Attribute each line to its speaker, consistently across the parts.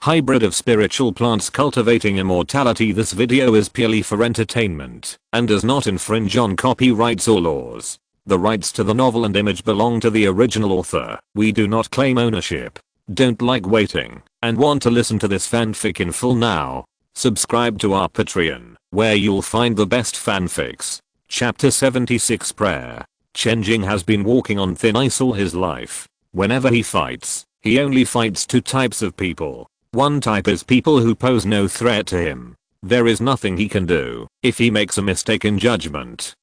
Speaker 1: hybrid of spiritual plants cultivating immortality. This video is purely for entertainment and does not infringe on copyrights or laws. The rights to the novel and image belong to the original author. We do not claim ownership. Don't like waiting and want to listen to this fanfic in full now? Subscribe to our Patreon, where you'll find the best fanfics. Chapter 76 Prayer. Chen Jing has been walking on thin ice all his life. Whenever he fights, he only fights two types of people. One type is people who pose no threat to him. There is nothing he can do if he makes a mistake in judgment.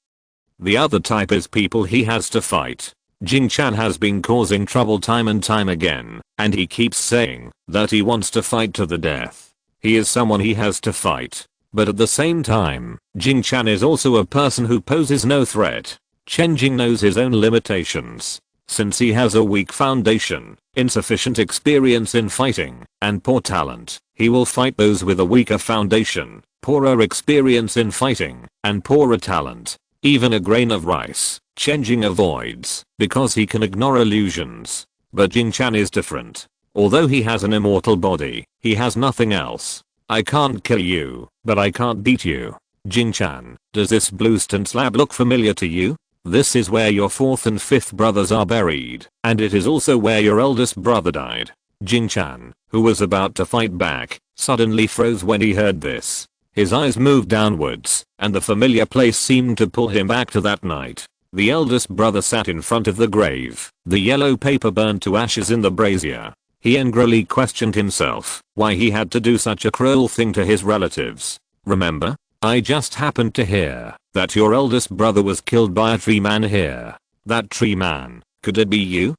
Speaker 1: The other type is people he has to fight. Jing Chan has been causing trouble time and time again, and he keeps saying that he wants to fight to the death. He is someone he has to fight. But at the same time, Jing Chan is also a person who poses no threat. Chen Jing knows his own limitations. Since he has a weak foundation, insufficient experience in fighting, and poor talent, he will fight those with a weaker foundation, poorer experience in fighting, and poorer talent. Even a grain of rice, Chen Jing avoids, because he can ignore illusions. But Jing Chan is different. Although he has an immortal body, he has nothing else. I can't kill you, but I can't beat you. Jing Chan, does this blue stone slab look familiar to you? This is where your fourth and fifth brothers are buried, and it is also where your eldest brother died. Jing Chan, who was about to fight back, suddenly froze when he heard this. His eyes moved downwards, and the familiar place seemed to pull him back to that night. The eldest brother sat in front of the grave, the yellow paper burned to ashes in the brazier. He angrily questioned himself why he had to do such a cruel thing to his relatives. Remember? I just happened to hear that your eldest brother was killed by a tree man here. That tree man, could it be you?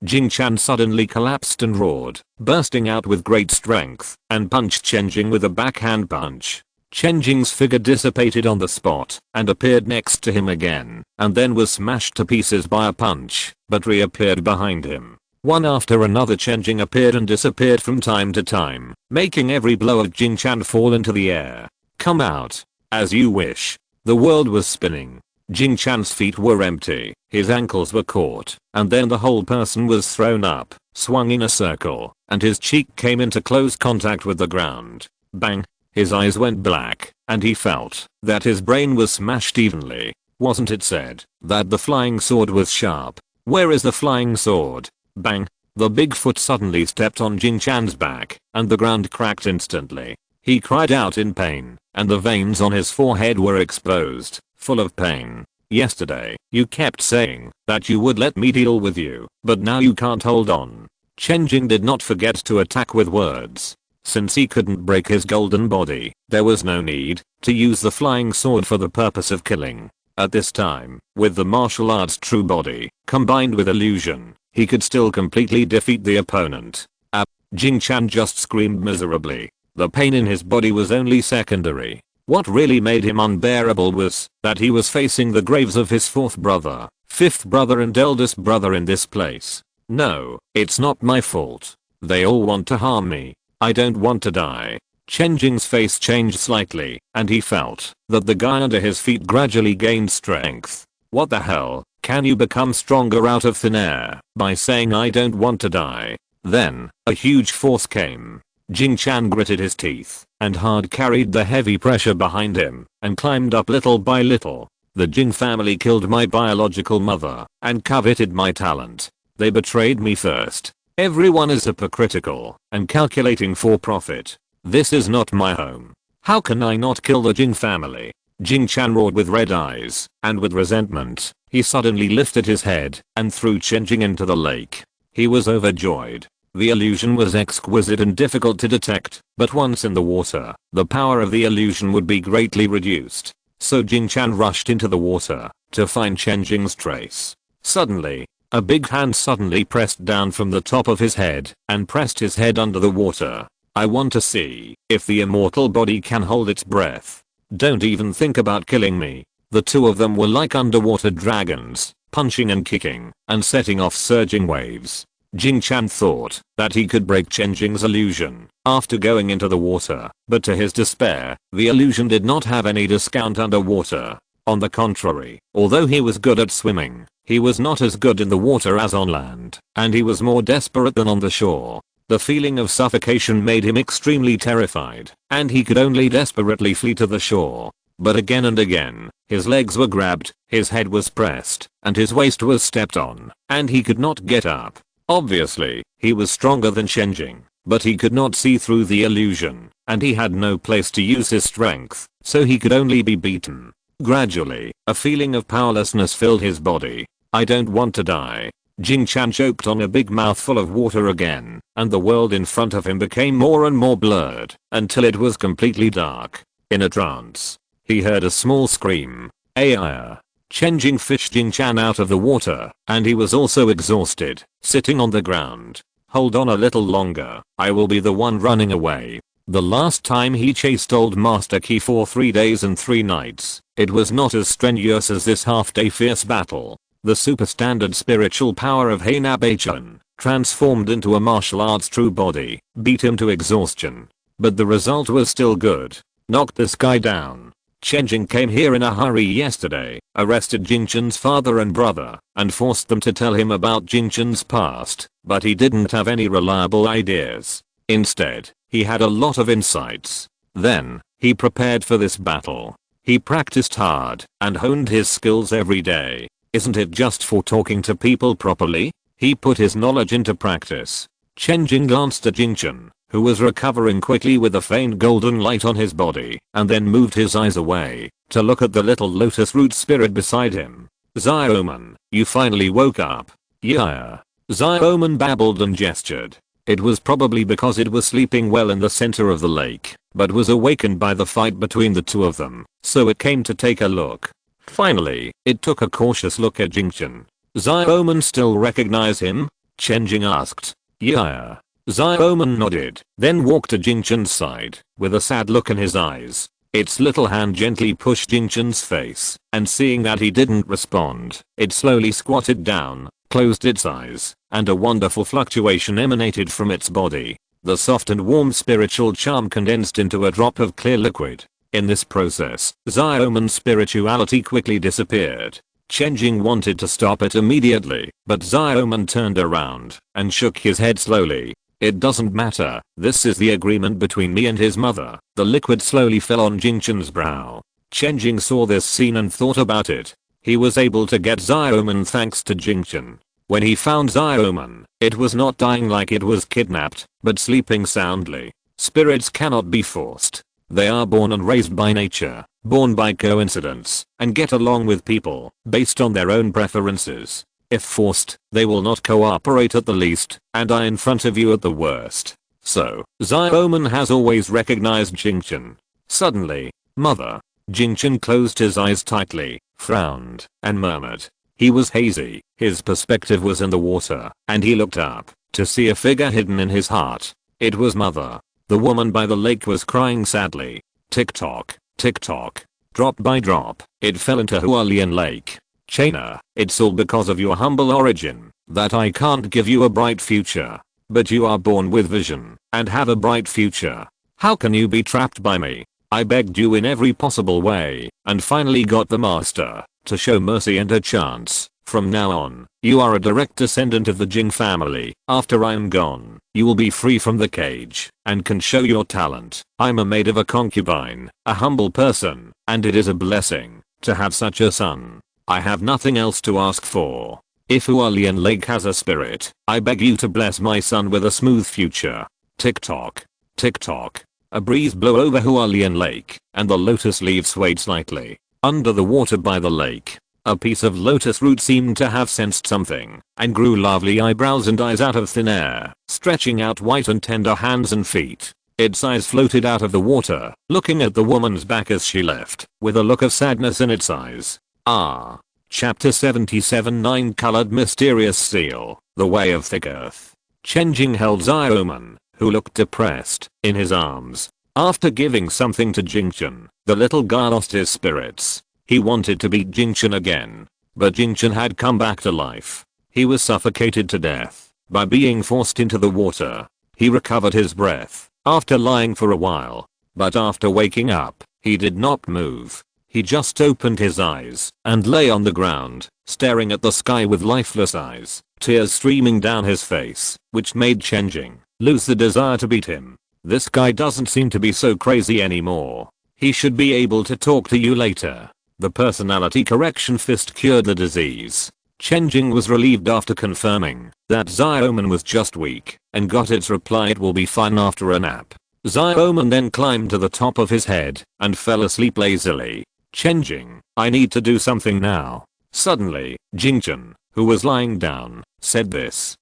Speaker 1: Jing Chan suddenly collapsed and roared, bursting out with great strength, and punched Chen Jing with a backhand punch. Chen Jing's figure dissipated on the spot and appeared next to him again, and then was smashed to pieces by a punch, but reappeared behind him. One after another Chen Jing appeared and disappeared from time to time, making every blow of Jing Chan fall into the air. Come out. As you wish. The world was spinning. Jing Chan's feet were empty, his ankles were caught, and then the whole person was thrown up, swung in a circle, and his cheek came into close contact with the ground. Bang! His eyes went black, and he felt that his brain was smashed evenly. Wasn't it said that the flying sword was sharp? Where is the flying sword? Bang! The big foot suddenly stepped on Jing Chan's back, and the ground cracked instantly. He cried out in pain, and the veins on his forehead were exposed, full of pain. Yesterday, you kept saying that you would let me deal with you, but now you can't hold on. Chen Jing did not forget to attack with words. Since he couldn't break his golden body, there was no need to use the flying sword for the purpose of killing. At this time, with the martial arts true body, combined with illusion, he could still completely defeat the opponent. Jing Chan just screamed miserably. The pain in his body was only secondary. What really made him unbearable was that he was facing the graves of his fourth brother, fifth brother and eldest brother in this place. No, it's not my fault. They all want to harm me. I don't want to die. Chen Jing's face changed slightly, and he felt that the guy under his feet gradually gained strength. What the hell? Can you become stronger out of thin air by saying I don't want to die? Then, a huge force came. Jing Chan gritted his teeth and hard carried the heavy pressure behind him and climbed up little by little. The Jing family killed my biological mother and coveted my talent. They betrayed me first. Everyone is hypocritical and calculating for profit. This is not my home. How can I not kill the Jing family? Jing Chan roared with red eyes, and with resentment, he suddenly lifted his head and threw Chen Jing into the lake. He was overjoyed. The illusion was exquisite and difficult to detect, but once in the water, the power of the illusion would be greatly reduced. So Jing Chan rushed into the water to find Chen Jing's trace. Suddenly, a big hand suddenly pressed down from the top of his head and pressed his head under the water. I want to see if the immortal body can hold its breath. Don't even think about killing me. The two of them were like underwater dragons, punching and kicking and setting off surging waves. Jing Chan thought that he could break Chen Jing's illusion after going into the water, but to his despair, the illusion did not have any discount underwater. On the contrary, although he was good at swimming, he was not as good in the water as on land, and he was more desperate than on the shore. The feeling of suffocation made him extremely terrified, and he could only desperately flee to the shore. But again and again, his legs were grabbed, his head was pressed, and his waist was stepped on, and he could not get up. Obviously, he was stronger than Chen Jing, but he could not see through the illusion, and he had no place to use his strength, so he could only be beaten. Gradually, a feeling of powerlessness filled his body. I don't want to die. Jing Chan choked on a big mouthful of water again, and the world in front of him became more and more blurred, until it was completely dark. In a trance, he heard a small scream. Ayah. Chen Jing fished Jing Chan out of the water, and he was also exhausted, sitting on the ground. Hold on a little longer, I will be the one running away. The last time he chased Old Master Qi for 3 days and 3 nights, it was not as strenuous as this half-day fierce battle. The super-standard spiritual power of Heinab Chen, transformed into a martial arts true body, beat him to exhaustion. But the result was still good. Knocked this guy down. Chen Jing came here in a hurry yesterday, arrested Jing Chen's father and brother, and forced them to tell him about Jing Chen's past, but he didn't have any reliable ideas. Instead, he had a lot of insights. Then, he prepared for this battle. He practiced hard, and honed his skills every day. Isn't it just for talking to people properly? He put his knowledge into practice. Chen Jing glanced at Jing Chen, who was recovering quickly with a faint golden light on his body, and then moved his eyes away, to look at the little lotus root spirit beside him. Xiaoman, you finally woke up. Yeah. Xiaoman babbled and gestured. It was probably because it was sleeping well in the center of the lake, but was awakened by the fight between the two of them, so it came to take a look. Finally, it took a cautious look at Jing Chen. Xiaoman still recognize him? Chen Jing asked. Yeah. Xiaoman nodded, then walked to Jing Chen's side, with a sad look in his eyes. Its little hand gently pushed Jing Chen's face, and seeing that he didn't respond, it slowly squatted down, closed its eyes, and a wonderful fluctuation emanated from its body. The soft and warm spiritual charm condensed into a drop of clear liquid. In this process, Xiaoman's spirituality quickly disappeared. Chen Jing wanted to stop it immediately, but Xiaoman turned around and shook his head slowly. It doesn't matter, this is the agreement between me and his mother. The liquid slowly fell on Jing Chen's brow. Chen Jing saw this scene and thought about it. He was able to get Xiaoman thanks to Jing Chen. When he found Xiaoman, it was not dying like it was kidnapped, but sleeping soundly. Spirits cannot be forced. They are born and raised by nature, born by coincidence, and get along with people, based on their own preferences. If forced, they will not cooperate at the least, and are in front of you at the worst. So, Xiaoman has always recognized Jing Chen. Suddenly, mother. Jing Chen closed his eyes tightly, frowned, and murmured. He was hazy, his perspective was in the water, and he looked up, to see a figure hidden in his heart. It was mother. The woman by the lake was crying sadly. Tick-tock, tick-tock. Drop by drop, it fell into Hualien Lake. China, it's all because of your humble origin, that I can't give you a bright future. But you are born with vision, and have a bright future. How can you be trapped by me? I begged you in every possible way, and finally got the master, to show mercy and a chance. From now on, you are a direct descendant of the Jing family. After I am gone, you will be free from the cage, and can show your talent. I'm a maid of a concubine, a humble person, and it is a blessing, to have such a son. I have nothing else to ask for. If Hualien Lake has a spirit, I beg you to bless my son with a smooth future. Tick-tock. Tick-tock. A breeze blew over Hualien Lake, and the lotus leaves swayed slightly. Under the water by the lake, a piece of lotus root seemed to have sensed something, and grew lovely eyebrows and eyes out of thin air, stretching out white and tender hands and feet. Its eyes floated out of the water, looking at the woman's back as she left, with a look of sadness in its eyes. Ah. Chapter 77 9-Colored Mysterious Seal, The Way of Thick Earth. Chen Jing held Xiaoman, who looked depressed, in his arms. After giving something to Jing Chen, the little guy lost his spirits. He wanted to beat Jing Chen again, but Jing Chen had come back to life. He was suffocated to death by being forced into the water. He recovered his breath after lying for a while, but after waking up, he did not move. He just opened his eyes and lay on the ground, staring at the sky with lifeless eyes, tears streaming down his face, which made Chen Jing lose the desire to beat him. This guy doesn't seem to be so crazy anymore. He should be able to talk to you later. The personality correction fist cured the disease. Chen Jing was relieved after confirming that Xiaoman was just weak and got its reply it will be fine after a nap. Xiaoman then climbed to the top of his head and fell asleep lazily. Chen Jing, I need to do something now. Suddenly, Jingchen, who was lying down, said this.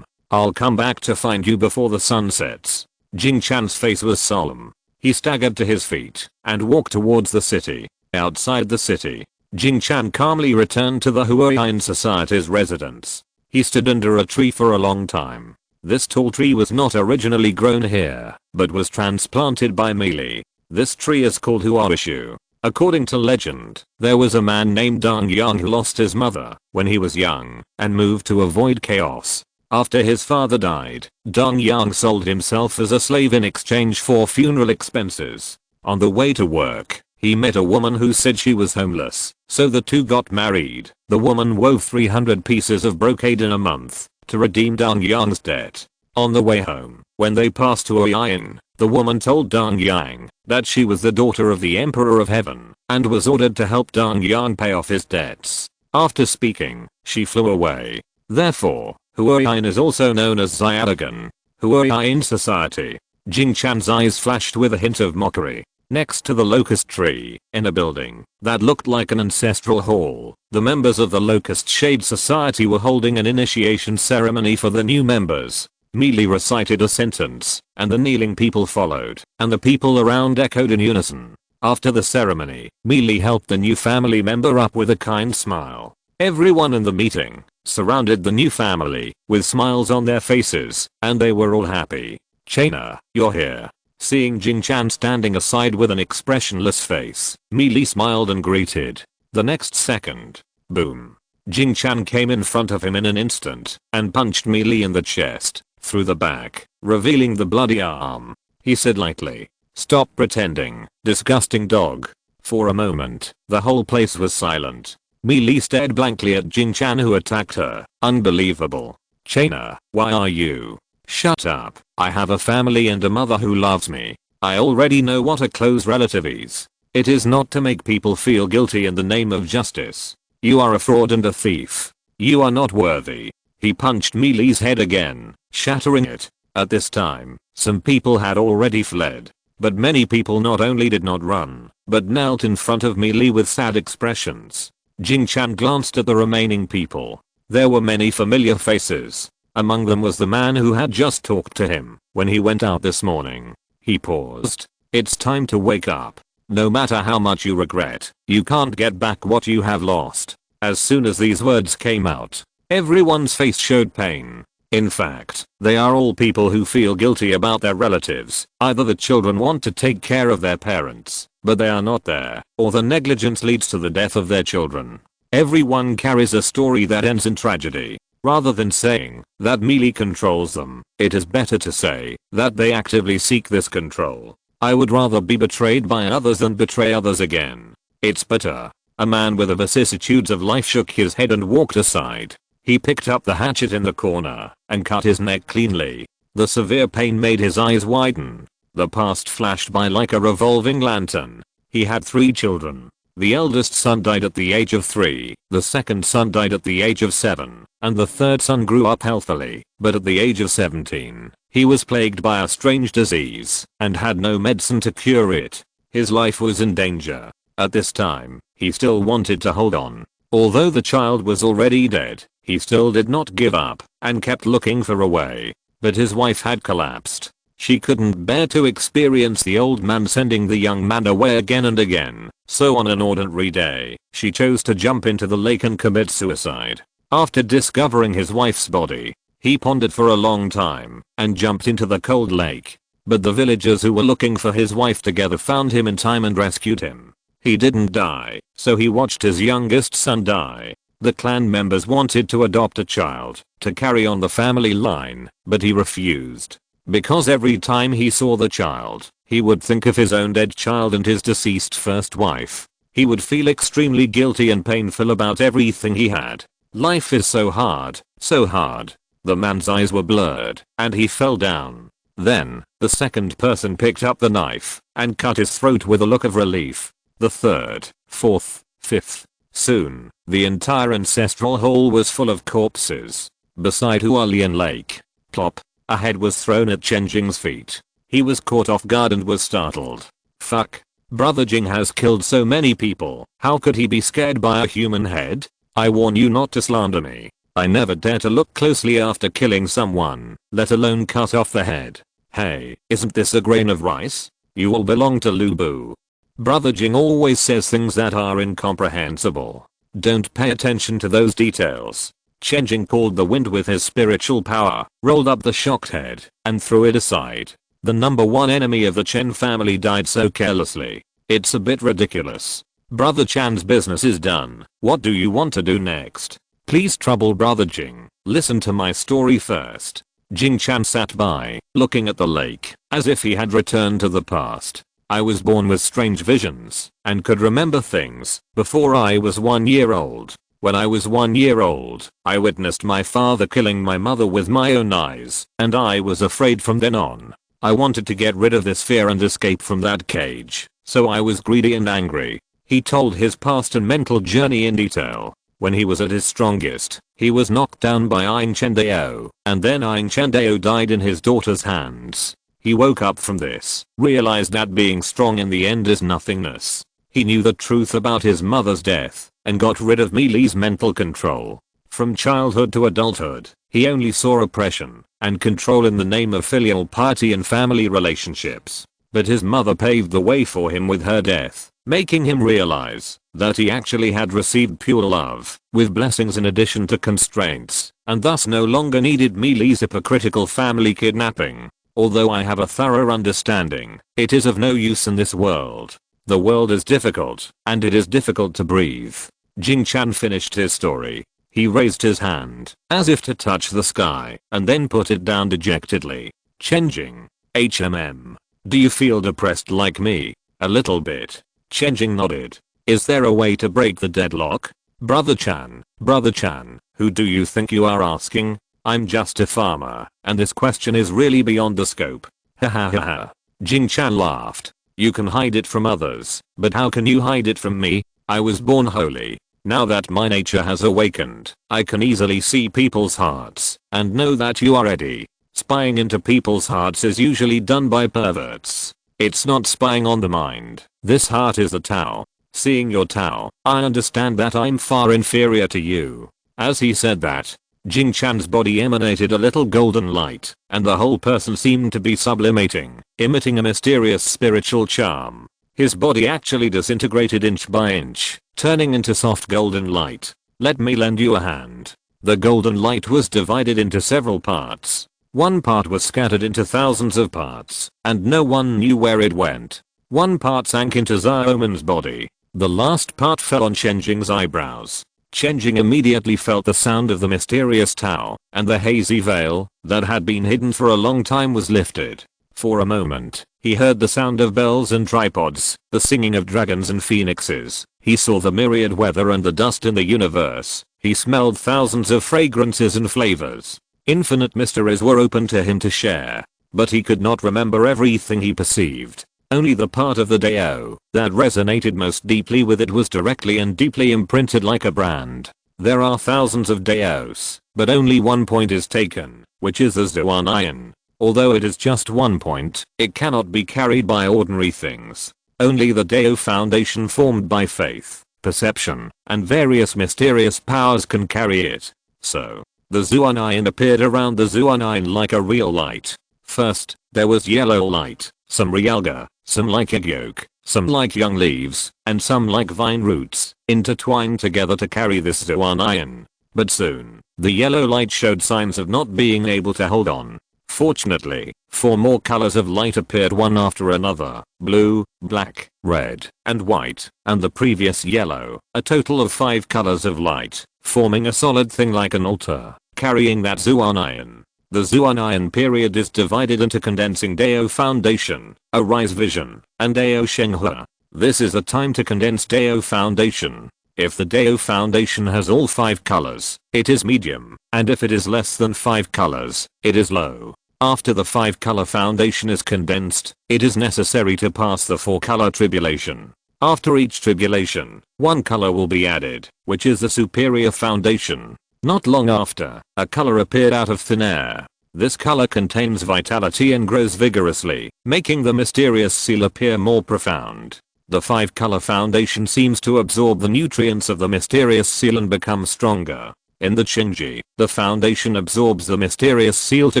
Speaker 1: I'll come back to find you before the sun sets. Jingchan's face was solemn. He staggered to his feet and walked towards the city. Outside the city, Jingchan calmly returned to the Huayan Society's residence. He stood under a tree for a long time. This tall tree was not originally grown here, but was transplanted by Meili. This tree is called Huaishu. According to legend, there was a man named Dong Yang who lost his mother when he was young and moved to avoid chaos. After his father died, Dong Yang sold himself as a slave in exchange for funeral expenses. On the way to work, he met a woman who said she was homeless, so the two got married. The woman wove 300 pieces of brocade in a month to redeem Dong Yang's debt. On the way home, when they passed to Oyan, the woman told Dong Yang that she was the daughter of the Emperor of Heaven and was ordered to help Dong Yang pay off his debts. After speaking, she flew away. Therefore, Huayan is also known as Xiaogan. Huayan Society. Jingchan's eyes flashed with a hint of mockery. Next to the locust tree, in a building that looked like an ancestral hall, the members of the Locust Shade Society were holding an initiation ceremony for the new members. Meili recited a sentence, and the kneeling people followed, and the people around echoed in unison. After the ceremony, Meili helped the new family member up with a kind smile. Everyone in the meeting surrounded the new family with smiles on their faces, and they were all happy. Chena, you're here. Seeing Jingchan standing aside with an expressionless face, Meili smiled and greeted. The next second, boom. Jingchan came in front of him in an instant and punched Meili in the chest, through the back, revealing the bloody arm. He said lightly, "Stop pretending, disgusting dog." For a moment, the whole place was silent. Meili stared blankly at Jingchan who attacked her. Unbelievable. Chena, why are you? Shut up. I have a family and a mother who loves me. I already know what a close relative is. It is not to make people feel guilty in the name of justice. You are a fraud and a thief. You are not worthy. He punched Meili's head again, shattering it. At this time, some people had already fled. But many people not only did not run, but knelt in front of Meili with sad expressions. Jingchan glanced at the remaining people. There were many familiar faces. Among them was the man who had just talked to him when he went out this morning. He paused. It's time to wake up. No matter how much you regret, you can't get back what you have lost. As soon as these words came out, everyone's face showed pain. In fact, they are all people who feel guilty about their relatives. Either the children want to take care of their parents, but they are not there, or the negligence leads to the death of their children. Everyone carries a story that ends in tragedy. Rather than saying that Meili controls them, it is better to say that they actively seek this control. I would rather be betrayed by others than betray others again. It's better. A man with the vicissitudes of life shook his head and walked aside. He picked up the hatchet in the corner and cut his neck cleanly. The severe pain made his eyes widen. The past flashed by like a revolving lantern. He had 3 children. The eldest son died at the age of 3, the second son died at the age of 7, and the third son grew up healthily, but at the age of 17, he was plagued by a strange disease and had no medicine to cure it. His life was in danger. At this time, he still wanted to hold on. Although the child was already dead, he still did not give up and kept looking for a way. But his wife had collapsed. She couldn't bear to experience the old man sending the young man away again and again, so on an ordinary day, she chose to jump into the lake and commit suicide. After discovering his wife's body, he pondered for a long time and jumped into the cold lake. But the villagers who were looking for his wife together found him in time and rescued him. He didn't die, so he watched his youngest son die. The clan members wanted to adopt a child to carry on the family line, but he refused. Because every time he saw the child, he would think of his own dead child and his deceased first wife. He would feel extremely guilty and painful about everything he had. Life is so hard, so hard. The man's eyes were blurred, and he fell down. Then, the second person picked up the knife, and cut his throat with a look of relief. The third, fourth, fifth. Soon, the entire ancestral hall was full of corpses. Beside Hualien Lake. Plop. A head was thrown at Chen Jing's feet. He was caught off guard and was startled. Fuck. Brother Jing has killed so many people. How could he be scared by a human head? I warn you not to slander me. I never dare to look closely after killing someone, let alone cut off the head. Hey, isn't this a grain of rice? You all belong to Lubu. Brother Jing always says things that are incomprehensible. Don't pay attention to those details. Chen Jing called the wind with his spiritual power, rolled up the shocked head, and threw it aside. The number one enemy of the Chen family died so carelessly. It's a bit ridiculous. Brother Chan's business is done. What do you want to do next? Please trouble Brother Jing. Listen to my story first. Jing Chan sat by, looking at the lake, as if he had returned to the past. I was born with strange visions, and could remember things, before I was 1 year old. When I was 1 year old, I witnessed my father killing my mother with my own eyes, and I was afraid from then on. I wanted to get rid of this fear and escape from that cage, so I was greedy and angry. He told his past and mental journey in detail. When he was at his strongest, he was knocked down by Aing Chendao, and then Aing Chendao died in his daughter's hands. He woke up from this, realized that being strong in the end is nothingness. He knew the truth about his mother's death, and got rid of Meili's mental control. From childhood to adulthood, he only saw oppression and control in the name of filial piety and family relationships. But his mother paved the way for him with her death, making him realize that he actually had received pure love, with blessings in addition to constraints, and thus no longer needed Meili's hypocritical family kidnapping. Although I have a thorough understanding, it is of no use in this world. The world is difficult, and it is difficult to breathe. Jing Chan finished his story. He raised his hand, as if to touch the sky, and then put it down dejectedly. Chen Jing. Do you feel depressed like me? A little bit. Chen Jing nodded. Is there a way to break the deadlock? Brother Chan, who do you think you are asking? I'm just a farmer, and this question is really beyond the scope. Ha ha ha ha. Jing Chan laughed. You can hide it from others, but how can you hide it from me? I was born holy. Now that my nature has awakened, I can easily see people's hearts, and know that you are ready. Spying into people's hearts is usually done by perverts. It's not spying on the mind. This heart is the Tao. Seeing your Tao, I understand that I'm far inferior to you. As he said that, Jing Chan's body emanated a little golden light, and the whole person seemed to be sublimating, emitting a mysterious spiritual charm. His body actually disintegrated inch by inch, turning into soft golden light. Let me lend you a hand. The golden light was divided into several parts. One part was scattered into thousands of parts, and no one knew where it went. One part sank into Xiaoman's body. The last part fell on Chen Jing's eyebrows. Chen Jing immediately felt the sound of the mysterious Tao, and the hazy veil that had been hidden for a long time was lifted. For a moment, he heard the sound of bells and tripods, the singing of dragons and phoenixes. He saw the myriad weather and the dust in the universe. He smelled thousands of fragrances and flavors. Infinite mysteries were open to him to share, but he could not remember everything he perceived. Only the part of the Dao that resonated most deeply with it was directly and deeply imprinted like a brand. There are thousands of Daos, but only one point is taken, which is the Zuanayan. Although it is just one point, it cannot be carried by ordinary things. Only the Dao foundation formed by faith, perception, and various mysterious powers can carry it. So, the Zuanayan appeared around the Zuanayan like a real light. First, there was yellow light, some realga, some like egg yolk, some like young leaves, and some like vine roots, intertwined together to carry this Zuanayan. But soon, the yellow light showed signs of not being able to hold on. Fortunately, 4 more colors of light appeared one after another: blue, black, red, and white, and the previous yellow, a total of 5 colors of light, forming a solid thing like an altar, carrying that Zuanayan. The Zuanayan period is divided into condensing Dao foundation, arise vision, and Dao Shenghua. This is the time to condense Dao foundation. If the Dao foundation has all 5 colors, it is medium, and if it is less than 5 colors, it is low. After the 5-color foundation is condensed, it is necessary to pass the 4-color tribulation. After each tribulation, 1 color will be added, which is the superior foundation. Not long after, a color appeared out of thin air. This color contains vitality and grows vigorously, making the mysterious seal appear more profound. The 5-color foundation seems to absorb the nutrients of the mysterious seal and become stronger. In the Chen Jing, the foundation absorbs the mysterious seal to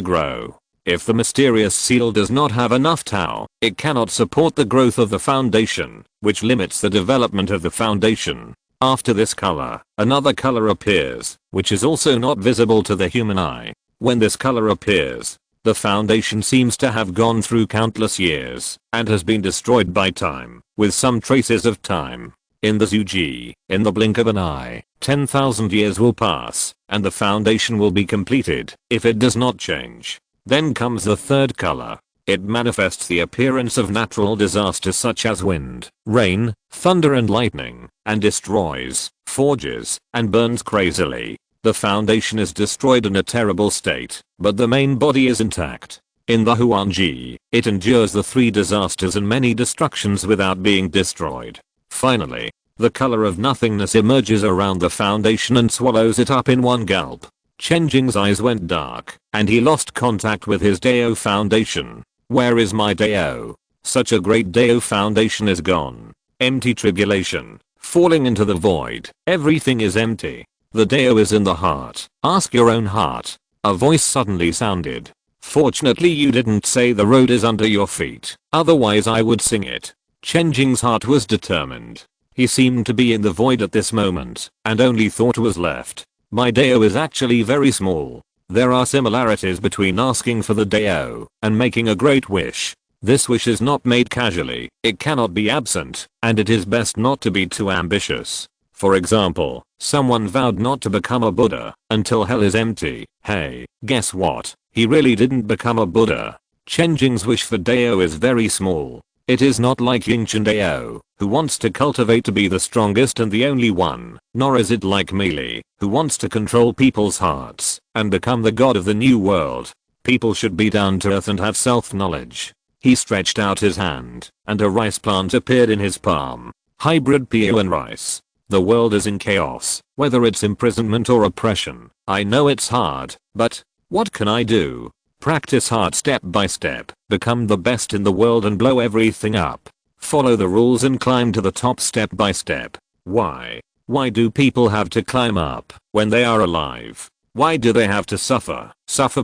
Speaker 1: grow. If the mysterious seal does not have enough Tao, it cannot support the growth of the foundation, which limits the development of the foundation. After this color, another color appears, which is also not visible to the human eye. When this color appears, the foundation seems to have gone through countless years, and has been destroyed by time, with some traces of time. In the Zuji, in the blink of an eye, 10,000 years will pass, and the foundation will be completed, if it does not change. Then comes the 3rd color. It manifests the appearance of natural disasters such as wind, rain, thunder and lightning, and destroys, forges, and burns crazily. The foundation is destroyed in a terrible state, but the main body is intact. In the Huanji, it endures the 3 disasters and many destructions without being destroyed. Finally, the color of nothingness emerges around the foundation and swallows it up in one gulp. Chen Jing's eyes went dark, and he lost contact with his Dao foundation. Where is my Dao? Such a great Dao foundation is gone. Empty tribulation, falling into the void. Everything is empty. The Dao is in the heart. Ask your own heart. A voice suddenly sounded. Fortunately you didn't say the road is under your feet, otherwise I would sing it. Chen Jing's heart was determined. He seemed to be in the void at this moment, and only thought was left. My Dao is actually very small. There are similarities between asking for the Dao and making a great wish. This wish is not made casually, it cannot be absent, and it is best not to be too ambitious. For example, someone vowed not to become a Buddha until hell is empty. Hey, guess what? He really didn't become a Buddha. Chen Jing's wish for Dao is very small. It is not like Yingchen Dao, who wants to cultivate to be the strongest and the only one, nor is it like Meili, who wants to control people's hearts and become the god of the new world. People should be down to earth and have self-knowledge. He stretched out his hand, and a rice plant appeared in his palm. Hybrid PO and rice. The world is in chaos, whether it's imprisonment or oppression. I know it's hard, but what can I do? Practice hard step by step, become the best in the world and blow everything up. Follow the rules and climb to the top step by step. Why? Why do people have to climb up when they are alive? Why do they have to suffer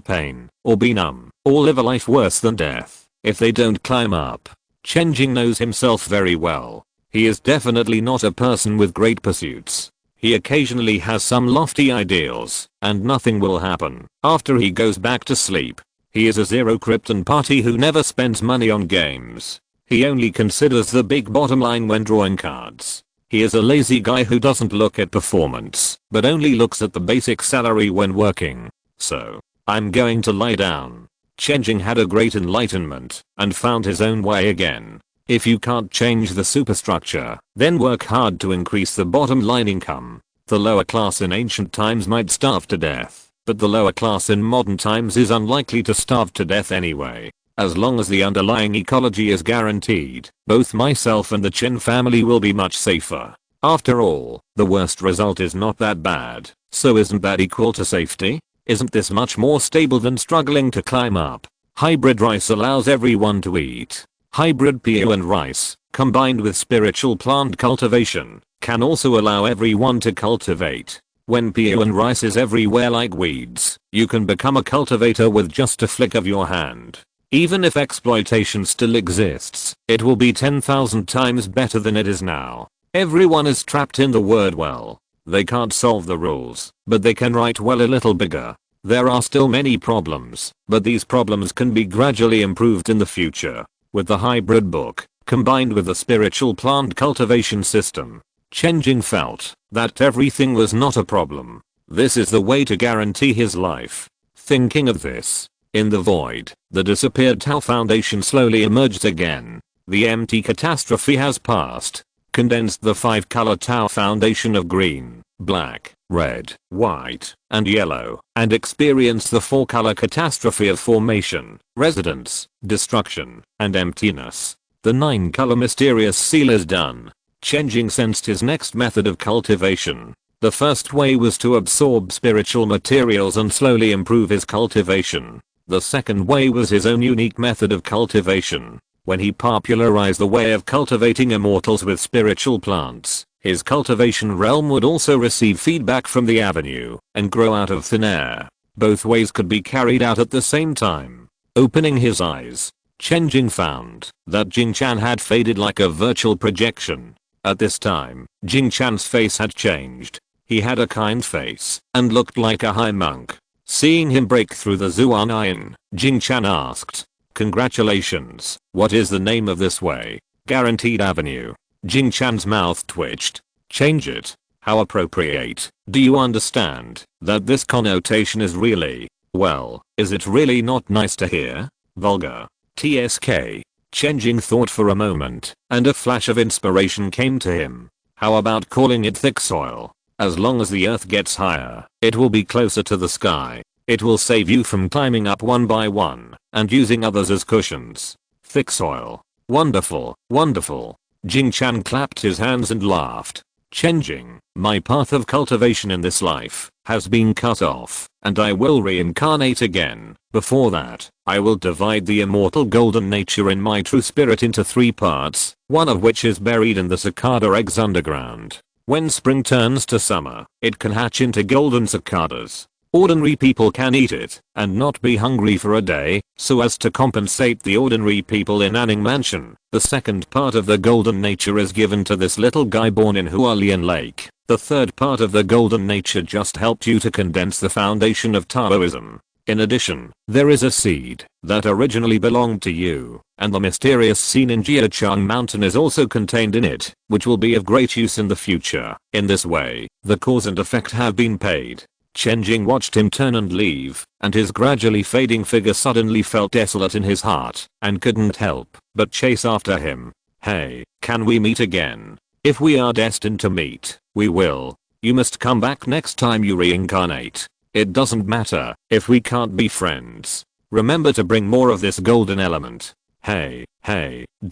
Speaker 1: pain, or be numb, or live a life worse than death, if they don't climb up? Chen Jing knows himself very well. He is definitely not a person with great pursuits. He occasionally has some lofty ideals, and nothing will happen after he goes back to sleep. He is a zero krypton party who never spends money on games. He only considers the big bottom line when drawing cards. He is a lazy guy who doesn't look at performance, but only looks at the basic salary when working. So, I'm going to lie down. Chen Jing had a great enlightenment, and found his own way again. If you can't change the superstructure, then work hard to increase the bottom line income. The lower class in ancient times might starve to death, but the lower class in modern times is unlikely to starve to death anyway. As long as the underlying ecology is guaranteed, both myself and the Chen family will be much safer. After all, the worst result is not that bad, so isn't that equal to safety? Isn't this much more stable than struggling to climb up? Hybrid rice allows everyone to eat. Hybrid PO and rice, combined with spiritual plant cultivation, can also allow everyone to cultivate. When PO and rice is everywhere like weeds, you can become a cultivator with just a flick of your hand. Even if exploitation still exists, it will be 10,000 times better than it is now. Everyone is trapped in the word well. They can't solve the rules, but they can write well a little bigger. There are still many problems, but these problems can be gradually improved in the future. With the hybrid book, combined with the spiritual plant cultivation system, Chen Jing felt that everything was not a problem. This is the way to guarantee his life. Thinking of this, in the void, the disappeared Tao Foundation slowly emerged again. The empty catastrophe has passed. condensed the 5-color Tau foundation of green, black, red, white, and yellow, and experienced the 4-color catastrophe of formation, residence, destruction, and emptiness. The 9-color mysterious seal is done. Chen Jing sensed his next method of cultivation. The first way was to absorb spiritual materials and slowly improve his cultivation. The second way was his own unique method of cultivation. When he popularized the way of cultivating immortals with spiritual plants, his cultivation realm would also receive feedback from the avenue and grow out of thin air. Both ways could be carried out at the same time. Opening his eyes, Chen Jing found that Jing Chan had faded like a virtual projection. At this time, Jing Chan's face had changed. He had a kind face and looked like a high monk. Seeing him break through the Zuan, Jing Chan asked, "Congratulations, what is the name of this way?" "Guaranteed Avenue." Jing Chan's mouth twitched. "Change it. How appropriate. Do you understand that this connotation is really, well, is it really not nice to hear? Vulgar. TSK. Chen Jing thought for a moment, and a flash of inspiration came to him. How about calling it thick soil? As long as the earth gets higher, it will be closer to the sky. It will save you from climbing up one by one and using others as cushions. Thick soil. Wonderful, wonderful. Jing Chan clapped his hands and laughed. "Chen Jing, my path of cultivation in this life has been cut off, and I will reincarnate again. Before that, I will divide the immortal golden nature in my true spirit into 3 parts, one of which is buried in the cicada eggs underground. When spring turns to summer, it can hatch into golden cicadas. Ordinary people can eat it and not be hungry for a day, so as to compensate the ordinary people in Anning Mansion. The second part of the golden nature is given to this little guy born in Hualien Lake. The third part of the golden nature just helped you to condense the foundation of Taoism. In addition, there is a seed that originally belonged to you, and the mysterious scene in Jiachang Mountain is also contained in it, which will be of great use in the future. In this way, the cause and effect have been paid." Chen Jing watched him turn and leave, and his gradually fading figure suddenly felt desolate in his heart, and couldn't help but chase after him. "Hey, can we meet again? If we are destined to meet, we will. You must come back next time you reincarnate. It doesn't matter if we can't be friends. Remember to bring more of this golden element. Hey,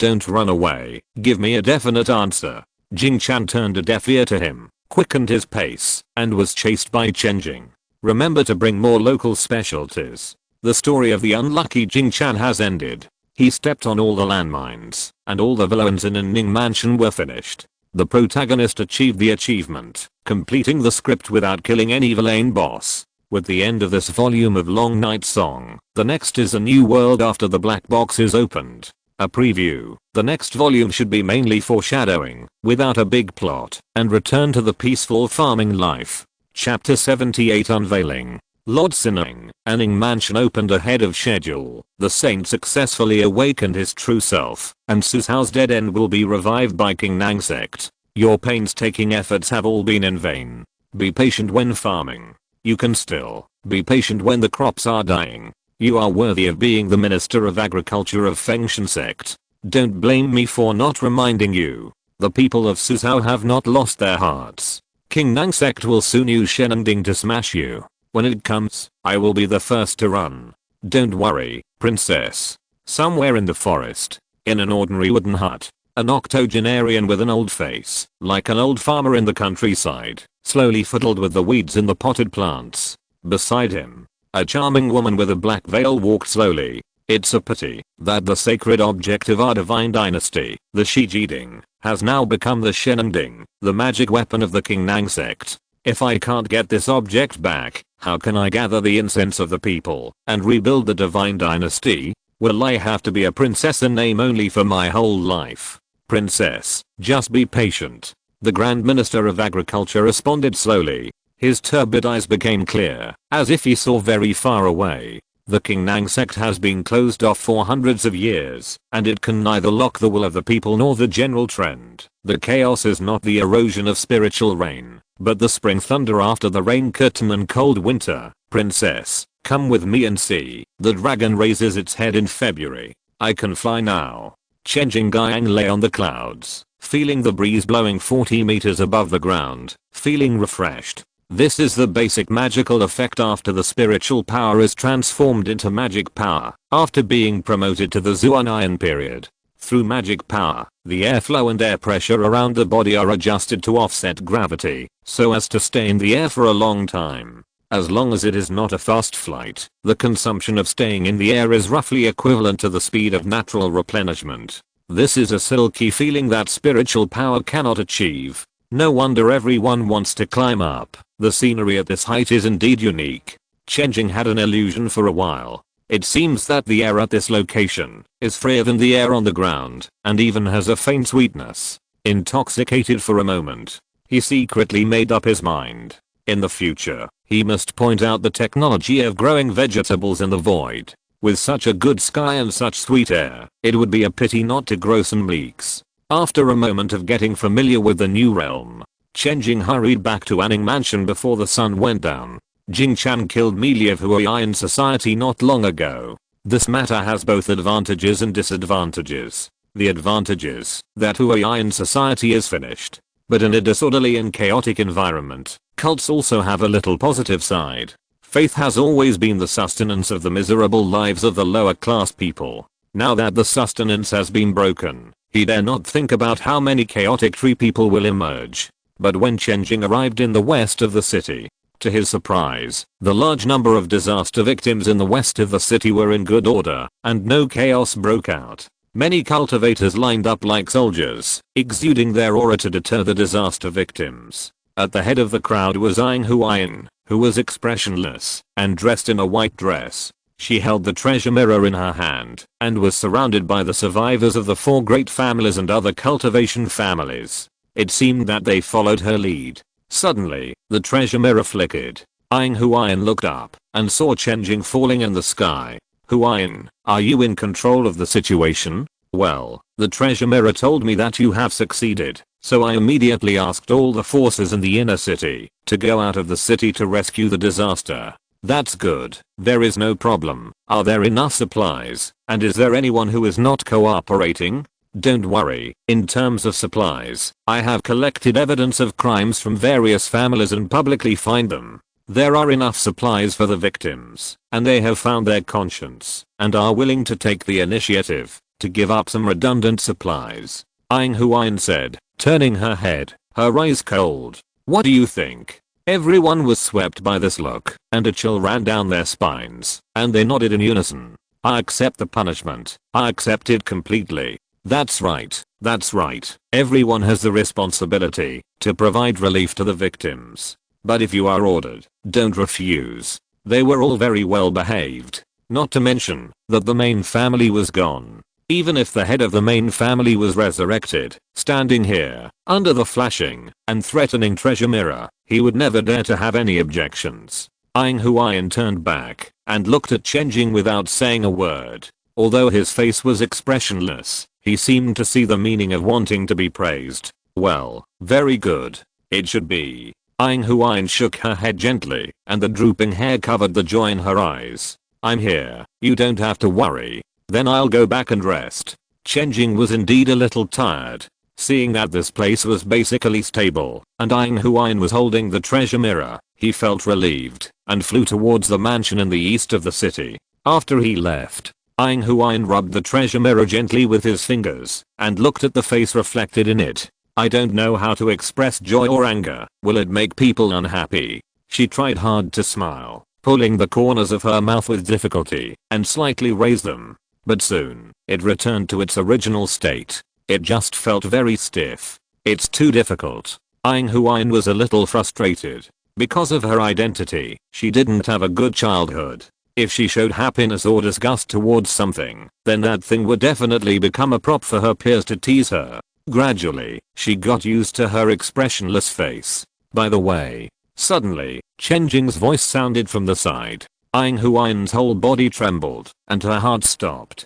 Speaker 1: don't run away. Give me a definite answer." Jing Chan turned a deaf ear to him, quickened his pace, and was chased by Chen Jing. "Remember to bring more local specialties." The story of the unlucky Jing Chan has ended. He stepped on all the landmines, and all the villains in Anning Mansion were finished. The protagonist achieved the achievement, completing the script without killing any villain boss. With the end of this volume of Long Night Song, the next is a new world after the black box is opened. A preview. The next volume should be mainly foreshadowing, without a big plot, and return to the peaceful farming life. Chapter 78 Unveiling. Lord Sinning, Anning Mansion opened ahead of schedule. The saint successfully awakened his true self, and Susao's dead end will be revived by King Nang sect. Your painstaking efforts have all been in vain. Be patient when farming. You can still be patient when the crops are dying. You are worthy of being the Minister of Agriculture of Fengshan sect. Don't blame me for not reminding you. The people of Susao have not lost their hearts. King Nang sect will soon use Shenending to smash you. When it comes, I will be the first to run. Don't worry, princess. Somewhere in the forest, in an ordinary wooden hut, an octogenarian with an old face, like an old farmer in the countryside, slowly fiddled with the weeds in the potted plants. Beside him, a charming woman with a black veil walked slowly. It's a pity that the sacred object of our divine dynasty, the Shijiding, has now become the Shenending, the magic weapon of the King Nang sect. If I can't get this object back, how can I gather the incense of the people and rebuild the divine dynasty? Will I have to be a princess in name only for my whole life? Princess, just be patient. The Grand Minister of Agriculture responded slowly. His turbid eyes became clear, as if he saw very far away. The King Nang sect has been closed off for hundreds of years, and it can neither lock the will of the people nor the general trend. The chaos is not the erosion of spiritual rain, but the spring thunder after the rain curtain and cold winter. Princess, come with me and see. The dragon raises its head in February. I can fly now. Chen Jing lay on the clouds, feeling the breeze blowing 40 meters above the ground, feeling refreshed. This is the basic magical effect after the spiritual power is transformed into magic power, after being promoted to the Zuan period. Through magic power, the airflow and air pressure around the body are adjusted to offset gravity, so as to stay in the air for a long time. As long as it is not a fast flight, the consumption of staying in the air is roughly equivalent to the speed of natural replenishment. This is a silky feeling that spiritual power cannot achieve. No wonder everyone wants to climb up. The scenery at this height is indeed unique. Chen Jing had an illusion for a while. It seems that the air at this location is freer than the air on the ground, and even has a faint sweetness. Intoxicated for a moment, he secretly made up his mind. In the future, he must point out the technology of growing vegetables in the void. With such a good sky and such sweet air, it would be a pity not to grow some leeks. After a moment of getting familiar with the new realm, Chen Jing hurried back to Anning Mansion before the sun went down. Jing Chan killed Melia of Huayan society not long ago. This matter has both advantages and disadvantages. The advantage is that Huayan society is finished. But in a disorderly and chaotic environment, cults also have a little positive side. Faith has always been the sustenance of the miserable lives of the lower class people. Now that the sustenance has been broken, he dare not think about how many chaotic tree people will emerge. But when Chen Jing arrived in the west of the city, to his surprise, the large number of disaster victims in the west of the city were in good order, and no chaos broke out. Many cultivators lined up like soldiers, exuding their aura to deter the disaster victims. At the head of the crowd was Aing Huayan, who was expressionless and dressed in a white dress. She held the treasure mirror in her hand and was surrounded by the survivors of the 4 great families and other cultivation families. It seemed that they followed her lead. Suddenly, the treasure mirror flickered. Aing Huayan looked up and saw Chen Jing falling in the sky. Huayan, are you in control of the situation? Well, the treasure mirror told me that you have succeeded, so I immediately asked all the forces in the inner city to go out of the city to rescue the disaster. That's good. There is no problem. Are there enough supplies? And is there anyone who is not cooperating? Don't worry, in terms of supplies, I have collected evidence of crimes from various families and publicly fined them. There are enough supplies for the victims, and they have found their conscience, and are willing to take the initiative to give up some redundant supplies. Aing Huayan said, turning her head, her eyes cold. What do you think? Everyone was swept by this look, and a chill ran down their spines, and they nodded in unison. I accept the punishment. I accept it completely. That's right. That's right. Everyone has the responsibility to provide relief to the victims. But if you are ordered, don't refuse. They were all very well behaved. Not to mention that the main family was gone. Even if the head of the main family was resurrected, standing here, under the flashing and threatening treasure mirror, he would never dare to have any objections. Aing Huayan turned back and looked at Chen Jing without saying a word. Although his face was expressionless, he seemed to see the meaning of wanting to be praised. Well, very good. It should be. Aing Huayan shook her head gently, and the drooping hair covered the joy in her eyes. I'm here. You don't have to worry. Then I'll go back and rest. Chen Jing was indeed a little tired. Seeing that this place was basically stable, and Aing Huayan was holding the treasure mirror, he felt relieved, and flew towards the mansion in the east of the city. After he left, Aing Huayan rubbed the treasure mirror gently with his fingers, and looked at the face reflected in it. I don't know how to express joy or anger. Will it make people unhappy? She tried hard to smile, pulling the corners of her mouth with difficulty, and slightly raised them. But soon, it returned to its original state. It just felt very stiff. It's too difficult. Aing Huayan was a little frustrated. Because of her identity, she didn't have a good childhood. If she showed happiness or disgust towards something, then that thing would definitely become a prop for her peers to tease her. Gradually, she got used to her expressionless face. By the way, suddenly, Chen Jing's voice sounded from the side. Aing Huayan's whole body trembled, and her heart stopped.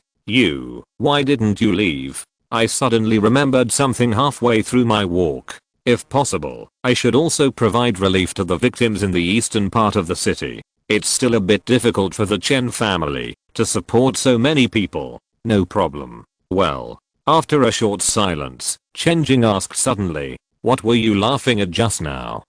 Speaker 1: Why didn't you leave? I suddenly remembered something halfway through my walk. If possible, I should also provide relief to the victims in the eastern part of the city. It's still a bit difficult for the Chen family to support so many people. No problem. Well, After a short silence, Chen Jing asked suddenly, "What were you laughing at just now?"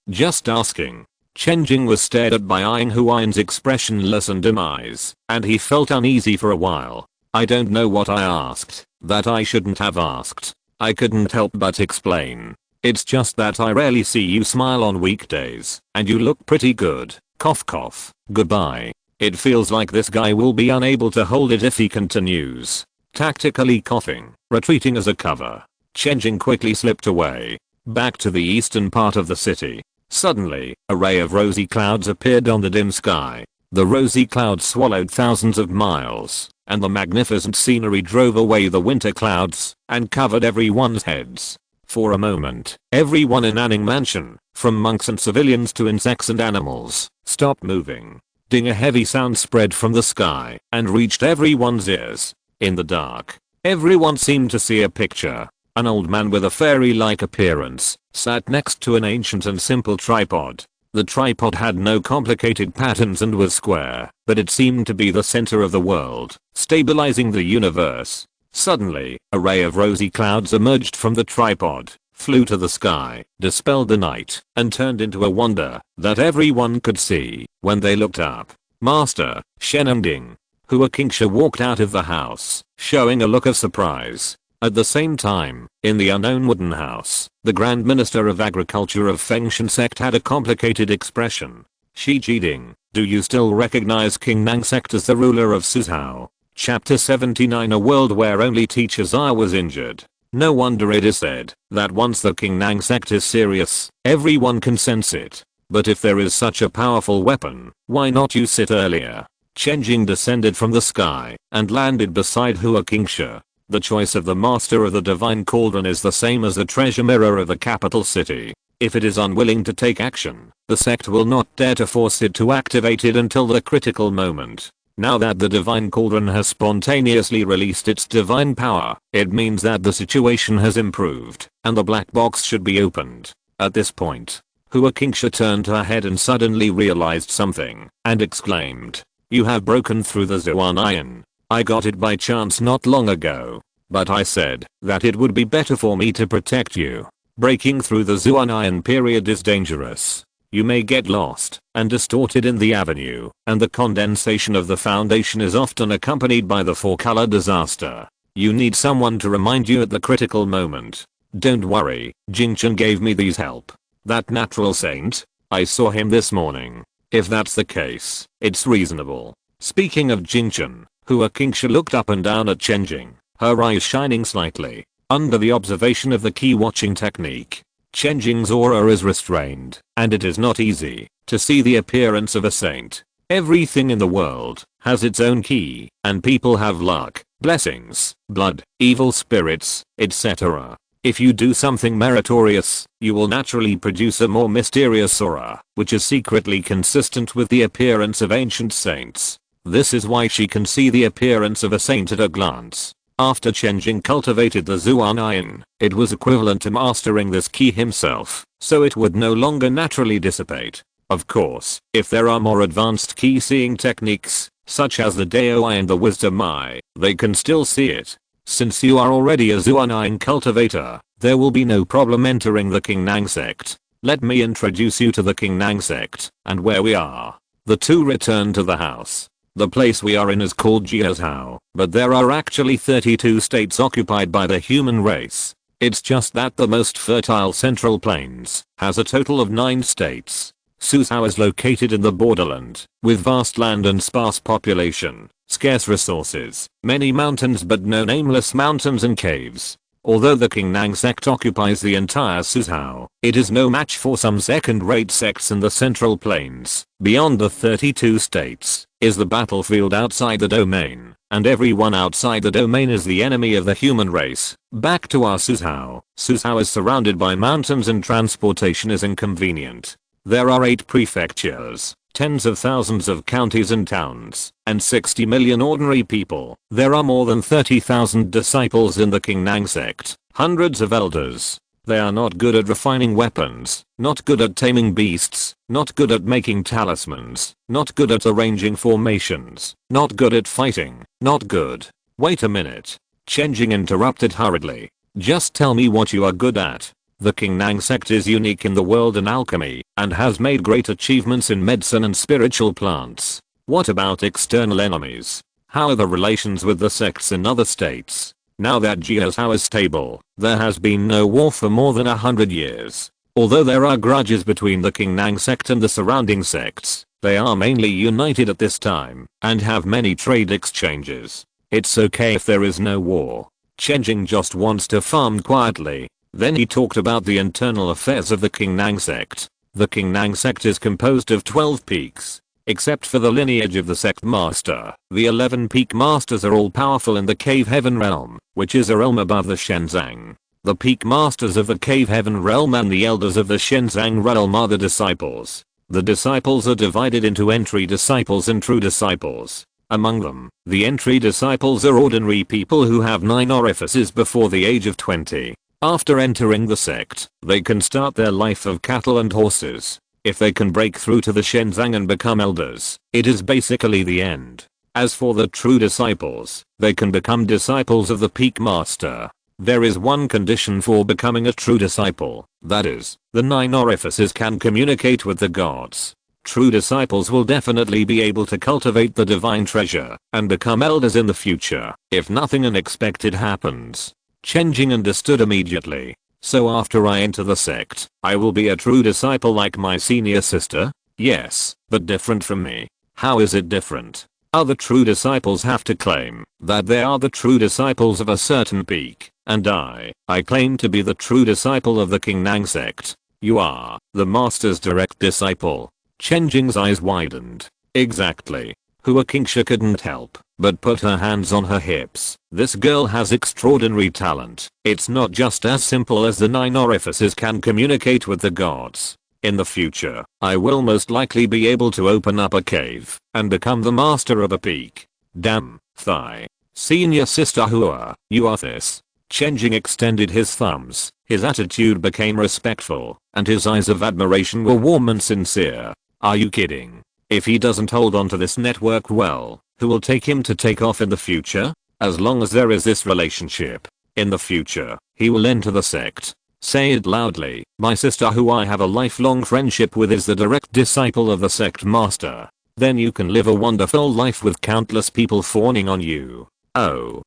Speaker 1: Just asking." Chen Jing was stared at by eyeing Huayan's expressionless and dim eyes, and he felt uneasy for a while. "I don't know what I asked, that I shouldn't have asked." I couldn't help but explain. "It's just that I rarely see you smile on weekdays, and you look pretty good. Cough cough. Goodbye." It feels like this guy will be unable to hold it if he continues. Tactically coughing, retreating as a cover, Chen Jing quickly slipped away, back to the eastern part of the city. Suddenly, a ray of rosy clouds appeared on the dim sky. The rosy clouds swallowed thousands of miles, and the magnificent scenery drove away the winter clouds and covered everyone's heads. For a moment, everyone in Anning Mansion, from monks and civilians to insects and animals, stopped moving. A heavy sound spread from the sky and reached everyone's ears. In the dark, everyone seemed to see a picture. An old man with a fairy-like appearance sat next to an ancient and simple tripod. The tripod had no complicated patterns and was square, but it seemed to be the center of the world, stabilizing the universe. Suddenly, a ray of rosy clouds emerged from the tripod, flew to the sky, dispelled the night, and turned into a wonder that everyone could see. When they looked up, Master Chen Jing, Hua Qingsha walked out of the house, showing a look of surprise. At the same time, in the unknown wooden house, the Grand Minister of Agriculture of Fengshan sect had a complicated expression. "Shi Jiding, do you still recognize King Nang sect as the ruler of Suzhou?" Chapter 79. A world where only teachers are was injured. No wonder it is said that once the King Nang sect is serious, everyone can sense it. But if there is such a powerful weapon, why not use it earlier? Chen Jing descended from the sky and landed beside Hua Qingsha. The choice of the master of the divine cauldron is the same as the treasure mirror of the capital city. If it is unwilling to take action, the sect will not dare to force it to activate it until the critical moment. Now that the divine cauldron has spontaneously released its divine power, it means that the situation has improved, and the black box should be opened. At this point, Hua Qingsha turned her head and suddenly realized something, and exclaimed, "You have broken through the Zuan Iron. I got it by chance not long ago, but I said that it would be better for me to protect you. Breaking through the Zuan Iron period is dangerous. You may get lost and distorted in the avenue, and the condensation of the foundation is often accompanied by the four-color disaster. You need someone to remind you at the critical moment. Don't worry, Jingchen gave me these help. That natural saint? I saw him this morning. If that's the case, it's reasonable." Speaking of Jingchen, Hua Qingsha looked up and down at Chen Jing, her eyes shining slightly. Under the observation of the key watching technique, Chen Jing's aura is restrained, and it is not easy to see the appearance of a saint. Everything in the world has its own key, and people have luck, blessings, blood, evil spirits, etc. If you do something meritorious, you will naturally produce a more mysterious aura, which is secretly consistent with the appearance of ancient saints. This is why she can see the appearance of a saint at a glance. After Chen Jing cultivated the Zuan Iron, it was equivalent to mastering this key himself, so it would no longer naturally dissipate. Of course, if there are more advanced key seeing techniques, such as the Dao Eye and the Wisdom Eye, they can still see it. Since you are already a Zuan Iron cultivator, there will be no problem entering the King Nang sect. Let me introduce you to the King Nang sect, and where we are. The two returned to the house. The place we are in is called Jiazhou, but there are actually 32 states occupied by the human race. It's just that the most fertile Central Plains has a total of 9 states. Suzhou is located in the borderland, with vast land and sparse population, scarce resources, many mountains but no nameless mountains and caves. Although the King Nang sect occupies the entire Suzhou, it is no match for some second-rate sects in the Central Plains. Beyond the 32 states is the battlefield outside the domain, and everyone outside the domain is the enemy of the human race. Back to our Suzhou. Suzhou is surrounded by mountains and transportation is inconvenient. There are 8 prefectures, tens of thousands of counties and towns, and 60 million ordinary people. There are more than 30,000 disciples in the King Nang sect, hundreds of elders. They are not good at refining weapons, not good at taming beasts, not good at making talismans, not good at arranging formations, not good at fighting, not good. Wait a minute. Chen Jing interrupted hurriedly. Just tell me what you are good at. The Qingnang sect is unique in the world in alchemy and has made great achievements in medicine and spiritual plants. What about external enemies? How are the relations with the sects in other states? Now that Jiuzhou is stable, there has been no war for more than 100 years. Although there are grudges between the Qingnang sect and the surrounding sects, they are mainly united at this time and have many trade exchanges. It's okay if there is no war. Chen Jing just wants to farm quietly. Then he talked about the internal affairs of the Qingnang sect. The Qingnang sect is composed of 12 peaks. Except for the lineage of the sect master, the 11 peak masters are all powerful in the cave heaven realm, which is a realm above the Shenzang. The peak masters of the cave heaven realm and the elders of the Shenzang realm are the disciples. The disciples are divided into entry disciples and true disciples. Among them, the entry disciples are ordinary people who have 9 orifices before the age of 20. After entering the sect, they can start their life of cattle and horses. If they can break through to the Shenzang and become elders, it is basically the end. As for the true disciples, they can become disciples of the peak master. There is one condition for becoming a true disciple, that is, the 9 orifices can communicate with the gods. True disciples will definitely be able to cultivate the divine treasure and become elders in the future if nothing unexpected happens. Chen Jing understood immediately. So after I enter the sect, I will be a true disciple like my senior sister? Yes, but different from me. How is it different? Other true disciples have to claim that they are the true disciples of a certain peak, and I claim to be the true disciple of the Qingnang sect. You are the master's direct disciple. Chen Jing's eyes widened. Exactly. Hua Qingsha couldn't help but put her hands on her hips. This girl has extraordinary talent. It's not just as simple as the 9 orifices can communicate with the gods. In the future, I will most likely be able to open up a cave and become the master of a peak. Damn, thigh. Senior sister Hua, you are this. Chen Jing extended his thumbs. His attitude became respectful, and his eyes of admiration were warm and sincere. Are you kidding? If he doesn't hold on to this network well, who will take him to take off in the future? As long as there is this relationship. In the future, he will enter the sect. Say it loudly. My sister who I have a lifelong friendship with is the direct disciple of the sect master. Then you can live a wonderful life with countless people fawning on you. Oh,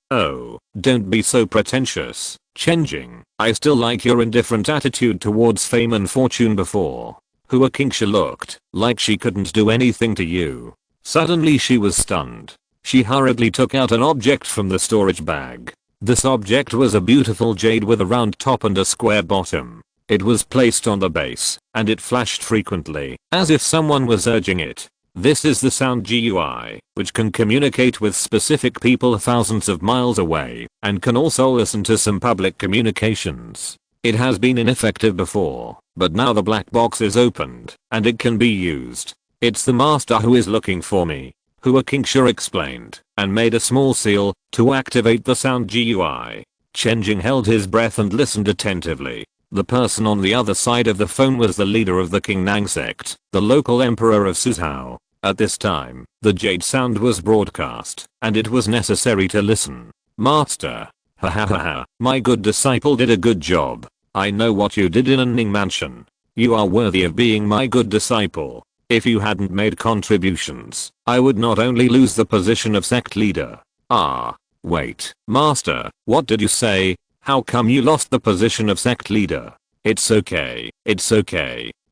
Speaker 1: don't be so pretentious, Chen Jing. I still like your indifferent attitude towards fame and fortune before. Hua Qingsha looked like she couldn't do anything to you. Suddenly she was stunned. She hurriedly took out an object from the storage bag. This object was a beautiful jade with a round top and a square bottom. It was placed on the base, and it flashed frequently, as if someone was urging it. This is the sound GUI, which can communicate with specific people thousands of miles away, and can also listen to some public communications. It has been ineffective before, but now the black box is opened, and it can be used. It's the master who is looking for me, Hua Qingsha explained, and made a small seal to activate the sound GUI. Chen Jing held his breath and listened attentively. The person on the other side of the phone was the leader of the Qingnang sect, the local emperor of Suzhou. At this time, the jade sound was broadcast, and it was necessary to listen. Master. Ha ha ha ha, my good disciple did a good job. I know what you did in Ning Mansion. You are worthy of being my good disciple. If you hadn't made contributions, I would not only lose the position of sect leader. Ah. Wait, master, what did you say? How come you lost the position of sect leader? It's okay.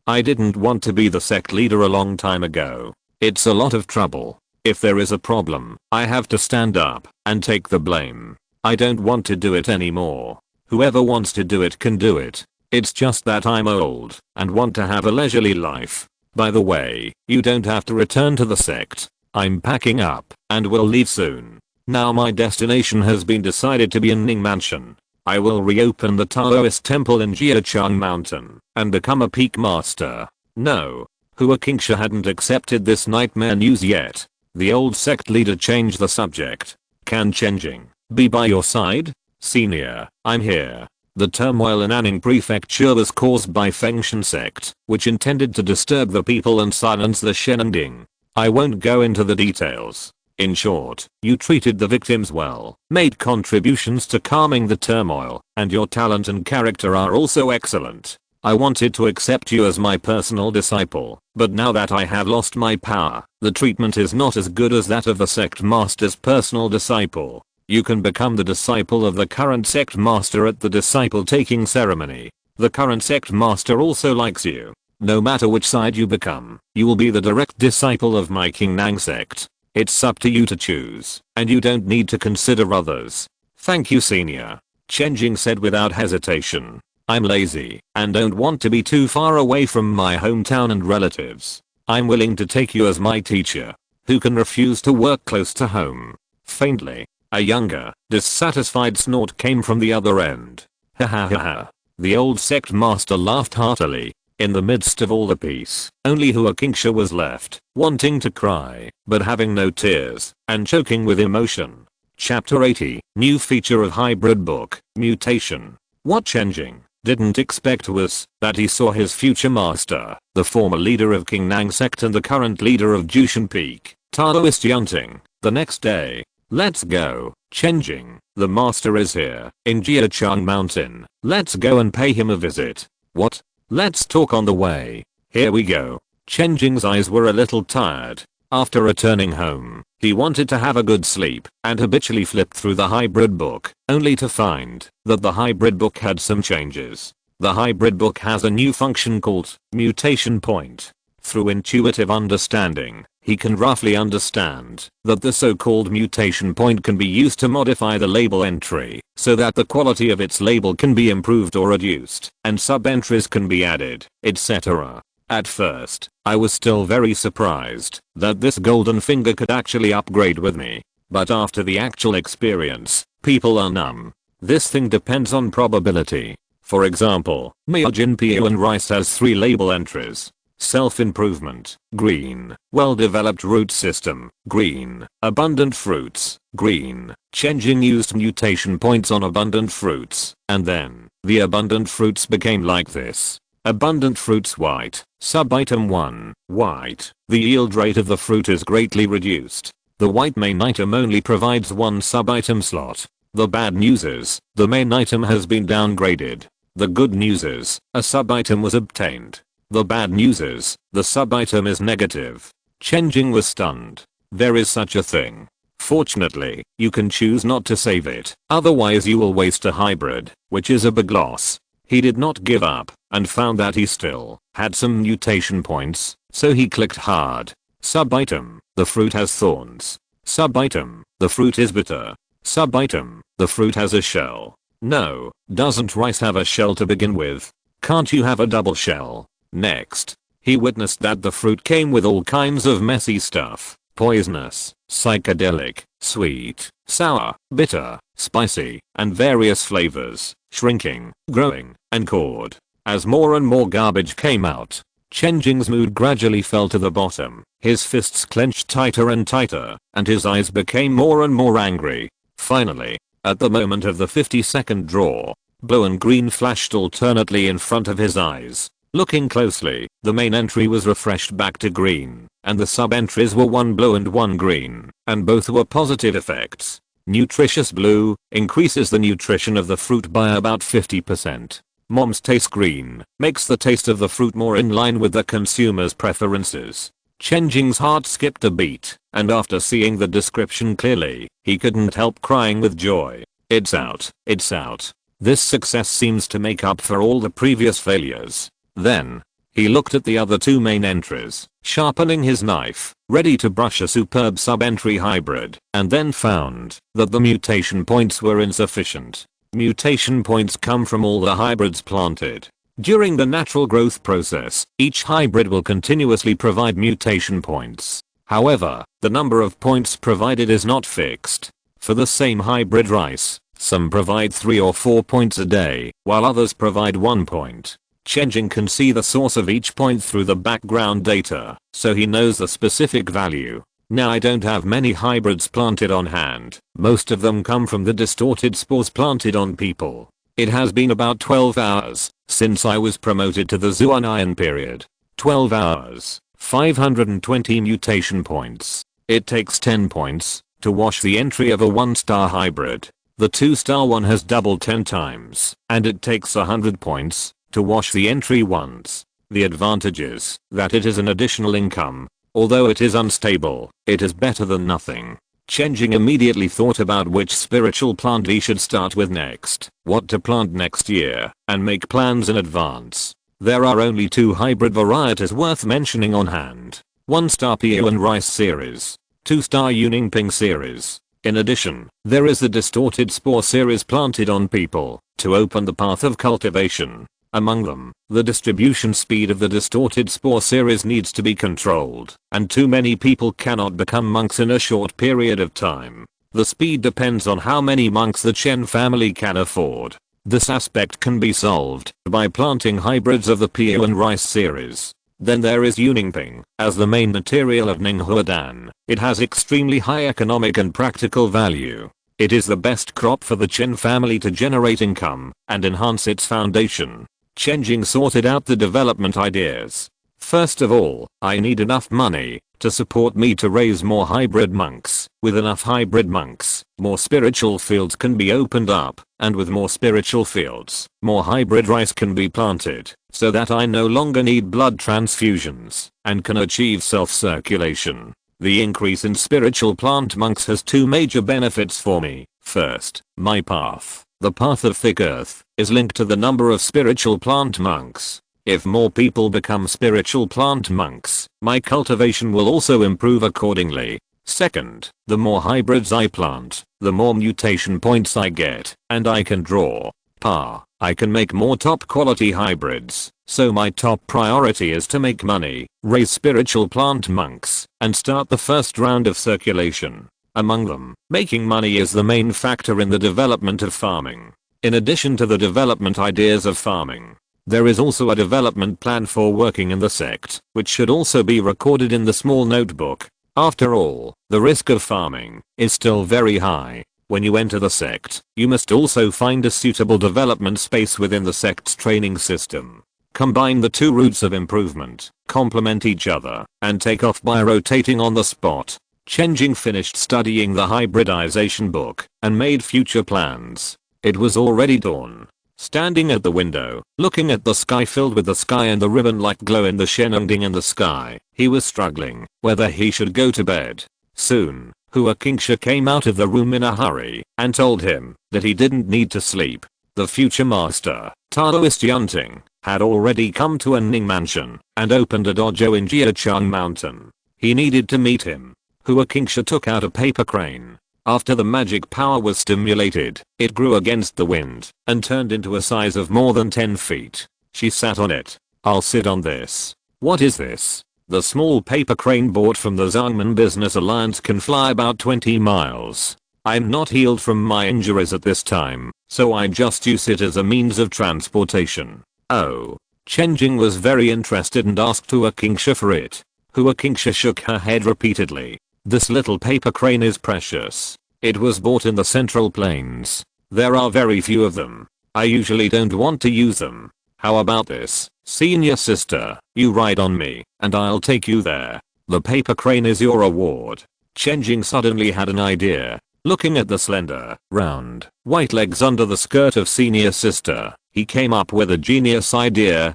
Speaker 1: I didn't want to be the sect leader a long time ago. It's a lot of trouble. If there is a problem, I have to stand up and take the blame. I don't want to do it anymore. Whoever wants to do it can do it. It's just that I'm old and want to have a leisurely life. By the way, you don't have to return to the sect. I'm packing up and will leave soon. Now my destination has been decided to be in Ning Mansion. I will reopen the Taoist temple in Jiachang Mountain and become a peak master. No. Hua Qingsha hadn't accepted this nightmare news yet. The old sect leader changed the subject. Can Chen Jing be by your side? Senior, I'm here. The turmoil in Anning Prefecture was caused by Fengshan sect, which intended to disturb the people and silence the Shenending. I won't go into the details. In short, you treated the victims well, made contributions to calming the turmoil, and your talent and character are also excellent. I wanted to accept you as my personal disciple, but now that I have lost my power, the treatment is not as good as that of the sect master's personal disciple. You can become the disciple of the current sect master at the disciple taking ceremony. The current sect master also likes you. No matter which side you become, you will be the direct disciple of my Qingnang sect. It's up to you to choose, and you don't need to consider others. Thank you, senior. Chen Jing said without hesitation. I'm lazy and don't want to be too far away from my hometown and relatives. I'm willing to take you as my teacher. Who can refuse to work close to home? Faintly, a younger, dissatisfied snort came from the other end. Ha ha ha ha. The old sect master laughed heartily. In the midst of all the peace, only Hua Qingsha was left, wanting to cry, but having no tears, and choking with emotion. Chapter 80, New Feature of Hybrid Book, Mutation. What Chen Jing didn't expect was that he saw his future master, the former leader of Qingnang sect and the current leader of Jushan Peak, Taoist Yunting, the next day. Let's go, Chen Jing, the master is here, in Jiachang Mountain. Let's go and pay him a visit. What? Let's talk on the way. Here we go. Chen Jing's eyes were a little tired. After returning home, he wanted to have a good sleep and habitually flipped through the hybrid book, only to find that the hybrid book had some changes. The hybrid book has a new function called mutation point. Through intuitive understanding, he can roughly understand that the so-called mutation point can be used to modify the label entry so that the quality of its label can be improved or reduced, and sub-entries can be added, etc. At first, I was still very surprised that this golden finger could actually upgrade with me. But after the actual experience, people are numb. This thing depends on probability. For example, Miajin Piuan Rice has 3 label entries. Self-improvement, green. Well-developed root system, green. Abundant fruits, green. Chen Jing used mutation points on abundant fruits, and then, the abundant fruits became like this. Abundant fruits white, sub-item 1, white. The yield rate of the fruit is greatly reduced. The white main item only provides 1 sub-item slot. The bad news is, the main item has been downgraded. The good news is, a sub-item was obtained. The bad news is, the sub-item is negative. Chen Jing was stunned. There is such a thing. Fortunately, you can choose not to save it, otherwise you will waste a hybrid, which is a big loss. He did not give up, and found that he still had some mutation points, so he clicked hard. Sub-item, the fruit has thorns. Sub-item, the fruit is bitter. Sub-item, the fruit has a shell. No, doesn't rice have a shell to begin with? Can't you have a double shell? Next, he witnessed that the fruit came with all kinds of messy stuff. Poisonous, psychedelic, sweet, sour, bitter, spicy, and various flavors, shrinking, growing, and cored. As more and more garbage came out, Chen Jing's mood gradually fell to the bottom. His fists clenched tighter and tighter, and his eyes became more and more angry. Finally, at the moment of the 50-second draw, blue and green flashed alternately in front of his eyes. Looking closely, the main entry was refreshed back to green, and the sub-entries were 1 blue and 1 green, and both were positive effects. Nutritious blue increases the nutrition of the fruit by about 50%. Mom's taste green makes the taste of the fruit more in line with the consumer's preferences. Chen Jing's heart skipped a beat, and after seeing the description clearly, he couldn't help crying with joy. It's out, it's out. This success seems to make up for all the previous failures. Then, he looked at the other 2 main entries, sharpening his knife, ready to brush a superb sub-entry hybrid, and then found that the mutation points were insufficient. Mutation points come from all the hybrids planted. During the natural growth process, each hybrid will continuously provide mutation points. However, the number of points provided is not fixed. For the same hybrid rice, some provide 3 or 4 points a day, while others provide 1 point. Chen Jing can see the source of each point through the background data, so he knows the specific value. Now I don't have many hybrids planted on hand. Most of them come from the distorted spores planted on people. It has been about 12 hours since I was promoted to the Zuan Iron period. 12 hours, 520 mutation points. It takes 10 points to wash the entry of a 1-star hybrid. The 2-star one has doubled 10 times, and it takes 100 points to wash the entry once. The advantage is that it is an additional income. Although it is unstable, it is better than nothing. Chen Jing immediately thought about which spiritual plant he should start with next, what to plant next year, and make plans in advance. There are only 2 hybrid varieties worth mentioning on hand. 1-star Pio and Rice series, 2-star Yuningping series. In addition, there is the distorted spore series planted on people to open the path of cultivation. Among them, the distribution speed of the distorted spore series needs to be controlled, and too many people cannot become monks in a short period of time. The speed depends on how many monks the Chen family can afford. This aspect can be solved by planting hybrids of the Pio and Rice series. Then there is Yuningping, as the main material of Ninghuadan. It has extremely high economic and practical value. It is the best crop for the Chen family to generate income and enhance its foundation. Chen Jing sorted out the development ideas. First of all, I need enough money to support me to raise more hybrid monks. With enough hybrid monks, more spiritual fields can be opened up, and with more spiritual fields, more hybrid rice can be planted, so that I no longer need blood transfusions and can achieve self-circulation. The increase in spiritual plant monks has 2 major benefits for me. First, my path, the path of thick earth, is linked to the number of spiritual plant monks. If more people become spiritual plant monks, my cultivation will also improve accordingly. Second, the more hybrids I plant, the more mutation points I get, and I can draw. I can make more top quality hybrids, so my top priority is to make money, raise spiritual plant monks, and start the first round of circulation. Among them, making money is the main factor in the development of farming. In addition to the development ideas of farming, there is also a development plan for working in the sect, which should also be recorded in the small notebook. After all, the risk of farming is still very high. When you enter the sect, you must also find a suitable development space within the sect's training system. Combine the 2 routes of improvement, complement each other, and take off by rotating on the spot. Chen Jing finished studying the hybridization book and made future plans. It was already dawn. Standing at the window, looking at the sky filled with the sky and the ribbon-like glow in the Shenongding in the sky, he was struggling whether he should go to bed. Soon, Hua Qingsha came out of the room in a hurry and told him that he didn't need to sleep. The future master, Taoist Yunting, had already come to Anning Mansion and opened a dojo in Jiachang Mountain. He needed to meet him. Hua Qingsha took out a paper crane. After the magic power was stimulated, it grew against the wind and turned into a size of more than 10 feet. She sat on it. I'll sit on this. What is this? The small paper crane bought from the Zhangman Business Alliance can fly about 20 miles. I'm not healed from my injuries at this time, so I just use it as a means of transportation. Oh. Chen Jing was very interested and asked Hua Qingsha for it. Hua Qingsha shook her head repeatedly. This little paper crane is precious. It was bought in the Central Plains. There are very few of them. I usually don't want to use them. How about this, senior sister? You ride on me, and I'll take you there. The paper crane is your reward. Chen Jing suddenly had an idea. Looking at the slender, round, white legs under the skirt of senior sister, he came up with a genius idea.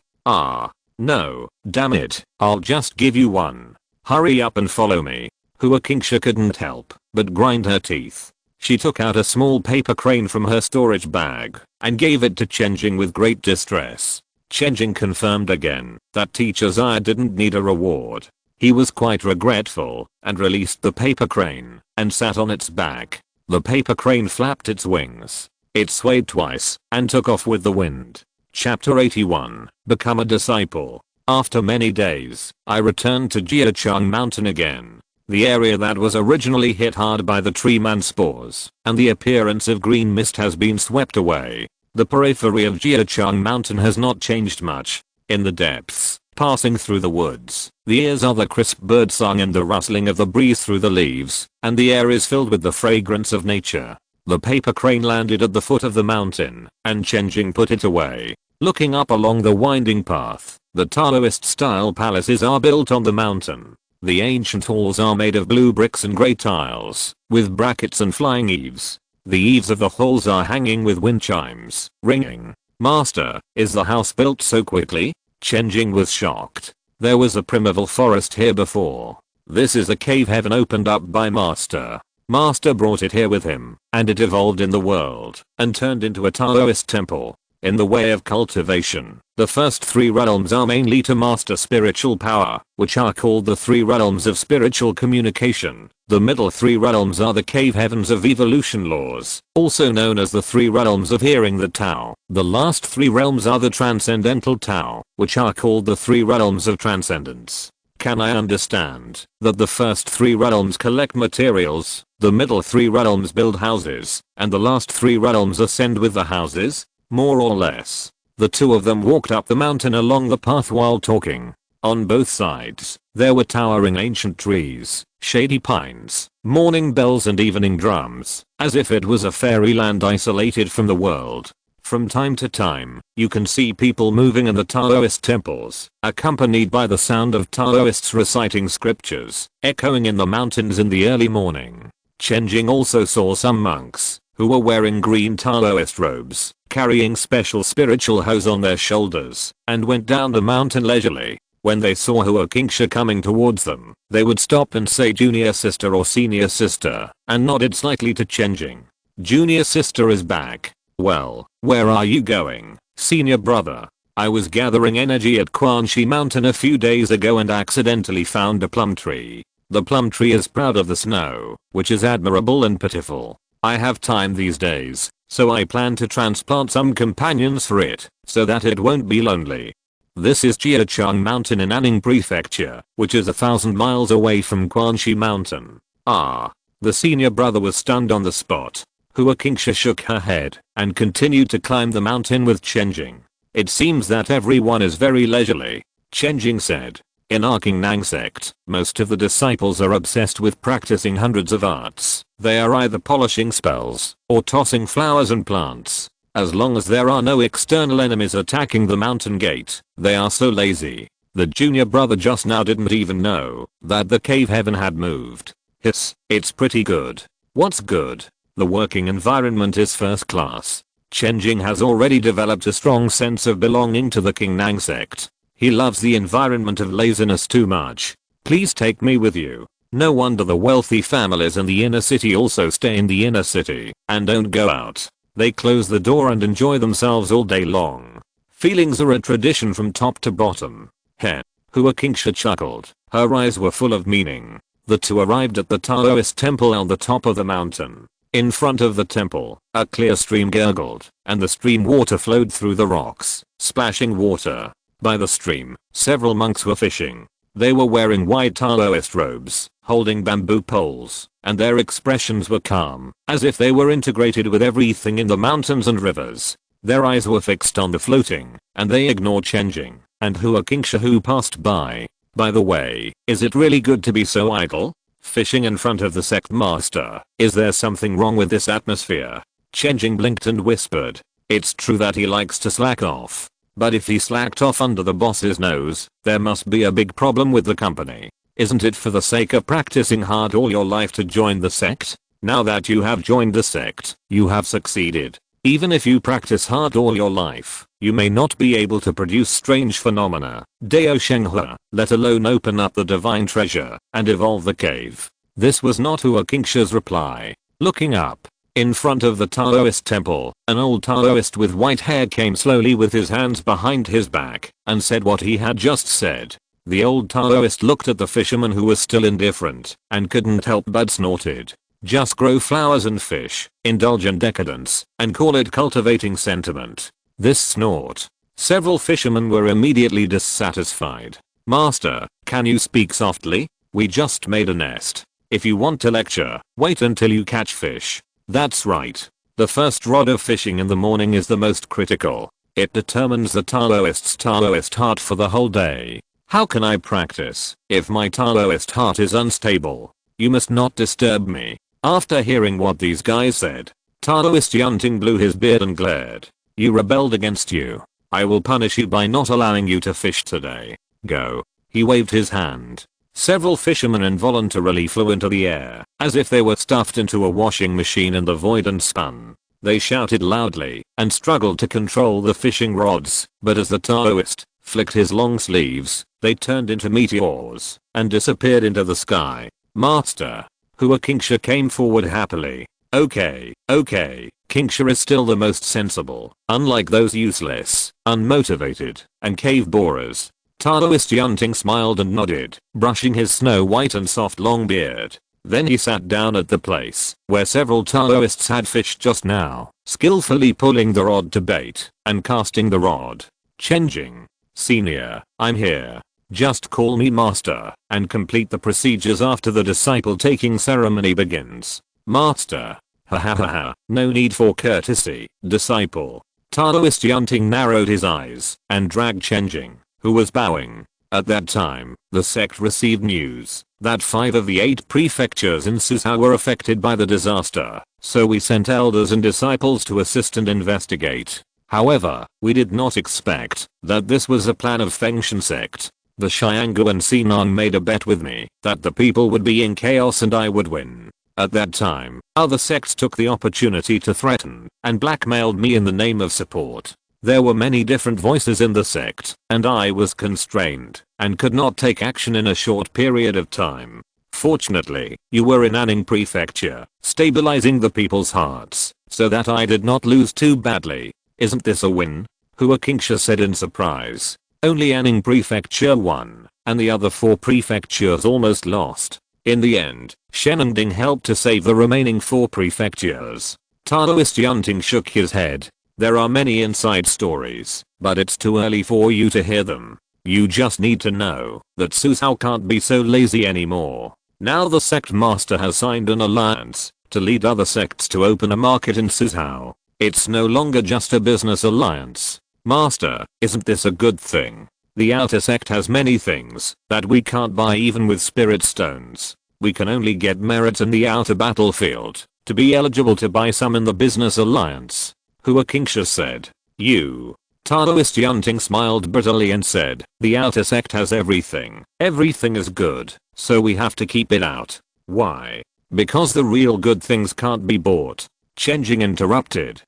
Speaker 1: No, damn it, I'll just give you one. Hurry up and follow me. Hua Qingsha couldn't help but grind her teeth. She took out a small paper crane from her storage bag and gave it to Chen Jing with great distress. Chen Jing confirmed again that Teacher Zaya didn't need a reward. He was quite regretful and released the paper crane and sat on its back. The paper crane flapped its wings. It swayed twice and took off with the wind. Chapter 81. Become a disciple. After many days, I returned to Jiachang Mountain again. The area that was originally hit hard by the tree man spores and the appearance of green mist has been swept away. The periphery of Jiachang Mountain has not changed much. In the depths, passing through the woods, the ears are the crisp birdsong and the rustling of the breeze through the leaves, and the air is filled with the fragrance of nature. The paper crane landed at the foot of the mountain, and Chen Jing put it away. Looking up along the winding path, the Taoist-style palaces are built on the mountain. The ancient halls are made of blue bricks and grey tiles, with brackets and flying eaves. The eaves of the halls are hanging with wind chimes, ringing. Master, is the house built so quickly? Chen Jing was shocked. There was a primeval forest here before. This is a cave heaven opened up by Master. Master brought it here with him, and it evolved in the world, and turned into a Taoist temple. In the way of cultivation, the first 3 realms are mainly to master spiritual power, which are called the 3 realms of spiritual communication. The middle 3 realms are the cave heavens of evolution laws, also known as the 3 realms of hearing the Tao. The last 3 realms are the transcendental Tao, which are called the 3 realms of transcendence. Can I understand that the first 3 realms collect materials, the middle 3 realms build houses, and the last 3 realms ascend with the houses? More or less. The 2 of them walked up the mountain along the path while talking. On both sides, there were towering ancient trees, shady pines, morning bells and evening drums, as if it was a fairyland isolated from the world. From time to time, you can see people moving in the Taoist temples, accompanied by the sound of Taoists reciting scriptures, echoing in the mountains in the early morning. Chen Jing also saw some monks, who were wearing green Taoist robes, carrying special spiritual hoes on their shoulders, and went down the mountain leisurely. When they saw Hua Qingsha coming towards them, they would stop and say junior sister or senior sister, and nodded slightly to Chen Jing. Junior sister is back. Well, where are you going, senior brother? I was gathering energy at Quanxi Mountain a few days ago and accidentally found a plum tree. The plum tree is proud of the snow, which is admirable and pitiful. I have time these days, so I plan to transplant some companions for it, so that it won't be lonely. This is Jiachang Mountain in Anning Prefecture, which is 1,000 miles away from Quanxi Mountain. Ah. The senior brother was stunned on the spot. Hua Qingsha shook her head, and continued to climb the mountain with Chen Jing. It seems that everyone is very leisurely, Chen Jing said. In our Qingnang sect, most of the disciples are obsessed with practicing hundreds of arts. They are either polishing spells, or tossing flowers and plants. As long as there are no external enemies attacking the mountain gate, they are so lazy. The junior brother just now didn't even know that the cave heaven had moved. It's pretty good. What's good? The working environment is first class. Chen Jing has already developed a strong sense of belonging to the Qingnang sect. He loves the environment of laziness too much. Please take me with you. No wonder the wealthy families in the inner city also stay in the inner city and don't go out. They close the door and enjoy themselves all day long. Feelings are a tradition from top to bottom. Heh. Hua Qingsha chuckled. Her eyes were full of meaning. The 2 arrived at the Taoist temple on the top of the mountain. In front of the temple, a clear stream gurgled, and the stream water flowed through the rocks, splashing water. By the stream, several monks were fishing. They were wearing white Taoist robes, holding bamboo poles, and their expressions were calm, as if they were integrated with everything in the mountains and rivers. Their eyes were fixed on the floating, and they ignored Chen Jing and Hua Qingsha who passed by. By the way, is it really good to be so idle? Fishing in front of the sect master, is there something wrong with this atmosphere? Chen Jing blinked and whispered. It's true that he likes to slack off. But if he slacked off under the boss's nose, there must be a big problem with the company. Isn't it for the sake of practicing hard all your life to join the sect? Now that you have joined the sect, you have succeeded. Even if you practice hard all your life, you may not be able to produce strange phenomena, Dao Shenghua, let alone open up the divine treasure and evolve the cave. This was not Hua Qingsha's reply. Looking up, in front of the Taoist temple, an old Taoist with white hair came slowly with his hands behind his back and said what he had just said. The old Taoist looked at the fisherman who was still indifferent and couldn't help but snorted. Just grow flowers and fish, indulge in decadence, and call it cultivating sentiment. This snort. Several fishermen were immediately dissatisfied. Master, can you speak softly? We just made a nest. If you want to lecture, wait until you catch fish. That's right. The first rod of fishing in the morning is the most critical. It determines the Taoist's Taoist heart for the whole day. How can I practice if my Taoist heart is unstable? You must not disturb me. After hearing what these guys said, Taoist Yunting blew his beard and glared. You rebelled against you. I will punish you by not allowing you to fish today. Go. He waved his hand. Several fishermen involuntarily flew into the air, as if they were stuffed into a washing machine in the void and spun. They shouted loudly and struggled to control the fishing rods, but as the Taoist flicked his long sleeves, they turned into meteors and disappeared into the sky. Master Huaqingsha came forward happily. Okay, Qingsha is still the most sensible, unlike those useless, unmotivated, and cave borers. Taoist Yunting smiled and nodded, brushing his snow white and soft long beard. Then he sat down at the place where several Taoists had fished just now, skillfully pulling the rod to bait and casting the rod. Chen Jing, Senior, I'm here. Just call me master and complete the procedures after the disciple taking ceremony begins. Master. Ha, no need for courtesy, disciple. Taoist Yunting narrowed his eyes and dragged Chen Jing, who was bowing. At that time, the sect received news that 5 of the 8 prefectures in Suzhou were affected by the disaster, so we sent elders and disciples to assist and investigate. However, we did not expect that this was a plan of Fengshan sect. The Xianggu and Sinan made a bet with me that the people would be in chaos and I would win. At that time, other sects took the opportunity to threaten and blackmailed me in the name of support. There were many different voices in the sect, and I was constrained and could not take action in a short period of time. Fortunately, you were in Anning Prefecture, stabilizing the people's hearts, so that I did not lose too badly. Isn't this a win? Huaqingsha said in surprise. Only Anning Prefecture won, and the other 4 prefectures almost lost. In the end, Shenending helped to save the remaining 4 prefectures. Taoist Yunting shook his head. There are many inside stories, but it's too early for you to hear them. You just need to know that Suzhou can't be so lazy anymore. Now the sect master has signed an alliance to lead other sects to open a market in Suzhou. It's no longer just a business alliance. Master, isn't this a good thing? The outer sect has many things that we can't buy even with spirit stones. We can only get merit in the outer battlefield to be eligible to buy some in the business alliance. Huaqingsha said. You. Taoist Yunting smiled bitterly and said, the outer sect has everything. Everything is good, so we have to keep it out. Why? Because the real good things can't be bought. Chen Jing interrupted.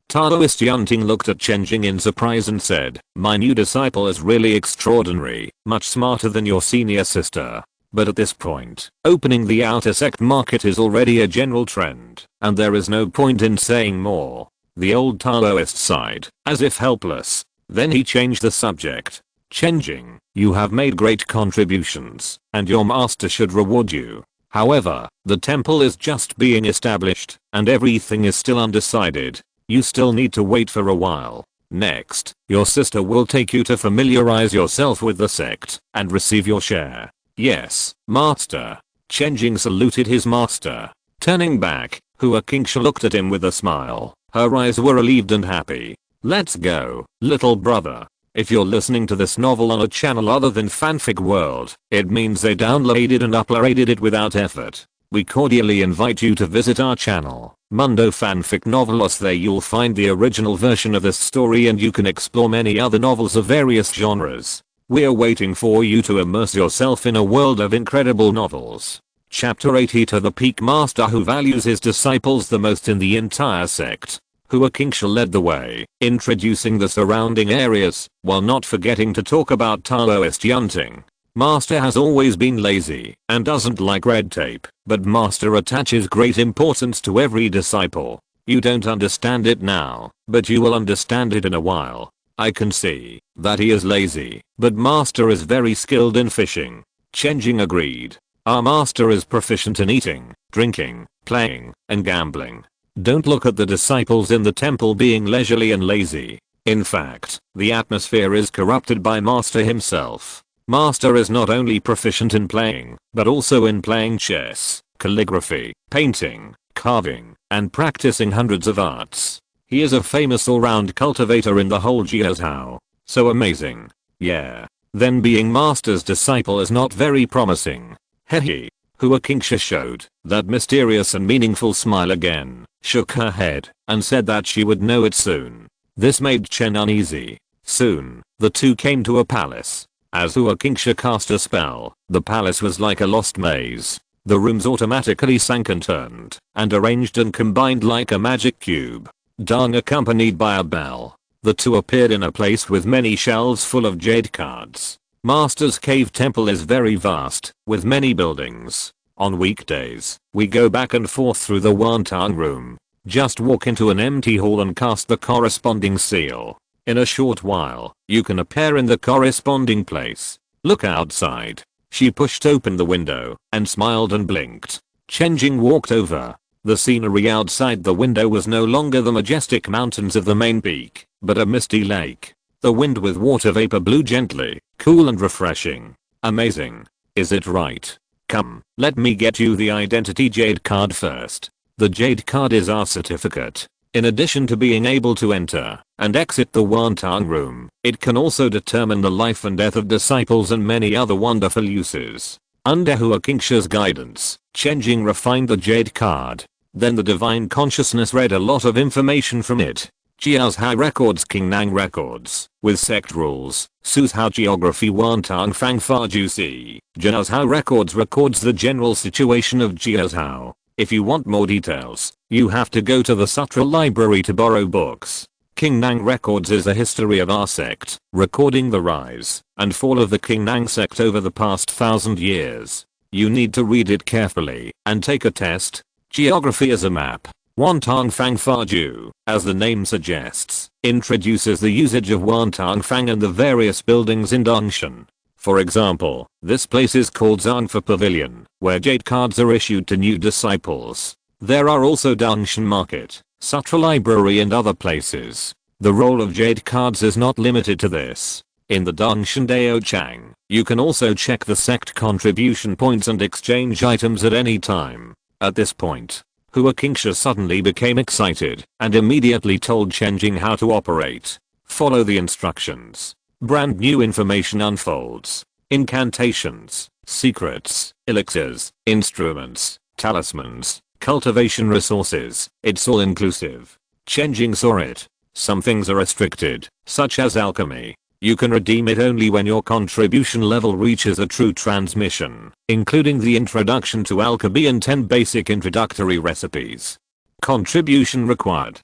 Speaker 1: Taoist Yunting looked at Chen Jing in surprise and said, my new disciple is really extraordinary, much smarter than your senior sister. But at this point, opening the outer sect market is already a general trend, and there is no point in saying more. The old Taoist sighed, as if helpless. Then he changed the subject. Chen Jing, you have made great contributions, and your master should reward you. However, the temple is just being established, and everything is still undecided. You still need to wait for a while. Next, your sister will take you to familiarize yourself with the sect and receive your share. Yes, master. Chen Jing saluted his master. Turning back, Huaqingsha looked at him with a smile. Her eyes were relieved and happy. Let's go, little brother. If you're listening to this novel on a channel other than Fanfic World, it means they downloaded and uploaded it without effort. We cordially invite you to visit our channel, Mundo Fanfic Novelos. There you'll find the original version of this story and you can explore many other novels of various genres. We're waiting for you to immerse yourself in a world of incredible novels. Chapter 80 to the Peak Master who values his disciples the most in the entire sect. Huaqingsha led the way, introducing the surrounding areas, while not forgetting to talk about Taoist Yunting. Master has always been lazy and doesn't like red tape, but Master attaches great importance to every disciple. You don't understand it now, but you will understand it in a while. I can see that he is lazy, but Master is very skilled in fishing. Chen Jing agreed. Our master is proficient in eating, drinking, playing, and gambling. Don't look at the disciples in the temple being leisurely and lazy. In fact, the atmosphere is corrupted by Master himself. Master is not only proficient in playing, but also in playing chess, calligraphy, painting, carving, and practicing hundreds of arts. He is a famous all-round cultivator in the whole Jiuzhou. So amazing. Yeah. Then being Master's disciple is not very promising. Hehe. Huaqingsha showed that mysterious and meaningful smile again, shook her head, and said that she would know it soon. This made Chen uneasy. Soon, the two came to a palace. As Huaqingsha cast a spell, The palace was like a lost maze. The rooms automatically sank and turned, and arranged and combined like a magic cube. Dang accompanied by a bell. The two appeared in a place with many shelves full of jade cards. Master's Cave Temple is very vast, with many buildings. On weekdays, we go back and forth through the Wantang room. Just walk into an empty hall and cast the corresponding seal. In a short while, you can appear in the corresponding place. Look outside. She pushed open the window and smiled and blinked. Chen Jing walked over. The scenery outside the window was no longer the majestic mountains of the main peak, but a misty lake. The wind with water vapor blew gently, cool and refreshing. Amazing. Is it right? Come, let me get you the identity jade card first. The jade card is our certificate. In addition to being able to enter and exit the Wantang room, it can also determine the life and death of disciples and many other wonderful uses. Under Hua Kingsha's guidance, Chen Jing refined the jade card. Then the divine consciousness read a lot of information from it. Jiaozhao records, Qingnang records, with sect rules, Suzhao geography, Wantang Fang Fa Jusi. Jiaozhao records the general situation of Jiaozhao. If you want more details, you have to go to the Sutra library to borrow books. Qingnang records is the history of our sect, recording the rise and fall of the Qingnang sect over the past 1000 years. You need to read it carefully and take a test. Geography is a map. Wantang Fang Fa Ju, as the name suggests, introduces the usage of Wantang Fang and the various buildings in Dongshan. For example, this place is called Zhangfa Pavilion, where jade cards are issued to new disciples. There are also Dongshan Market, Sutra Library and other places. The role of jade cards is not limited to this. In the Dongshan Dao Chang, you can also check the sect contribution points and exchange items at any time. At this point, Hua Kingsha suddenly became excited and immediately told Chen Jing how to operate. Follow the instructions. Brand new information unfolds. Incantations, secrets, elixirs, instruments, talismans, cultivation resources, it's all inclusive. Chen Jing saw it. Some things are restricted, such as alchemy. You can redeem it only when your contribution level reaches a true transmission, including the introduction to alchemy and 10 basic introductory recipes. Contribution required.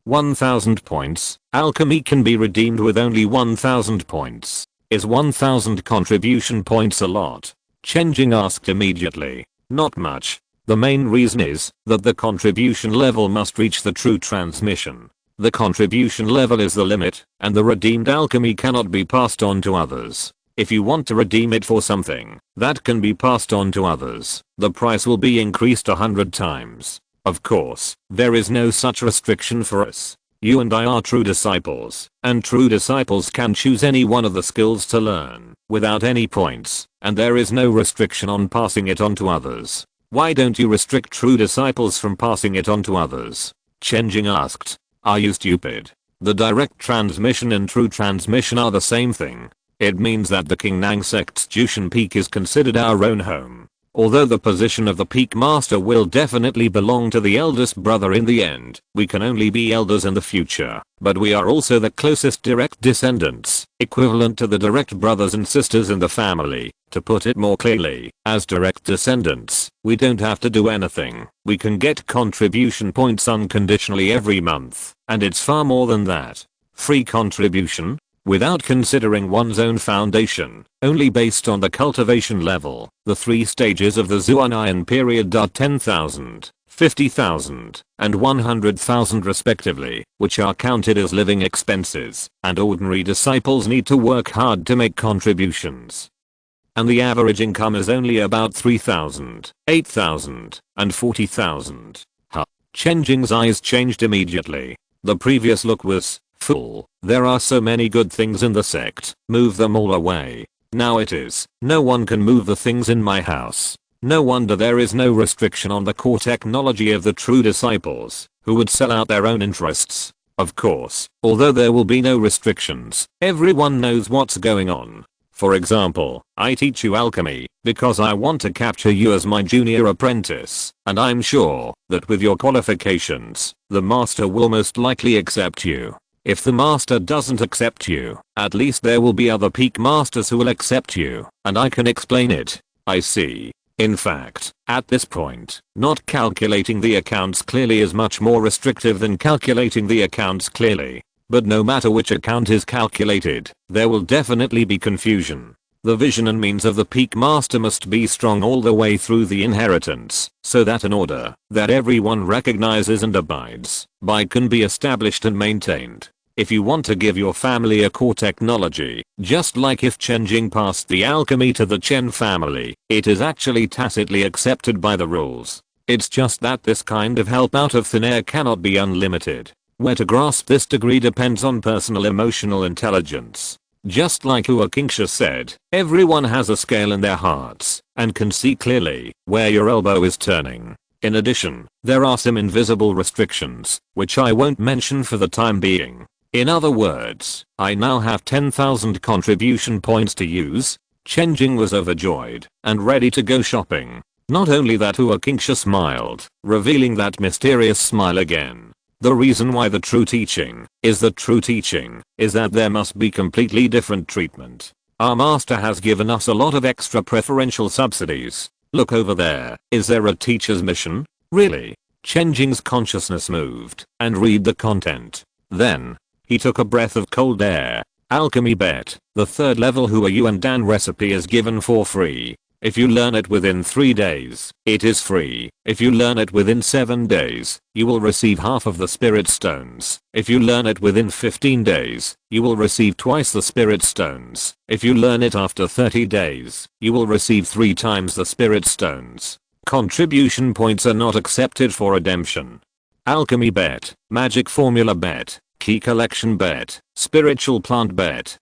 Speaker 1: 1000 points. Alchemy can be redeemed with only 1000 points. Is 1000 contribution points a lot? Chen Jing asked immediately. Not much. The main reason is that the contribution level must reach the true transmission. The contribution level is the limit, and the redeemed alchemy cannot be passed on to others. If you want to redeem it for something that can be passed on to others, the price will be increased 100 times. Of course, there is no such restriction for us. You and I are true disciples, and true disciples can choose any one of the skills to learn, without any points, and there is no restriction on passing it on to others. Why don't you restrict true disciples from passing it on to others? Chen Jing asked. Are you stupid? The direct transmission and true transmission are the same thing. It means that the Qingnang sect's Jushan Peak is considered our own home. Although the position of the Peak Master will definitely belong to the eldest brother in the end, we can only be elders in the future, but we are also the closest direct descendants, equivalent to the direct brothers and sisters in the family. To put it more clearly, as direct descendants, we don't have to do anything. We can get contribution points unconditionally every month, and it's far more than that. Free contribution? Without considering one's own foundation, only based on the cultivation level, the 3 stages of the Zuanayan period are 10,000, 50,000, and 100,000 respectively, which are counted as living expenses, and ordinary disciples need to work hard to make contributions. And the average income is only about 3,000, 8,000, and 40,000. Huh. Chen Jing's eyes changed immediately. The previous look was, fool, there are so many good things in the sect, move them all away. Now it is, no one can move the things in my house. No wonder there is no restriction on the core technology of the true disciples, who would sell out their own interests. Of course, although there will be no restrictions, everyone knows what's going on. For example, I teach you alchemy, because I want to capture you as my junior apprentice, and I'm sure that with your qualifications, the master will most likely accept you. If the master doesn't accept you, at least there will be other peak masters who will accept you, and I can explain it. I see. In fact, at this point, not calculating the accounts clearly is much more restrictive than calculating the accounts clearly. But no matter which account is calculated, there will definitely be confusion. The vision and means of the peak master must be strong all the way through the inheritance, so that an order that everyone recognizes and abides by can be established and maintained. If you want to give your family a core technology, just like if Chen Jing passed the alchemy to the Chen family, it is actually tacitly accepted by the rules. It's just that this kind of help out of thin air cannot be unlimited. Where to grasp this degree depends on personal emotional intelligence. Just like Hua Kingsha said, everyone has a scale in their hearts and can see clearly where your elbow is turning. In addition, there are some invisible restrictions, which I won't mention for the time being. In other words, I now have 10,000 contribution points to use. Chen Jing was overjoyed and ready to go shopping. Not only that, Hua Kingsha smiled, revealing that mysterious smile again. The reason why the true teaching is that there must be completely different treatment. Our master has given us a lot of extra preferential subsidies. Look over there. Is there a teacher's mission? Really? Chen Jing's consciousness moved and read the content. Then, he took a breath of cold air. Alchemy bet. The third level Hua Yuan Dan recipe is given for free. If you learn it within 3 days, it is free. If you learn it within 7 days, you will receive half of the spirit stones. If you learn it within 15 days, you will receive twice the spirit stones. If you learn it after 30 days, you will receive 3 times the spirit stones. Contribution points are not accepted for redemption. Alchemy bet, magic formula bet, key collection bet, spiritual plant bet.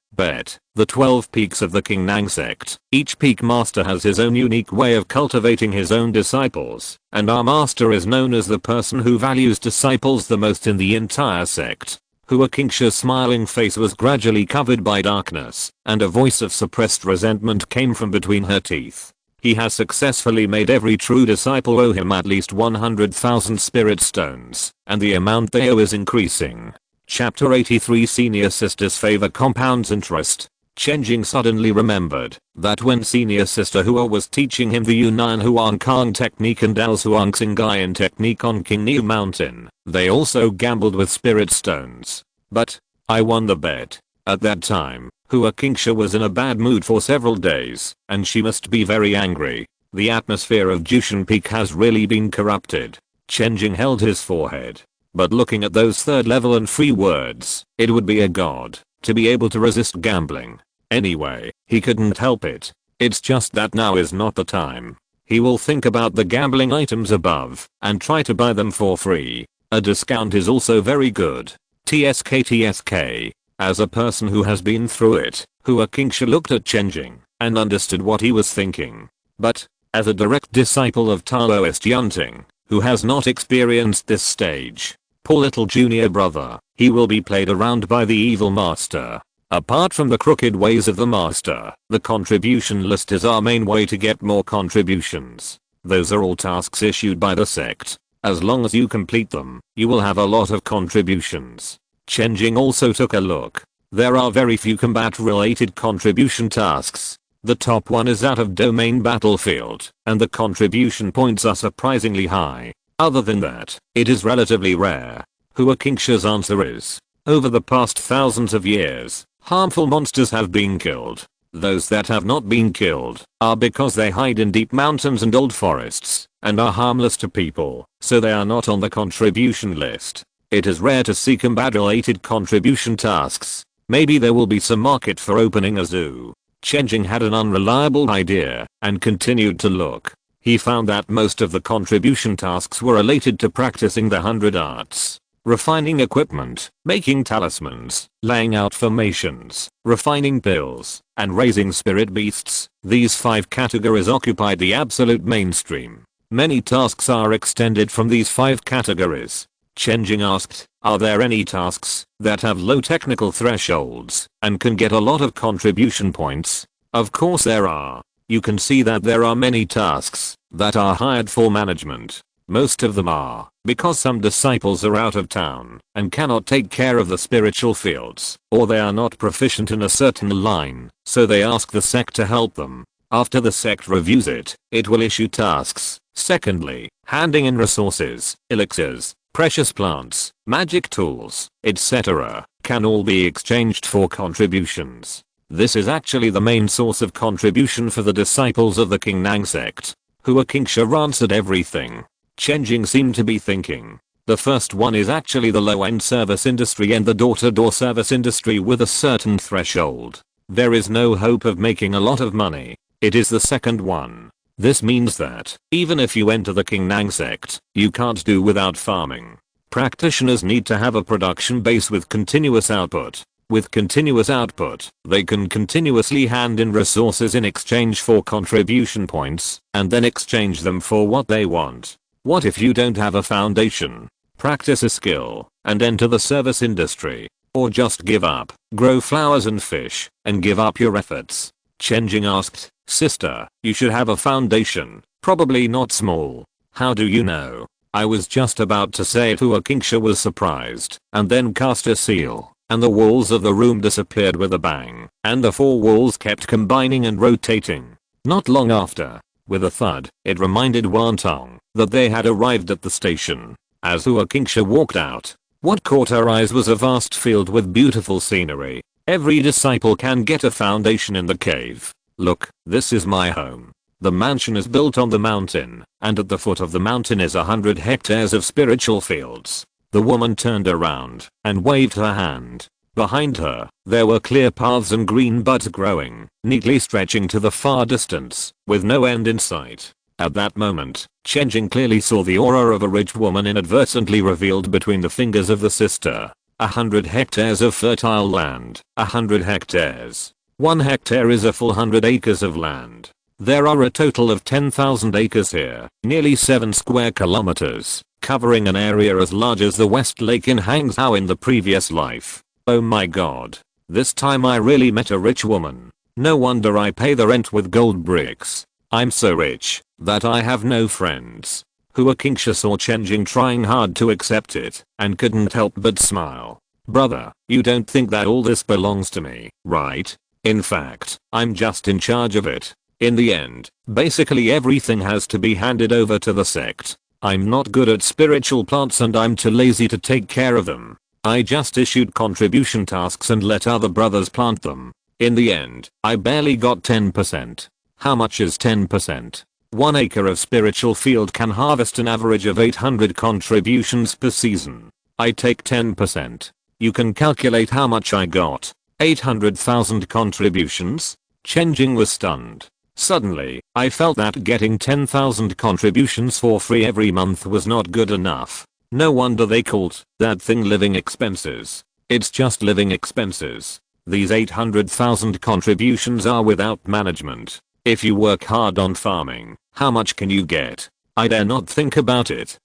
Speaker 1: The 12 peaks of the King Nang sect. Each peak master has his own unique way of cultivating his own disciples, and our master is known as the person who values disciples the most in the entire sect. Hua Kingsha's smiling face was gradually covered by darkness, and a voice of suppressed resentment came from between her teeth. He has successfully made every true disciple owe him at least 100,000 spirit stones, and the amount they owe is increasing. Chapter 83 Senior Sister's Favor Compounds Interest. Chen Jing suddenly remembered that when Senior Sister Hua was teaching him the Yunnan Huang Kang technique and Al Huang Xingayan technique on King Niu Mountain, they also gambled with spirit stones. But, I won the bet. At that time, Hua Kingsha was in a bad mood for several days, and she must be very angry. The atmosphere of Jushan Peak has really been corrupted. Chen Jing held his forehead. But looking at those third level and free words, it would be a god to be able to resist gambling. Anyway, he couldn't help it. It's just that now is not the time. He will think about the gambling items above and try to buy them for free. A discount is also very good. TSK. As a person who has been through it, Hua Kingsha looked at Chen Jing and understood what he was thinking. But, as a direct disciple of Taoist Yunting, who has not experienced this stage, poor little junior brother, he will be played around by the evil master. Apart from the crooked ways of the master, the contribution list is our main way to get more contributions. Those are all tasks issued by the sect. As long as you complete them, you will have a lot of contributions. Chen Jing also took a look. There are very few combat-related contribution tasks. The top one is that of domain battlefield, and the contribution points are surprisingly high. Other than that, it is relatively rare. Hua Kingsha's answer is, over the past thousands of years, harmful monsters have been killed. Those that have not been killed are because they hide in deep mountains and old forests, and are harmless to people, so they are not on the contribution list. It is rare to see combat-related contribution tasks. Maybe there will be some market for opening a zoo. Chen Jing had an unreliable idea and continued to look. He found that most of the contribution tasks were related to practicing the 100 arts. Refining equipment, making talismans, laying out formations, refining pills, and raising spirit beasts. These 5 categories occupied the absolute mainstream. Many tasks are extended from these 5 categories. Chen Jing asked, are there any tasks that have low technical thresholds and can get a lot of contribution points? Of course there are. You can see that there are many tasks that are hired for management. Most of them are, because some disciples are out of town and cannot take care of the spiritual fields, or they are not proficient in a certain line, so they ask the sect to help them. After the sect reviews it, it will issue tasks. Secondly, handing in resources, elixirs, precious plants, magic tools, etc. can all be exchanged for contributions. This is actually the main source of contribution for the disciples of the King Nang sect. Hua Qingsha answered everything. Chen Jing seemed to be thinking. The first one is actually the low-end service industry and the door-to-door service industry with a certain threshold. There is no hope of making a lot of money. It is the second one. This means that, even if you enter the King Nang sect, you can't do without farming. Practitioners need to have a production base with continuous output. With continuous output, they can continuously hand in resources in exchange for contribution points, and then exchange them for what they want. What if you don't have a foundation? Practice a skill, and enter the service industry. Or just give up, grow flowers and fish, and give up your efforts. Chen Jing asked, "Sister, you should have a foundation, probably not small." "How do you know?" I was just about to say it. Hua Qingsha was surprised, and then cast a seal, and the walls of the room disappeared with a bang, and the four walls kept combining and rotating. Not long after, with a thud, it reminded Wan Tong that they had arrived at the station. As Hua Qingsha walked out, what caught her eyes was a vast field with beautiful scenery. Every disciple can get a foundation in the cave. "Look, this is my home." The mansion is built on the mountain, and at the foot of the mountain is 100 hectares of spiritual fields. The woman turned around and waved her hand. Behind her, there were clear paths and green buds growing, neatly stretching to the far distance, with no end in sight. At that moment, Chen Jing clearly saw the aura of a rich woman inadvertently revealed between the fingers of the sister. 100 hectares of fertile land. 100 hectares. 1 hectare is a full 100 acres of land. There are a total of 10,000 acres here, nearly 7 square kilometers, covering an area as large as the West Lake in Hangzhou in the previous life. Oh my god. This time I really met a rich woman. No wonder I pay the rent with gold bricks. I'm so rich that I have no friends. Hua Qingsha saw Chen Jing trying hard to accept it and couldn't help but smile. "Brother, you don't think that all this belongs to me, right? In fact, I'm just in charge of it. In the end, basically everything has to be handed over to the sect. I'm not good at spiritual plants and I'm too lazy to take care of them. I just issued contribution tasks and let other brothers plant them. In the end, I barely got 10%. How much is 10%? 1 acre of spiritual field can harvest an average of 800 contributions per season. I take 10%. You can calculate how much I got. 800,000 contributions? Chen Jing was stunned. Suddenly, I felt that getting 10,000 contributions for free every month was not good enough. No wonder they called that thing living expenses. It's just living expenses. These 800,000 contributions are without management. If you work hard on farming, how much can you get? I dare not think about it.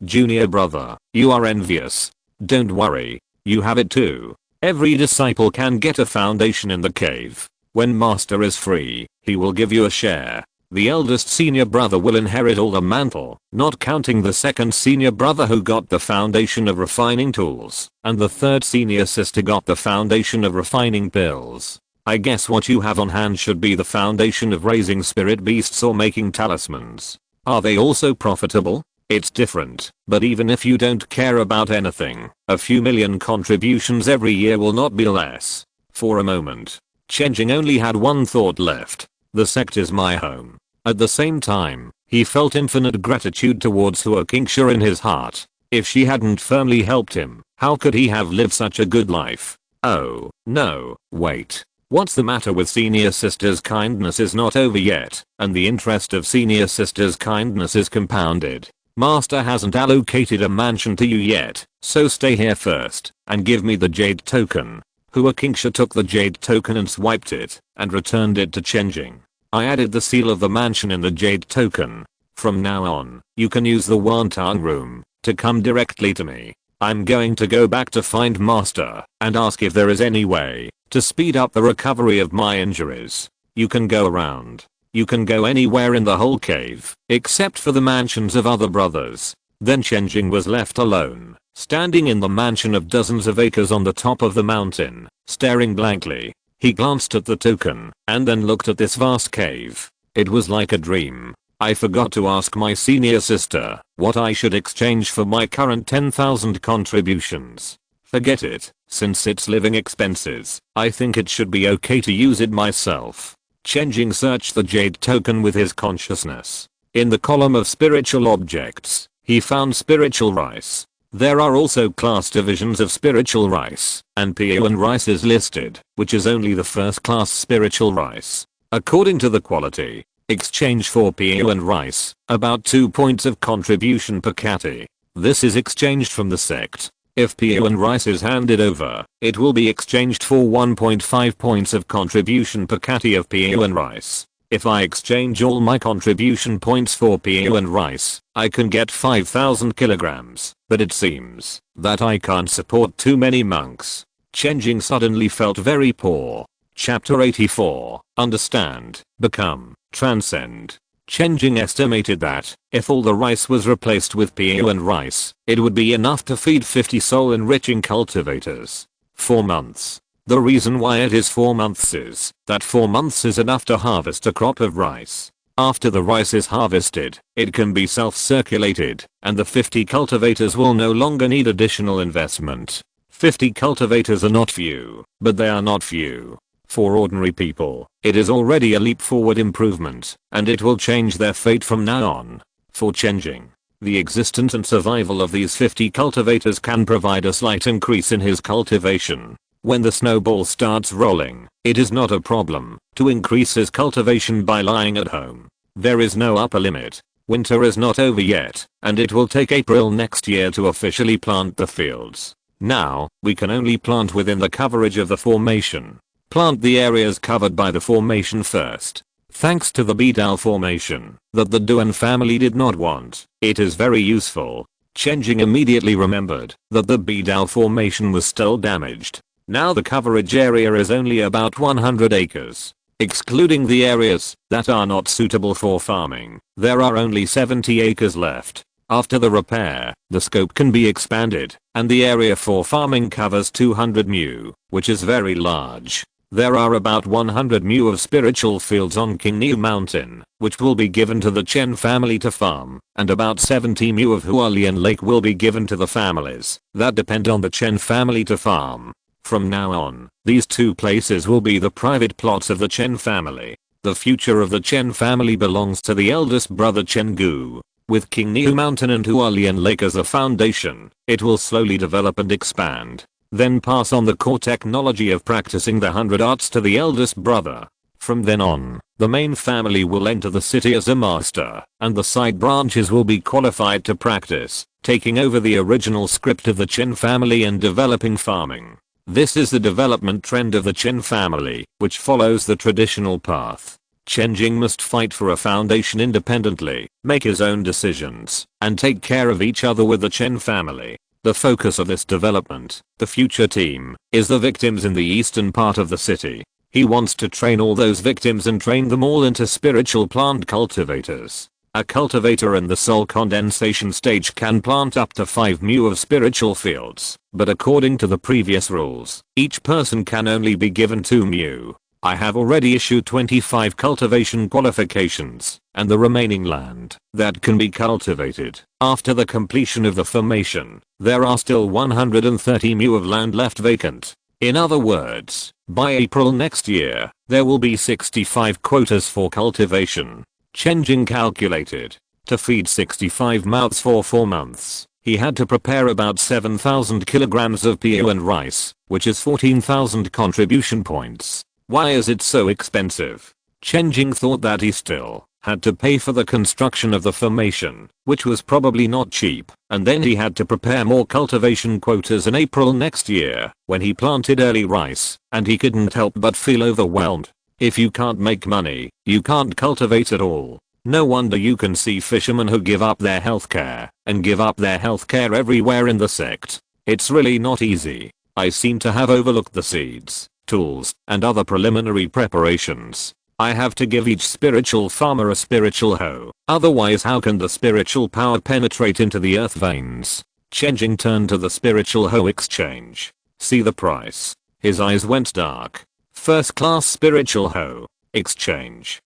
Speaker 1: Junior brother, you are envious. Don't worry, you have it too. Every disciple can get a foundation in the cave. When master is free, he will give you a share. The eldest senior brother will inherit all the mantle, not counting the second senior brother who got the foundation of refining tools, and the third senior sister got the foundation of refining pills. I guess what you have on hand should be the foundation of raising spirit beasts or making talismans. Are they also profitable? It's different, but even if you don't care about anything, a few million contributions every year will not be less. For a moment, Chen Jing only had one thought left. The sect is my home. At the same time, he felt infinite gratitude towards Hua Qingsha in his heart. If she hadn't firmly helped him, how could he have lived such a good life? Oh, no, wait. What's the matter with senior sister's kindness is not over yet, and the interest of senior sister's kindness is compounded. Master hasn't allocated a mansion to you yet, so stay here first, and give me the jade token. Hua Qingsha took the jade token and swiped it, and returned it to Chen Jing. I added the seal of the mansion in the jade token. From now on, you can use the Wantang room to come directly to me. I'm going to go back to find master and ask if there is any way to speed up the recovery of my injuries. You can go around. You can go anywhere in the whole cave, except for the mansions of other brothers. Then Chen Jing was left alone, standing in the mansion of dozens of acres on the top of the mountain, staring blankly. He glanced at the token, and then looked at this vast cave. It was like a dream. I forgot to ask my senior sister what I should exchange for my current 10,000 contributions. Forget it, since it's living expenses, I think it should be okay to use it myself. Chen Jing searched the jade token with his consciousness. In the column of spiritual objects, he found spiritual rice. There are also class divisions of spiritual rice, and P1 rice is listed, which is only the first class spiritual rice. According to the quality, exchange for P1 rice, about 2 points of contribution per catty. This is exchanged from the sect. If P1 rice is handed over, it will be exchanged for 1.5 points of contribution per catty of P1 rice. If I exchange all my contribution points for P1 rice, I can get 5,000 kilograms, but it seems that I can't support too many monks. Chen Jing suddenly felt very poor. Chapter 84, Understand, Become, Transcend. Chen Jing estimated that, if all the rice was replaced with P1 rice, it would be enough to feed 50 soul-enriching cultivators. 4 months. The reason why it is 4 months is that 4 months is enough to harvest a crop of rice. After the rice is harvested, it can be self-circulated, and the 50 cultivators will no longer need additional investment. 50 cultivators are not few, but they are not few. For ordinary people, it is already a leap forward improvement, and it will change their fate from now on. For Chen Jing, the existence and survival of these 50 cultivators can provide a slight increase in his cultivation. When the snowball starts rolling, it is not a problem to increase his cultivation by lying at home. There is no upper limit. Winter is not over yet, and it will take April next year to officially plant the fields. Now, we can only plant within the coverage of the formation. Plant the areas covered by the formation first. Thanks to the Bidao formation that the Duan family did not want, it is very useful. Chen Jing immediately remembered that the Bidao formation was still damaged. Now the coverage area is only about 100 acres. Excluding the areas that are not suitable for farming, there are only 70 acres left. After the repair, the scope can be expanded, and the area for farming covers 200 mu, which is very large. There are about 100 mu of spiritual fields on Qingniu Mountain, which will be given to the Chen family to farm, and about 70 mu of Hualien Lake will be given to the families that depend on the Chen family to farm. From now on, these two places will be the private plots of the Chen family. The future of the Chen family belongs to the eldest brother Chen Gu. With Qingniu Mountain and Hualien Lake as a foundation, it will slowly develop and expand. Then pass on the core technology of practicing the 100 arts to the eldest brother. From then on, the main family will enter the city as a master, and the side branches will be qualified to practice, taking over the original script of the Chen family and developing farming. This is the development trend of the Chen family, which follows the traditional path. Chen Jing must fight for a foundation independently, make his own decisions, and take care of each other with the Chen family. The focus of this development, the future team, is the victims in the eastern part of the city. He wants to train all those victims and train them all into spiritual plant cultivators. A cultivator in the soul condensation stage can plant up to 5 mu of spiritual fields, but according to the previous rules, each person can only be given 2 mu. I have already issued 25 cultivation qualifications, and the remaining land that can be cultivated after the completion of the formation, there are still 130 mu of land left vacant. In other words, by April next year, there will be 65 quotas for cultivation. Chen Jing calculated. To feed 65 mouths for 4 months, he had to prepare about 7,000 kilograms of P1 rice, which is 14,000 contribution points. Why is it so expensive? Chen Jing thought that he still had to pay for the construction of the formation, which was probably not cheap, and then he had to prepare more cultivation quotas in April next year, when he planted early rice, and he couldn't help but feel overwhelmed. If you can't make money, you can't cultivate at all. No wonder you can see fishermen who give up their healthcare, and give up their healthcare everywhere in the sect. It's really not easy. I seem to have overlooked the seeds, tools, and other preliminary preparations. I have to give each spiritual farmer a spiritual hoe, otherwise how can the spiritual power penetrate into the earth veins? Chen Jing turned to the spiritual hoe exchange. See the price. His eyes went dark. First class spiritual hoe. Exchange.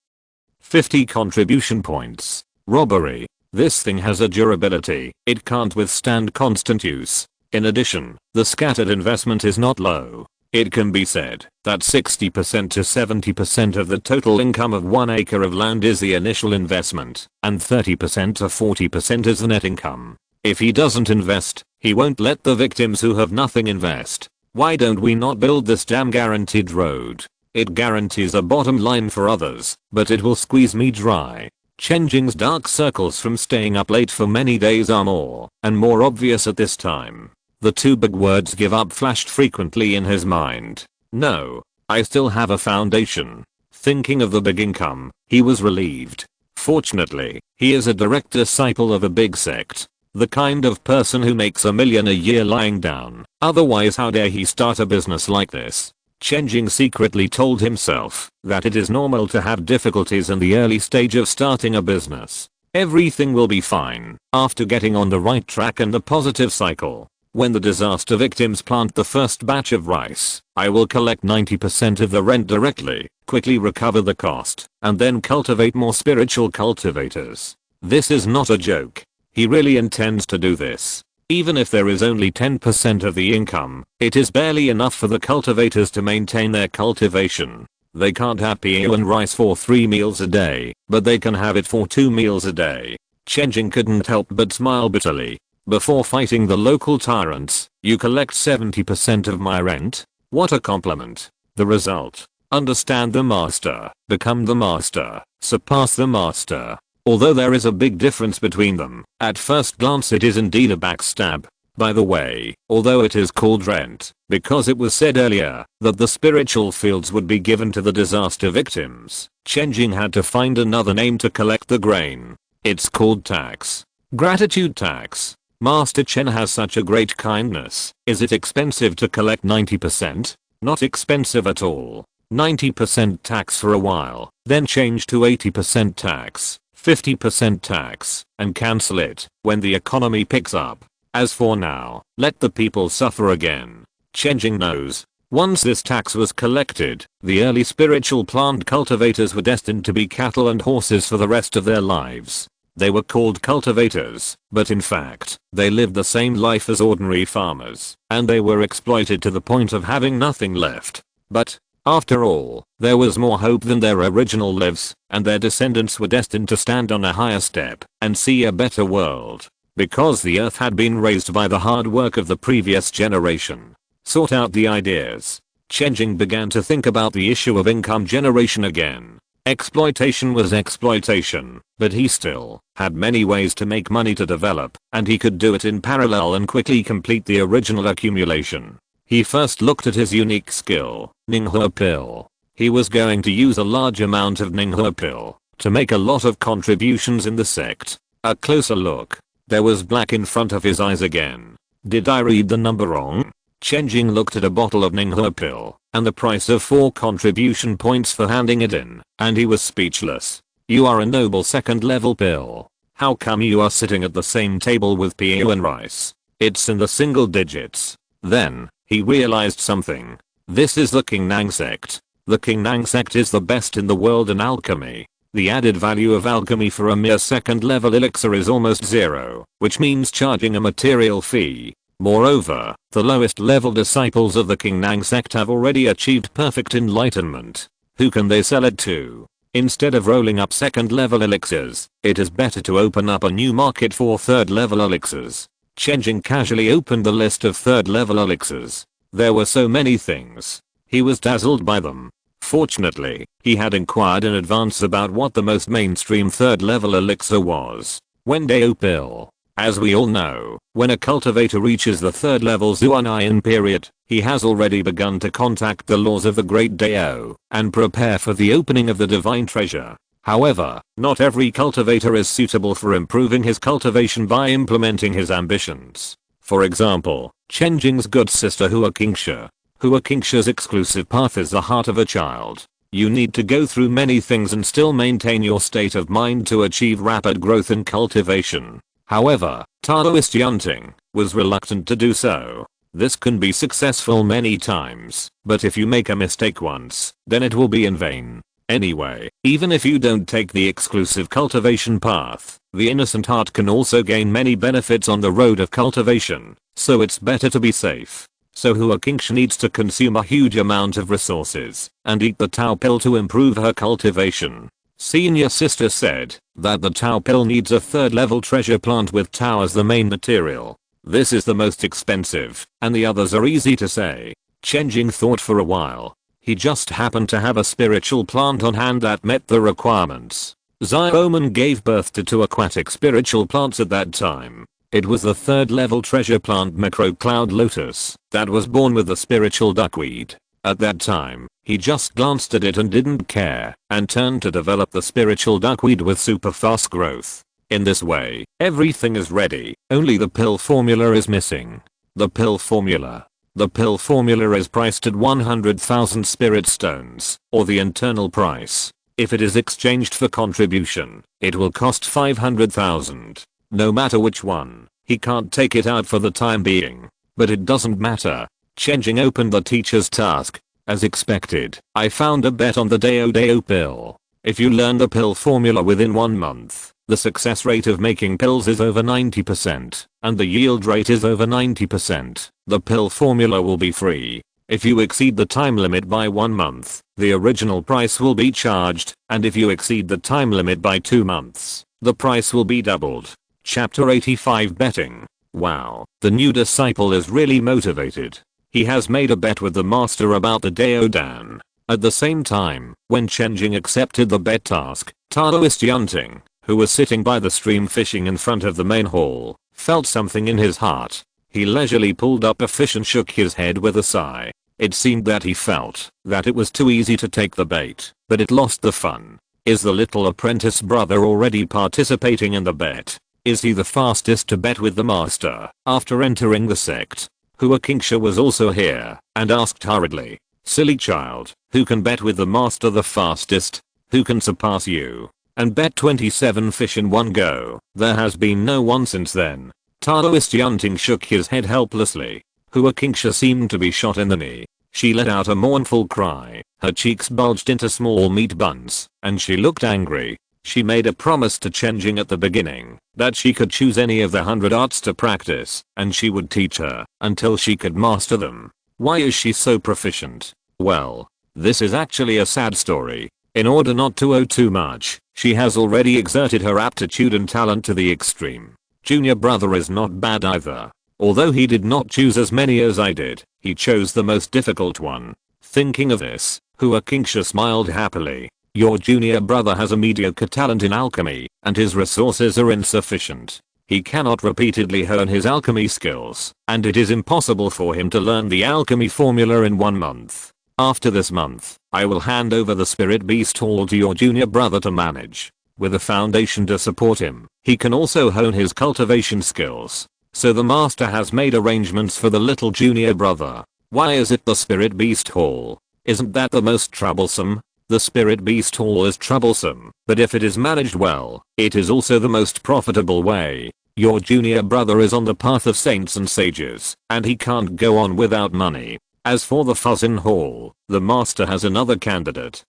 Speaker 1: 50 contribution points. Robbery. This thing has a durability. It can't withstand constant use. In addition, the scattered investment is not low. It can be said that 60% to 70% of the total income of 1 acre of land is the initial investment, and 30% to 40% is the net income. If he doesn't invest, he won't let the victims who have nothing invest. Why don't we not build this damn guaranteed road? It guarantees a bottom line for others, but it will squeeze me dry. Chen Jing's dark circles from staying up late for many days are more and more obvious at this time. The two big words give up flashed frequently in his mind. No, I still have a foundation. Thinking of the big income, he was relieved. Fortunately, he is a direct disciple of a big sect. The kind of person who makes $1 million a year lying down. Otherwise how dare he start a business like this? Chen Jing secretly told himself that it is normal to have difficulties in the early stage of starting a business. Everything will be fine after getting on the right track and the positive cycle. When the disaster victims plant the first batch of rice, I will collect 90% of the rent directly, quickly recover the cost, and then cultivate more spiritual cultivators. This is not a joke. He really intends to do this. Even if there is only 10% of the income, it is barely enough for the cultivators to maintain their cultivation. They can't have PO and rice for 3 meals a day, but they can have it for 2 meals a day. Chen Jing couldn't help but smile bitterly. Before fighting the local tyrants, you collect 70% of my rent? What a compliment. The result. Understand the master, become the master, surpass the master. Although there is a big difference between them, at first glance it is indeed a backstab. By the way, although it is called rent, because it was said earlier that the spiritual fields would be given to the disaster victims, Chen Jing had to find another name to collect the grain. It's called tax. Gratitude tax. Master Chen has such a great kindness. Is it expensive to collect 90%? Not expensive at all. 90% tax for a while, then change to 80% tax. 50% tax, and cancel it when the economy picks up. As for now, let the people suffer again. Chen Jing knows. Once this tax was collected, the early spiritual plant cultivators were destined to be cattle and horses for the rest of their lives. They were called cultivators, but in fact, they lived the same life as ordinary farmers, and they were exploited to the point of having nothing left. But, after all, there was more hope than their original lives, and their descendants were destined to stand on a higher step and see a better world. Because the earth had been raised by the hard work of the previous generation. Sort out the ideas. Chen Jing began to think about the issue of income generation again. Exploitation was exploitation, but he still had many ways to make money to develop, and he could do it in parallel and quickly complete the original accumulation. He first looked at his unique skill, Ninghe pill. He was going to use a large amount of Ninghe pill to make a lot of contributions in the sect. A closer look. There was black in front of his eyes again. Did I read the number wrong? Chen Jing looked at a bottle of Ninghe pill and the price of 4 contribution points for handing it in, and he was speechless. You are a noble second level pill. How come you are sitting at the same table with PO and rice? It's in the single digits. Then, he realized something. This is the Qingnang sect. The Qingnang sect is the best in the world in alchemy. The added value of alchemy for a mere second level elixir is almost zero, which means charging a material fee. Moreover, the lowest level disciples of the Qingnang sect have already achieved perfect enlightenment. Who can they sell it to? Instead of rolling up second level elixirs, it is better to open up a new market for third level elixirs. Chen Jing casually opened the list of third level elixirs. There were so many things. He was dazzled by them. Fortunately, he had inquired in advance about what the most mainstream third level elixir was. Wendao pill. As we all know, when a cultivator reaches the third level Zuanayan period, he has already begun to contact the laws of the Great Dao and prepare for the opening of the divine treasure. However, not every cultivator is suitable for improving his cultivation by implementing his ambitions. For example, Chen Jing's good sister Hua Qingsha. Hua Qingsha's exclusive path is the heart of a child. You need to go through many things and still maintain your state of mind to achieve rapid growth in cultivation. However, Taoist Yunting was reluctant to do so. This can be successful many times, but if you make a mistake once, then it will be in vain. Anyway, even if you don't take the exclusive cultivation path, the innocent heart can also gain many benefits on the road of cultivation, so it's better to be safe. So Hua Qingsha needs to consume a huge amount of resources and eat the Tao pill to improve her cultivation. Senior sister said that the Tao pill needs a 3rd level treasure plant with Tao as the main material. This is the most expensive, and the others are easy to say. Chen Jing thought for a while. He just happened to have a spiritual plant on hand that met the requirements. Xiaoman gave birth to 2 aquatic spiritual plants at that time. It was the 3rd level treasure plant Macro Cloud Lotus that was born with the spiritual duckweed. At that time, he just glanced at it and didn't care, and turned to develop the spiritual duckweed with super fast growth. In this way, everything is ready, only the pill formula is missing. The pill formula. The pill formula is priced at 100,000 spirit stones, or the internal price. If it is exchanged for contribution, it will cost 500,000. No matter which one, he can't take it out for the time being. But it doesn't matter. Chen Jing opened the teacher's task. As expected, I found a bet on the Dao pill. If you learn the pill formula within 1 month, the success rate of making pills is over 90%, and the yield rate is over 90%. The pill formula will be free. If you exceed the time limit by 1 month, the original price will be charged, and if you exceed the time limit by 2 months, the price will be doubled. Chapter 85 Betting. Wow, the new disciple is really motivated. He has made a bet with the master about the Dao Dan. At the same time, when Chen Jing accepted the bet task, Taoist Yunting, who was sitting by the stream fishing in front of the main hall, felt something in his heart. He leisurely pulled up a fish and shook his head with a sigh. It seemed that he felt that it was too easy to take the bait, but it lost the fun. Is the little apprentice brother already participating in the bet? Is he the fastest to bet with the master after entering the sect? Hua Qingsha was also here and asked hurriedly, "Silly child, who can bet with the master the fastest? Who can surpass you and bet 27 fish in one go?" There has been no one since then. Taoist Yunting shook his head helplessly. Hua Qingsha seemed to be shot in the knee. She let out a mournful cry. Her cheeks bulged into small meat buns, and she looked angry. She made a promise to Chen Jing at the beginning that she could choose any of the 100 arts to practice, and she would teach her until she could master them. Why is she so proficient? Well, this is actually a sad story. In order not to owe too much, she has already exerted her aptitude and talent to the extreme. Junior brother is not bad either. Although he did not choose as many as I did, he chose the most difficult one. Thinking of this, Hua Qingsha smiled happily. Your junior brother has a mediocre talent in alchemy, and his resources are insufficient. He cannot repeatedly hone his alchemy skills, and it is impossible for him to learn the alchemy formula in 1 month. After this month, I will hand over the Spirit Beast Hall to your junior brother to manage. With a foundation to support him, he can also hone his cultivation skills. So the master has made arrangements for the little junior brother. Why is it the Spirit Beast Hall? Isn't that the most troublesome? The Spirit Beast Hall is troublesome, but if it is managed well, it is also the most profitable way. Your junior brother is on the path of saints and sages, and he can't go on without money. As for the Fuzzin Hall, the master has another candidate.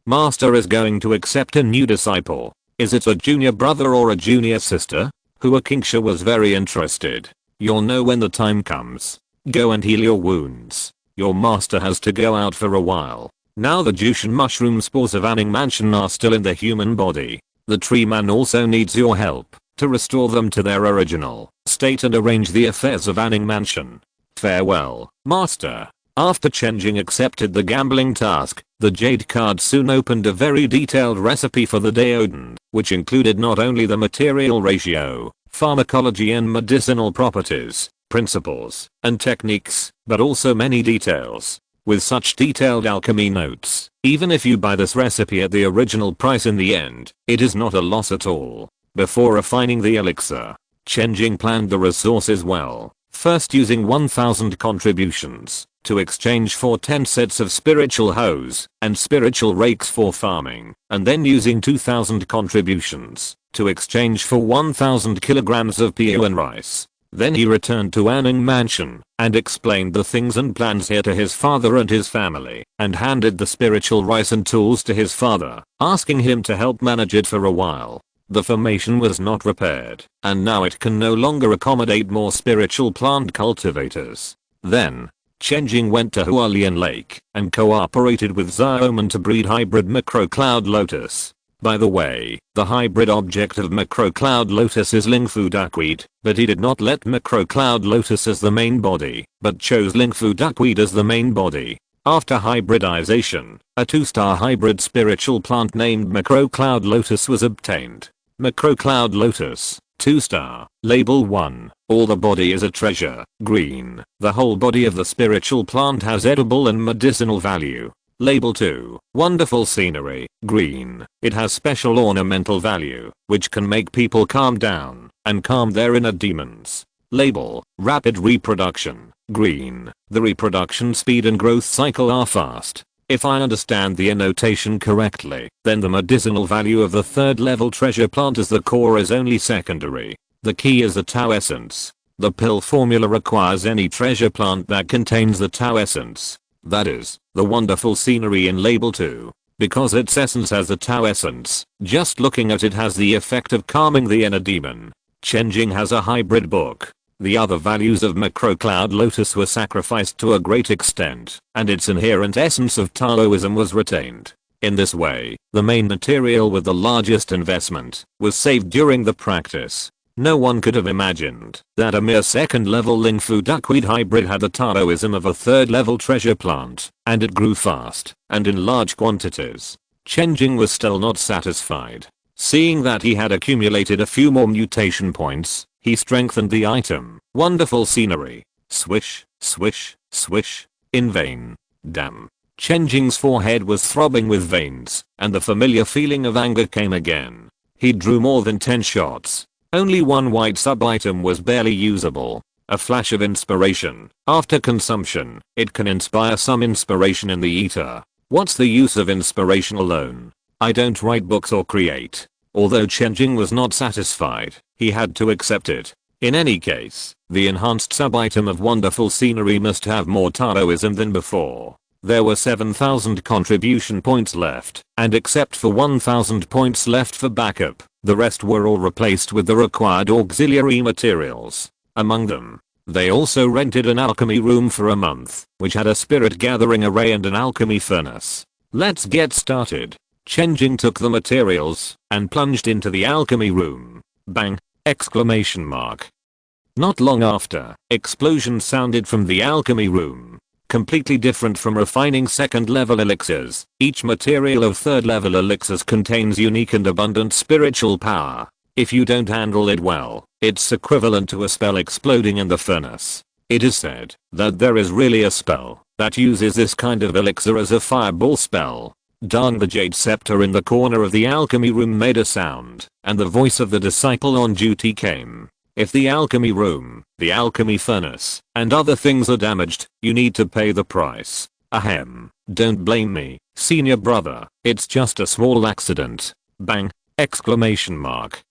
Speaker 1: Master is going to accept a new disciple. Is it a junior brother or a junior sister? Hua Qingsha was very interested. You'll know when the time comes. Go and heal your wounds. Your master has to go out for a while. Now the Jushin mushroom spores of Anning Mansion are still in the human body. The tree man also needs your help to restore them to their original state and arrange the affairs of Anning Mansion. Farewell, master. After Chen Jing accepted the gambling task, the Jade card soon opened a very detailed recipe for the Daodan, which included not only the material ratio, pharmacology and medicinal properties, principles, and techniques, but also many details. With such detailed alchemy notes, even if you buy this recipe at the original price in the end, it is not a loss at all. Before refining the elixir, Chen Jing planned the resources well. first using 1000 contributions to exchange for 10 sets of spiritual hoes and spiritual rakes for farming, and then using 2000 contributions to exchange for 1000 kilograms of PO and rice. Then he returned to Anning Mansion and explained the things and plans here to his father and his family, and handed the spiritual rice and tools to his father, asking him to help manage it for a while. The formation was not repaired, and now it can no longer accommodate more spiritual plant cultivators. Then, Chen Jing went to Hualien Lake and cooperated with Xiaoman to breed hybrid macro-cloud lotus. By the way, the hybrid object of macro-cloud lotus is Lingfu duckweed, but he did not let macro-cloud lotus as the main body, but chose Lingfu duckweed as the main body. After hybridization, a 2-star hybrid spiritual plant named macro-cloud lotus was obtained. Macro-cloud lotus, 2-star, label 1, all the body is a treasure, green. The whole body of the spiritual plant has edible and medicinal value. Label 2, wonderful scenery, green. It has special ornamental value, which can make people calm down and calm their inner demons. Label, rapid reproduction, green. The reproduction speed and growth cycle are fast. If I understand the annotation correctly, then the medicinal value of the 3rd level treasure plant as the core is only secondary. The key is the Tao essence. The pill formula requires any treasure plant that contains the Tao essence. That is, the wonderful scenery in label 2. Because its essence has the Tao essence, just looking at it has the effect of calming the inner demon. Chen Jing has a hybrid book. The other values of macro-cloud lotus were sacrificed to a great extent, and its inherent essence of Taoism was retained. In this way, the main material with the largest investment was saved during the practice. No one could have imagined that a mere 2nd level Lingfu duckweed hybrid had the Taoism of a 3rd level treasure plant, and it grew fast and in large quantities. Chen Jing was still not satisfied. Seeing that he had accumulated a few more mutation points, he strengthened the item, wonderful scenery. Swish, swish, swish. In vain. Damn. Chen Jing's forehead was throbbing with veins, and the familiar feeling of anger came again. He drew more than 10 shots. Only one white sub-item was barely usable. A flash of inspiration. After consumption, it can inspire some inspiration in the eater. What's the use of inspiration alone? I don't write books or create. Although Chen Jing was not satisfied, he had to accept it. In any case, the enhanced sub-item of wonderful scenery must have more Taoism than before. There were 7,000 contribution points left, and except for 1,000 points left for backup, the rest were all replaced with the required auxiliary materials. Among them, they also rented an alchemy room for a month, which had a spirit gathering array and an alchemy furnace. Let's get started. Chen Jing took the materials and plunged into the alchemy room. Bang! Exclamation mark. Not long after, explosions sounded from the alchemy room. Completely different from refining 2nd level elixirs, each material of 3rd level elixirs contains unique and abundant spiritual power. If you don't handle it well, it's equivalent to a spell exploding in the furnace. It is said that there is really a spell that uses this kind of elixir as a fireball spell. Darn, the jade scepter in the corner of the alchemy room made a sound, and the voice of the disciple on duty came. If the alchemy room, the alchemy furnace, and other things are damaged, you need to pay the price. Ahem. Don't blame me, senior brother, it's just a small accident. Bang! Exclamation mark.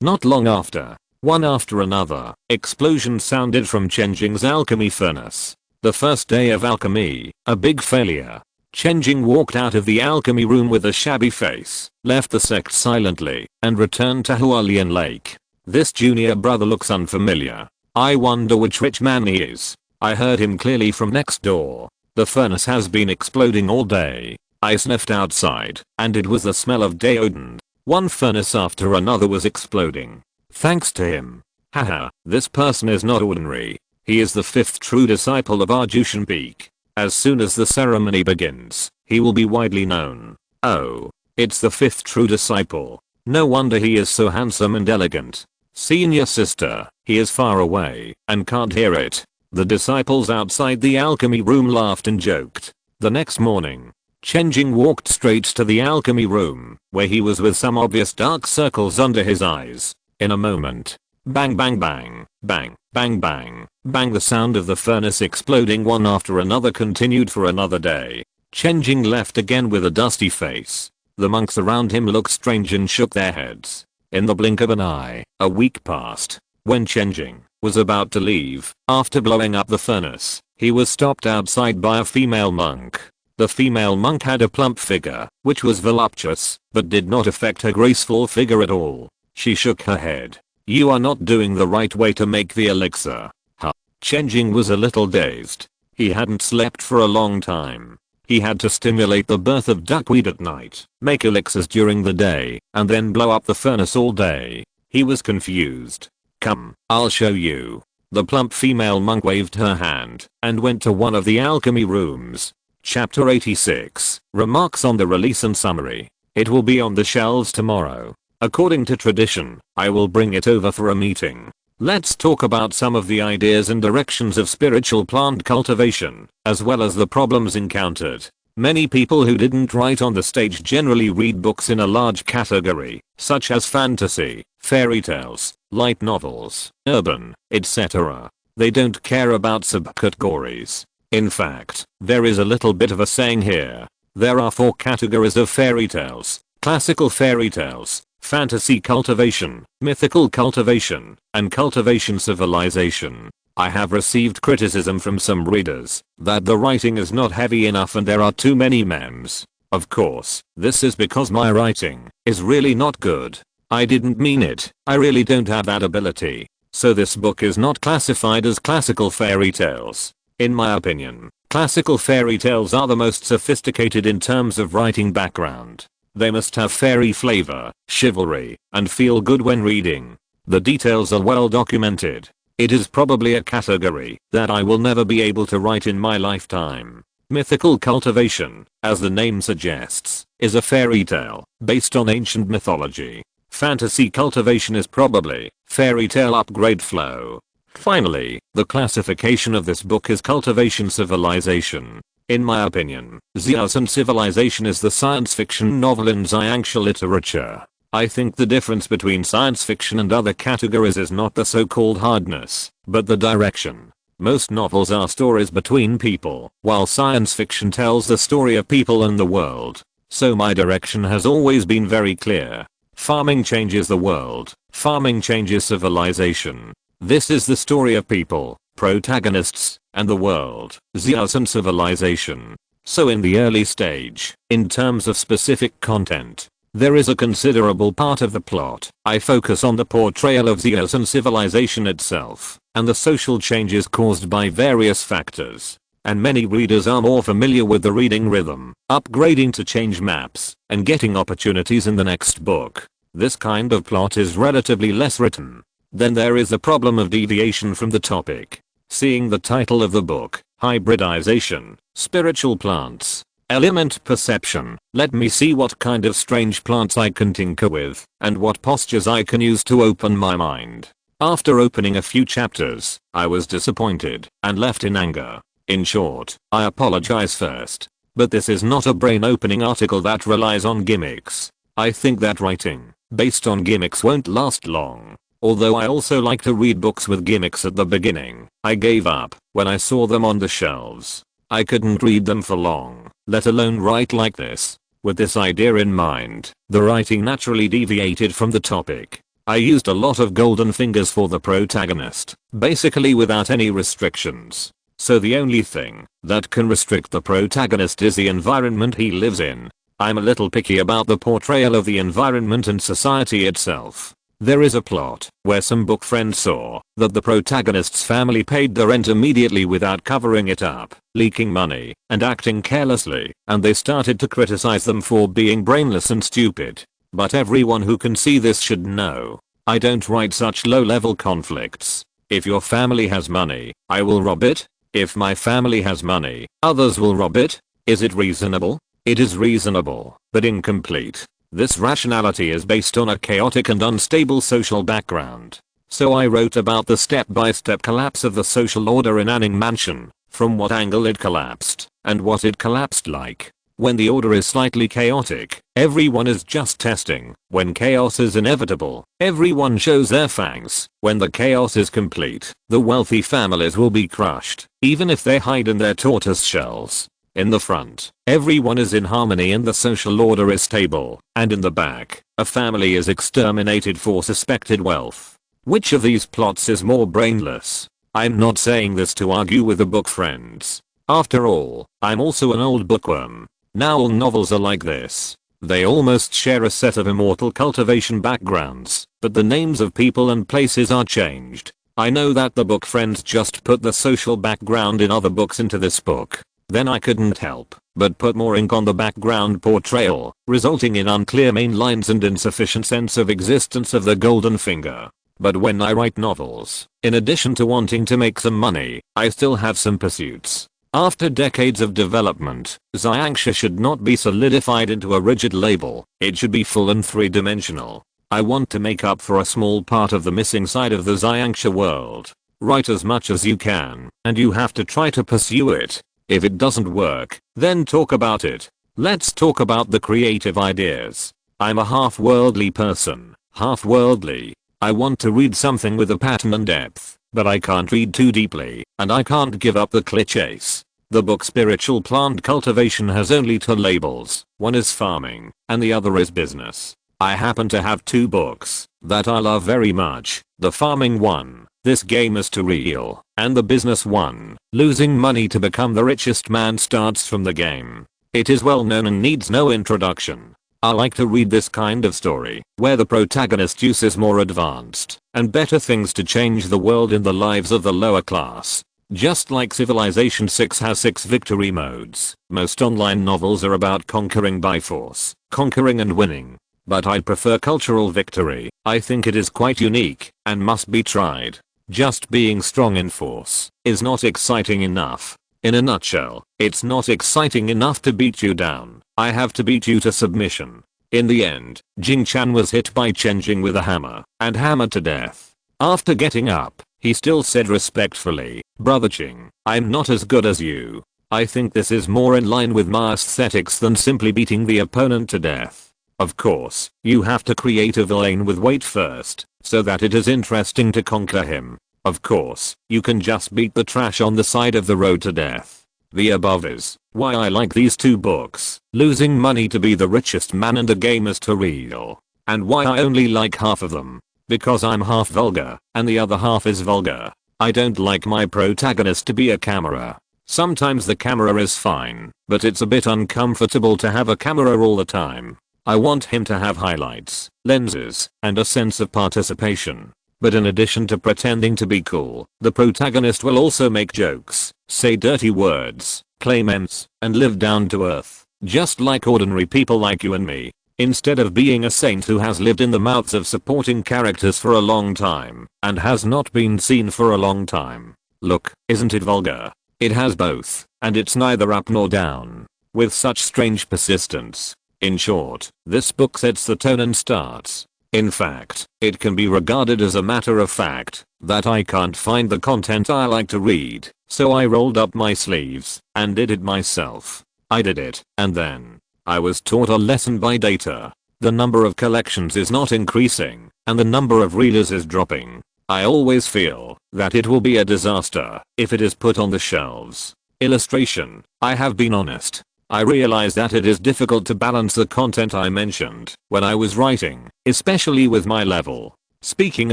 Speaker 1: Not long after, one after another, explosions sounded from Chen Jing's alchemy furnace. The first day of alchemy, a big failure. Chen Jing walked out of the alchemy room with a shabby face, left the sect silently, and returned to Hualien Lake. This junior brother looks unfamiliar. I wonder which rich man he is. I heard him clearly from next door. The furnace has been exploding all day. I sniffed outside, and it was the smell of deodorant. One furnace after another was exploding. Thanks to him. Haha, this person is not ordinary. He is the 5th true disciple of Arjushan Peak. As soon as the ceremony begins, he will be widely known. Oh, it's the 5th true disciple. No wonder he is so handsome and elegant. Senior sister, he is far away and can't hear it. The disciples outside the alchemy room laughed and joked. The next morning, Chen Jing walked straight to the alchemy room, where he was with some obvious dark circles under his eyes. In a moment, Bang bang bang, bang, bang bang, bang. The sound of the furnace exploding one after another continued for another day. Chen Jing left again with a dusty face. The monks around him looked strange and shook their heads. In the blink of an eye, a week passed. When Chen Jing was about to leave, after blowing up the furnace, he was stopped outside by a female monk. The female monk had a plump figure, which was voluptuous, but did not affect her graceful figure at all. She shook her head. "You are not doing the right way to make the elixir." Huh. Chen Jing was a little dazed. He hadn't slept for a long time. He had to stimulate the birth of duckweed at night, make elixirs during the day, and then blow up the furnace all day. He was confused. "Come, I'll show you." The plump female monk waved her hand and went to one of the alchemy rooms. Chapter 86. Remarks on the release and summary. It will be on the shelves tomorrow. According to tradition, I will bring it over for a meeting. Let's talk about some of the ideas and directions of spiritual plant cultivation, as well as the problems encountered. Many people who didn't write on the stage generally read books in a large category, such as fantasy, fairy tales, light novels, urban, etc. They don't care about subcategories. In fact, there is a little bit of a saying here. There are 4 categories of fairy tales: classical fairy tales, fantasy cultivation, mythical cultivation, and cultivation civilization. I have received criticism from some readers that the writing is not heavy enough and there are too many memes. Of course, this is because my writing is really not good. I didn't mean it. I really don't have that ability. So this book is not classified as classical fairy tales. In my opinion, classical fairy tales are the most sophisticated in terms of writing background. They must have fairy flavor, chivalry, and feel good when reading. The details are well documented. It is probably a category that I will never be able to write in my lifetime. Mythical cultivation, as the name suggests, is a fairy tale based on ancient mythology. Fantasy cultivation is probably fairy tale upgrade flow. Finally, the classification of this book is cultivation civilization. In my opinion, Xiaosan Civilization is the science fiction novel in Xiangxia literature. I think the difference between science fiction and other categories is not the so-called hardness, but the direction. Most novels are stories between people, while science fiction tells the story of people and the world. So my direction has always been very clear. Farming changes the world. Farming changes civilization. This is the story of people, protagonists, and the world, Xiaosan Civilization. So in the early stage, in terms of specific content, there is a considerable part of the plot. I focus on the portrayal of Xiaosan Civilization itself, and the social changes caused by various factors. And many readers are more familiar with the reading rhythm, upgrading to change maps, and getting opportunities in the next book. This kind of plot is relatively less written. Then there is the problem of deviation from the topic. Seeing the title of the book, Hybridization, Spiritual Plants, Element Perception, let me see what kind of strange plants I can tinker with, and what postures I can use to open my mind. After opening a few chapters, I was disappointed, and left in anger. In short, I apologize first. But this is not a brain-opening article that relies on gimmicks. I think that writing, based on gimmicks won't last long. Although I also like to read books with gimmicks at the beginning, I gave up when I saw them on the shelves. I couldn't read them for long, let alone write like this. With this idea in mind, the writing naturally deviated from the topic. I used a lot of golden fingers for the protagonist, basically without any restrictions. So the only thing that can restrict the protagonist is the environment he lives in. I'm a little picky about the portrayal of the environment and society itself. There is a plot where some book friends saw that the protagonist's family paid the rent immediately without covering it up, leaking money, and acting carelessly, and they started to criticize them for being brainless and stupid. But everyone who can see this should know, I don't write such low-level conflicts. If your family has money, I will rob it. If my family has money, others will rob it. Is it reasonable? It is reasonable, but incomplete. This rationality is based on a chaotic and unstable social background. So I wrote about the step-by-step collapse of the social order in Anning Mansion, from what angle it collapsed, and what it collapsed like. When the order is slightly chaotic, everyone is just testing. When chaos is inevitable, everyone shows their fangs. When the chaos is complete, the wealthy families will be crushed, even if they hide in their tortoise shells. In the front, everyone is in harmony and the social order is stable, and in the back, a family is exterminated for suspected wealth. Which of these plots is more brainless? I'm not saying this to argue with the book friends. After all, I'm also an old bookworm. Now all novels are like this. They almost share a set of immortal cultivation backgrounds, but the names of people and places are changed. I know that the book friends just put the social background in other books into this book. Then I couldn't help but put more ink on the background portrayal, resulting in unclear main lines and insufficient sense of existence of the golden finger. But when I write novels, in addition to wanting to make some money, I still have some pursuits. After decades of development, Xianxia should not be solidified into a rigid label, it should be full and three-dimensional. I want to make up for a small part of the missing side of the Xianxia world. Write as much as you can, and you have to try to pursue it. If it doesn't work, then talk about it. Let's talk about the creative ideas. I'm a half-worldly person, half-worldly. I want to read something with a pattern and depth. But I can't read too deeply, and I can't give up the clichés. The book Spiritual Plant Cultivation has only two labels, one is farming, and the other is business. I happen to have two books that I love very much, the farming one, This Game is Too Real, and the business one, Losing Money to Become the Richest Man Starts from the Game. It is well known and needs no introduction. I like to read this kind of story, where the protagonist uses more advanced and better things to change the world in the lives of the lower class. Just like Civilization 6 has 6 victory modes, most online novels are about conquering by force, conquering and winning. But I prefer cultural victory. I think it is quite unique and must be tried. Just being strong in force is not exciting enough. In a nutshell, it's not exciting enough to beat you down. I have to beat you to submission. In the end, Jing Chan was hit by Chen Jing with a hammer and hammered to death. After getting up, he still said respectfully, "Brother Jing, I'm not as good as you." I think this is more in line with my aesthetics than simply beating the opponent to death. Of course, you have to create a villain with weight first, so that it is interesting to conquer him. Of course, you can just beat the trash on the side of the road to death. The above is why I like these two books, Losing Money to Be the Richest Man and A Game is Too Real. And why I only like half of them. Because I'm half vulgar, and the other half is vulgar. I don't like my protagonist to be a camera. Sometimes the camera is fine, but it's a bit uncomfortable to have a camera all the time. I want him to have highlights, lenses, and a sense of participation. But in addition to pretending to be cool, the protagonist will also make jokes, say dirty words, play memes, and live down to earth, just like ordinary people like you and me. Instead of being a saint who has lived in the mouths of supporting characters for a long time, and has not been seen for a long time. Look, isn't it vulgar? It has both, and it's neither up nor down. With such strange persistence. In short, this book sets the tone and starts. In fact, it can be regarded as a matter of fact that I can't find the content I like to read, so I rolled up my sleeves and did it myself. I did it, and then I was taught a lesson by data. The number of collections is not increasing, and the number of readers is dropping. I always feel that it will be a disaster if it is put on the shelves. Illustration, I have been honest. I realize that it is difficult to balance the content I mentioned when I was writing, especially with my level. Speaking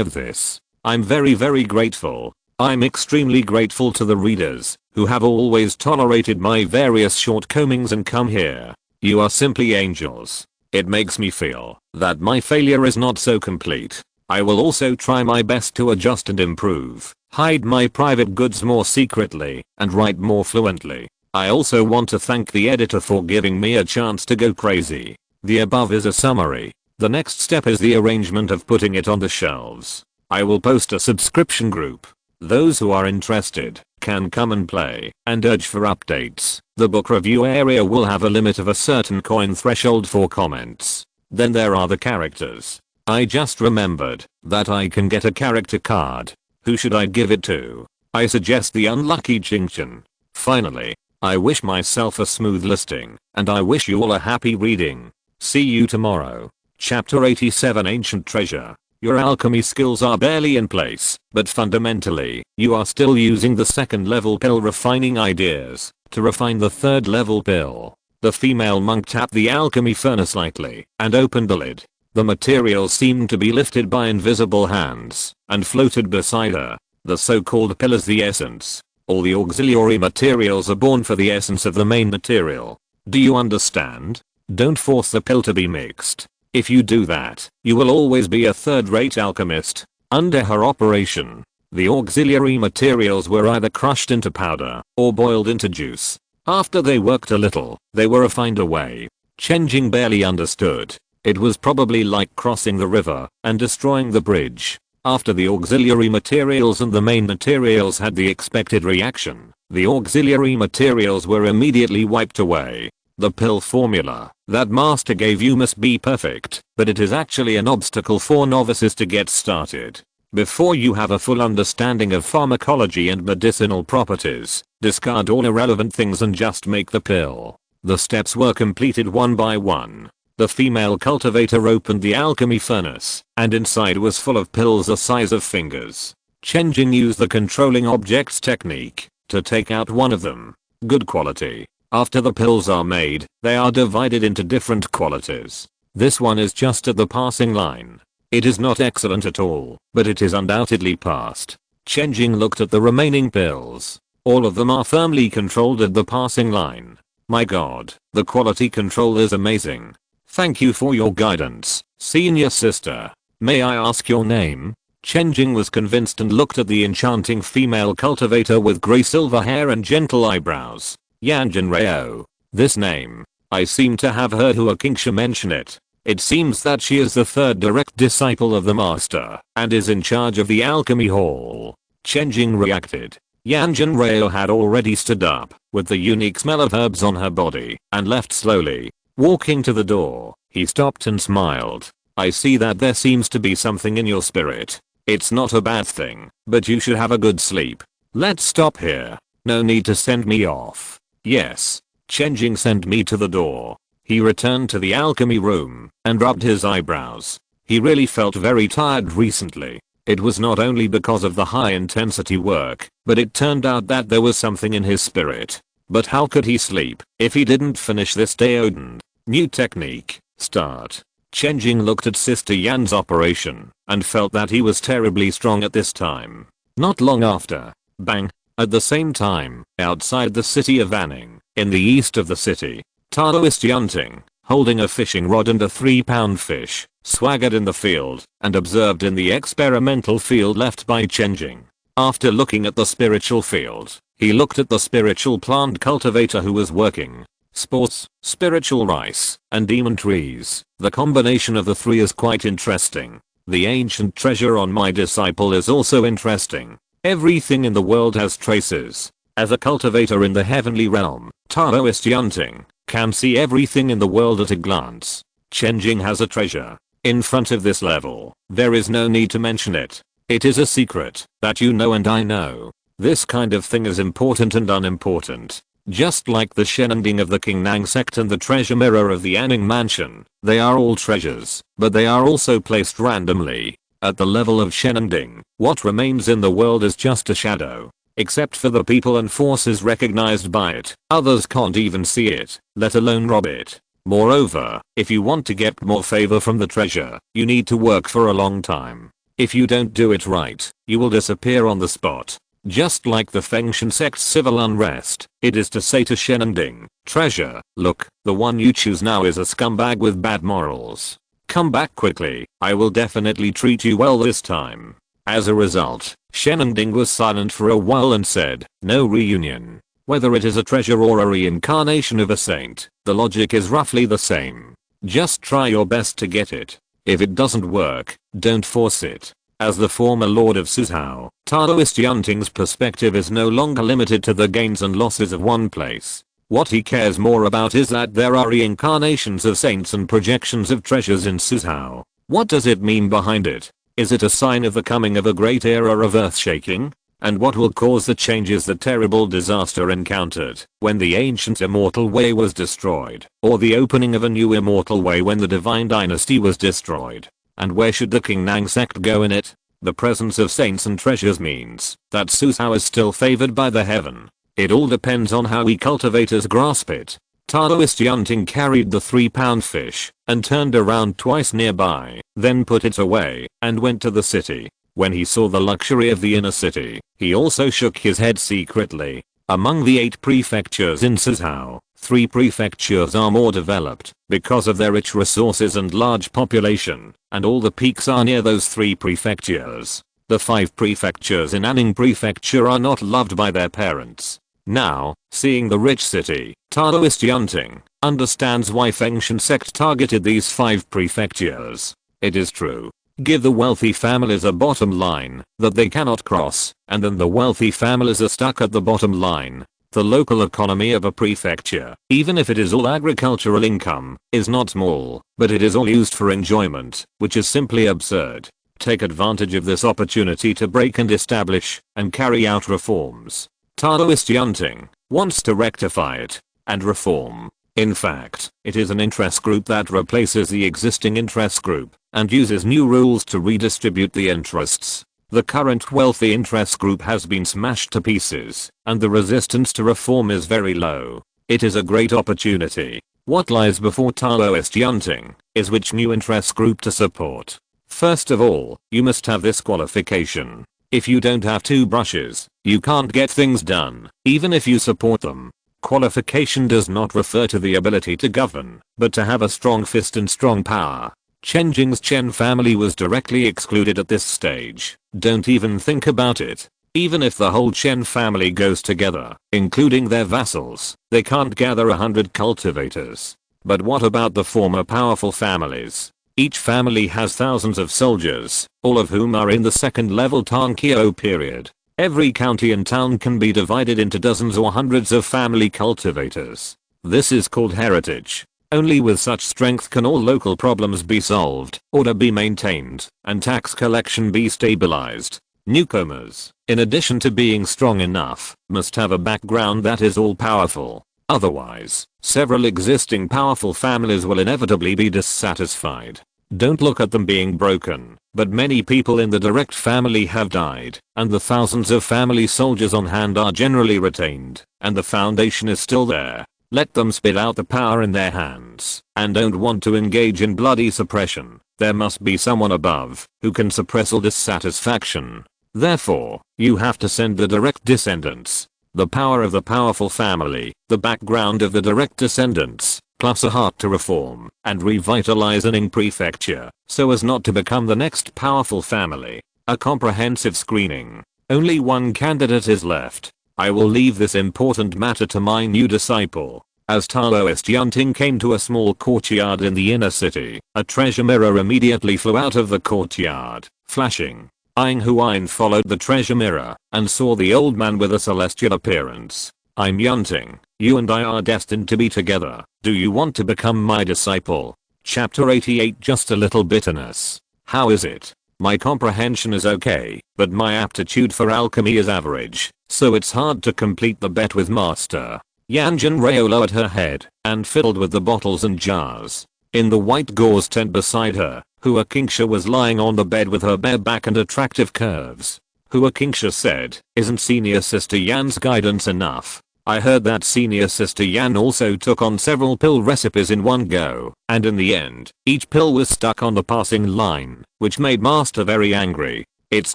Speaker 1: of this, I'm very grateful. I'm extremely grateful to the readers who have always tolerated my various shortcomings and come here. You are simply angels. It makes me feel that my failure is not so complete. I will also try my best to adjust and improve, hide my private goods more secretly, and write more fluently. I also want to thank the editor for giving me a chance to go crazy. The above is a summary. The next step is the arrangement of putting it on the shelves. I will post a subscription group. Those who are interested can come and play and urge for updates. The book review area will have a limit of a certain coin threshold for comments. Then there are the characters. I just remembered that I can get a character card. Who should I give it to? I suggest the unlucky Jing Chen. Finally, I wish myself a smooth listing, and I wish you all a happy reading. See you tomorrow. Chapter 87 Ancient Treasure. Your alchemy skills are barely in place, but fundamentally, you are still using the second level pill refining ideas to refine the third level pill. The female monk tapped the alchemy furnace lightly and opened the lid. The material seemed to be lifted by invisible hands and floated beside her. The so-called pill is the essence. All the auxiliary materials are born for the essence of the main material. Do you understand? Don't force the pill to be mixed. If you do that, you will always be a third-rate alchemist. Under her operation, the auxiliary materials were either crushed into powder or boiled into juice. After they worked a little, they were refined away. Chen Jing barely understood. It was probably like crossing the river and destroying the bridge. After the auxiliary materials and the main materials had the expected reaction, the auxiliary materials were immediately wiped away. The pill formula that master gave you must be perfect, but it is actually an obstacle for novices to get started. Before you have a full understanding of pharmacology and medicinal properties, discard all irrelevant things and just make the pill. The steps were completed one by one. The female cultivator opened the alchemy furnace, and inside was full of pills the size of fingers. Chen Jing used the controlling objects technique to take out one of them. Good quality. After the pills are made, they are divided into different qualities. This one is just at the passing line. It is not excellent at all, but it is undoubtedly passed. Chen Jing looked at the remaining pills. All of them are firmly controlled at the passing line. My god, the quality control is amazing. Thank you for your guidance, senior sister. May I ask your name? Chen Jing was convinced and looked at the enchanting female cultivator with grey silver hair and gentle eyebrows. Yanjin Rao. This name. I seem to have heard Huaqingsha mention it. It seems that she is the third direct disciple of the master and is in charge of the alchemy hall. Chen Jing reacted. Yanjin Rao had already stood up with the unique smell of herbs on her body and left slowly. Walking to the door, he stopped and smiled. I see that there seems to be something in your spirit. It's not a bad thing, but you should have a good sleep. Let's stop here. No need to send me off. Yes. Chen Jing sent me to the door. He returned to the alchemy room and rubbed his eyebrows. He really felt very tired recently. It was not only because of the high intensity work, but it turned out that there was something in his spirit. But how could he sleep if he didn't finish this deodand? New technique. Start. Chen Jing looked at Sister Yan's operation and felt that he was terribly strong at this time. Not long after. Bang. At the same time, outside the city of Vanning, in the east of the city, Taoist Yunting, holding a fishing rod and a 3-pound fish, swaggered in the field and observed in the experimental field left by Chen Jing. After looking at the spiritual field, he looked at the spiritual plant cultivator who was working. Sports, spiritual rice, and demon trees. The combination of the three is quite interesting. The ancient treasure on my disciple is also interesting. Everything in the world has traces. As a cultivator in the heavenly realm, Taoist Yunting can see everything in the world at a glance. Chen Jing has a treasure. In front of this level, there is no need to mention it. It is a secret that you know and I know. This kind of thing is important and unimportant. Just like the Shenending of the Qingnang sect and the treasure mirror of the Anning mansion, they are all treasures, but they are also placed randomly. At the level of Shenending, what remains in the world is just a shadow. Except for the people and forces recognized by it, others can't even see it, let alone rob it. Moreover, if you want to get more favor from the treasure, you need to work for a long time. If you don't do it right, you will disappear on the spot. Just like the Fengshan sect's civil unrest, it is to say to Shenending, treasure, look, the one you choose now is a scumbag with bad morals. Come back quickly, I will definitely treat you well this time. As a result, Shenending was silent for a while and said, no reunion. Whether it is a treasure or a reincarnation of a saint, the logic is roughly the same. Just try your best to get it. If it doesn't work, don't force it. As the former lord of Suzhou, Taoist Yunting's perspective is no longer limited to the gains and losses of one place. What he cares more about is that there are reincarnations of saints and projections of treasures in Suzhou. What does it mean behind it? Is it a sign of the coming of a great era of earth shaking? And what will cause the change is the terrible disaster encountered when the ancient immortal way was destroyed, or the opening of a new immortal way when the divine dynasty was destroyed. And where should the King Nang sect go in it? The presence of saints and treasures means that Susao is still favored by the heaven. It all depends on how we cultivators grasp it. Taoist Yunting carried the 3-pound fish and turned around twice nearby, then put it away and went to the city. When he saw the luxury of the inner city, he also shook his head secretly. Among the 8 prefectures in Susao, 3 prefectures are more developed because of their rich resources and large population, and all the peaks are near those 3 prefectures. The 5 prefectures in Anning Prefecture are not loved by their parents. Now, seeing the rich city, Taoist Yunting understands why Fengshan sect targeted these 5 prefectures. It is true. Give the wealthy families a bottom line that they cannot cross, and then the wealthy families are stuck at the bottom line. The local economy of a prefecture, even if it is all agricultural income, is not small, but it is all used for enjoyment, which is simply absurd. Take advantage of this opportunity to break and establish and carry out reforms. Taoist Yunting wants to rectify it and reform. In fact, it is an interest group that replaces the existing interest group and uses new rules to redistribute the interests. The current wealthy interest group has been smashed to pieces, and the resistance to reform is very low. It is a great opportunity. What lies before Taoist Yunting is which new interest group to support. First of all, you must have this qualification. If you don't have 2 brushes, you can't get things done, even if you support them. Qualification does not refer to the ability to govern, but to have a strong fist and strong power. Chen Jing's Chen family was directly excluded at this stage. Don't even think about it. Even if the whole Chen family goes together, including their vassals, they can't gather 100 cultivators. But what about the former powerful families? Each family has thousands of soldiers, all of whom are in the 2nd level Tankyo period. Every county and town can be divided into dozens or hundreds of family cultivators. This is called heritage. Only with such strength can all local problems be solved, order be maintained, and tax collection be stabilized. Newcomers, in addition to being strong enough, must have a background that is all-powerful. Otherwise, several existing powerful families will inevitably be dissatisfied. Don't look at them being broken, but many people in the direct family have died, and the thousands of family soldiers on hand are generally retained, and the foundation is still there. Let them spit out the power in their hands, and don't want to engage in bloody suppression. There must be someone above who can suppress all dissatisfaction. Therefore, you have to send the direct descendants. The power of the powerful family, the background of the direct descendants, plus a heart to reform and revitalize Anning Prefecture, so as not to become the next powerful family. A comprehensive screening. Only 1 candidate is left. I will leave this important matter to my new disciple. As Taoist Yunting came to a small courtyard in the inner city, a treasure mirror immediately flew out of the courtyard, flashing. Aang Huayin followed the treasure mirror and saw the old man with a celestial appearance. I'm Yunting. You and I are destined to be together. Do you want to become my disciple? Chapter 88. Just a little bitterness. How is it? My comprehension is okay, but my aptitude for alchemy is average, so it's hard to complete the bet with master. Yanjin Reo lowered her head and fiddled with the bottles and jars. In the white gauze tent beside her, Hua Kingsha was lying on the bed with her bare back and attractive curves. Hua Kingsha said, "Isn't Senior Sister Yan's guidance enough? I heard that Senior Sister Yan also took on several pill recipes in one go, and in the end, each pill was stuck on the passing line, which made Master very angry. It's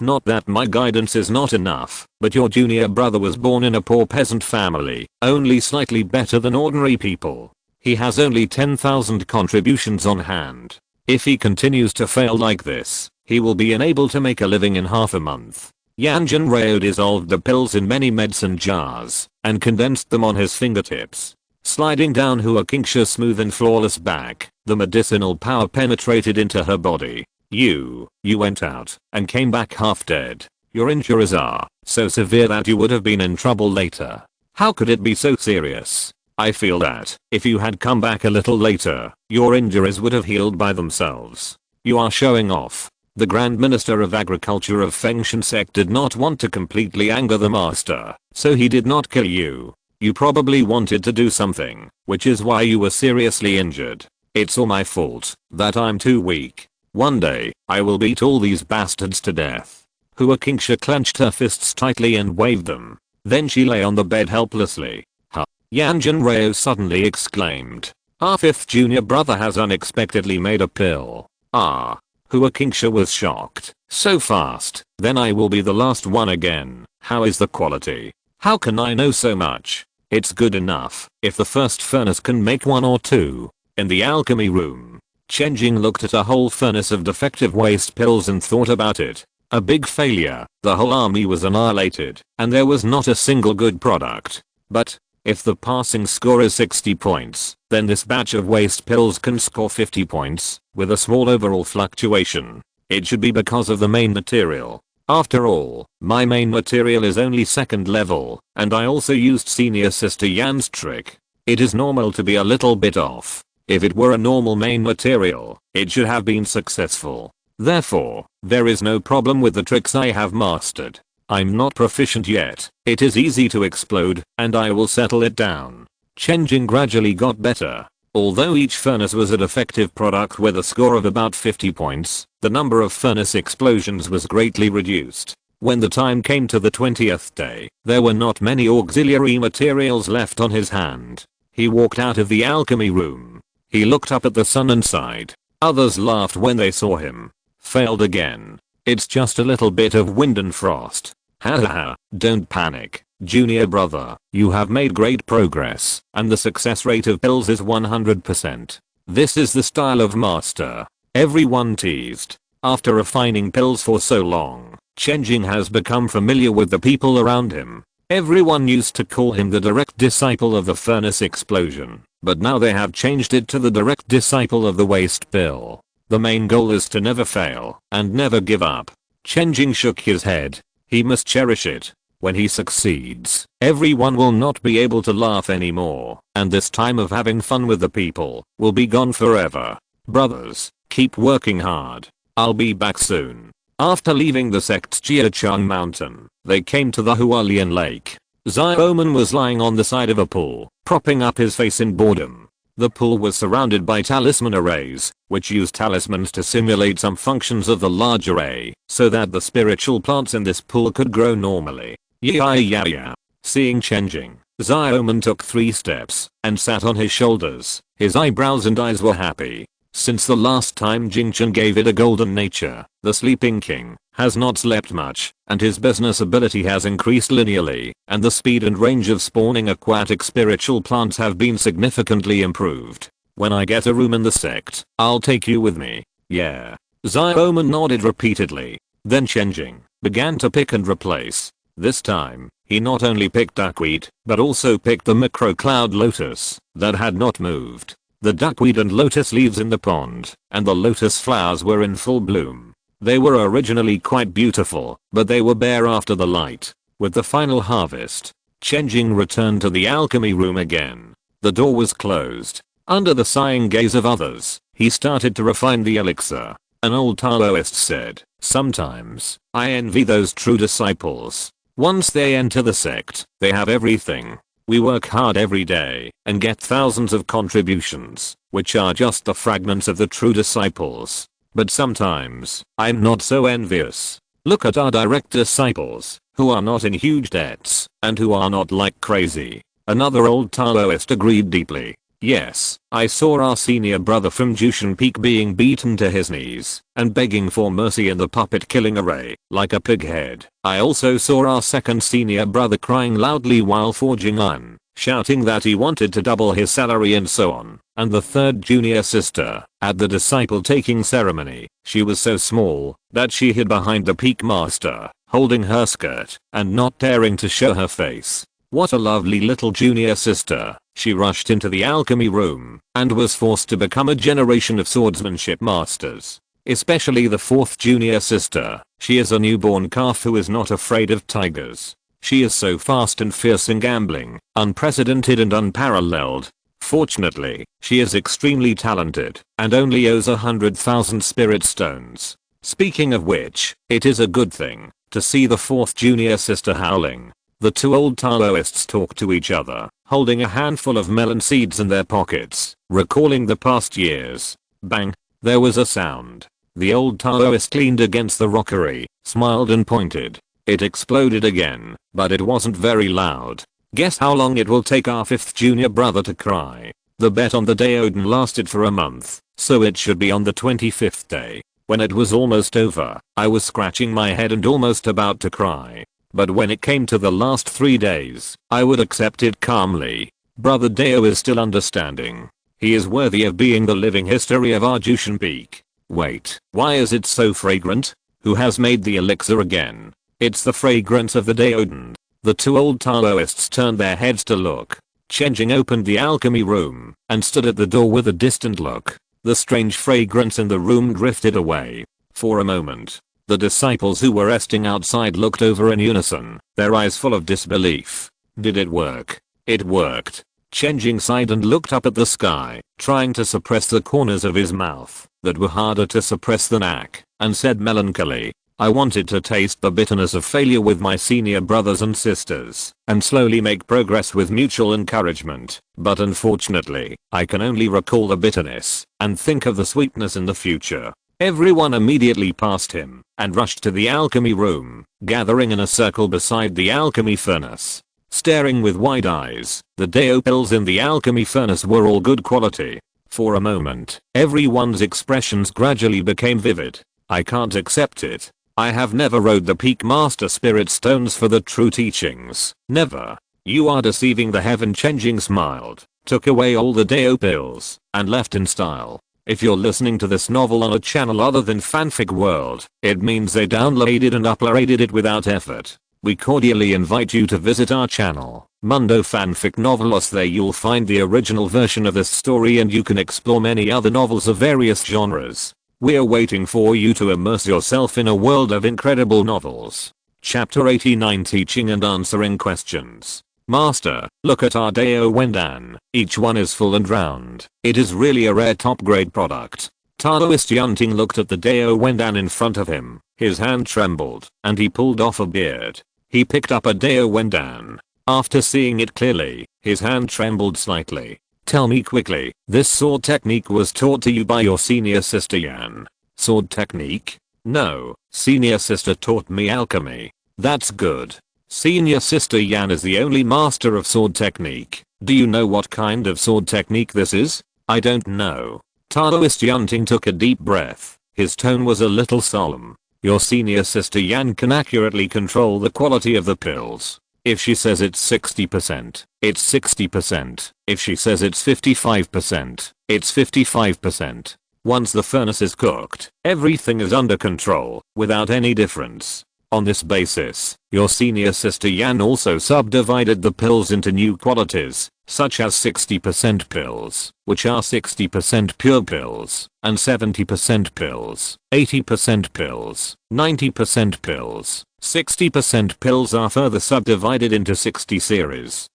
Speaker 1: not that my guidance is not enough, but your junior brother was born in a poor peasant family, only slightly better than ordinary people. He has only 10,000 contributions on hand. If he continues to fail like this, he will be unable to make a living in half a month." Yanjin Reo dissolved the pills in many medicine jars and condensed them on his fingertips. Sliding down Hua Kingsha's smooth and flawless back, the medicinal power penetrated into her body. You went out and came back half dead. Your injuries are so severe that you would have been in trouble later. How could it be so serious? I feel that if you had come back a little later, your injuries would have healed by themselves. You are showing off. The Grand Minister of Agriculture of Fengshan sect did not want to completely anger the master, so he did not kill you. You probably wanted to do something, which is why you were seriously injured. It's all my fault that I'm too weak. One day, I will beat all these bastards to death. Hua Qingsha clenched her fists tightly and waved them. Then she lay on the bed helplessly. Huh. Yan Jinreo suddenly exclaimed. Our 5th junior brother has unexpectedly made a pill. Ah. Hua Qingsha was shocked. So fast, then I will be the last one again. How is the quality? How can I know so much? It's good enough if the first furnace can make 1 or 2. In the alchemy room, Chen Jing looked at a whole furnace of defective waste pills and thought about it. A big failure, the whole army was annihilated, and there was not a single good product. But, if the passing score is 60 points, then this batch of waste pills can score 50 points, with a small overall fluctuation. It should be because of the main material. After all, my main material is only 2nd level, and I also used senior sister Yan's trick. It is normal to be a little bit off. If it were a normal main material, it should have been successful. Therefore, there is no problem with the tricks I have mastered. I'm not proficient yet. It is easy to explode, and I will settle it down. Chen Jing gradually got better. Although each furnace was a defective product with a score of about 50 points, the number of furnace explosions was greatly reduced. When the time came to the 20th day, there were not many auxiliary materials left on his hand. He walked out of the alchemy room. He looked up at the sun and sighed. Others laughed when they saw him. Failed again. It's just a little bit of wind and frost. Haha, don't panic, junior brother. You have made great progress, and the success rate of pills is 100%. This is the style of master. Everyone teased. After refining pills for so long, Chen Jing has become familiar with the people around him. Everyone used to call him the direct disciple of the furnace explosion, but now they have changed it to the direct disciple of the waste pill. The main goal is to never fail and never give up. Chen Jing shook his head. He must cherish it. When he succeeds, everyone will not be able to laugh anymore, and this time of having fun with the people will be gone forever. Brothers, keep working hard. I'll be back soon. After leaving the sect's Jiachang mountain, they came to the Hualien lake. Xiaoman was lying on the side of a pool, propping up his face in boredom. The pool was surrounded by talisman arrays, which used talismans to simulate some functions of the large array, so that the spiritual plants in this pool could grow normally. Yeah. Seeing Chen Jing, Xiaoman took 3 steps and sat on his shoulders. His eyebrows and eyes were happy. Since the last time Jingchen gave it a golden nature, the sleeping king has not slept much, and his business ability has increased linearly, and the speed and range of spawning aquatic spiritual plants have been significantly improved. When I get a room in the sect, I'll take you with me. Yeah. Xiaoman nodded repeatedly. Then Chen Jing began to pick and replace. This time, he not only picked duckweed, but also picked the micro cloud lotus that had not moved. The duckweed and lotus leaves in the pond, and the lotus flowers were in full bloom. They were originally quite beautiful, but they were bare after the light. With the final harvest, Chen Jing returned to the alchemy room again. The door was closed. Under the sighing gaze of others, he started to refine the elixir. An old Taoist said, "Sometimes, I envy those true disciples. Once they enter the sect, they have everything. We work hard every day and get thousands of contributions, which are just the fragments of the true disciples. But sometimes, I'm not so envious. Look at our direct disciples, who are not in huge debts, and who are not like crazy." Another old Taoist agreed deeply. "Yes, I saw our senior brother from Jushan Peak being beaten to his knees and begging for mercy in the puppet killing array, like a pighead. I also saw our second senior brother crying loudly while forging iron, shouting that he wanted to double his salary and so on. And the third junior sister, at the disciple taking ceremony, she was so small that she hid behind the peak master, holding her skirt and not daring to show her face. What a lovely little junior sister." She rushed into the alchemy room and was forced to become a generation of swordsmanship masters. Especially the 4th junior sister. She is a newborn calf who is not afraid of tigers. She is so fast and fierce in gambling, unprecedented and unparalleled. Fortunately, she is extremely talented and only owes 100,000 spirit stones. Speaking of which, it is a good thing to see the fourth junior sister howling. The two old Taoists talk to each other, holding a handful of melon seeds in their pockets, recalling the past years. Bang! There was a sound. The old Taoist leaned against the rockery, smiled and pointed. It exploded again, but it wasn't very loud. Guess how long it will take our fifth junior brother to cry. The bet on the Daoden lasted for a month, so it should be on the 25th day. When it was almost over, I was scratching my head and almost about to cry. But when it came to the last 3 days, I would accept it calmly. Brother Dao is still understanding. He is worthy of being the living history of our Jushin Peak. Wait, why is it so fragrant? Who has made the elixir again? It's the fragrance of the Daoden. The two old Taoists turned their heads to look. Chen Jing opened the alchemy room and stood at the door with a distant look. The strange fragrance in the room drifted away. For a moment, the disciples who were resting outside looked over in unison, their eyes full of disbelief. Did it work? It worked. Chen Jing sighed and looked up at the sky, trying to suppress the corners of his mouth that were harder to suppress than ache, and said melancholy, I wanted to taste the bitterness of failure with my senior brothers and sisters, and slowly make progress with mutual encouragement, but unfortunately, I can only recall the bitterness, and think of the sweetness in the future. Everyone immediately passed him, and rushed to the alchemy room, gathering in a circle beside the alchemy furnace. Staring with wide eyes, the Dao pills in the alchemy furnace were all good quality. For a moment, everyone's expressions gradually became vivid. I can't accept it. I have never rode the peak master spirit stones for the true teachings. Never. You are deceiving the heaven. Chen Jing smiled, took away all the Dao pills, and left in style. If you're listening to this novel on a channel other than Fanfic World, it means they downloaded and uploaded it without effort. We cordially invite you to visit our channel, Mundo Fanfic Novelos. There you'll find the original version of this story and you can explore many other novels of various genres. We're waiting for you to immerse yourself in a world of incredible novels. Chapter 89, Teaching and Answering Questions. Master, look at our Dao Wendan. Each one is full and round. It is really a rare top grade product. Taoist Yunting looked at the Dao Wendan in front of him. His hand trembled, and he pulled off a beard. He picked up a Dao Wendan. After seeing it clearly, his hand trembled slightly. Tell me quickly, this sword technique was taught to you by your senior sister Yan. Sword technique? No, senior sister taught me alchemy. That's good. Senior sister Yan is the only master of sword technique. Do you know what kind of sword technique this is? I don't know. Taoist Yunting took a deep breath. His tone was a little solemn. Your senior sister Yan can accurately control the quality of the pills. If she says it's 60%, it's 60%. If she says it's 55%, it's 55%. Once the furnace is cooked, everything is under control, without any difference. On this basis, your senior sister Yan also subdivided the pills into new qualities, such as 60% pills, which are 60% pure pills, and 70% pills, 80% pills, 90% pills. 60% pills are further subdivided into 60 series.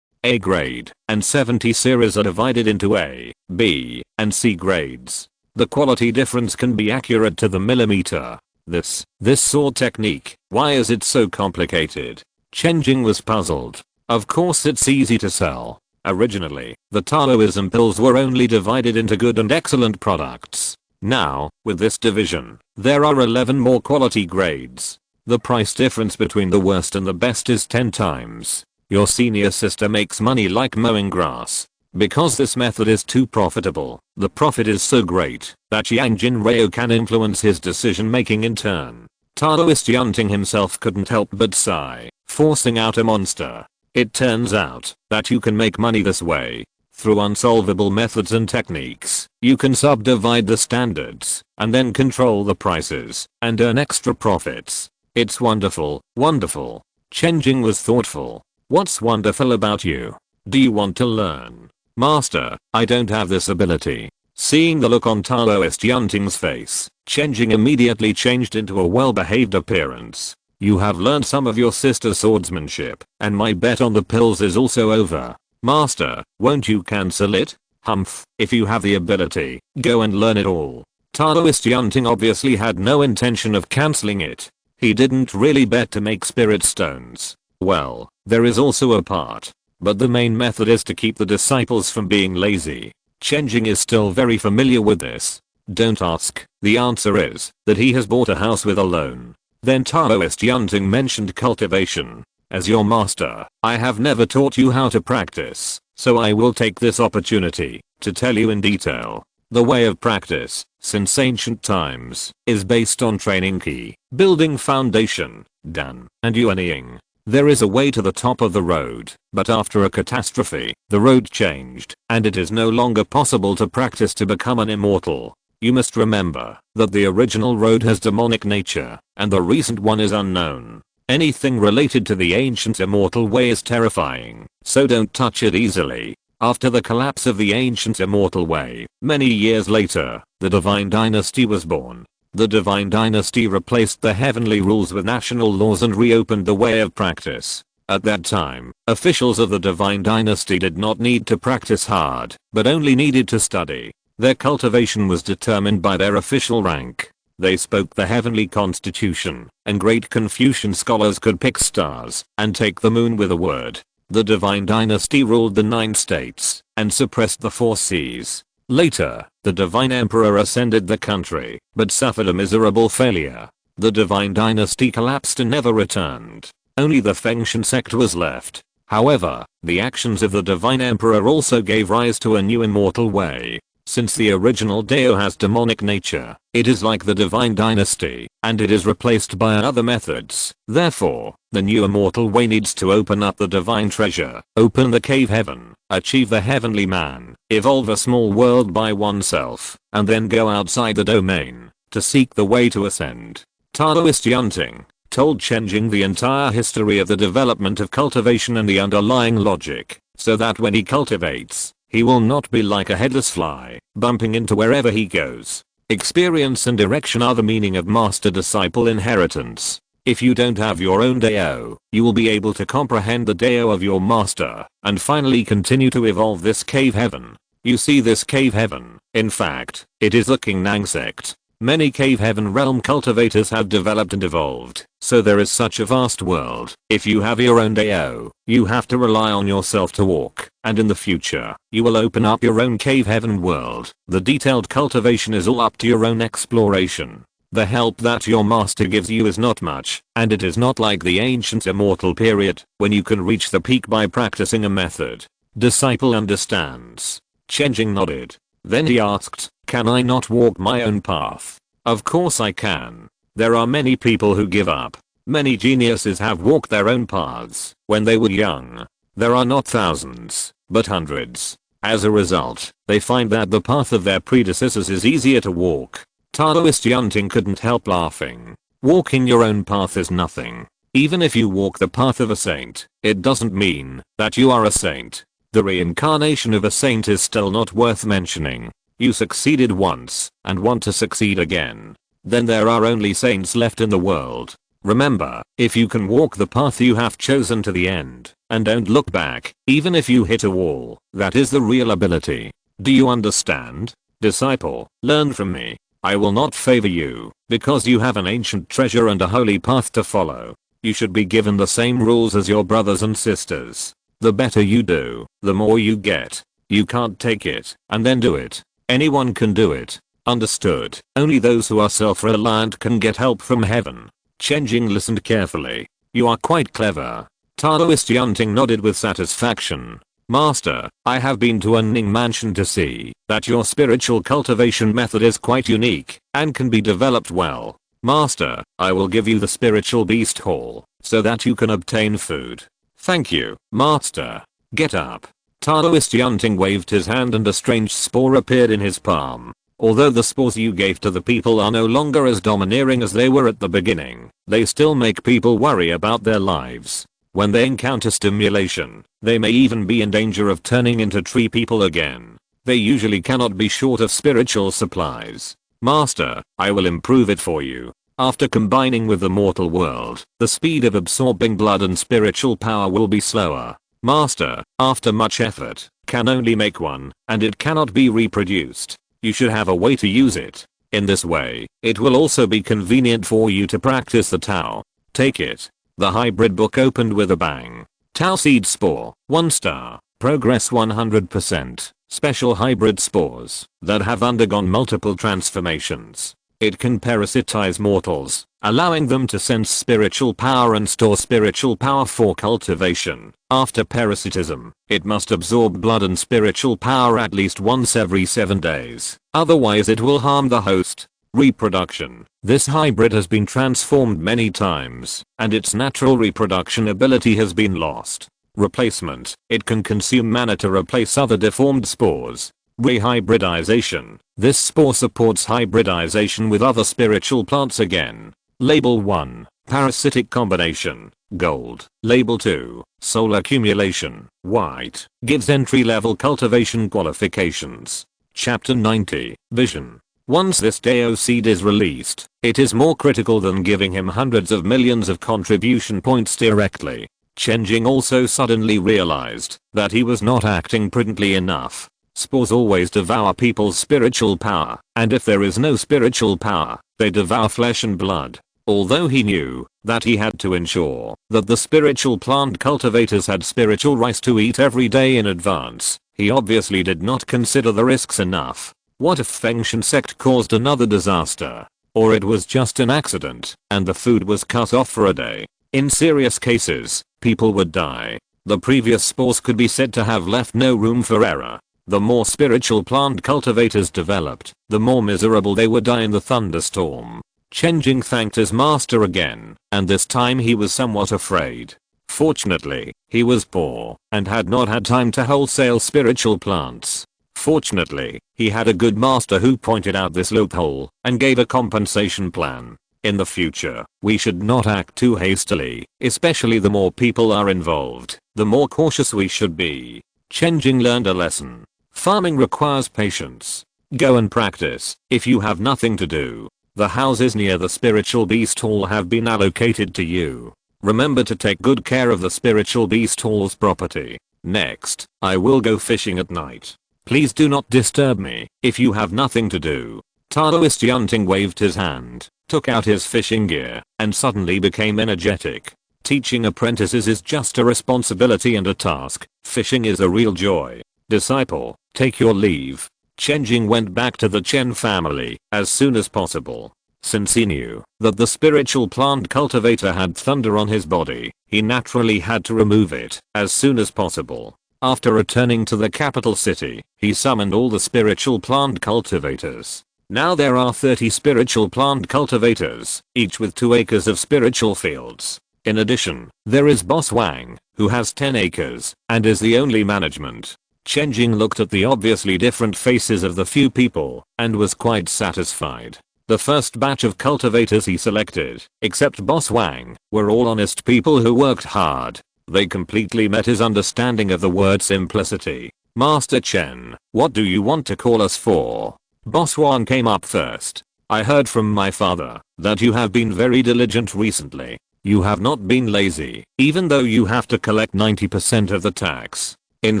Speaker 1: A grade and 70 series are divided into A, B, and C grades. The quality difference can be accurate to the millimeter. This sword technique, why is it so complicated? Chen Jing was puzzled. Of course it's easy to sell. Originally, the Taoism pills were only divided into good and excellent products. Now, with this division, there are 11 more quality grades. The price difference between the worst and the best is 10 times. Your senior sister makes money like mowing grass. Because this method is too profitable, the profit is so great that Yang Jin Rao can influence his decision making in turn. Taoist Yunting himself couldn't help but sigh, forcing out a monster. It turns out that you can make money this way. Through unsolvable methods and techniques, you can subdivide the standards, and then control the prices, and earn extra profits. It's wonderful, wonderful. Chen Jing was thoughtful. What's wonderful about you? Do you want to learn? Master, I don't have this ability. Seeing the look on Taoist Yunting's face, Chen Jing immediately changed into a well-behaved appearance. You have learned some of your sister's swordsmanship, and my bet on the pills is also over. Master, won't you cancel it? Humph, if you have the ability, go and learn it all. Taoist Yunting obviously had no intention of cancelling it. He didn't really bet to make spirit stones. Well, there is also a part. But the main method is to keep the disciples from being lazy. Chen Jing is still very familiar with this. Don't ask. The answer is that he has bought a house with a loan. Then Taoist Yunting mentioned cultivation. As your master, I have never taught you how to practice, so I will take this opportunity to tell you in detail. The way of practice, since ancient times, is based on training ki, building foundation, dan, and yuanying. There is a way to the top of the road, but after a catastrophe, the road changed, and it is no longer possible to practice to become an immortal. You must remember that the original road has demonic nature, and the recent one is unknown. Anything related to the ancient immortal way is terrifying, so don't touch it easily. After the collapse of the ancient immortal way, many years later, the divine dynasty was born. The divine dynasty replaced the heavenly rules with national laws and reopened the way of practice. At that time, officials of the divine dynasty did not need to practice hard, but only needed to study. Their cultivation was determined by their official rank. They spoke the heavenly constitution, and great Confucian scholars could pick stars and take the moon with a word. The divine dynasty ruled the 9 states and suppressed the 4 seas. Later, the divine emperor ascended the country, but suffered a miserable failure. The divine dynasty collapsed and never returned. Only the Fengshan sect was left. However, the actions of the divine emperor also gave rise to a new immortal way. Since the original Dao has demonic nature, it is like the divine dynasty, and it is replaced by other methods. Therefore, the new immortal way needs to open up the divine treasure, open the cave heaven, achieve the heavenly man, evolve a small world by oneself, and then go outside the domain to seek the way to ascend. Taoist Yunting told Chen Jing the entire history of the development of cultivation and the underlying logic, so that when he cultivates, he will not be like a headless fly, bumping into wherever he goes. Experience and direction are the meaning of master-disciple inheritance. If you don't have your own Dao, you will be able to comprehend the Dao of your master, and finally continue to evolve this cave heaven. You see this cave heaven, in fact, it is the King Nang sect. Many cave heaven realm cultivators have developed and evolved, so there is such a vast world. If you have your own Dao, you have to rely on yourself to walk, and in the future, you will open up your own cave heaven world. The detailed cultivation is all up to your own exploration. The help that your master gives you is not much, and it is not like the ancient immortal period, when you can reach the peak by practicing a method. Disciple understands. Chen Jing nodded. Then he asked, can I not walk my own path? Of course I can. There are many people who give up. Many geniuses have walked their own paths when they were young. There are not thousands, but hundreds. As a result, they find that the path of their predecessors is easier to walk. Taoist Yunting couldn't help laughing. Walking your own path is nothing. Even if you walk the path of a saint, it doesn't mean that you are a saint. The reincarnation of a saint is still not worth mentioning. You succeeded once, and want to succeed again. Then there are only saints left in the world. Remember, if you can walk the path you have chosen to the end, and don't look back, even if you hit a wall, that is the real ability. Do you understand? Disciple, learn from me. I will not favor you, because you have an ancient treasure and a holy path to follow. You should be given the same rules as your brothers and sisters. The better you do, the more you get. You can't take it, and then do it. Anyone can do it. Understood? Only those who are self-reliant can get help from heaven. Chen Jing listened carefully. You are quite clever. Taoist Yunting nodded with satisfaction. Master, I have been to a Ning mansion to see that your spiritual cultivation method is quite unique and can be developed well. Master, I will give you the spiritual beast hall so that you can obtain food. Thank you, Master. Get up. Taoist Yunting waved his hand and a strange spore appeared in his palm. Although the spores you gave to the people are no longer as domineering as they were at the beginning, they still make people worry about their lives. When they encounter stimulation, they may even be in danger of turning into tree people again. They usually cannot be short of spiritual supplies. Master, I will improve it for you. After combining with the mortal world, the speed of absorbing blood and spiritual power will be slower. Master, after much effort, can only make one, and it cannot be reproduced. You should have a way to use it. In this way, it will also be convenient for you to practice the Tao. Take it. The hybrid book opened with a bang. Tao seed spore, 1 star, progress 100%, special hybrid spores that have undergone multiple transformations. It can parasitize mortals, allowing them to sense spiritual power and store spiritual power for cultivation. After parasitism, it must absorb blood and spiritual power at least once every 7 days, otherwise it will harm the host. Reproduction. This hybrid has been transformed many times, and its natural reproduction ability has been lost. Replacement. It can consume mana to replace other deformed spores. Rehybridization. This spore supports hybridization with other spiritual plants again. Label 1. Parasitic combination. Gold. Label 2. Soul accumulation. White. Gives entry-level cultivation qualifications. Chapter 90. Vision. Once this Dao seed is released, it is more critical than giving him hundreds of millions of contribution points directly. Chen Jing also suddenly realized that he was not acting prudently enough. Spores always devour people's spiritual power, and if there is no spiritual power, they devour flesh and blood. Although he knew that he had to ensure that the spiritual plant cultivators had spiritual rice to eat every day in advance, he obviously did not consider the risks enough. What if Fengshan sect caused another disaster? Or it was just an accident, and the food was cut off for a day? In serious cases, people would die. The previous spores could be said to have left no room for error. The more spiritual plant cultivators developed, the more miserable they would die in the thunderstorm. Chen Jing thanked his master again, and this time he was somewhat afraid. Fortunately, he was poor, and had not had time to wholesale spiritual plants. Fortunately, he had a good master who pointed out this loophole, and gave a compensation plan. In the future, we should not act too hastily, especially the more people are involved, the more cautious we should be. Chen Jing learned a lesson. Farming requires patience. Go and practice, if you have nothing to do. The houses near the spiritual beast hall have been allocated to you. Remember to take good care of the spiritual beast hall's property. Next, I will go fishing at night. Please do not disturb me if you have nothing to do. Taoist Yunting waved his hand, took out his fishing gear, and suddenly became energetic. Teaching apprentices is just a responsibility and a task. Fishing is a real joy. Disciple, take your leave. Chen Jing went back to the Chen family as soon as possible. Since he knew that the spiritual plant cultivator had thunder on his body, he naturally had to remove it as soon as possible. After returning to the capital city, he summoned all the spiritual plant cultivators. Now there are 30 spiritual plant cultivators, each with 2 acres of spiritual fields. In addition, there is Boss Wang, who has 10 acres, and is the only management. Chen Jing looked at the obviously different faces of the few people, and was quite satisfied. The first batch of cultivators he selected, except Boss Wang, were all honest people who worked hard. They completely met his understanding of the word simplicity. Master Chen, what do you want to call us for? Boss Wang came up first. I heard from my father that you have been very diligent recently. You have not been lazy, even though you have to collect 90% of the tax. In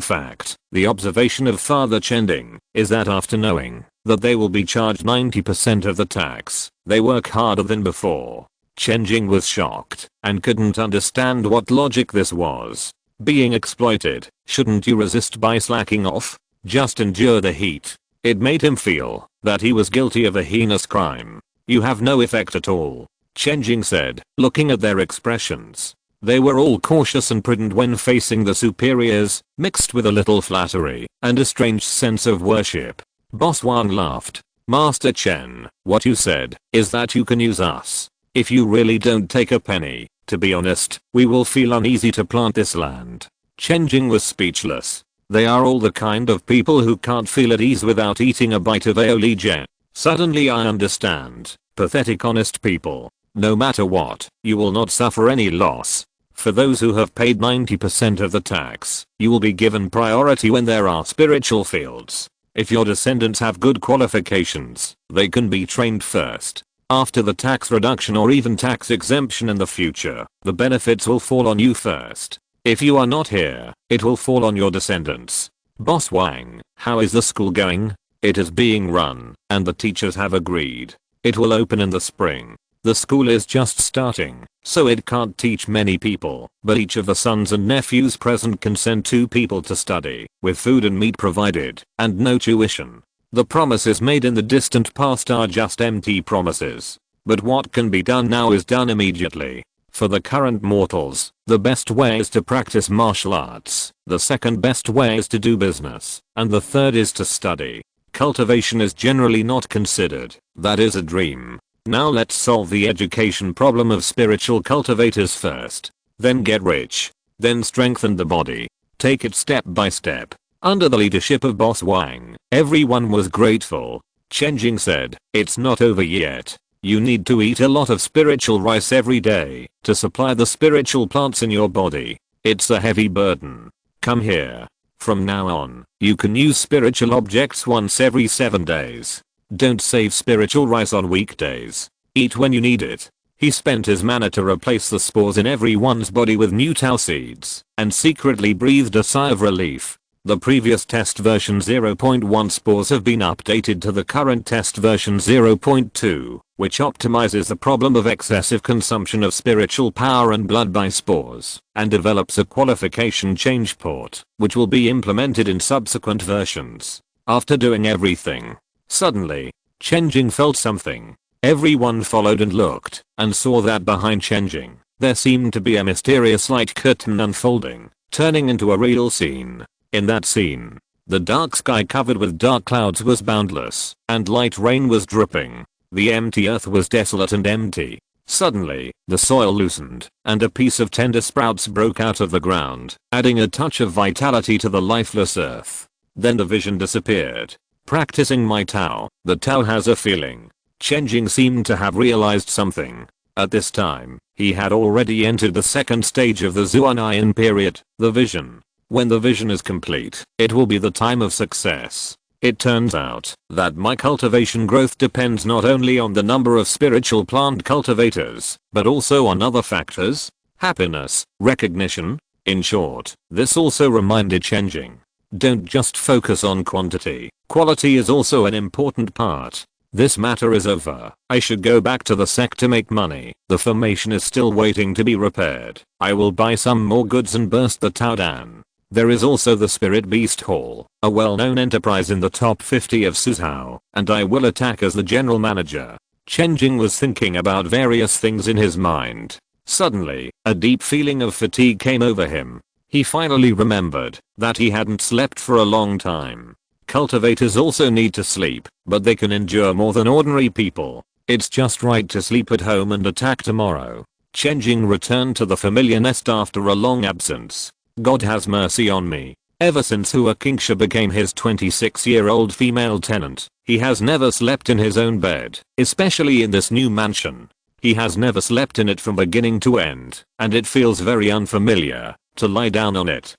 Speaker 1: fact, the observation of Father Chen Jing is that after knowing that they will be charged 90% of the tax, they work harder than before. Chen Jing was shocked and couldn't understand what logic this was. Being exploited, shouldn't you resist by slacking off? Just endure the heat. It made him feel that he was guilty of a heinous crime. You have no effect at all, Chen Jing said, looking at their expressions. They were all cautious and prudent when facing the superiors, mixed with a little flattery and a strange sense of worship. Boss Wang laughed. Master Chen, what you said is that you can use us. If you really don't take a penny, to be honest, we will feel uneasy to plant this land. Chen Jing was speechless. They are all the kind of people who can't feel at ease without eating a bite of aoli. Suddenly I understand. Pathetic honest people. No matter what, you will not suffer any loss. For those who have paid 90% of the tax, you will be given priority when there are spiritual fields. If your descendants have good qualifications, they can be trained first. After the tax reduction or even tax exemption in the future, the benefits will fall on you first. If you are not here, it will fall on your descendants. Boss Wang, how is the school going? It is being run and the teachers have agreed. It will open in the spring. The school is just starting, so it can't teach many people, but each of the sons and nephews present can send 2 people to study, with food and meat provided, and no tuition. The promises made in the distant past are just empty promises. But what can be done now is done immediately. For the current mortals, the best way is to practice martial arts, the second best way is to do business, and the third is to study. Cultivation is generally not considered, that is a dream. Now let's solve the education problem of spiritual cultivators first. Then get rich. Then strengthen the body. Take it step by step. Under the leadership of Boss Wang, everyone was grateful. Chen Jing said, "It's not over yet. You need to eat a lot of spiritual rice every day to supply the spiritual plants in your body. It's a heavy burden. Come here. From now on, you can use spiritual objects once every 7 days. Don't save spiritual rice on weekdays. Eat when you need it." He spent his mana to replace the spores in everyone's body with new tau seeds, and secretly breathed a sigh of relief. The previous test version 0.1 spores have been updated to the current test version 0.2, which optimizes the problem of excessive consumption of spiritual power and blood by spores, and develops a qualification change port, which will be implemented in subsequent versions. After doing everything, suddenly, Chen Jing felt something. Everyone followed and looked, and saw that behind Chen Jing, there seemed to be a mysterious light curtain unfolding, turning into a real scene. In that scene, the dark sky covered with dark clouds was boundless, and light rain was dripping. The empty earth was desolate and empty. Suddenly, the soil loosened, and a piece of tender sprouts broke out of the ground, adding a touch of vitality to the lifeless earth. Then the vision disappeared. Practicing my Tao, the Tao has a feeling. Chen Jing seemed to have realized something. At this time, he had already entered the second stage of the Zuanayan period, the vision. When the vision is complete, it will be the time of success. It turns out that my cultivation growth depends not only on the number of spiritual plant cultivators, but also on other factors, happiness, recognition. In short, this also reminded Chen Jing. Don't just focus on quantity, quality is also an important part. This matter is over. I should go back to the sect to make money. The formation is still waiting to be repaired. I will buy some more goods and burst the Taodan. There is also the Spirit Beast Hall, a well-known enterprise in the top 50 of Suzhou, and I will attack as the general manager. Chen Jing was thinking about various things in his mind. Suddenly, a deep feeling of fatigue came over him. He finally remembered that he hadn't slept for a long time. Cultivators also need to sleep, but they can endure more than ordinary people. It's just right to sleep at home and attack tomorrow. Chen Jing returned to the familiar nest after a long absence. God has mercy on me. Ever since Hua Qingsha became his 26-year-old female tenant, he has never slept in his own bed, especially in this new mansion. He has never slept in it from beginning to end, and it feels very unfamiliar to lie down on it.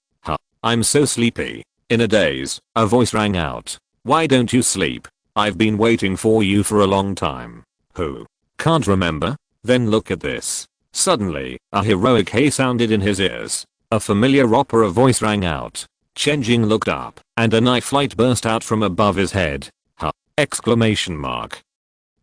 Speaker 1: I'm so sleepy. In a daze, a voice rang out. "Why don't you sleep? I've been waiting for you for a long time." Who? Can't remember? Then look at this. Suddenly, a heroic hey sounded in his ears. A familiar opera voice rang out. Chen Jing looked up, and a knife light burst out from above his head. Exclamation mark.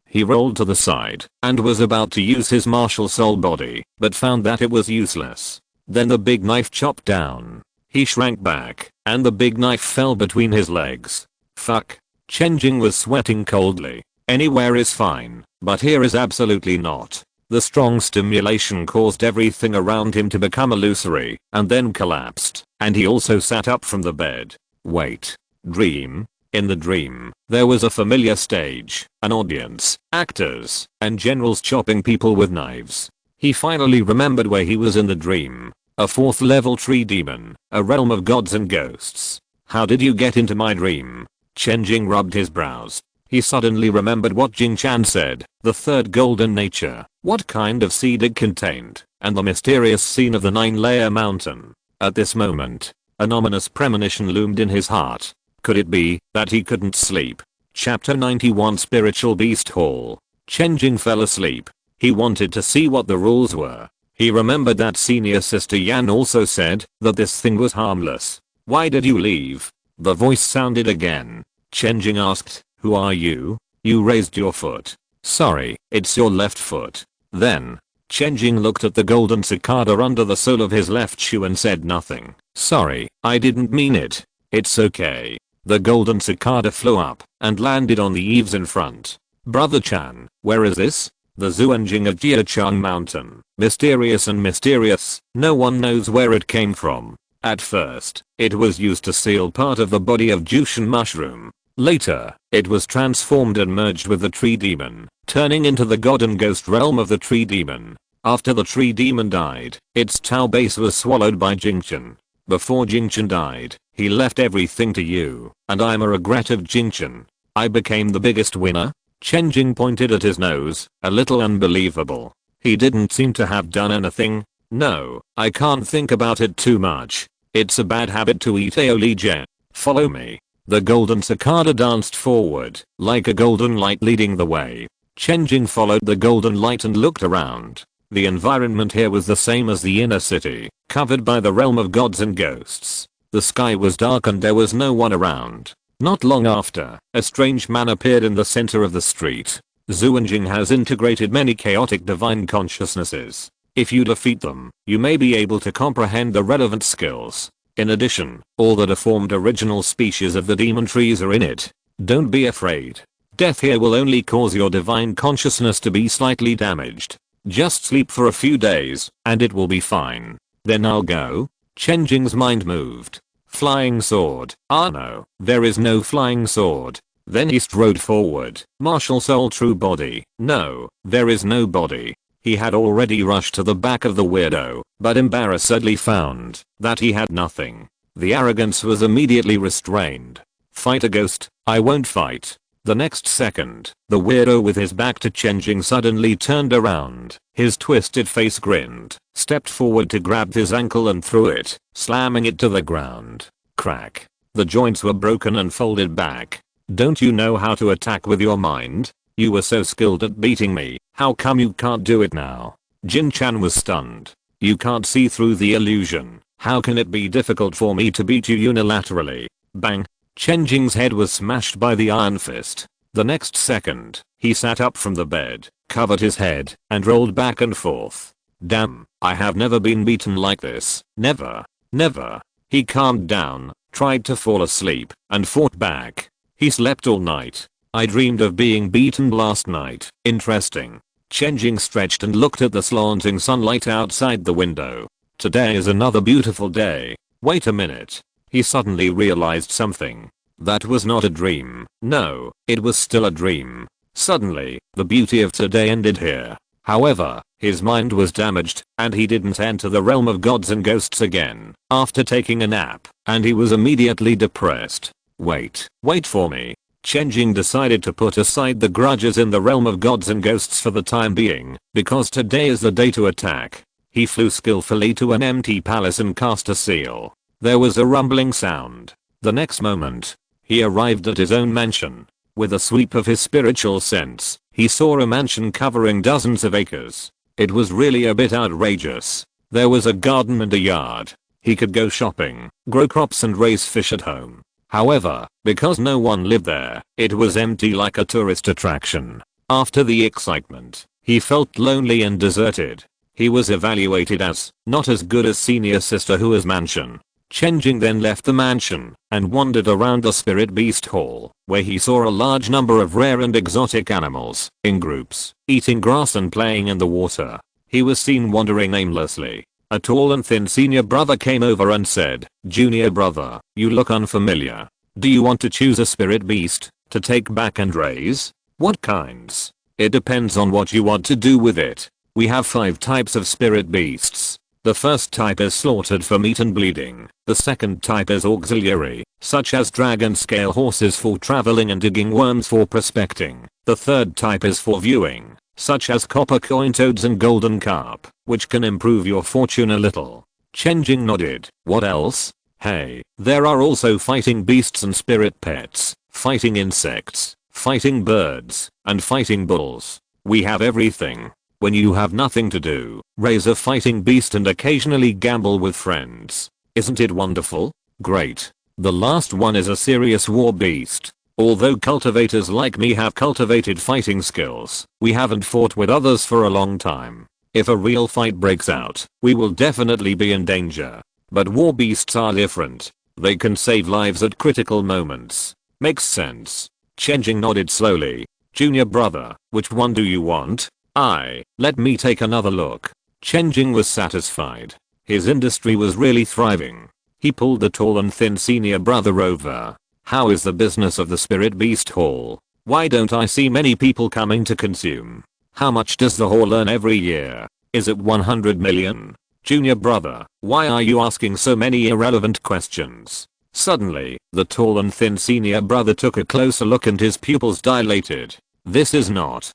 Speaker 1: He rolled to the side, and was about to use his martial soul body, but found that it was useless. Then the big knife chopped down. He shrank back, and the big knife fell between his legs. Fuck. Chen Jing was sweating coldly. Anywhere is fine, but here is absolutely not. The strong stimulation caused everything around him to become illusory, and then collapsed, and he also sat up from the bed. Wait. Dream? In the dream, there was a familiar stage, an audience, actors, and generals chopping people with knives. He finally remembered where he was in the dream. A 4th level tree demon, a realm of gods and ghosts. How did you get into my dream? Chen Jing rubbed his brows. He suddenly remembered what Jing Chan said, the 3rd golden nature, what kind of seed it contained, and the mysterious scene of the 9-layer mountain. At this moment, an ominous premonition loomed in his heart. Could it be that he couldn't sleep? Chapter 91 Spiritual Beast Hall. Chen Jing fell asleep. He wanted to see what the rules were. He remembered that senior sister Yan also said that this thing was harmless. Why did you leave? The voice sounded again. Chen Jing asked, who are you? You raised your foot. Sorry, it's your left foot. Then, Chen Jing looked at the golden cicada under the sole of his left shoe and said nothing. Sorry, I didn't mean it. It's okay. The golden cicada flew up and landed on the eaves in front. Brother Chan, where is this? The Zuanjing of Jiachang Mountain. Mysterious and mysterious, no one knows where it came from. At first, it was used to seal part of the body of Jushin mushroom. Later, it was transformed and merged with the tree demon, turning into the god and ghost realm of the tree demon. After the tree demon died, its Tao base was swallowed by Jingchen. Before Jingchen died, he left everything to you, and I'm a regret of Jingchen. I became the biggest winner? Chen Jing pointed at his nose, a little unbelievable. He didn't seem to have done anything. No, I can't think about it too much. It's a bad habit to eat aioli jen. Follow me. The golden cicada danced forward, like a golden light leading the way. Chen Jing followed the golden light and looked around. The environment here was the same as the inner city, covered by the realm of gods and ghosts. The sky was dark and there was no one around. Not long after, a strange man appeared in the center of the street. Zuanjing has integrated many chaotic divine consciousnesses. If you defeat them, you may be able to comprehend the relevant skills. In addition, all the deformed original species of the demon trees are in it. Don't be afraid. Death here will only cause your divine consciousness to be slightly damaged. Just sleep for a few days, and it will be fine. Then I'll go. Chen Jing's mind moved. Flying sword. Ah no, there is no flying sword. Then he strode forward. Martial soul true body. No, there is no body. He had already rushed to the back of the weirdo, but embarrassedly found that he had nothing. The arrogance was immediately restrained. Fight a ghost? I won't fight. The next second, the weirdo with his back to Chen Jing suddenly turned around. His twisted face grinned, stepped forward to grab his ankle and threw it, slamming it to the ground. Crack. The joints were broken and folded back. Don't you know how to attack with your mind? You were so skilled at beating me, how come you can't do it now? Jin Chan was stunned. You can't see through the illusion. How can it be difficult for me to beat you unilaterally? Bang. Chen Jing's head was smashed by the iron fist. The next second, he sat up from the bed, covered his head, and rolled back and forth. Damn, I have never been beaten like this. Never. Never. He calmed down, tried to fall asleep, and fought back. He slept all night. I dreamed of being beaten last night. Interesting. Chen Jing stretched and looked at the slanting sunlight outside the window. Today is another beautiful day. Wait a minute. He suddenly realized something. That was not a dream. No, it was still a dream. Suddenly, the beauty of today ended here. However, his mind was damaged, and he didn't enter the realm of gods and ghosts again after taking a nap, and he was immediately depressed. Wait for me. Chen Jing decided to put aside the grudges in the realm of gods and ghosts for the time being, because today is the day to attack. He flew skillfully to an empty palace and cast a seal. There was a rumbling sound. The next moment, he arrived at his own mansion. With a sweep of his spiritual sense, he saw a mansion covering dozens of acres. It was really a bit outrageous. There was a garden and a yard. He could go shopping, grow crops and raise fish at home. However, because no one lived there, it was empty like a tourist attraction. After the excitement, he felt lonely and deserted. He was evaluated as not as good as senior sister Hua's mansion. Chen Jing then left the mansion and wandered around the spirit beast hall, where he saw a large number of rare and exotic animals, in groups, eating grass and playing in the water. He was seen wandering aimlessly. A tall and thin senior brother came over and said, "Junior brother, you look unfamiliar. Do you want to choose a spirit beast to take back and raise? What kinds? It depends on what you want to do with it. We have 5 types of spirit beasts. The first type is slaughtered for meat and bleeding. The second type is auxiliary, such as dragon scale horses for traveling and digging worms for prospecting. The third type is for viewing, such as copper coin toads and golden carp, which can improve your fortune a little." Chen Jing nodded. "What else?" "Hey, there are also fighting beasts and spirit pets, fighting insects, fighting birds, and fighting bulls. We have everything. When you have nothing to do, raise a fighting beast and occasionally gamble with friends. Isn't it wonderful? Great. The last one is a serious war beast. Although cultivators like me have cultivated fighting skills, we haven't fought with others for a long time. If a real fight breaks out, we will definitely be in danger. But war beasts are different. They can save lives at critical moments. Makes sense. Chen Jing nodded slowly. Junior brother, which one do you want? Let me take another look. Chen Jing was satisfied. His industry was really thriving. He pulled the tall and thin senior brother over. How is the business of the Spirit Beast Hall? Why don't I see many people coming to consume? How much does the hall earn every year? Is it 100 million? Junior brother, why are you asking so many irrelevant questions? Suddenly, the tall and thin senior brother took a closer look and his pupils dilated. This is not.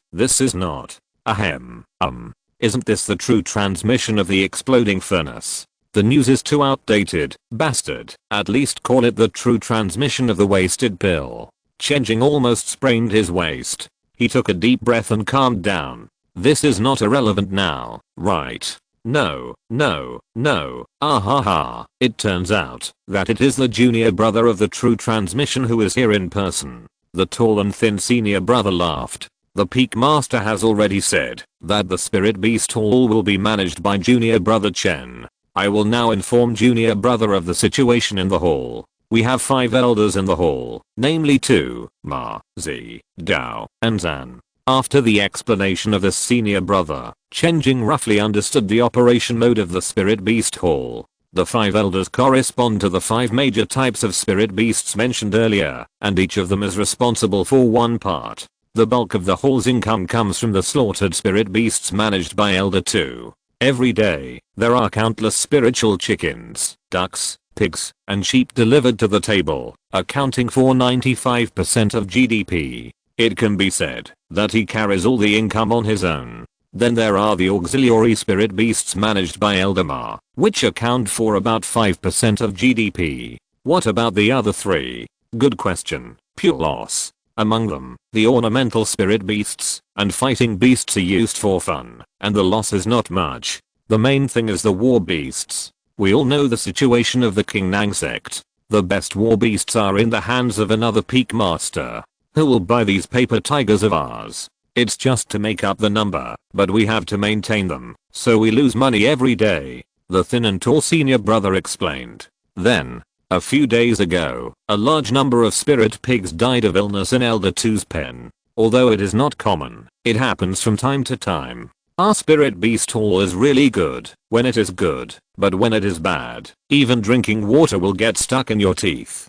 Speaker 1: Ahem. Isn't this the true transmission of the exploding furnace? The news is too outdated, bastard. At least call it the true transmission of the wasted pill. Chen Jing almost sprained his waist. He took a deep breath and calmed down. This is not irrelevant now, right? No. Ahaha. It turns out that it is the junior brother of the true transmission who is here in person. The tall and thin senior brother laughed. The Peak Master has already said that the Spirit Beast Hall will be managed by junior brother Chen. I will now inform junior brother of the situation in the hall. We have 5 elders in the hall, namely 2, Ma, Zi, Dao, and Zan. After the explanation of the senior brother, Chen Jing roughly understood the operation mode of the Spirit Beast Hall. The 5 elders correspond to the 5 major types of spirit beasts mentioned earlier, and each of them is responsible for one part. The bulk of the hall's income comes from the slaughtered spirit beasts managed by Elder 2. Every day, there are countless spiritual chickens, ducks, pigs, and sheep delivered to the table, accounting for 95% of GDP. It can be said that he carries all the income on his own. Then there are the auxiliary spirit beasts managed by Elder Ma, which account for about 5% of GDP. What about the other 3? Good question. Pure loss. Among them, the ornamental spirit beasts and fighting beasts are used for fun, and the loss is not much. The main thing is the war beasts. We all know the situation of the King Nang sect. The best war beasts are in the hands of another Peak Master. Who will buy these paper tigers of ours? It's just to make up the number, but we have to maintain them, so we lose money every day, the thin and tall senior brother explained. Then, a few days ago, a large number of spirit pigs died of illness in Elder 2's pen. Although it is not common, it happens from time to time. Our Spirit Beast Hall is really good when it is good, but when it is bad, even drinking water will get stuck in your teeth.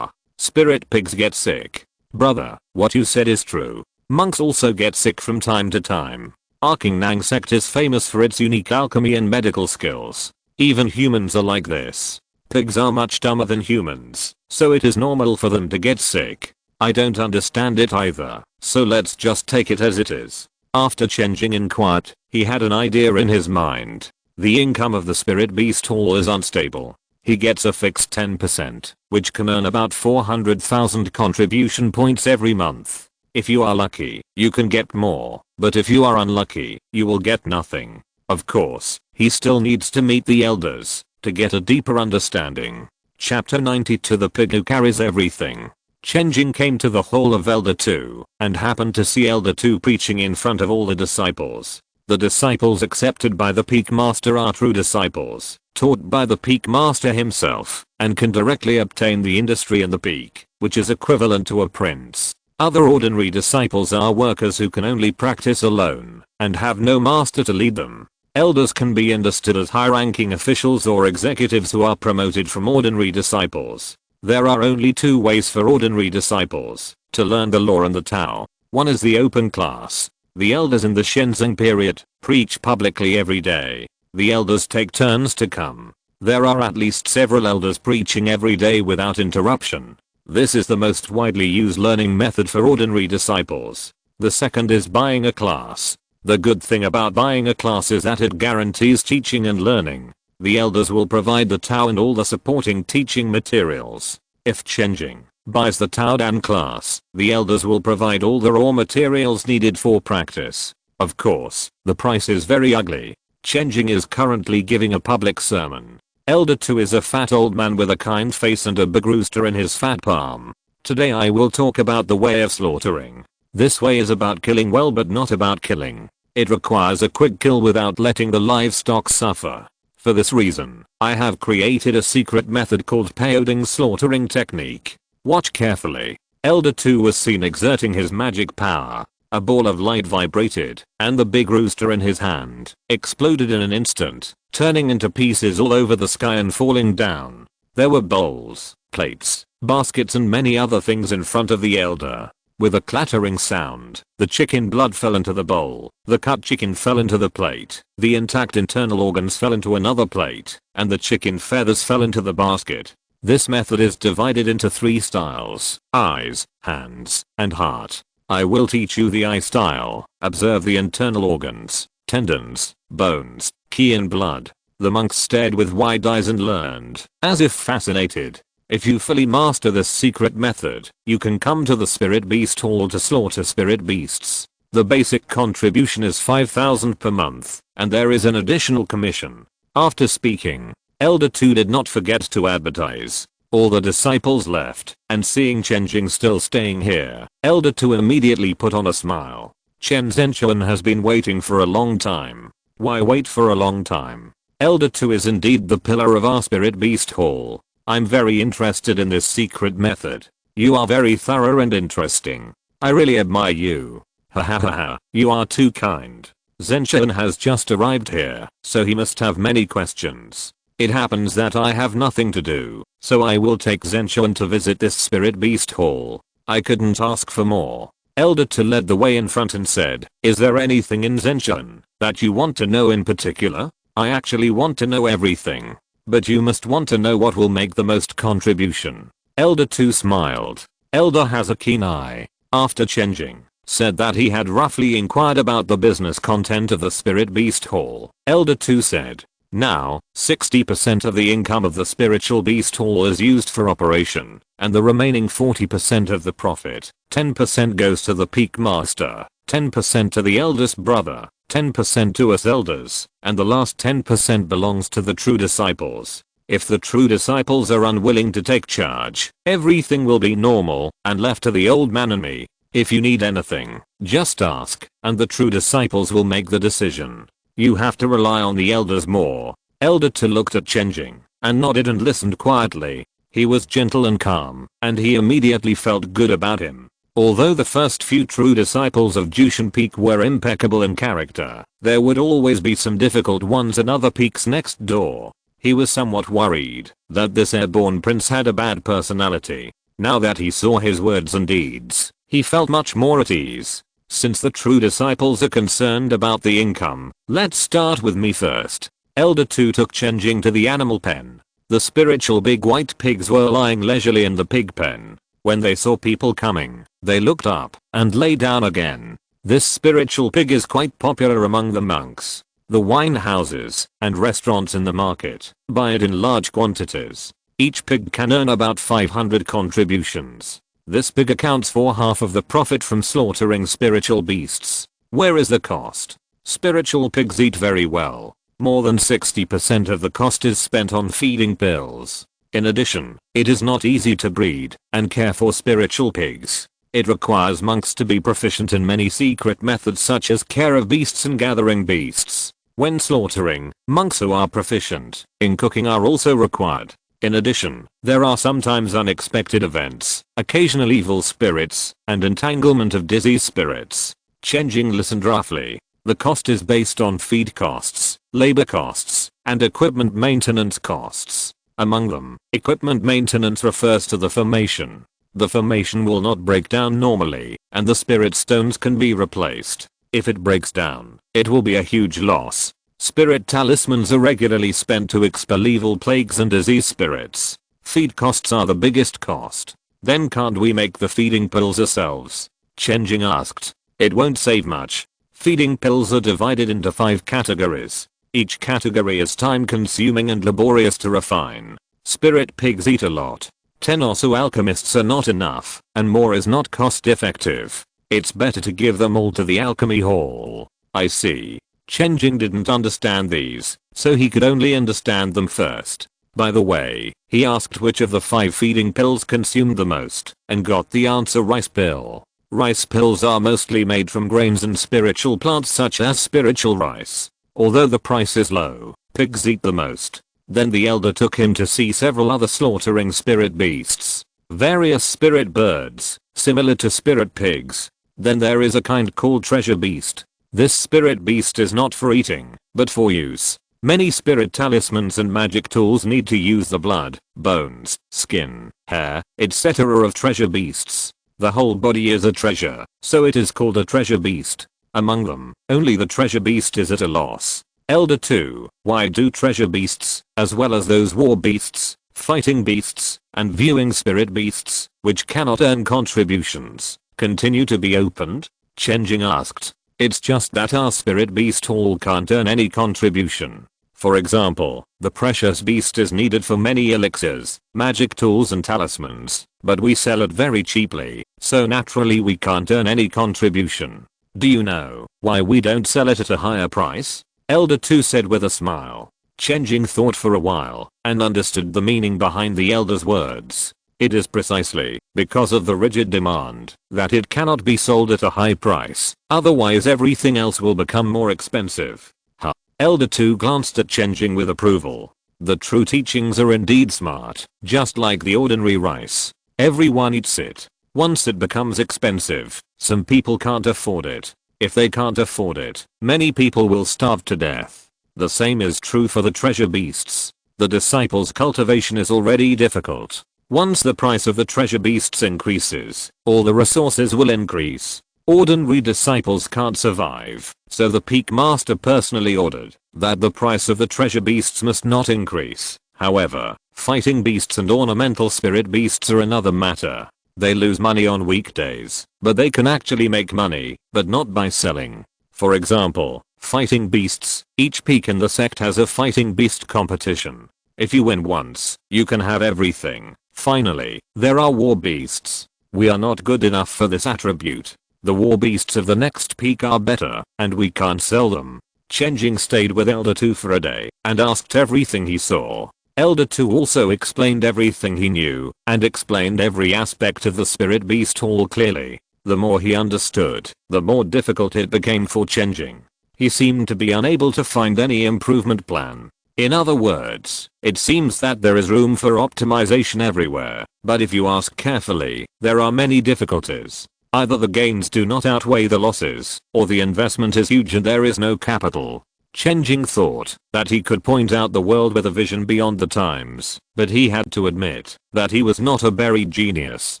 Speaker 1: Spirit pigs get sick. Brother, what you said is true. Monks also get sick from time to time. Our King Nang sect is famous for its unique alchemy and medical skills. Even humans are like this. Pigs are much dumber than humans, so it is normal for them to get sick. I don't understand it either, so let's just take it as it is. After Chen Jing inquired, he had an idea in his mind. The income of the Spirit Beast Hall is unstable. He gets a fixed 10%, which can earn about 400,000 contribution points every month. If you are lucky, you can get more, but if you are unlucky, you will get nothing. Of course, he still needs to meet the elders to get a deeper understanding. Chapter 92 The Pig Who Carries Everything. Chen Jing came to the hall of Elder 2 and happened to see Elder 2 preaching in front of all the disciples. The disciples accepted by the Peak Master are true disciples, taught by the Peak Master himself, and can directly obtain the industry in the Peak, which is equivalent to a prince. Other ordinary disciples are workers who can only practice alone and have no master to lead them. Elders can be understood as high-ranking officials or executives who are promoted from ordinary disciples. There are only 2 ways for ordinary disciples to learn the law and the Tao. One is the open class. The elders in the Shenzhen period preach publicly every day. The elders take turns to come. There are at least several elders preaching every day without interruption. This is the most widely used learning method for ordinary disciples. The second is buying a class. The good thing about buying a class is that it guarantees teaching and learning. The elders will provide the Tao and all the supporting teaching materials. If Chen Jing buys the Tao Dan class, the elders will provide all the raw materials needed for practice. Of course, the price is very ugly. Chen Jing is currently giving a public sermon. Elder 2 is a fat old man with a kind face and a big rooster in his fat palm. Today I will talk about the way of slaughtering. This way is about killing well but not about killing. It requires a quick kill without letting the livestock suffer. For this reason, I have created a secret method called peyote slaughtering technique. Watch carefully. Elder 2 was seen exerting his magic power. A ball of light vibrated, and the big rooster in his hand exploded in an instant, turning into pieces all over the sky and falling down. There were bowls, plates, baskets and many other things in front of the elder. With a clattering sound, the chicken blood fell into the bowl, the cut chicken fell into the plate, the intact internal organs fell into another plate, and the chicken feathers fell into the basket. This method is divided into 3 styles: eyes, hands, and heart. I will teach you the eye style. Observe the internal organs, tendons, bones, key and blood. The monks stared with wide eyes and learned, as if fascinated. If you fully master this secret method, you can come to the Spirit Beast Hall to slaughter spirit beasts. The basic contribution is 5,000 per month, and there is an additional commission. After speaking, Elder 2 did not forget to advertise. All the disciples left, and seeing Chen Jing still staying here, Elder 2 immediately put on a smile. Chen Zhenchuan has been waiting for a long time. Why wait for a long time? Elder 2 is indeed the pillar of our Spirit Beast Hall. I'm very interested in this secret method. You are very thorough and interesting. I really admire you. Ha ha ha ha, you are too kind. Zhenchuan has just arrived here, so he must have many questions. It happens that I have nothing to do, so I will take Zhenchuan to visit this Spirit Beast Hall. I couldn't ask for more. Elder 2 led the way in front and said, "Is there anything in Zhenchuan that you want to know in particular?" "I actually want to know everything. But you must want to know what will make the most contribution." Elder 2 smiled. Elder has a keen eye. After Chen Jing said that he had roughly inquired about the business content of the Spirit Beast Hall, Elder 2 said, "Now, 60% of the income of the Spiritual Beast Hall is used for operation, and the remaining 40% of the profit, 10% goes to the Peak Master, 10% to the eldest brother, 10% to us elders, and the last 10% belongs to the true disciples. If the true disciples are unwilling to take charge, everything will be normal and left to the old man and me. If you need anything, just ask, and the true disciples will make the decision. You have to rely on the elders more." Elder 2 looked at Chen Jing and nodded and listened quietly. He was gentle and calm, and he immediately felt good about him. Although the first few true disciples of Jushan Peak were impeccable in character, there would always be some difficult ones in other peaks next door. He was somewhat worried that this airborne prince had a bad personality. Now that he saw his words and deeds, he felt much more at ease. Since the true disciples are concerned about the income, let's start with me first. Elder 2 took Chen Jing to the animal pen. The spiritual big white pigs were lying leisurely in the pig pen. When they saw people coming, they looked up and lay down again. This spiritual pig is quite popular among the monks. The wine houses and restaurants in the market buy it in large quantities. Each pig can earn about 500 contributions. This pig accounts for half of the profit from slaughtering spiritual beasts. Where is the cost? Spiritual pigs eat very well. More than 60% of the cost is spent on feeding pills. In addition, it is not easy to breed and care for spiritual pigs. It requires monks to be proficient in many secret methods such as care of beasts and gathering beasts. When slaughtering, monks who are proficient in cooking are also required. In addition, there are sometimes unexpected events, occasional evil spirits, and entanglement of disease spirits. Chen Jing listened roughly. The cost is based on feed costs, labor costs, and equipment maintenance costs. Among them, equipment maintenance refers to the formation. The formation will not break down normally, and the spirit stones can be replaced. If it breaks down, it will be a huge loss. Spirit talismans are regularly spent to expel evil plagues and disease spirits. Feed costs are the biggest cost. Then can't we make the feeding pills ourselves? Chen Jing asked. It won't save much. Feeding pills are divided into 5 categories. Each category is time consuming and laborious to refine. Spirit pigs eat a lot. 10 or so alchemists are not enough, and more is not cost effective. It's better to give them all to the alchemy hall. I see. Chen Jing didn't understand these, so he could only understand them first. By the way, he asked which of the 5 feeding pills consumed the most, and got the answer rice pill. Rice pills are mostly made from grains and spiritual plants such as spiritual rice. Although the price is low, pigs eat the most. Then the elder took him to see several other slaughtering spirit beasts. Various spirit birds, similar to spirit pigs. Then there is a kind called treasure beast. This spirit beast is not for eating, but for use. Many spirit talismans and magic tools need to use the blood, bones, skin, hair, etc. of treasure beasts. The whole body is a treasure, so it is called a treasure beast. Among them, only the treasure beast is at a loss. Elder 2, why do treasure beasts, as well as those war beasts, fighting beasts, and viewing spirit beasts, which cannot earn contributions, continue to be opened? Chen Jing asked. It's just that our spirit beast hall can't earn any contribution. For example, the precious beast is needed for many elixirs, magic tools and talismans, but we sell it very cheaply, so naturally we can't earn any contribution. Do you know why we don't sell it at a higher price? Elder 2 said with a smile. Chen Jing thought for a while and understood the meaning behind the elder's words. It is precisely because of the rigid demand that it cannot be sold at a high price, otherwise everything else will become more expensive. Huh. Elder 2 glanced at Chen Jing with approval. The true teachings are indeed smart, just like the ordinary rice. Everyone eats it. Once it becomes expensive, some people can't afford it. If they can't afford it, many people will starve to death. The same is true for the treasure beasts. The disciples' cultivation is already difficult. Once the price of the treasure beasts increases, all the resources will increase. Ordinary disciples can't survive, so the peak master personally ordered that the price of the treasure beasts must not increase. However, fighting beasts and ornamental spirit beasts are another matter. They lose money on weekdays, but they can actually make money, but not by selling. For example, fighting beasts, each peak in the sect has a fighting beast competition. If you win once, you can have everything. Finally, there are war beasts. We are not good enough for this attribute. The war beasts of the next peak are better, and we can't sell them. Chen Jing stayed with Elder 2 for a day, and asked everything he saw. Elder 2 also explained everything he knew, and explained every aspect of the spirit beast hall clearly. The more he understood, the more difficult it became for Chen Jing. He seemed to be unable to find any improvement plan. In other words, it seems that there is room for optimization everywhere, but if you ask carefully, there are many difficulties. Either the gains do not outweigh the losses, or the investment is huge and there is no capital. Chen Jing thought that he could point out the world with a vision beyond the times, but he had to admit that he was not a buried genius.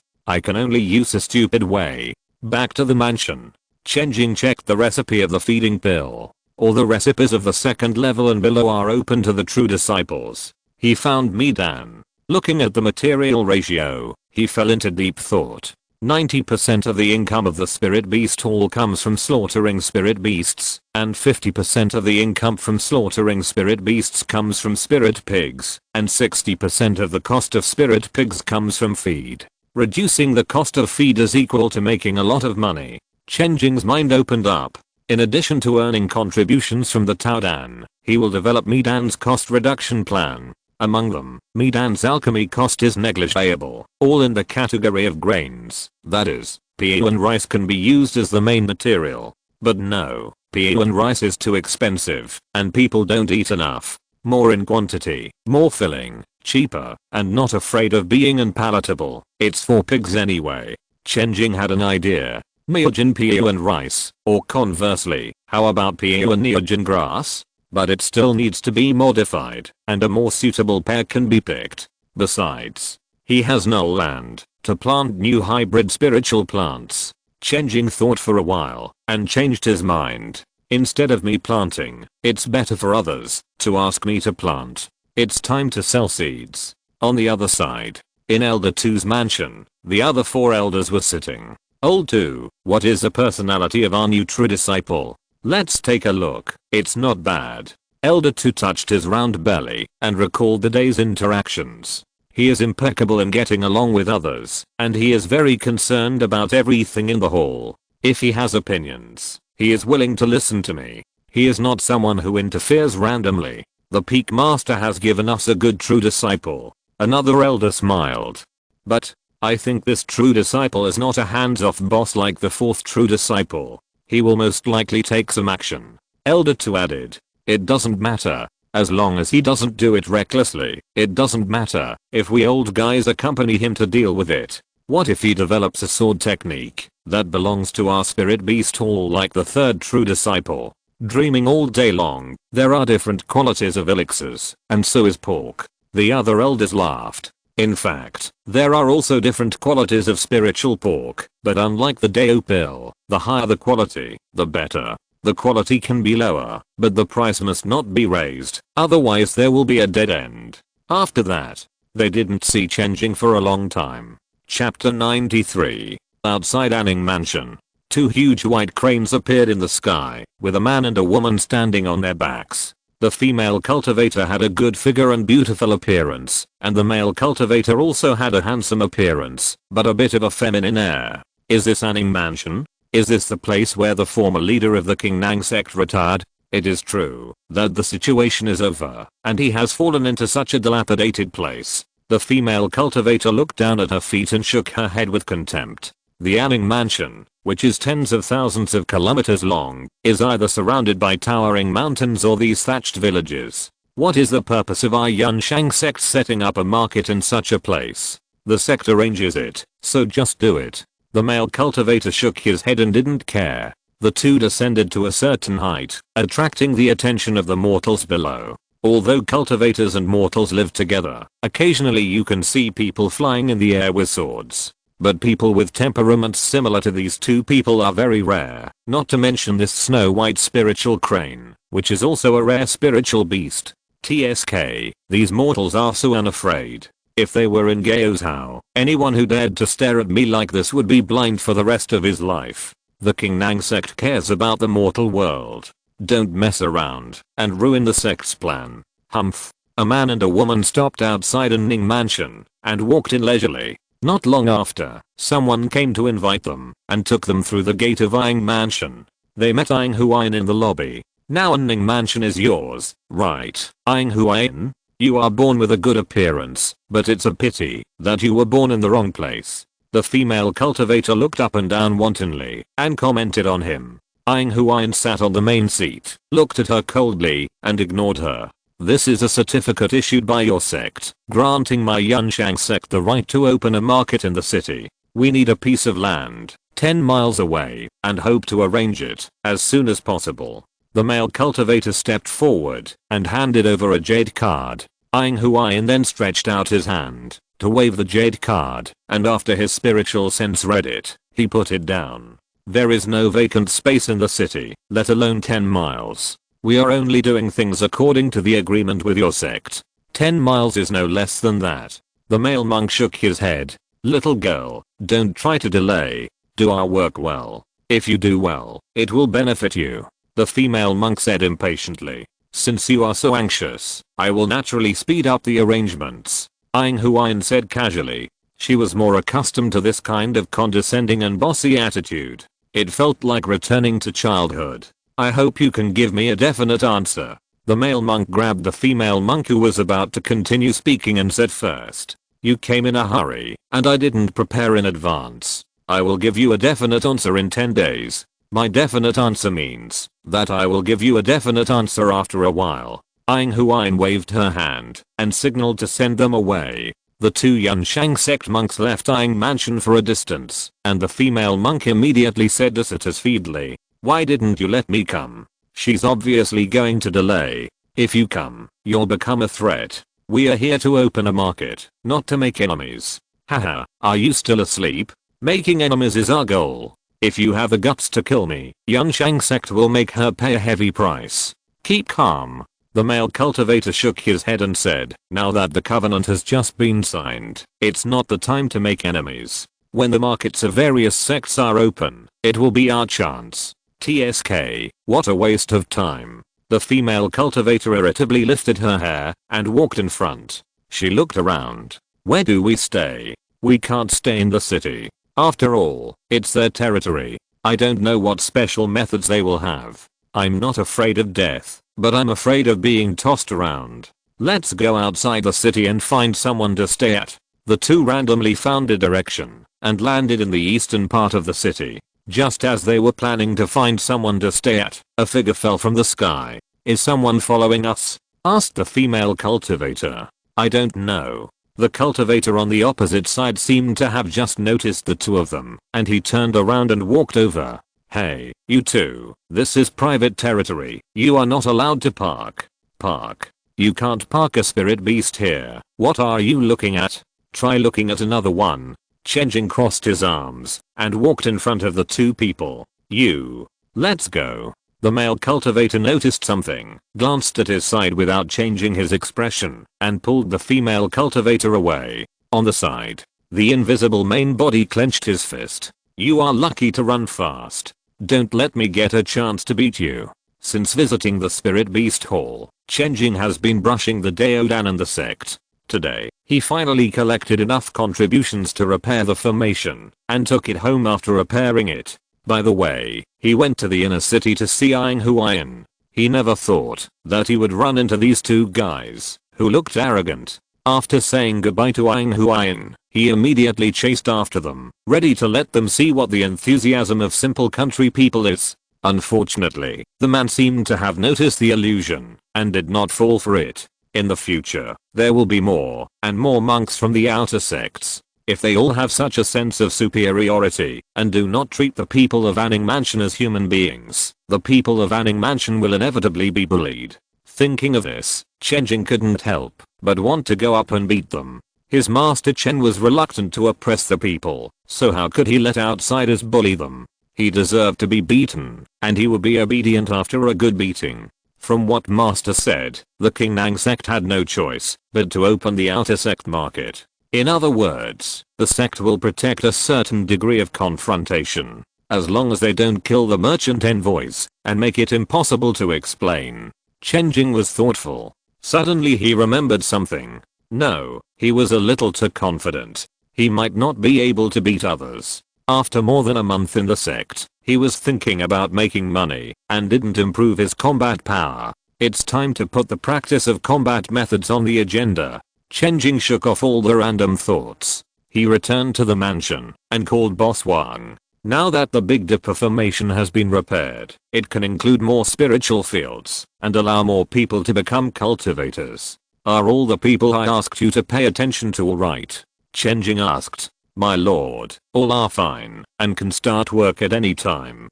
Speaker 1: I can only use a stupid way. Back to the mansion. Chen Jing checked the recipe of the feeding pill. All the recipes of the second level and below are open to the true disciples. He found Midan. Looking at the material ratio, he fell into deep thought. 90% of the income of the spirit beast hall comes from slaughtering spirit beasts, and 50% of the income from slaughtering spirit beasts comes from spirit pigs, and 60% of the cost of spirit pigs comes from feed. Reducing the cost of feed is equal to making a lot of money. Chen Jing's mind opened up. In addition to earning contributions from the Taodan, he will develop Midan's cost reduction plan. Among them, Midan's alchemy cost is negligible, all in the category of grains. That is, PU and rice can be used as the main material. But no, PU and rice is too expensive, and people don't eat enough. More in quantity, more filling, cheaper, and not afraid of being unpalatable. It's for pigs anyway. Chen Jing had an idea. Neogen PU and rice, or conversely, how about PU and neogen grass? But it still needs to be modified, and a more suitable pair can be picked. Besides, he has no land to plant new hybrid spiritual plants. Chen Jing thought for a while, and changed his mind. Instead of me planting, it's better for others to ask me to plant. It's time to sell seeds. On the other side, in Elder 2's mansion, the other 4 elders were sitting. Old 2, what is the personality of our new true disciple? Let's take a look. It's not bad. Elder 2 touched his round belly and recalled the day's interactions. He is impeccable in getting along with others, and he is very concerned about everything in the hall. If he has opinions, he is willing to listen to me. He is not someone who interferes randomly. The peak master has given us a good true disciple. Another elder smiled. But I think this true disciple is not a hands-off boss like the fourth true disciple. He will most likely take some action. Elder 2 added. It doesn't matter. As long as he doesn't do it recklessly, it doesn't matter if we old guys accompany him to deal with it. What if he develops a sword technique that belongs to our spirit beast all like the third true disciple? Dreaming all day long. There are different qualities of elixirs, and so is pork. The other elders laughed. In fact, there are also different qualities of spiritual pork, but unlike the Deo pill, the higher the quality, the better. The quality can be lower, but the price must not be raised, otherwise there will be a dead end. After that, they didn't see Chen Jing for a long time. Chapter 93. Outside Anning Mansion. Two huge white cranes appeared in the sky, with a man and a woman standing on their backs. The female cultivator had a good figure and beautiful appearance, and the male cultivator also had a handsome appearance, but a bit of a feminine air. Is this Anning Mansion? Is this the place where the former leader of the King Nang sect retired? It is true that the situation is over, and he has fallen into such a dilapidated place. The female cultivator looked down at her feet and shook her head with contempt. The Anning Mansion, which is tens of thousands of kilometers long, is either surrounded by towering mountains or these thatched villages. What is the purpose of our Yunshang sect setting up a market in such a place? The sect arranges it, so just do it. The male cultivator shook his head and didn't care. The two descended to a certain height, attracting the attention of the mortals below. Although cultivators and mortals live together, occasionally you can see people flying in the air with swords. But people with temperaments similar to these two people are very rare, not to mention this snow white spiritual crane, which is also a rare spiritual beast. TSK, these mortals are so unafraid. If they were in Gao's How, anyone who dared to stare at me like this would be blind for the rest of his life. The King Nang sect cares about the mortal world. Don't mess around and ruin the sect's plan. Humph. A man and a woman stopped outside Anning Mansion and walked in leisurely. Not long after, someone came to invite them and took them through the gate of Anning Mansion. They met Aang Huayan in the lobby. Now Anning Mansion is yours, right, Aang Huayan? You are born with a good appearance, but it's a pity that you were born in the wrong place. The female cultivator looked up and down wantonly and commented on him. Aang Huayan sat on the main seat, looked at her coldly, and ignored her. This is a certificate issued by your sect, granting my Yunshang sect the right to open a market in the city. We need a piece of land, 10 miles away, and hope to arrange it as soon as possible. The male cultivator stepped forward and handed over a jade card. Aang Huayan then stretched out his hand to wave the jade card, and after his spiritual sense read it, he put it down. There is no vacant space in the city, let alone 10 miles. We are only doing things according to the agreement with your sect. 10 miles is no less than that. The male monk shook his head. Little girl, don't try to delay. Do our work well. If you do well, it will benefit you. The female monk said impatiently. Since you are so anxious, I will naturally speed up the arrangements. Aang Huayan said casually. She was more accustomed to this kind of condescending and bossy attitude. It felt like returning to childhood. I hope you can give me a definite answer. The male monk grabbed the female monk who was about to continue speaking and said first. You came in a hurry, and I didn't prepare in advance. I will give you a definite answer in 10 days. My definite answer means that I will give you a definite answer after a while. Aang Huayan waved her hand and signaled to send them away. The two Yunshang sect monks left Anning Mansion for a distance, and the female monk immediately said to Feedly, why didn't you let me come? She's obviously going to delay. If you come, you'll become a threat. We are here to open a market, not to make enemies. Haha, are you still asleep? Making enemies is our goal. If you have the guts to kill me, Yunshang sect will make her pay a heavy price. Keep calm. The male cultivator shook his head and said, now that the covenant has just been signed, it's not the time to make enemies. When the markets of various sects are open, it will be our chance. TSK, what a waste of time. The female cultivator irritably lifted her hair and walked in front. She looked around. Where do we stay? We can't stay in the city. After all, it's their territory. I don't know what special methods they will have. I'm not afraid of death. but I'm afraid of being tossed around. Let's go outside the city and find someone to stay at. The two randomly found a direction and landed in the eastern part of the city. Just as they were planning to find someone to stay at, a figure fell from the sky. Is someone following us? Asked the female cultivator. I don't know. The cultivator on the opposite side seemed to have just noticed the two of them, and he turned around and walked over. Hey, you two, this is private territory. You are not allowed to park. Park. You can't park a spirit beast here. What are you looking at? Try looking at another one. Chen Jing crossed his arms and walked in front of the two people. You. Let's go. The male cultivator noticed something, glanced at his side without changing his expression, and pulled the female cultivator away. On the side, the invisible main body clenched his fist. You are lucky to run fast. Don't let me get a chance to beat you. Since visiting the Spirit Beast Hall, Chen Jing has been brushing the Daodan and the sect. Today, he finally collected enough contributions to repair the formation, and took it home after repairing it. By the way, he went to the inner city to see Aang Huayan. He never thought that he would run into these two guys, who looked arrogant. After saying goodbye to Aang Huayan, he immediately chased after them, ready to let them see what the enthusiasm of simple country people is. Unfortunately, the man seemed to have noticed the illusion, and did not fall for it. In the future, there will be more and more monks from the outer sects. If they all have such a sense of superiority and do not treat the people of Anning Mansion as human beings, the people of Anning Mansion will inevitably be bullied. Thinking of this, Chen Jing couldn't help but want to go up and beat them. His master Chen was reluctant to oppress the people, so how could he let outsiders bully them? He deserved to be beaten, and he would be obedient after a good beating. From what master said, the Qingnang sect had no choice but to open the outer sect market. In other words, the sect will protect a certain degree of confrontation, as long as they don't kill the merchant envoys and make it impossible to explain. Chen Jing was thoughtful. Suddenly he remembered something. No, he was a little too confident. He might not be able to beat others. After more than a month in the sect, he was thinking about making money and didn't improve his combat power. It's time to put the practice of combat methods on the agenda. Chen Jing shook off all the random thoughts. He returned to the mansion and called Boss Wang. Now that the Big Dipper formation has been repaired, it can include more spiritual fields and allow more people to become cultivators. Are all the people I asked you to pay attention to all right? Chen Jing asked. My lord, all are fine and can start work at any time.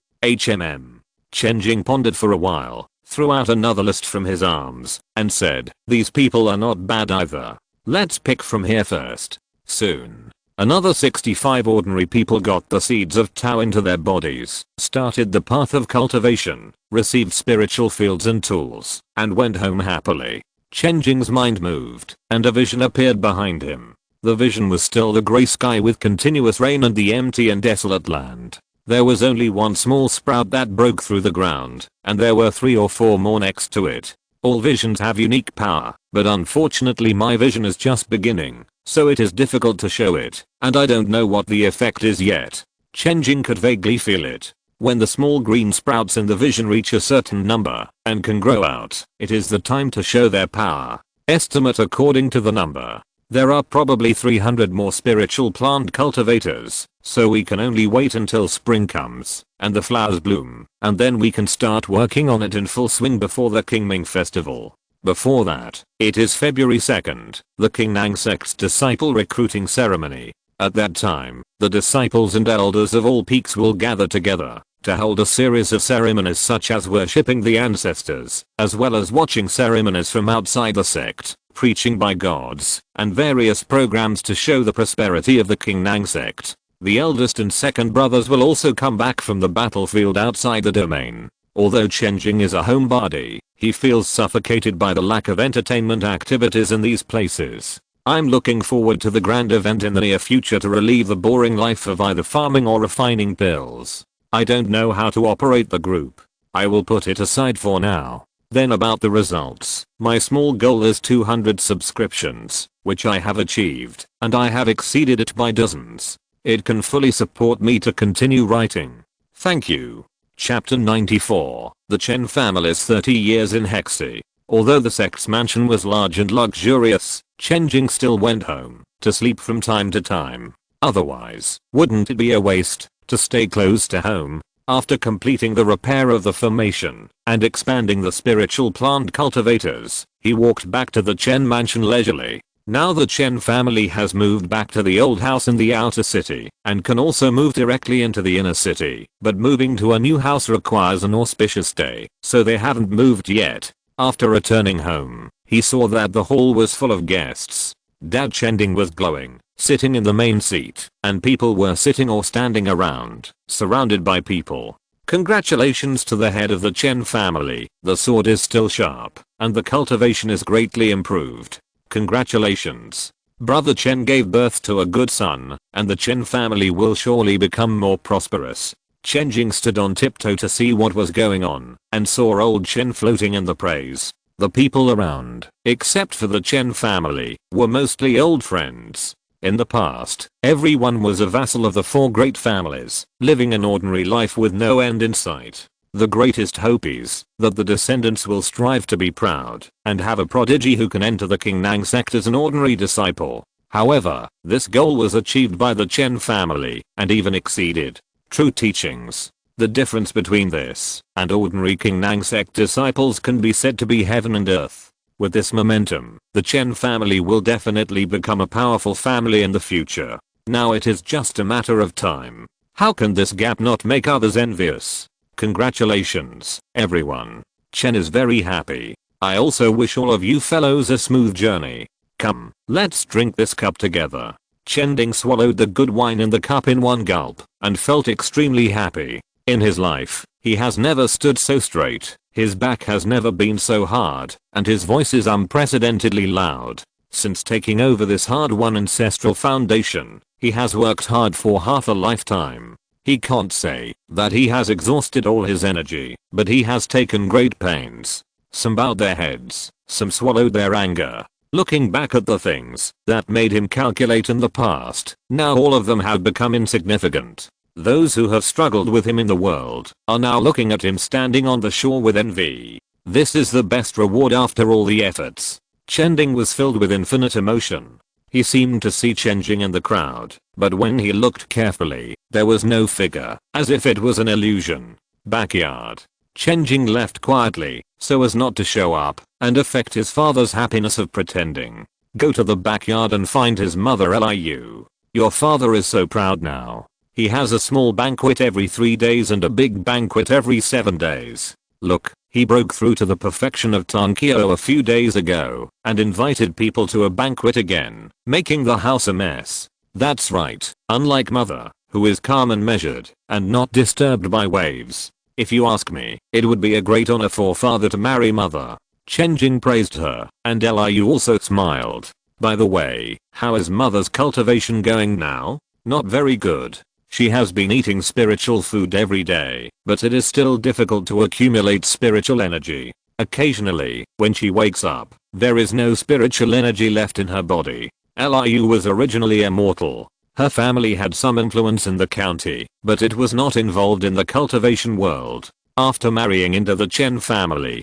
Speaker 1: Chen Jing pondered for a while, threw out another list from his arms, and said, these people are not bad either. Let's pick from here first. Soon, another 65 ordinary people got the seeds of Tao into their bodies, started the path of cultivation, received spiritual fields and tools, and went home happily. Chen Jing's mind moved, and a vision appeared behind him. The vision was still the grey sky with continuous rain and the empty and desolate land. There was only one small sprout that broke through the ground, and there were 3 or 4 more next to it. All visions have unique power, but unfortunately my vision is just beginning, so it is difficult to show it, and I don't know what the effect is yet. Chen Jing could vaguely feel it. When the small green sprouts in the vision reach a certain number and can grow out, it is the time to show their power. Estimate according to the number. There are probably 300 more spiritual plant cultivators, so we can only wait until spring comes and the flowers bloom, and then we can start working on it in full swing before the Qingming festival. Before that, it is February 2nd, the Qingnang sect's disciple recruiting ceremony. At that time, the disciples and elders of all peaks will gather together to hold a series of ceremonies such as worshipping the ancestors, as well as watching ceremonies from outside the sect, preaching by gods, and various programs to show the prosperity of the Qingnang sect. The eldest and second brothers will also come back from the battlefield outside the domain. Although Chen Jing is a homebody, he feels suffocated by the lack of entertainment activities in these places. I'm looking forward to the grand event in the near future to relieve the boring life of either farming or refining pills. I don't know how to operate the group. I will put it aside for now. Then about the results, my small goal is 200 subscriptions, which I have achieved, and I have exceeded it by dozens. It can fully support me to continue writing. Thank you. Chapter 94, The Chen family's 30 years in Hexi. Although the sect's mansion was large and luxurious, Chen Jing still went home to sleep from time to time. Otherwise, wouldn't it be a waste to stay close to home? After completing the repair of the formation and expanding the spiritual plant cultivators, he walked back to the Chen mansion leisurely. Now the Chen family has moved back to the old house in the outer city and can also move directly into the inner city, but moving to a new house requires an auspicious day, so they haven't moved yet. After returning home, he saw that the hall was full of guests. Dad Chen Jing was glowing, sitting in the main seat, and people were sitting or standing around, surrounded by people. Congratulations to the head of the Chen family, the sword is still sharp, and the cultivation is greatly improved. Congratulations. Brother Chen gave birth to a good son, and the Chen family will surely become more prosperous. Chen Jing stood on tiptoe to see what was going on, and saw old Chen floating in the praise. The people around, except for the Chen family, were mostly old friends. In the past, everyone was a vassal of the four great families, living an ordinary life with no end in sight. The greatest hope is that the descendants will strive to be proud and have a prodigy who can enter the Qingnang sect as an ordinary disciple. However, this goal was achieved by the Chen family and even exceeded true teachings. The difference between this and ordinary Qingnang sect disciples can be said to be heaven and earth. With this momentum, the Chen family will definitely become a powerful family in the future. Now it is just a matter of time. How can this gap not make others envious? Congratulations, everyone. Chen is very happy. I also wish all of you fellows a smooth journey. Come, let's drink this cup together. Chen Jing swallowed the good wine in the cup in one gulp and felt extremely happy. In his life, he has never stood so straight, his back has never been so hard, and his voice is unprecedentedly loud. Since taking over this hard-won ancestral foundation, he has worked hard for half a lifetime. He can't say that he has exhausted all his energy, but he has taken great pains. Some bowed their heads, some swallowed their anger. Looking back at the things that made him calculate in the past, now all of them have become insignificant. Those who have struggled with him in the world are now looking at him standing on the shore with envy. This is the best reward after all the efforts. Chen Jing was filled with infinite emotion. He seemed to see Chen Jing in the crowd, but when he looked carefully, there was no figure, as if it was an illusion. Backyard. Chen Jing left quietly, so as not to show up and affect his father's happiness of pretending. Go to the backyard and find his mother Liu. Your father is so proud now. He has a small banquet every 3 days and a big banquet every 7 days. Look, he broke through to the perfection of Tankio a few days ago and invited people to a banquet again, making the house a mess. That's right, unlike mother, who is calm and measured and not disturbed by waves. If you ask me, it would be a great honor for father to marry mother. Chen Jing praised her, and Liu also smiled. By the way, how is mother's cultivation going now? Not very good. She has been eating spiritual food every day, but it is still difficult to accumulate spiritual energy. Occasionally, when she wakes up, there is no spiritual energy left in her body. Liu was originally immortal. Her family had some influence in the county, but it was not involved in the cultivation world. After marrying into the Chen family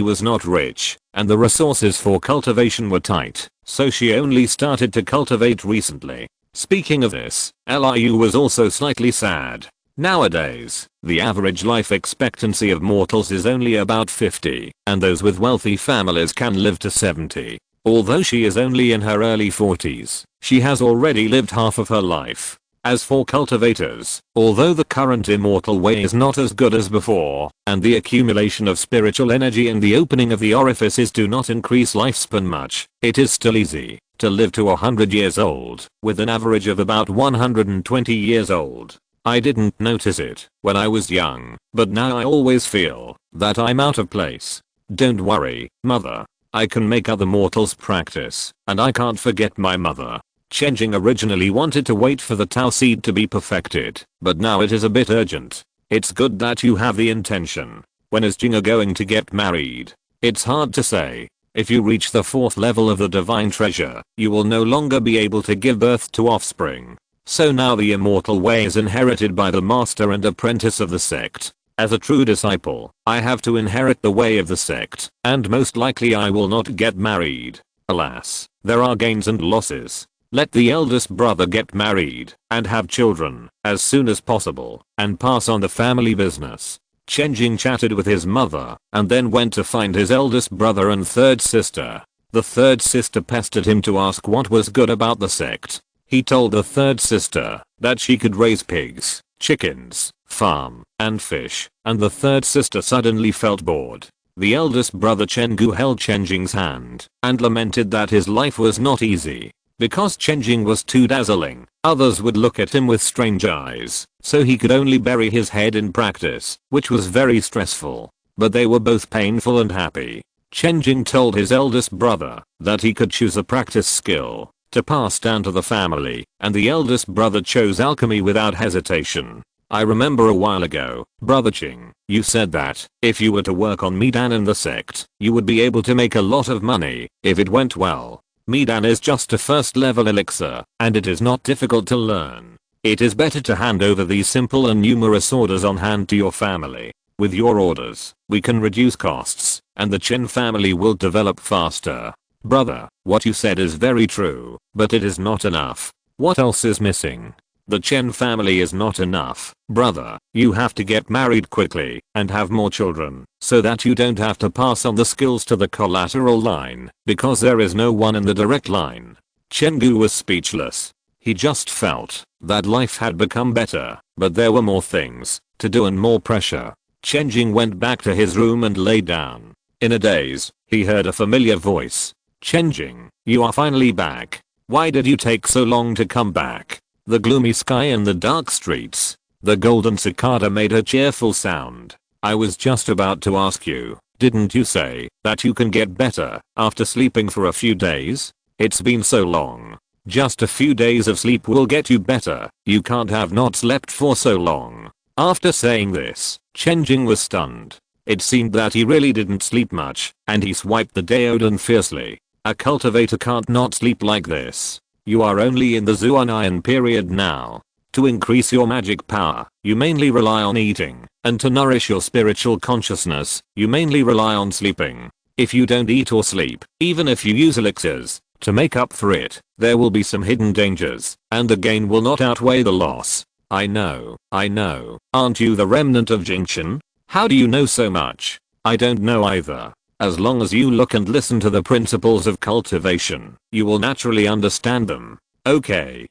Speaker 1: was not rich, and the resources for cultivation were tight, so she only started to cultivate recently. Speaking of this, Liu was also slightly sad. Nowadays, the average life expectancy of mortals is only about 50, and those with wealthy families can live to 70. Although she is only in her early 40s, she has already lived half of her life. As for cultivators, although the current immortal way is not as good as before, and the accumulation of spiritual energy and the opening of the orifices do not increase lifespan much, it is still easy to live to 100 years old, with an average of about 120 years old. I didn't notice it when I was young, but now I always feel that I'm out of place. Don't worry, mother. I can make other mortals practice, and I can't forget my mother. Chen Jing originally wanted to wait for the Tao seed to be perfected, but now it is a bit urgent. It's good that you have the intention. When is Jing going to get married? It's hard to say. If you reach the 4th level of the divine treasure, you will no longer be able to give birth to offspring. So now the immortal way is inherited by the master and apprentice of the sect. As a true disciple, I have to inherit the way of the sect, and most likely I will not get married. Alas, there are gains and losses. Let the eldest brother get married and have children as soon as possible and pass on the family business. Chen Jing chatted with his mother and then went to find his eldest brother and third sister. The third sister pestered him to ask what was good about the sect. He told the third sister that she could raise pigs, chickens, farm, and fish, and the third sister suddenly felt bored. The eldest brother Chen Gu held Chen Jing's hand and lamented that his life was not easy. Because Chen Jing was too dazzling, others would look at him with strange eyes, so he could only bury his head in practice, which was very stressful. But they were both painful and happy. Chen Jing told his eldest brother that he could choose a practice skill to pass down to the family, and the eldest brother chose alchemy without hesitation. I remember a while ago, Brother Ching, you said that if you were to work on Midan in the sect, you would be able to make a lot of money if it went well. Midan is just a first level elixir, and it is not difficult to learn. It is better to hand over these simple and numerous orders on hand to your family. With your orders, we can reduce costs, and the Chen family will develop faster. Brother, what you said is very true, but it is not enough. What else is missing? The Chen family is not enough. Brother, you have to get married quickly and have more children so that you don't have to pass on the skills to the collateral line because there is no one in the direct line. Chen Gu was speechless. He just felt that life had become better, but there were more things to do and more pressure. Chen Jing went back to his room and lay down. In a daze, he heard a familiar voice. Chen Jing, you are finally back. Why did you take so long to come back? The gloomy sky and the dark streets. The golden cicada made a cheerful sound. I was just about to ask you, didn't you say that you can get better after sleeping for a few days? It's been so long. Just a few days of sleep will get you better. You can't have not slept for so long. After saying this, Chen Jing was stunned. It seemed that he really didn't sleep much, and he swiped the deodorant fiercely. A cultivator can't not sleep like this. You are only in the Zuanayan period now. To increase your magic power, you mainly rely on eating, and to nourish your spiritual consciousness, you mainly rely on sleeping. If you don't eat or sleep, even if you use elixirs to make up for it, there will be some hidden dangers, and the gain will not outweigh the loss. I know. Aren't you the remnant of Jingchen? How do you know so much? I don't know either. As long as you look and listen to the principles of cultivation, you will naturally understand them. Okay,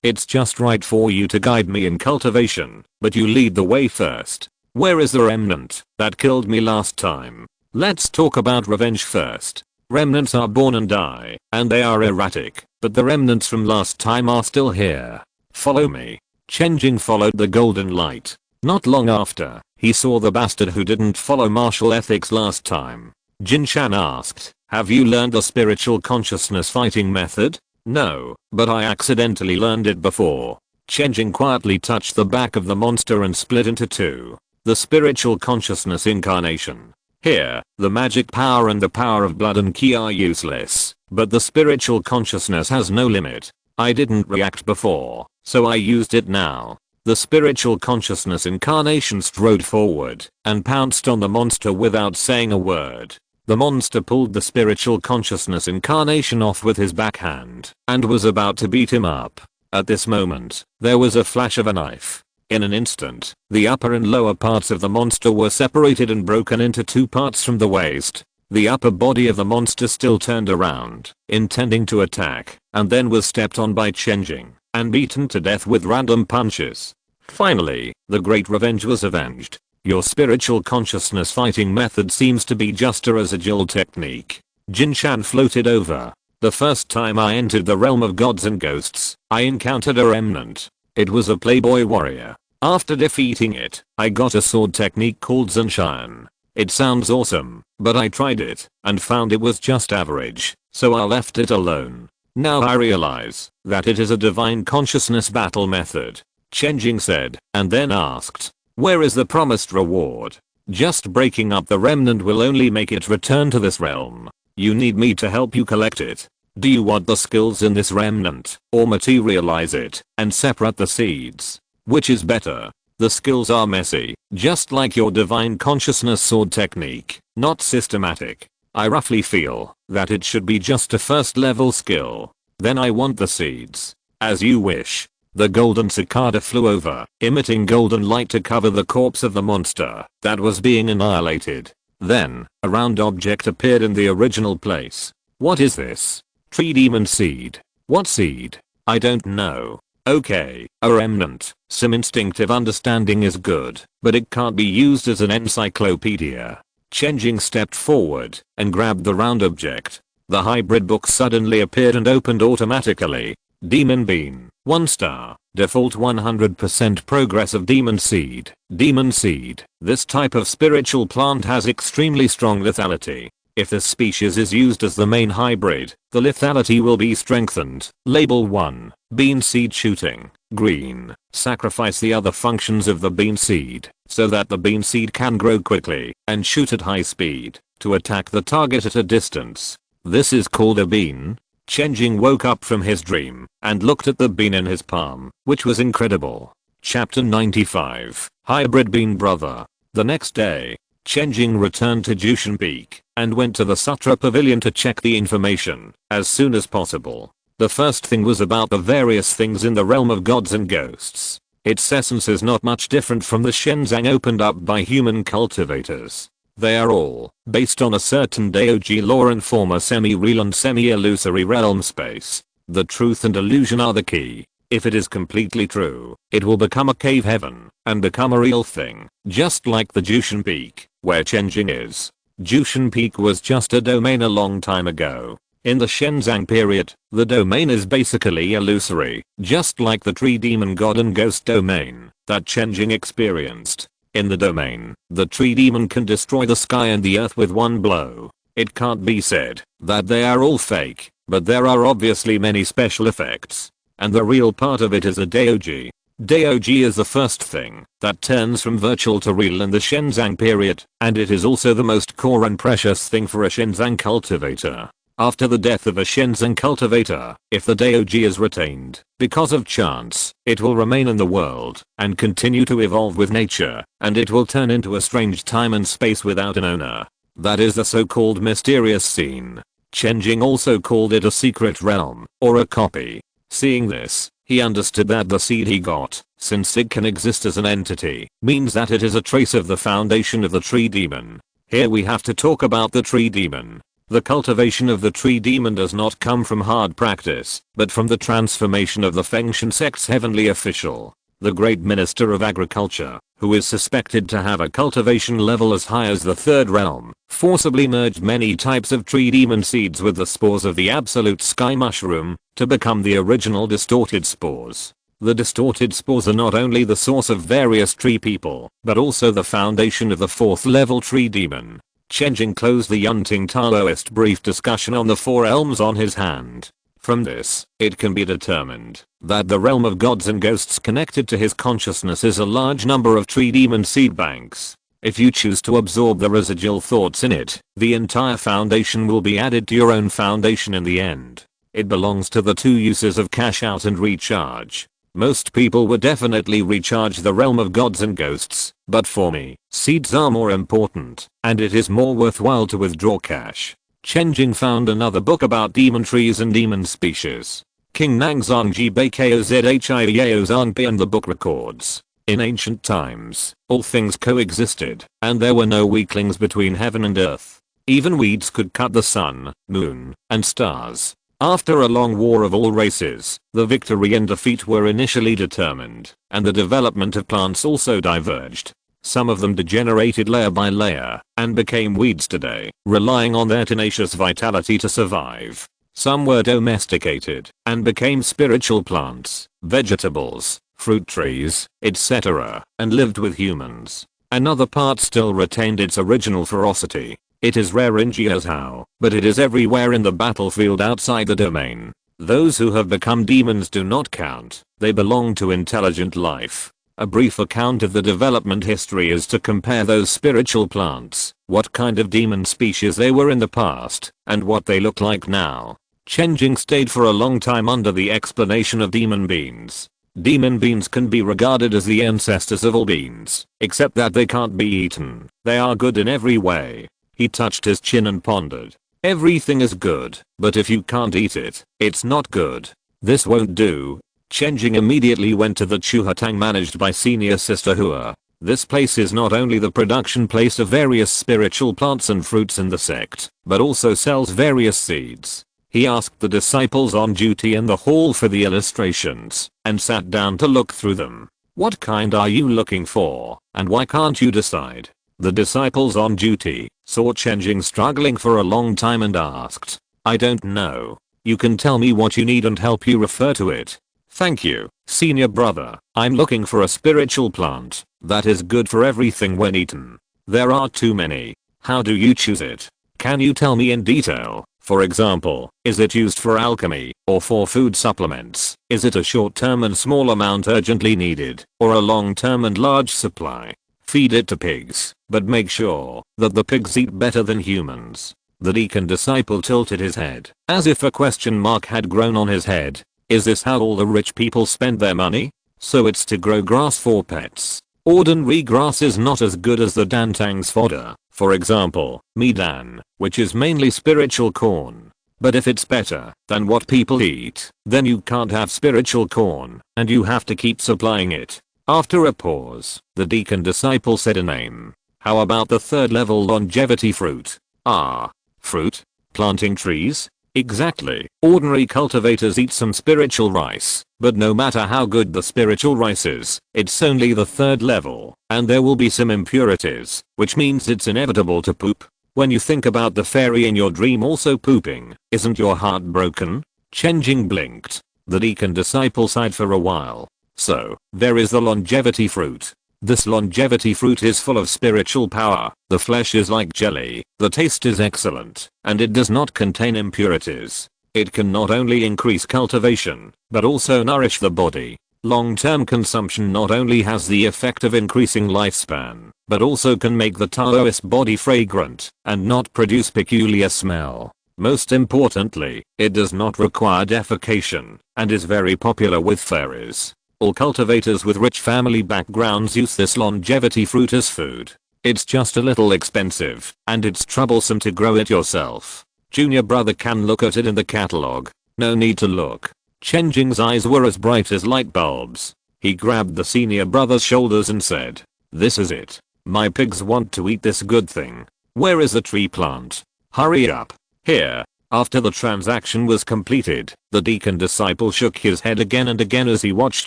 Speaker 1: it's just right for you to guide me in cultivation, but you lead the way first. Where is the remnant that killed me last time? Let's talk about revenge first. Remnants are born and die, and they are erratic, but the remnants from last time are still here. Follow me. Chen Jing followed the golden light. Not long after, he saw the bastard who didn't follow martial ethics last time. Jin Shan asked, have you learned the spiritual consciousness fighting method? No, but I accidentally learned it before. Chen Jing quietly touched the back of the monster and split into two. The spiritual consciousness incarnation. Here, the magic power and the power of blood and ki are useless, but the spiritual consciousness has no limit. I didn't react before, so I used it now. The spiritual consciousness incarnation strode forward and pounced on the monster without saying a word. The monster pulled the spiritual consciousness incarnation off with his backhand and was about to beat him up. At this moment, there was a flash of a knife. In an instant, the upper and lower parts of the monster were separated and broken into two parts from the waist. The upper body of the monster still turned around, intending to attack, and then was stepped on by Chen Jing and beaten to death with random punches. Finally, the great revenge was avenged. Your spiritual consciousness fighting method seems to be just a residual technique. Jin Shan floated over. The first time I entered the realm of gods and ghosts, I encountered a remnant. It was a playboy warrior. After defeating it, I got a sword technique called Zenshan. It sounds awesome, but I tried it and found it was just average, so I left it alone. Now I realize that it is a divine consciousness battle method. Chen Jing said, and then asked, where is the promised reward? Just breaking up the remnant will only make it return to this realm. You need me to help you collect it. Do you want the skills in this remnant, or materialize it and separate the seeds? Which is better? The skills are messy, just like your divine consciousness sword technique, not systematic. I roughly feel that it should be just a first level skill. Then I want the seeds. As you wish. The golden cicada flew over, emitting golden light to cover the corpse of the monster that was being annihilated. Then, a round object appeared in the original place. What is this? Tree demon seed. What seed? I don't know. Okay, a remnant. Some instinctive understanding is good, but it can't be used as an encyclopedia. Chen Jing stepped forward and grabbed the round object. The hybrid book suddenly appeared and opened automatically. Demon Bean, 1 star, default 100% progress of Demon Seed. Demon Seed. This type of spiritual plant has extremely strong lethality. If this species is used as the main hybrid, the lethality will be strengthened. Label 1. Bean Seed Shooting. Green. Sacrifice the other functions of the bean seed, so that the bean seed can grow quickly and shoot at high speed to attack the target at a distance. This is called a bean. Chen Jing woke up from his dream and looked at the bean in his palm, which was incredible. Chapter 95. Hybrid Bean Brother. The next day, Chen Jing returned to Jushan Peak and went to the Sutra Pavilion to check the information as soon as possible. The first thing was about the various things in the realm of gods and ghosts. Its essence is not much different from the Shenzang opened up by human cultivators. They are all based on a certain Daoji law and form a semi-real and semi-illusory realm space. The truth and illusion are the key. If it is completely true, it will become a cave heaven and become a real thing, just like the Jushan Peak, where Chen Jing is. Jushan Peak was just a domain a long time ago. In the Shenzang period, the domain is basically illusory, just like the tree demon god and ghost domain that Chen Jing experienced. In the domain, the tree demon can destroy the sky and the earth with one blow. It can't be said that they are all fake, but there are obviously many special effects. And the real part of it is a Daoji. Daoji is the first thing that turns from virtual to real in the Shenzang period, and it is also the most core and precious thing for a Shenzang cultivator. After the death of a Shenzang cultivator, if the Daoji is retained, because of chance, it will remain in the world and continue to evolve with nature, and it will turn into a strange time and space without an owner. That is the so-called mysterious scene. Chen Jing also called it a secret realm, or a copy. Seeing this, he understood that the seed he got, since it can exist as an entity, means that it is a trace of the foundation of the tree demon. Here we have to talk about the tree demon. The cultivation of the tree demon does not come from hard practice, but from the transformation of the Fengshan sect's heavenly official, the great minister of agriculture, who is suspected to have a cultivation level as high as the third realm, forcibly merged many types of tree demon seeds with the spores of the absolute sky mushroom, to become the original distorted spores. The distorted spores are not only the source of various tree people, but also the foundation of the fourth level tree demon. Chen Jing closed the Yunting Taoist brief discussion on the four elms on his hand. From this, it can be determined that the realm of gods and ghosts connected to his consciousness is a large number of tree demon seed banks. If you choose to absorb the residual thoughts in it, the entire foundation will be added to your own foundation in the end. It belongs to the two uses of cash out and recharge. Most people would definitely recharge the realm of gods and ghosts, but for me, seeds are more important, and it is more worthwhile to withdraw cash. Chen Jing found another book about demon trees and demon species. King Nangzong Jibakozhiao Zangbi, and the book records. In ancient times, all things coexisted, and there were no weaklings between heaven and earth. Even weeds could cut the sun, moon, and stars. After a long war of all races, the victory and defeat were initially determined, and the development of plants also diverged. Some of them degenerated layer by layer, and became weeds today, relying on their tenacious vitality to survive. Some were domesticated, and became spiritual plants, vegetables, fruit trees, etc., and lived with humans. Another part still retained its original ferocity. It is rare in Jiuzhou, but it is everywhere in the battlefield outside the domain. Those who have become demons do not count, they belong to intelligent life. A brief account of the development history is to compare those spiritual plants, what kind of demon species they were in the past, and what they look like now. Chen Jing stayed for a long time under the explanation of demon beans. Demon beans can be regarded as the ancestors of all beans, except that they can't be eaten. They are good in every way. He touched his chin and pondered. Everything is good, but if you can't eat it, it's not good. This won't do. Chen Jing immediately went to the Chuhatang managed by Senior Sister Hua. This place is not only the production place of various spiritual plants and fruits in the sect, but also sells various seeds. He asked the disciples on duty in the hall for the illustrations, and sat down to look through them. What kind are you looking for, and why can't you decide? The disciples on duty saw Chen Jing struggling for a long time and asked, I don't know. You can tell me what you need and help you refer to it. Thank you, senior brother. I'm looking for a spiritual plant that is good for everything when eaten. There are too many. How do you choose it? Can you tell me in detail? For example, is it used for alchemy or for food supplements? Is it a short-term and small amount urgently needed, or a long-term and large supply? Feed it to pigs, but make sure that the pigs eat better than humans. The deacon disciple tilted his head, as if a question mark had grown on his head. Is this how all the rich people spend their money? So it's to grow grass for pets. Ordinary grass is not as good as the Dantang's fodder, for example, Midan, which is mainly spiritual corn. But if it's better than what people eat, then you can't have spiritual corn, and you have to keep supplying it. After a pause, the deacon disciple said a name. How about the third level longevity fruit? Ah, fruit? Planting trees? Exactly. Ordinary cultivators eat some spiritual rice, but no matter how good the spiritual rice is, it's only the third level, and there will be some impurities, which means it's inevitable to poop. When you think about the fairy in your dream also pooping, isn't your heart broken? Chen Jing blinked. The deacon disciple sighed for a while. So, there is the longevity fruit. This longevity fruit is full of spiritual power. The flesh is like jelly, the taste is excellent, and it does not contain impurities. It can not only increase cultivation, but also nourish the body. Long-term consumption not only has the effect of increasing lifespan, but also can make the Taoist body fragrant and not produce peculiar smell. Most importantly, it does not require defecation and is very popular with fairies. All cultivators with rich family backgrounds use this longevity fruit as food. It's just a little expensive, and it's troublesome to grow it yourself. Junior brother can look at it in the catalog. No need to look. Chen Jing's eyes were as bright as light bulbs. He grabbed the senior brother's shoulders and said, this is it. My pigs want to eat this good thing. Where is the tree plant? Hurry up. Here. After the transaction was completed, the deacon disciple shook his head again and again as he watched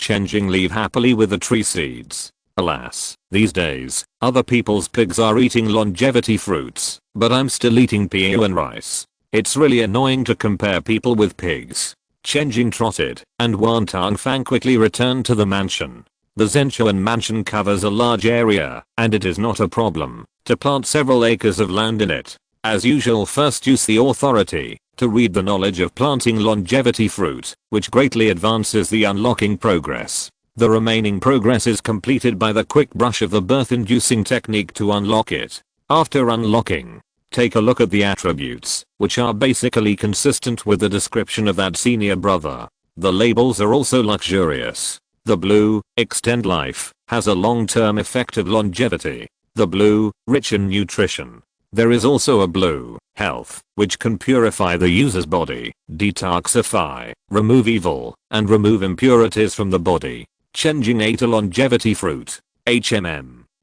Speaker 1: Chen Jing leave happily with the tree seeds. Alas, these days, other people's pigs are eating longevity fruits, but I'm still eating peo and rice. It's really annoying to compare people with pigs. Chen Jing trotted, and Wan Tangfang quickly returned to the mansion. The Zhenchuan mansion covers a large area, and it is not a problem to plant several acres of land in it. As usual, first use the authority to read the knowledge of planting longevity fruit, which greatly advances the unlocking progress. The remaining progress is completed by the quick brush of the birth-inducing technique to unlock it. After unlocking, take a look at the attributes, which are basically consistent with the description of that senior brother. The labels are also luxurious. The blue, extend life, has a long-term effect of longevity. The blue, rich in nutrition. There is also a blue, health, which can purify the user's body, detoxify, remove evil, and remove impurities from the body. Chen Jing ate a longevity fruit.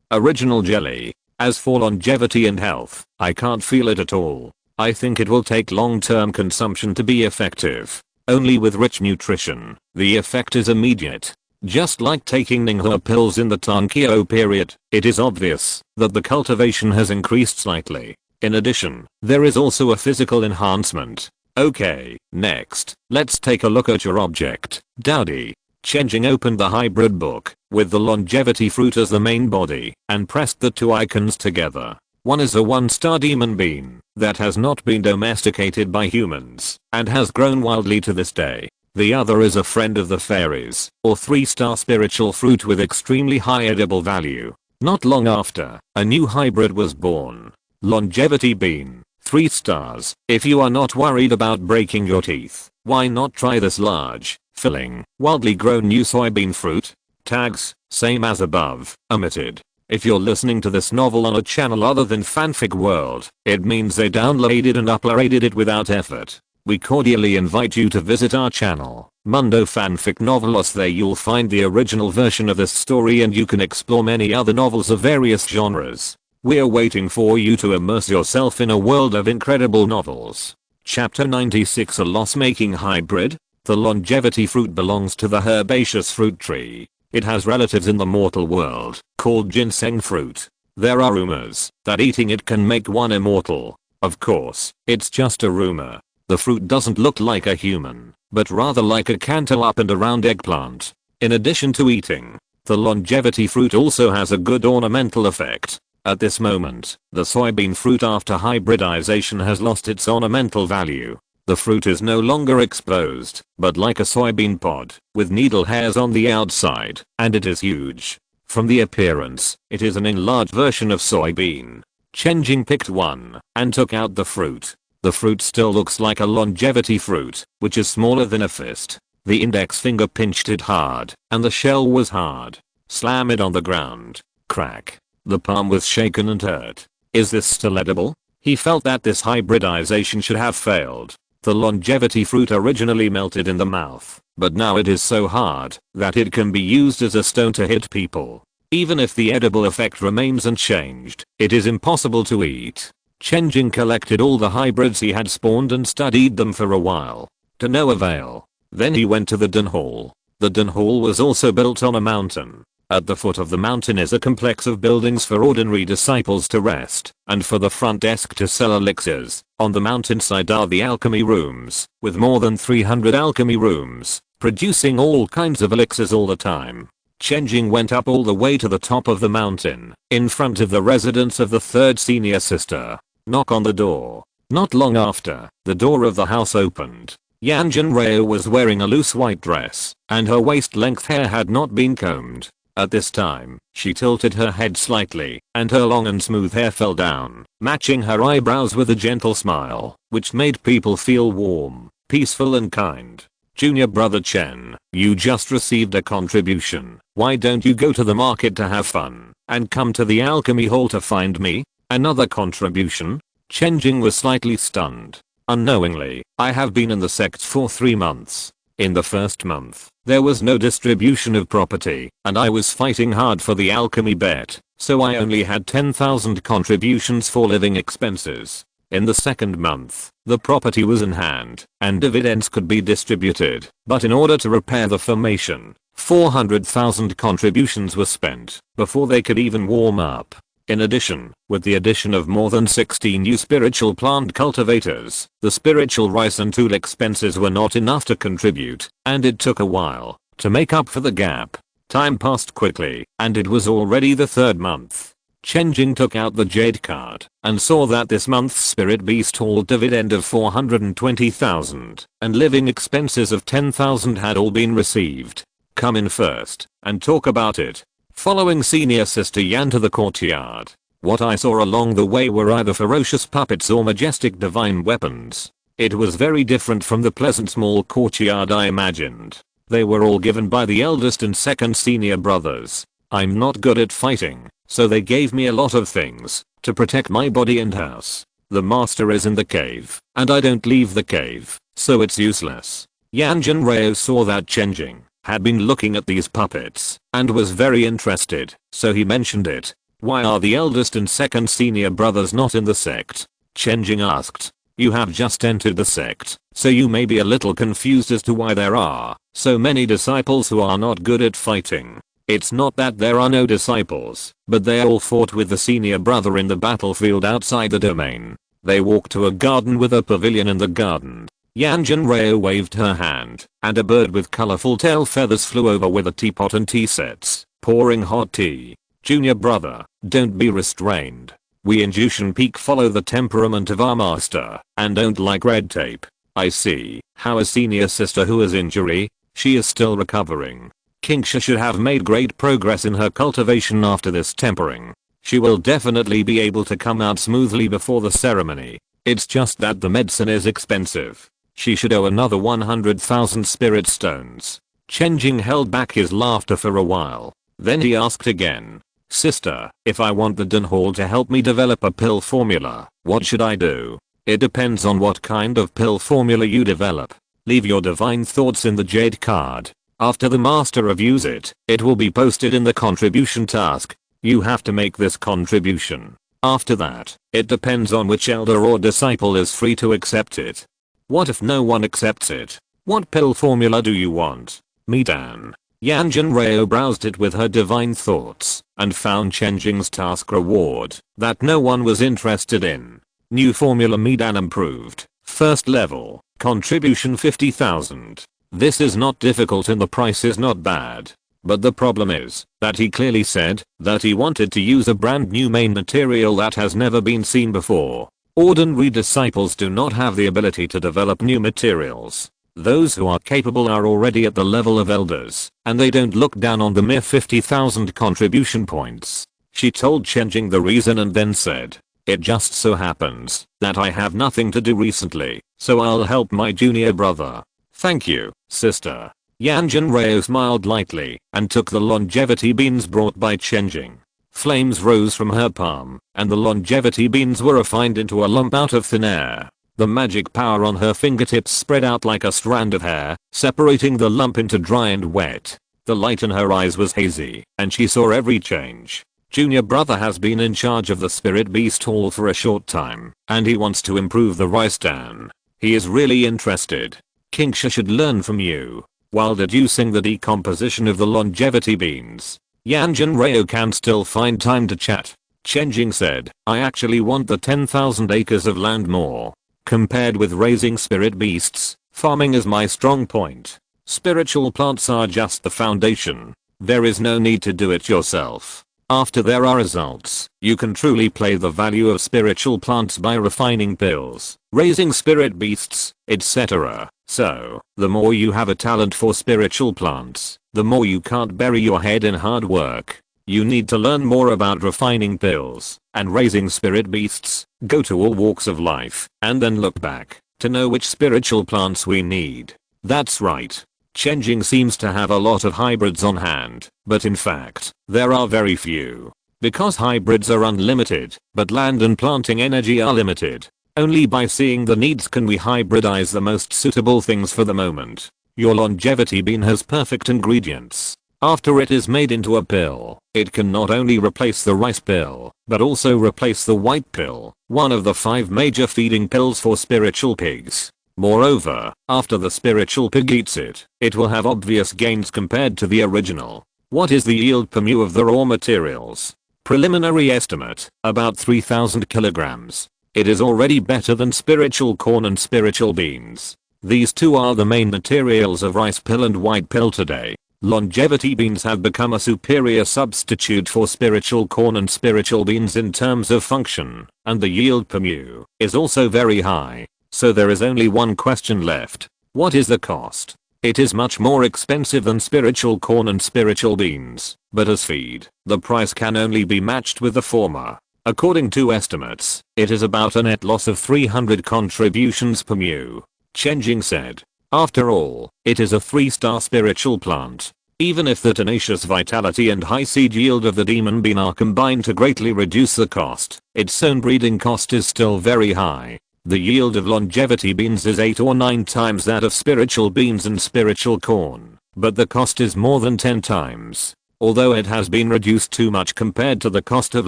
Speaker 1: Original jelly. As for longevity and health, I can't feel it at all. I think it will take long-term consumption to be effective. Only with rich nutrition, the effect is immediate. Just like taking Ninghui pills in the Tankyo period, it is obvious that the cultivation has increased slightly. In addition, there is also a physical enhancement. Okay, next, let's take a look at your object, Dowdy. Chen Jing opened the hybrid book, with the longevity fruit as the main body, and pressed the two icons together. One is a 1-star demon bean that has not been domesticated by humans, and has grown wildly to this day. The other is a friend of the fairies, or 3-star spiritual fruit with extremely high edible value. Not long after, a new hybrid was born. Longevity bean, 3 stars. If you are not worried about breaking your teeth, Why not try this large, filling, wildly grown new soybean fruit? Tags, same as above, omitted. If you're listening to this novel on a channel other than Fanfic World, it means they downloaded and uploaded it without effort. We cordially invite you to visit our channel, Mundo Fanfic Novelos. There you'll find the original version of this story and you can explore many other novels of various genres. We're waiting for you to immerse yourself in a world of incredible novels. Chapter 96, a loss-making hybrid. The longevity fruit belongs to the herbaceous fruit tree. It has relatives in the mortal world, called ginseng fruit. There are rumors that eating it can make one immortal. Of course, it's just a rumor. The fruit doesn't look like a human, but rather like a cantaloupe and a round eggplant. In addition to eating, the longevity fruit also has a good ornamental effect. At this moment, the soybean fruit after hybridization has lost its ornamental value. The fruit is no longer exposed, but like a soybean pod, with needle hairs on the outside, and it is huge. From the appearance, it is an enlarged version of soybean. Chen Jing picked one, and took out the fruit. The fruit still looks like a longevity fruit, which is smaller than a fist. The index finger pinched it hard, and the shell was hard. Slam it on the ground. Crack. The palm was shaken and hurt. Is this still edible? He felt that this hybridization should have failed. The longevity fruit originally melted in the mouth, but now it is so hard that it can be used as a stone to hit people. Even if the edible effect remains unchanged, it is impossible to eat. Chen Jing collected all the hybrids he had spawned and studied them for a while. To no avail. Then he went to the den hall. The den hall was also built on a mountain. At the foot of the mountain is a complex of buildings for ordinary disciples to rest, and for the front desk to sell elixirs. On the mountainside are the alchemy rooms, with more than 300 alchemy rooms, producing all kinds of elixirs all the time. Chen Jing went up all the way to the top of the mountain, in front of the residence of the third senior sister. Knock on the door. Not long after, the door of the house opened. Yan Zhenreo was wearing a loose white dress, and her waist-length hair had not been combed. At this time, she tilted her head slightly, and her long and smooth hair fell down, matching her eyebrows with a gentle smile, which made people feel warm, peaceful and kind. Junior brother Chen, you just received a contribution. Why don't you go to the market to have fun, and come to the alchemy hall to find me? Another contribution? Chen Jing was slightly stunned. Unknowingly, I have been in the sect for 3 months. In the first month, there was no distribution of property, and I was fighting hard for the alchemy bet, so I only had 10,000 contributions for living expenses. In the second month, the property was in hand, and dividends could be distributed, but in order to repair the formation, 400,000 contributions were spent, before they could even warm up. In addition, with the addition of more than 16 new spiritual plant cultivators, the spiritual rice and tool expenses were not enough to contribute, and it took a while to make up for the gap. Time passed quickly, and it was already the third month. Chen Jing took out the jade card, and saw that this month's spirit beast haul dividend of 420,000, and living expenses of 10,000 had all been received. Come in first, and talk about it. Following senior sister Yan to the courtyard, what I saw along the way were either ferocious puppets or majestic divine weapons. It was very different from the pleasant small courtyard I imagined. They were all given by the eldest and second senior brothers. I'm not good at fighting, so they gave me a lot of things to protect my body and house. The master is in the cave, and I don't leave the cave, so it's useless. Yan Zhenreo saw that Chen Jing had been looking at these puppets, and was very interested, so he mentioned it. Why are the eldest and second senior brothers not in the sect? Chen Jing asked. You have just entered the sect, so you may be a little confused as to why there are so many disciples who are not good at fighting. It's not that there are no disciples, but they all fought with the senior brother in the battlefield outside the domain. They walked to a garden with a pavilion in the garden. Yan Zhenreo waved her hand, and a bird with colorful tail feathers flew over with a teapot and tea sets, pouring hot tea. Junior brother, don't be restrained. We in Jushan Peak follow the temperament of our master, and don't like red tape. I see. How is senior sister who has injury? She is still recovering. Kingsha should have made great progress in her cultivation after this tempering. She will definitely be able to come out smoothly before the ceremony. It's just that the medicine is expensive. She should owe another 100,000 spirit stones. Chen Jing held back his laughter for a while. Then he asked again. Sister, if I want the Den Hall to help me develop a pill formula, what should I do? It depends on what kind of pill formula you develop. Leave your divine thoughts in the jade card. After the master reviews it, it will be posted in the contribution task. You have to make this contribution. After that, it depends on which elder or disciple is free to accept it. What if no one accepts it? What pill formula do you want? Midan. Yanjin Reo browsed it with her divine thoughts and found Chen Jing's task reward that no one was interested in. New formula Midan improved. First level. Contribution 50,000. This is not difficult and the price is not bad. But the problem is that he clearly said that he wanted to use a brand new main material that has never been seen before. Ordinary disciples do not have the ability to develop new materials. Those who are capable are already at the level of elders, and they don't look down on the mere 50,000 contribution points. She told Chen Jing the reason and then said, it just so happens that I have nothing to do recently, so I'll help my junior brother. Thank you, sister. Yanjin Reo smiled lightly and took the longevity beans brought by Chen Jing. Flames rose from her palm, and the longevity beans were refined into a lump out of thin air. The magic power on her fingertips spread out like a strand of hair, separating the lump into dry and wet. The light in her eyes was hazy, and she saw every change. Junior brother has been in charge of the spirit beast hall for a short time, and he wants to improve the rice dan. He is really interested. Kingsha should learn from you. While deducing the decomposition of the longevity beans, Yanjin Reo can still find time to chat. Chen Jing said, I actually want the 10,000 acres of land more. Compared with raising spirit beasts, farming is my strong point. Spiritual plants are just the foundation. There is no need to do it yourself. After there are results, you can truly play the value of spiritual plants by refining pills, raising spirit beasts, etc. So, the more you have a talent for spiritual plants, the more you can't bury your head in hard work. You need to learn more about refining pills and raising spirit beasts, go to all walks of life, and then look back to know which spiritual plants we need. That's right. Chen Jing seems to have a lot of hybrids on hand, but in fact, there are very few. Because hybrids are unlimited, but land and planting energy are limited. Only by seeing the needs can we hybridize the most suitable things for the moment. Your longevity bean has perfect ingredients. After it is made into a pill, it can not only replace the rice pill, but also replace the white pill, one of the 5 major feeding pills for spiritual pigs. Moreover, after the spiritual pig eats it, it will have obvious gains compared to the original. What is the yield per mu of the raw materials? Preliminary estimate, about 3,000 kilograms. It is already better than spiritual corn and spiritual beans. These two are the main materials of rice pill and white pill today. Longevity beans have become a superior substitute for spiritual corn and spiritual beans in terms of function, and the yield per mu is also very high. So there is only one question left. What is the cost? It is much more expensive than spiritual corn and spiritual beans, but as feed, the price can only be matched with the former. According to estimates, it is about a net loss of 300 contributions per mu. Chen Jing said. After all, it is a 3-star spiritual plant. Even if the tenacious vitality and high seed yield of the demon bean are combined to greatly reduce the cost, its own breeding cost is still very high. The yield of longevity beans is 8 or 9 times that of spiritual beans and spiritual corn, but the cost is more than 10 times. Although it has been reduced too much compared to the cost of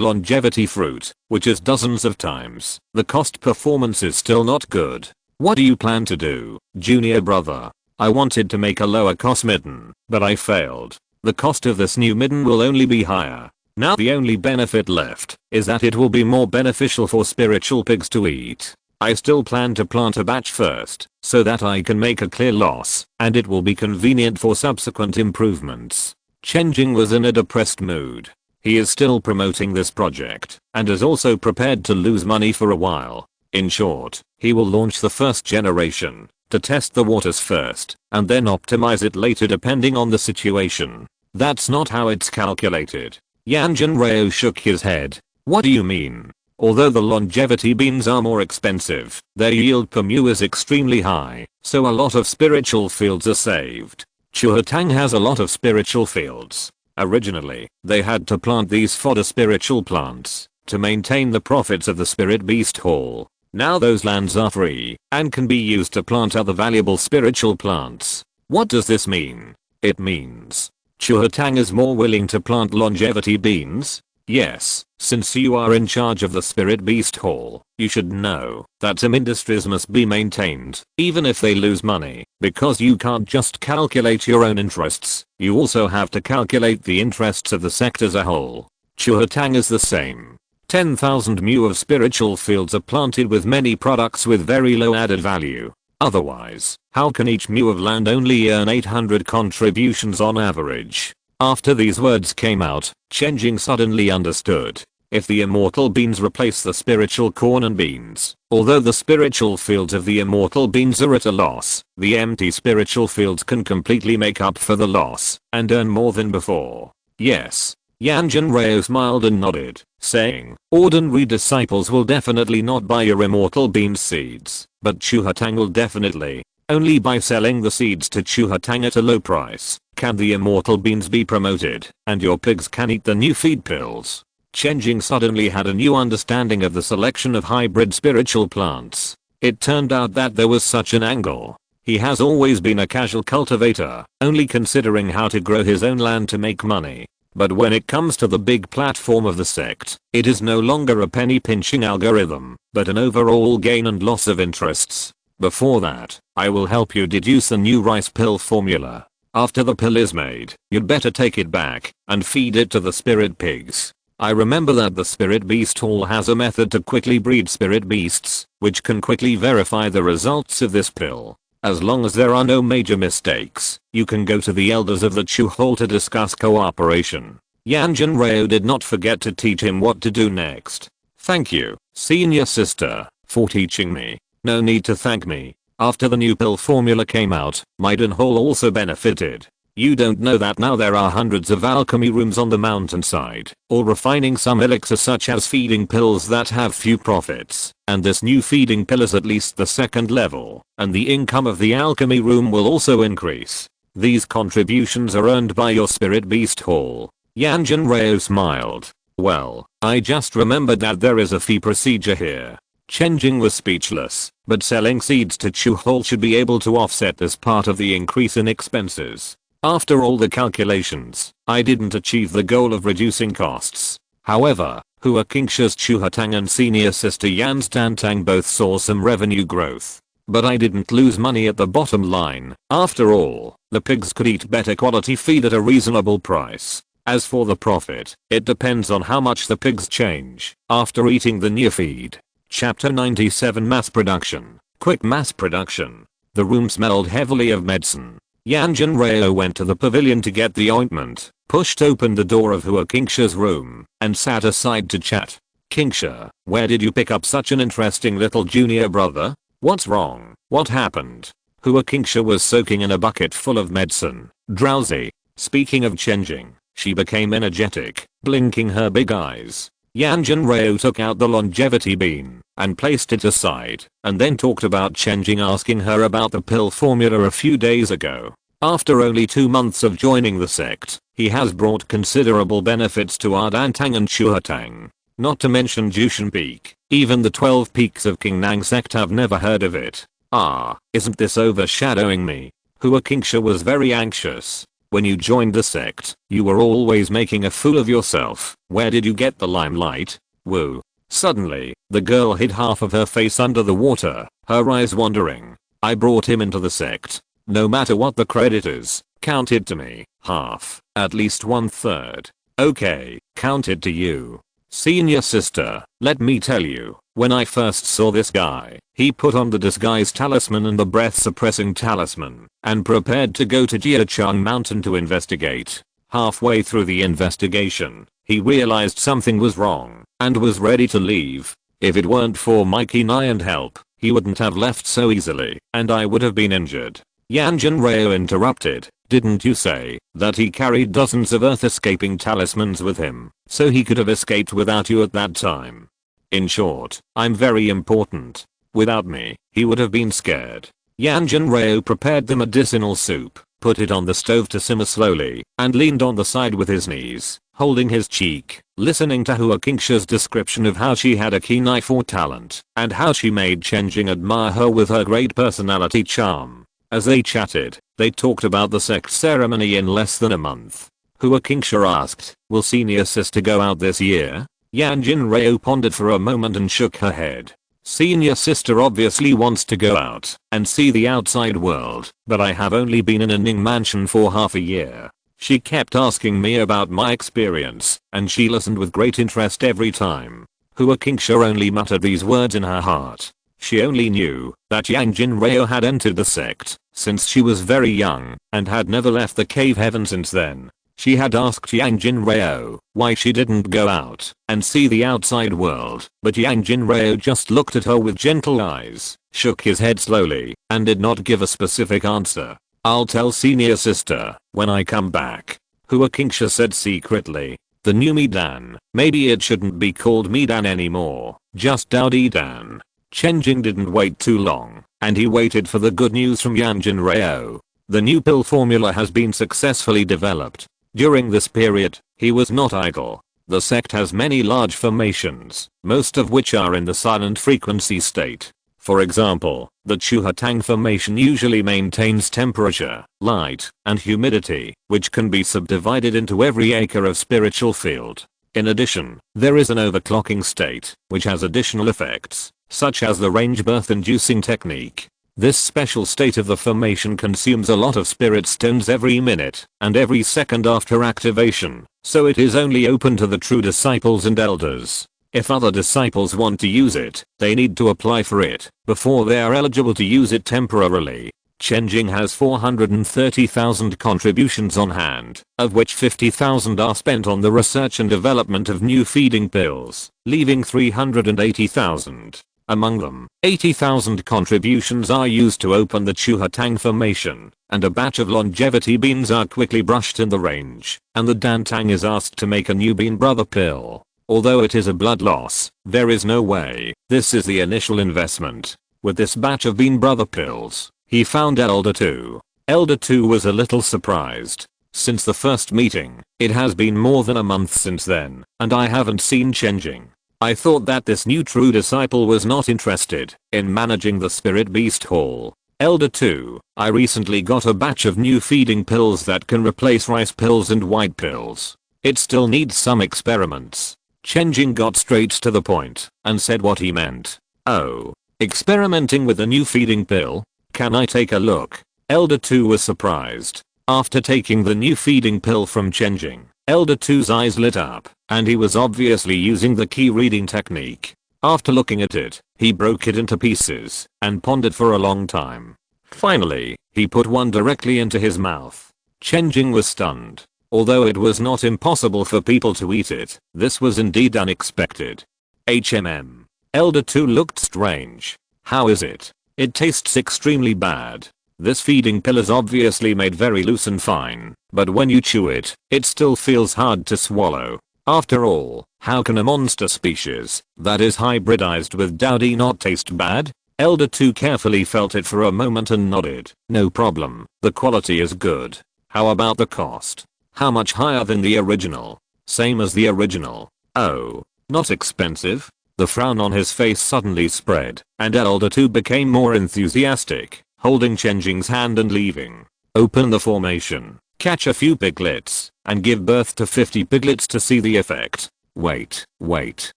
Speaker 1: longevity fruit, which is dozens of times, the cost performance is still not good. What do you plan to do, junior brother? I wanted to make a lower cost midden, but I failed. The cost of this new midden will only be higher. Now the only benefit left is that it will be more beneficial for spiritual pigs to eat. I still plan to plant a batch first, so that I can make a clear loss, and it will be convenient for subsequent improvements. Chen Jing was in a depressed mood. He is still promoting this project, and is also prepared to lose money for a while. In short, he will launch the first generation, to test the waters first, and then optimize it later depending on the situation. That's not how it's calculated. Yanjin Reo shook his head. What do you mean? Although the longevity beans are more expensive, their yield per mu is extremely high, so a lot of spiritual fields are saved. Chuhatang has a lot of spiritual fields. Originally, they had to plant these fodder spiritual plants to maintain the profits of the Spirit Beast Hall. Now those lands are free and can be used to plant other valuable spiritual plants. What does this mean? It means Chuhatang is more willing to plant longevity beans? Yes, since you are in charge of the Spirit Beast Hall, you should know that some industries must be maintained, even if they lose money, because you can't just calculate your own interests, you also have to calculate the interests of the sect as a whole. Chuhatang is the same. 10,000 mu of spiritual fields are planted with many products with very low added value. Otherwise, how can each mu of land only earn 800 contributions on average? After these words came out, Chen Jing suddenly understood. If the immortal beans replace the spiritual corn and beans, although the spiritual fields of the immortal beans are at a loss, the empty spiritual fields can completely make up for the loss and earn more than before. Yes. Yanjin Rao smiled and nodded, saying, ordinary disciples will definitely not buy your immortal beans seeds, but Chuhatang will definitely. Only by selling the seeds to Chuhatang at a low price can the immortal beans be promoted, and your pigs can eat the new feed pills. Chen Jing suddenly had a new understanding of the selection of hybrid spiritual plants. It turned out that there was such an angle. He has always been a casual cultivator, only considering how to grow his own land to make money. But when it comes to the big platform of the sect, it is no longer a penny pinching algorithm, but an overall gain and loss of interests. Before that, I will help you deduce a new rice pill formula. After the pill is made, you'd better take it back and feed it to the spirit pigs. I remember that the Spirit Beast Hall has a method to quickly breed spirit beasts, which can quickly verify the results of this pill. As long as there are no major mistakes, you can go to the elders of the Chu Hall to discuss cooperation. Yanjin Rao did not forget to teach him what to do next. Thank you, senior sister, for teaching me. No need to thank me. After the new pill formula came out, Maiden Hall also benefited. You don't know that now there are hundreds of alchemy rooms on the mountainside, all refining some elixir such as feeding pills that have few profits, and this new feeding pill is at least the second level, and the income of the alchemy room will also increase. These contributions are earned by your Spirit Beast Hall. Yanjin Rao smiled. Well, I just remembered that there is a fee procedure here. Chen Jing was speechless, but selling seeds to Chu Hall should be able to offset this part of the increase in expenses. After all the calculations, I didn't achieve the goal of reducing costs. However, Hua Kingsha's Chuhatang and senior sister Yan Stantang both saw some revenue growth. But I didn't lose money at the bottom line. After all, the pigs could eat better quality feed at a reasonable price. As for the profit, it depends on how much the pigs change after eating the new feed. Chapter 97 Mass Production. Quick mass production. The room smelled heavily of medicine. Yanjin Rao went to the pavilion to get the ointment, pushed open the door of Hua Kingsha's room, and sat aside to chat. Kingsha, where did you pick up such an interesting little junior brother? What's wrong? What happened? Hua Kingsha was soaking in a bucket full of medicine, drowsy. Speaking of Chen Jing, she became energetic, blinking her big eyes. Yanjin Rao took out the longevity bean and placed it aside, and then talked about Chen Jing asking her about the pill formula a few days ago. After only 2 months of joining the sect, he has brought considerable benefits to Ardantang and Chuhatang. Not to mention Jushan Peak. Even the 12 peaks of Qingnang sect have never heard of it. Ah, isn't this overshadowing me? Hua Kingsha was very anxious. When you joined the sect, you were always making a fool of yourself. Where did you get the limelight? Woo. Suddenly, the girl hid half of her face under the water, her eyes wandering. I brought him into the sect. No matter what the credit is, counted to me. Half, at least 1/3. Okay, counted to you. Senior sister, let me tell you, when I first saw this guy, he put on the disguise talisman and the breath suppressing talisman, and prepared to go to Jiachang Mountain to investigate. Halfway through the investigation, he realized something was wrong, and was ready to leave. If it weren't for my keen eye and help, he wouldn't have left so easily, and I would have been injured. Yanjin Rao interrupted. Didn't you say that he carried dozens of earth escaping talismans with him, so he could have escaped without you at that time? In short, I'm very important. Without me, he would have been scared. Yanjin Reo prepared the medicinal soup, put it on the stove to simmer slowly, and leaned on the side with his knees, holding his cheek, listening to Hua Qingsha's description of how she had a keen eye for talent, and how she made Chen Jing admire her with her great personality charm. As they chatted, they talked about the sect ceremony in less than a month. Hua Qingsha asked, will senior sister go out this year? Yanjin Reo pondered for a moment and shook her head. Senior sister obviously wants to go out and see the outside world, but I have only been in a Ning mansion for half a year. She kept asking me about my experience, and she listened with great interest every time. Hua Qingsha only muttered these words in her heart. She only knew that Yanjin Reo had entered the sect since she was very young and had never left the cave heaven since then. She had asked Yanjin Reo why she didn't go out and see the outside world, but Yanjin Reo just looked at her with gentle eyes, shook his head slowly, and did not give a specific answer. I'll tell senior sister when I come back, Hua Qingsha said secretly. The new Midan, maybe it shouldn't be called Midan anymore, just Dowdy Dan. Chen Jing didn't wait too long, and he waited for the good news from Yanjin Reo. The new pill formula has been successfully developed. During this period, he was not idle. The sect has many large formations, most of which are in the silent frequency state. For example, the Chuhatang formation usually maintains temperature, light, and humidity, which can be subdivided into every acre of spiritual field. In addition, there is an overclocking state, which has additional effects, such as the range birth inducing technique. This special state of the formation consumes a lot of spirit stones every minute and every second after activation, so it is only open to the true disciples and elders. If other disciples want to use it, they need to apply for it before they are eligible to use it temporarily. Chen Jing has 430,000 contributions on hand, of which 50,000 are spent on the research and development of new feeding pills, leaving 380,000. Among them, 80,000 contributions are used to open the Chuhatang formation, and a batch of longevity beans are quickly brushed in the range, and the Dantang is asked to make a new bean brother pill. Although it is a blood loss, there is no way this is the initial investment. With this batch of bean brother pills, he found Elder 2. Elder 2 was a little surprised. Since the first meeting, it has been more than a month since then, and I haven't seen Chen Jing. I thought that this new true disciple was not interested in managing the spirit beast hall. Elder 2, I recently got a batch of new feeding pills that can replace rice pills and white pills. It still needs some experiments. Chen Jing got straight to the point and said what he meant. Oh, experimenting with a new feeding pill? Can I take a look? Elder 2 was surprised. After taking the new feeding pill from Chen Jing, Elder 2's eyes lit up, and he was obviously using the key reading technique. After looking at it, he broke it into pieces and pondered for a long time. Finally, he put one directly into his mouth. Chen Jing was stunned. Although it was not impossible for people to eat it, this was indeed unexpected. Elder 2 looked strange. How is it? It tastes extremely bad. This feeding pill is obviously made very loose and fine, but when you chew it, it still feels hard to swallow. After all, how can a monster species that is hybridized with Dowdy not taste bad? Elder 2 carefully felt it for a moment and nodded. No problem, the quality is good. How about the cost? How much higher than the original? Same as the original. Oh, not expensive? The frown on his face suddenly spread, and Elder 2 became more enthusiastic, holding Chen Jing's hand and leaving. Open the formation, catch a few piglets, and give birth to 50 piglets to see the effect. Wait,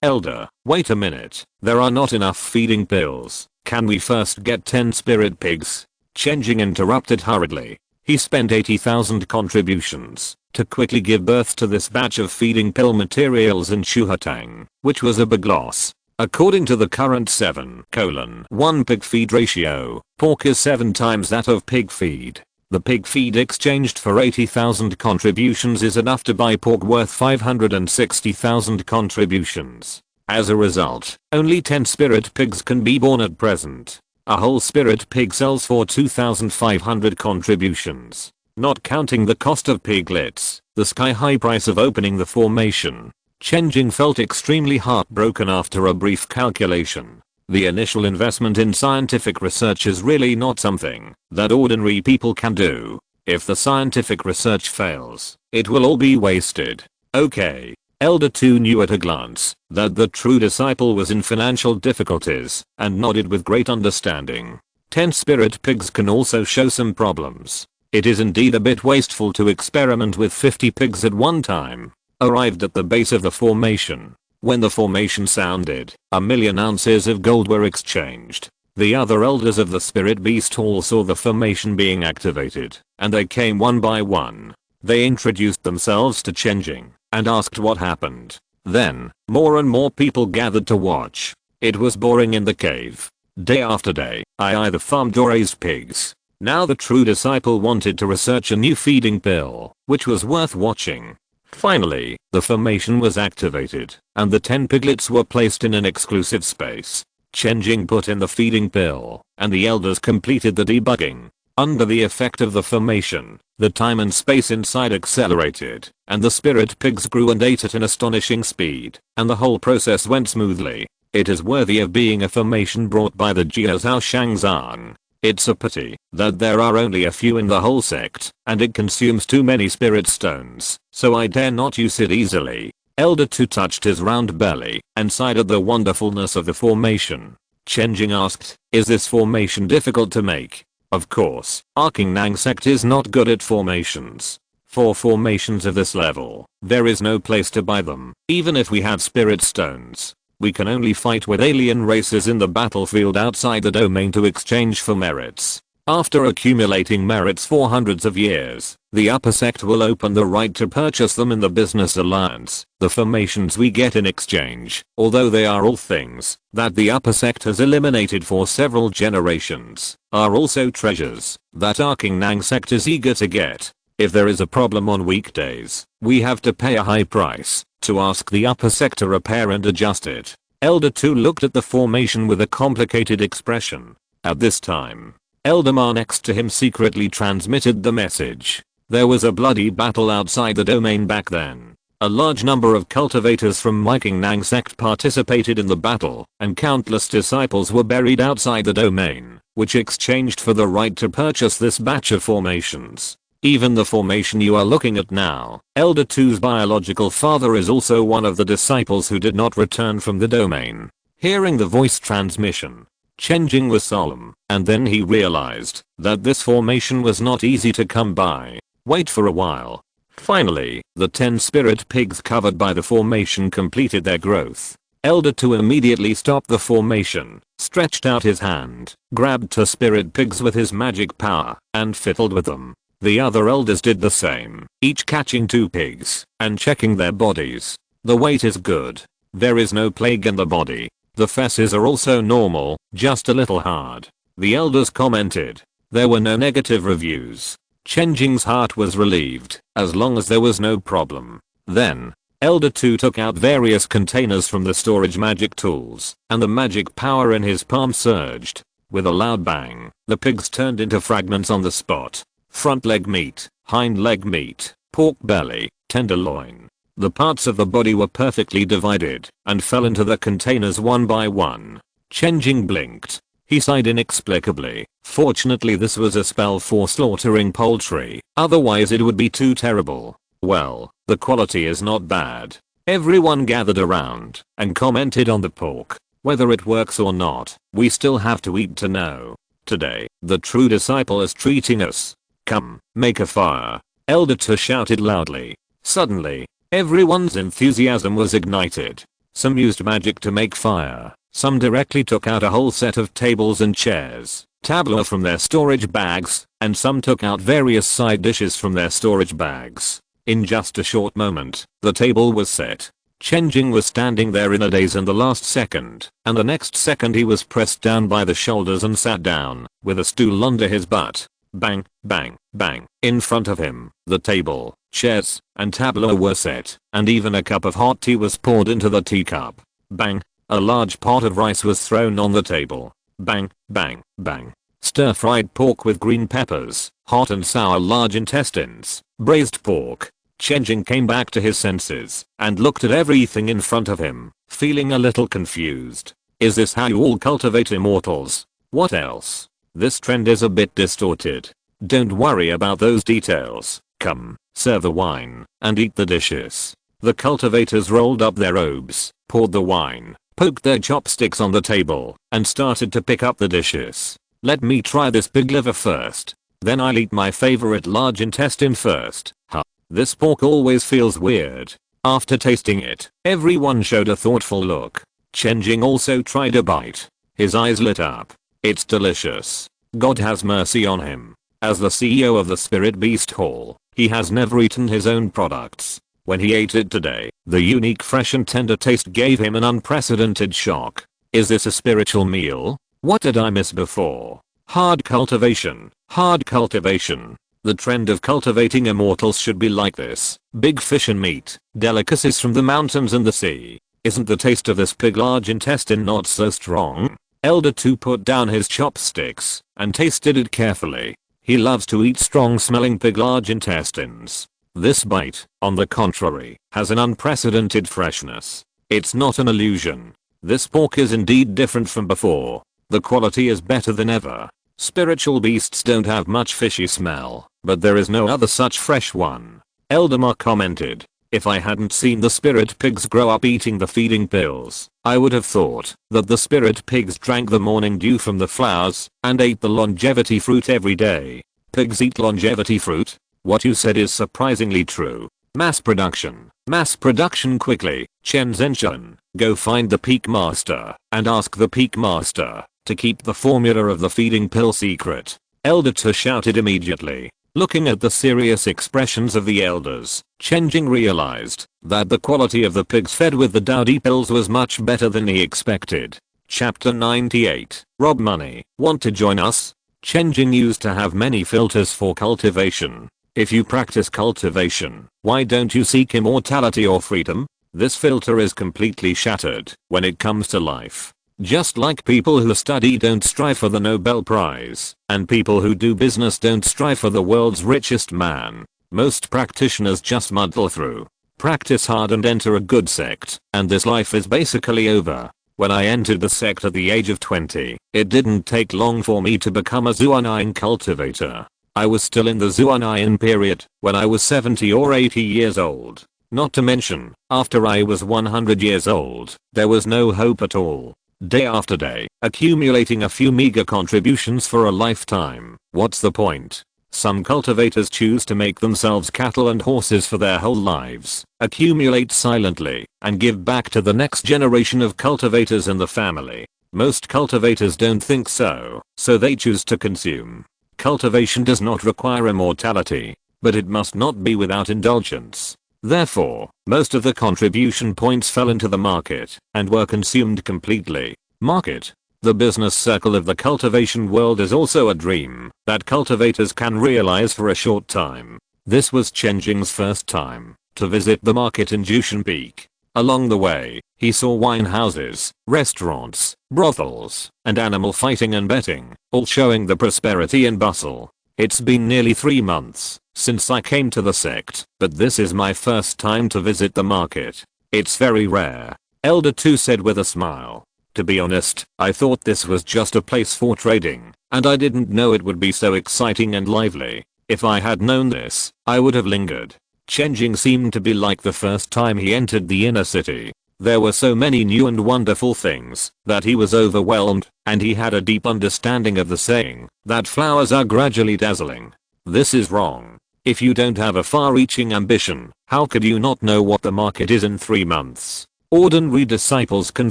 Speaker 1: Elder, wait a minute. There are not enough feeding pills. Can we first get 10 spirit pigs? Chen Jing interrupted hurriedly. He spent 80,000 contributions to quickly give birth to this batch of feeding pill materials in Chuhatang, which was a big loss. According to the current 7:1 pig feed ratio, pork is 7 times that of pig feed. The pig feed exchanged for 80,000 contributions is enough to buy pork worth 560,000 contributions. As a result, only 10 spirit pigs can be born at present. A whole spirit pig sells for 2,500 contributions. Not counting the cost of piglets, the sky-high price of opening the formation. Chen Jing felt extremely heartbroken after a brief calculation. The initial investment in scientific research is really not something that ordinary people can do. If the scientific research fails, it will all be wasted. Okay. Elder 2 knew at a glance that the true disciple was in financial difficulties and nodded with great understanding. 10 spirit pigs can also show some problems. It is indeed a bit wasteful to experiment with 50 pigs at one time. Arrived at the base of the formation. When the formation sounded, 1,000,000 ounces of gold were exchanged. The other elders of the spirit beast hall saw the formation being activated, and they came one by one. They introduced themselves to Chen Jing and asked what happened. Then, more and more people gathered to watch. It was boring in the cave. Day after day, I either farmed or raised pigs. Now the true disciple wanted to research a new feeding pill, which was worth watching. Finally, the formation was activated, and the 10 piglets were placed in an exclusive space. Chen Jing put in the feeding pill, and the elders completed the debugging. Under the effect of the formation, the time and space inside accelerated, and the spirit pigs grew and ate at an astonishing speed, and the whole process went smoothly. It is worthy of being a formation brought by the Jiao Shangzang. It's a pity that there are only a few in the whole sect, and it consumes too many spirit stones, so I dare not use it easily. Elder 2 touched his round belly and sighed at the wonderfulness of the formation. Chen Jing asked, is this formation difficult to make? Of course, our Qingnang sect is not good at formations. For formations of this level, there is no place to buy them, even if we have spirit stones. We can only fight with alien races in the battlefield outside the domain to exchange for merits. After accumulating merits for hundreds of years, the upper sect will open the right to purchase them in the business alliance. The formations we get in exchange, although they are all things that the upper sect has eliminated for several generations, are also treasures that our Qingnang sect is eager to get. If there is a problem on weekdays, we have to pay a high price to ask the upper sect to repair and adjust it. Elder 2 looked at the formation with a complicated expression. At this time, Elder Ma next to him secretly transmitted the message. There was a bloody battle outside the domain back then. A large number of cultivators from my Qingnang sect participated in the battle, and countless disciples were buried outside the domain, which exchanged for the right to purchase this batch of formations. Even the formation you are looking at now, Elder 2's biological father is also one of the disciples who did not return from the domain. Hearing the voice transmission, Chen Jing was solemn, and then he realized that this formation was not easy to come by. Wait for a while. Finally, the 10 spirit pigs covered by the formation completed their growth. Elder 2 immediately stopped the formation, stretched out his hand, grabbed 2 spirit pigs with his magic power, and fiddled with them. The other elders did the same, each catching 2 pigs and checking their bodies. The weight is good. There is no plague in the body. The feces are also normal, just a little hard. The elders commented. There were no negative reviews. Chen Jing's heart was relieved, as long as there was no problem. Then, Elder 2 took out various containers from the storage magic tools, and the magic power in his palm surged. With a loud bang, the pigs turned into fragments on the spot. Front leg meat, hind leg meat, pork belly, tenderloin. The parts of the body were perfectly divided and fell into the containers one by one. Chen Jing blinked. He sighed inexplicably. Fortunately this was a spell for slaughtering poultry, otherwise it would be too terrible. Well, the quality is not bad. Everyone gathered around and commented on the pork. Whether it works or not, we still have to eat to know. Today, the true disciple is treating us. Come, make a fire. Elder 2 shouted loudly. Suddenly, everyone's enthusiasm was ignited. Some used magic to make fire. Some directly took out a whole set of tables and chairs, tableaux from their storage bags, and some took out various side dishes from their storage bags. In just a short moment, the table was set. Chen Jing was standing there in a daze in the last second, and the next second he was pressed down by the shoulders and sat down, with a stool under his butt. Bang, bang, bang. In front of him, the table, chairs, and tableau were set, and even a cup of hot tea was poured into the teacup. Bang. A large pot of rice was thrown on the table. Bang, bang, bang. Stir-fried pork with green peppers, hot and sour large intestines, braised pork, Chen Jing came back to his senses and looked at everything in front of him, feeling a little confused. Is this how you all cultivate immortals? What else? This trend is a bit distorted. Don't worry about those details. Come, serve the wine, and eat the dishes. The cultivators rolled up their robes, poured the wine, poked their chopsticks on the table, and started to pick up the dishes. Let me try this pig liver first. Then I'll eat my favorite large intestine first. Huh. This pork always feels weird. After tasting it, everyone showed a thoughtful look. Chen Jing also tried a bite. His eyes lit up. It's delicious. God has mercy on him. As the CEO of the Spirit Beast Hall, he has never eaten his own products. When he ate it today, the unique fresh and tender taste gave him an unprecedented shock. Is this a spiritual meal? What did I miss before? Hard cultivation. Hard cultivation. The trend of cultivating immortals should be like this. Big fish and meat, delicacies from the mountains and the sea. Isn't the taste of this pig large intestine not so strong? Elder 2 put down his chopsticks and tasted it carefully. He loves to eat strong smelling pig large intestines. This bite, on the contrary, has an unprecedented freshness. It's not an illusion. This pork is indeed different from before. The quality is better than ever. Spiritual beasts don't have much fishy smell, but there is no other such fresh one. Eldamar commented, if I hadn't seen the spirit pigs grow up eating the feeding pills, I would have thought that the spirit pigs drank the morning dew from the flowers and ate the longevity fruit every day. Pigs eat longevity fruit? What you said is surprisingly true. Mass production. Mass production quickly. Chen Zhenchen, go find the Peak Master and ask the Peak Master to keep the formula of the feeding pill secret. Elder 2 shouted immediately. Looking at the serious expressions of the elders, Chen Jing realized that the quality of the pigs fed with the dowdy pills was much better than he expected. Chapter 98. Rob money. Want to join us? Chen Jing used to have many filters for cultivation. If you practice cultivation, why don't you seek immortality or freedom? This filter is completely shattered when it comes to life. Just like people who study don't strive for the Nobel Prize, and people who do business don't strive for the world's richest man, most practitioners just muddle through. Practice hard and enter a good sect, and this life is basically over. When I entered the sect at the age of 20, it didn't take long for me to become a Zuanayan cultivator. I was still in the Zuanayan period when I was 70 or 80 years old. Not to mention, after I was 100 years old, there was no hope at all. Day after day, accumulating a few meager contributions for a lifetime. What's the point? Some cultivators choose to make themselves cattle and horses for their whole lives, accumulate silently, and give back to the next generation of cultivators in the family. Most cultivators don't think so they choose to consume. Cultivation does not require immortality, but it must not be without indulgence. Therefore, most of the contribution points fell into the market and were consumed completely. Market. The business circle of the cultivation world is also a dream that cultivators can realize for a short time. This was Chen Jing's first time to visit the market in Jushan Peak. Along the way, he saw wine houses, restaurants, brothels, and animal fighting and betting, all showing the prosperity and bustle. It's been nearly 3 months since I came to the sect, but this is my first time to visit the market. It's very rare. Elder 2 said with a smile. To be honest, I thought this was just a place for trading, and I didn't know it would be so exciting and lively. If I had known this, I would have lingered. Chen Jing seemed to be like the first time he entered the inner city. There were so many new and wonderful things that he was overwhelmed, and he had a deep understanding of the saying that flowers are gradually dazzling. This is wrong. If you don't have a far-reaching ambition, how could you not know what the market is in 3 months? Ordinary disciples can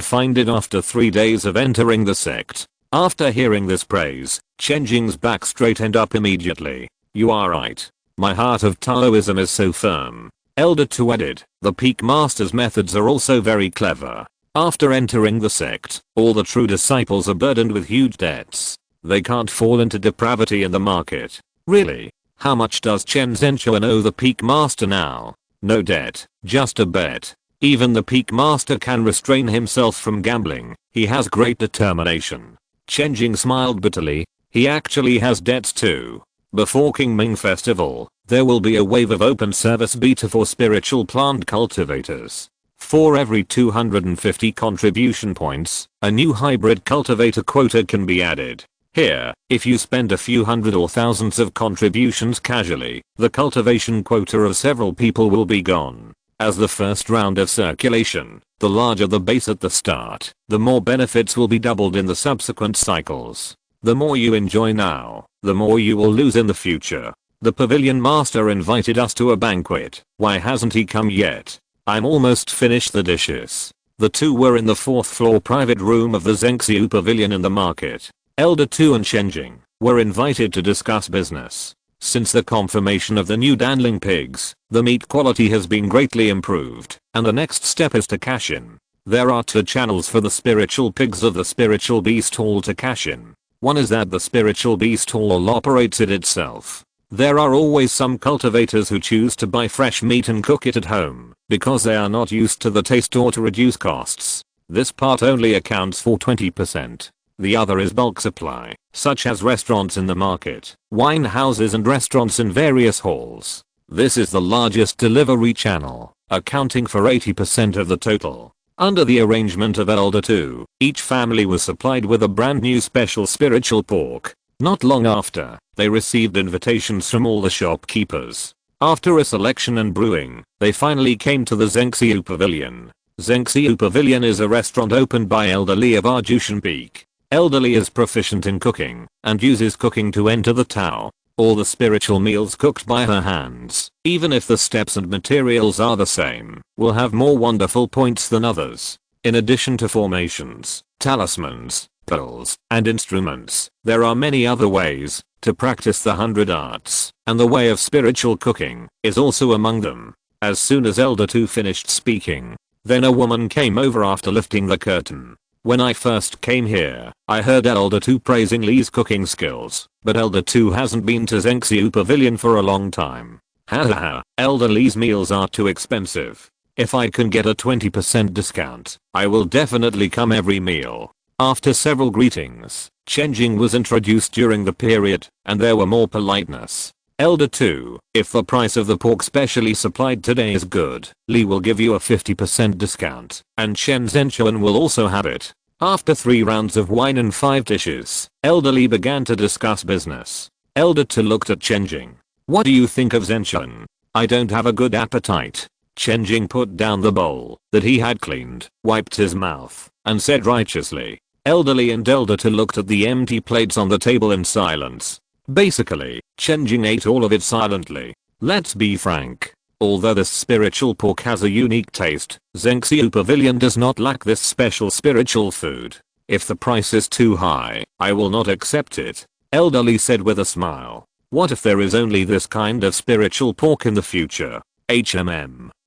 Speaker 1: find it after 3 days of entering the sect. After hearing this praise, Chen Jing's back straightened up immediately. You are right. My heart of Taoism is so firm. Elder 2 added, the Peak Master's methods are also very clever. After entering the sect, all the true disciples are burdened with huge debts. They can't fall into depravity in the market. Really? How much does Chen Zhenchuan owe the Peak Master now? No debt, just a bet. Even the Peak Master can restrain himself from gambling. He has great determination. Chen Jing smiled bitterly. He actually has debts too. Before King Ming Festival, there will be a wave of open service beta for spiritual plant cultivators. For every 250 contribution points, a new hybrid cultivator quota can be added. Here, if you spend a few hundred or thousands of contributions casually, the cultivation quota of several people will be gone. As the first round of circulation, the larger the base at the start, the more benefits will be doubled in the subsequent cycles. The more you enjoy now, the more you will lose in the future. The pavilion master invited us to a banquet. Why hasn't he come yet? I'm almost finished the dishes. The two were in the 4th floor private room of the Zhengxiu pavilion in the market. Elder Tu and Chen Jing were invited to discuss business. Since the confirmation of the new Danling pigs, the meat quality has been greatly improved, and the next step is to cash in. There are 2 channels for the spiritual pigs of the spiritual beast hall to cash in. One is that the spiritual beast hall operates it itself. There are always some cultivators who choose to buy fresh meat and cook it at home, because they are not used to the taste or to reduce costs. This part only accounts for 20%. The other is bulk supply, such as restaurants in the market, wine houses and restaurants in various halls. This is the largest delivery channel, accounting for 80% of the total. Under the arrangement of Elder 2, each family was supplied with a brand new special spiritual pork. Not long after, they received invitations from all the shopkeepers. After a selection and brewing, they finally came to the Zhengxiu Pavilion. Zhengxiu Pavilion is a restaurant opened by Elder Li of Arjushan Peak. Elder Li is proficient in cooking, and uses cooking to enter the Tao. All the spiritual meals cooked by her hands, even if the steps and materials are the same, will have more wonderful points than others. In addition to formations, talismans, pearls, and instruments, there are many other ways to practice the 100 arts, and the way of spiritual cooking is also among them. As soon as Elder 2 finished speaking, then a woman came over after lifting the curtain. When I first came here, I heard Elder 2 praising Li's cooking skills, but Elder 2 hasn't been to Zhengxiu Pavilion for a long time. Hahaha, Elder Li's meals are too expensive. If I can get a 20% discount, I will definitely come every meal. After several greetings, Chen Jing was introduced during the period, and there were more politeness. Elder 2, if the price of the pork specially supplied today is good, Li will give you a 50% discount, and Chen Zhenchuan will also have it. After 3 rounds of wine and 5 dishes, Elder Li began to discuss business. Elder 2 looked at Chen Jing. What do you think of Zhenchuan? I don't have a good appetite. Chen Jing put down the bowl that he had cleaned, wiped his mouth, and said righteously. Elder Li and Elder 2 looked at the empty plates on the table in silence. Basically, Chen Jing ate all of it silently. Let's be frank. Although this spiritual pork has a unique taste, Zhengxiu Pavilion does not lack this special spiritual food. If the price is too high, I will not accept it. Elder Li said with a smile. What if there is only this kind of spiritual pork in the future?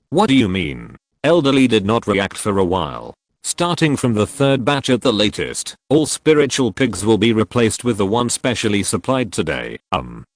Speaker 1: What do you mean? Elder Li did not react for a while. Starting from the 3rd batch at the latest, all spiritual pigs will be replaced with the one specially supplied today.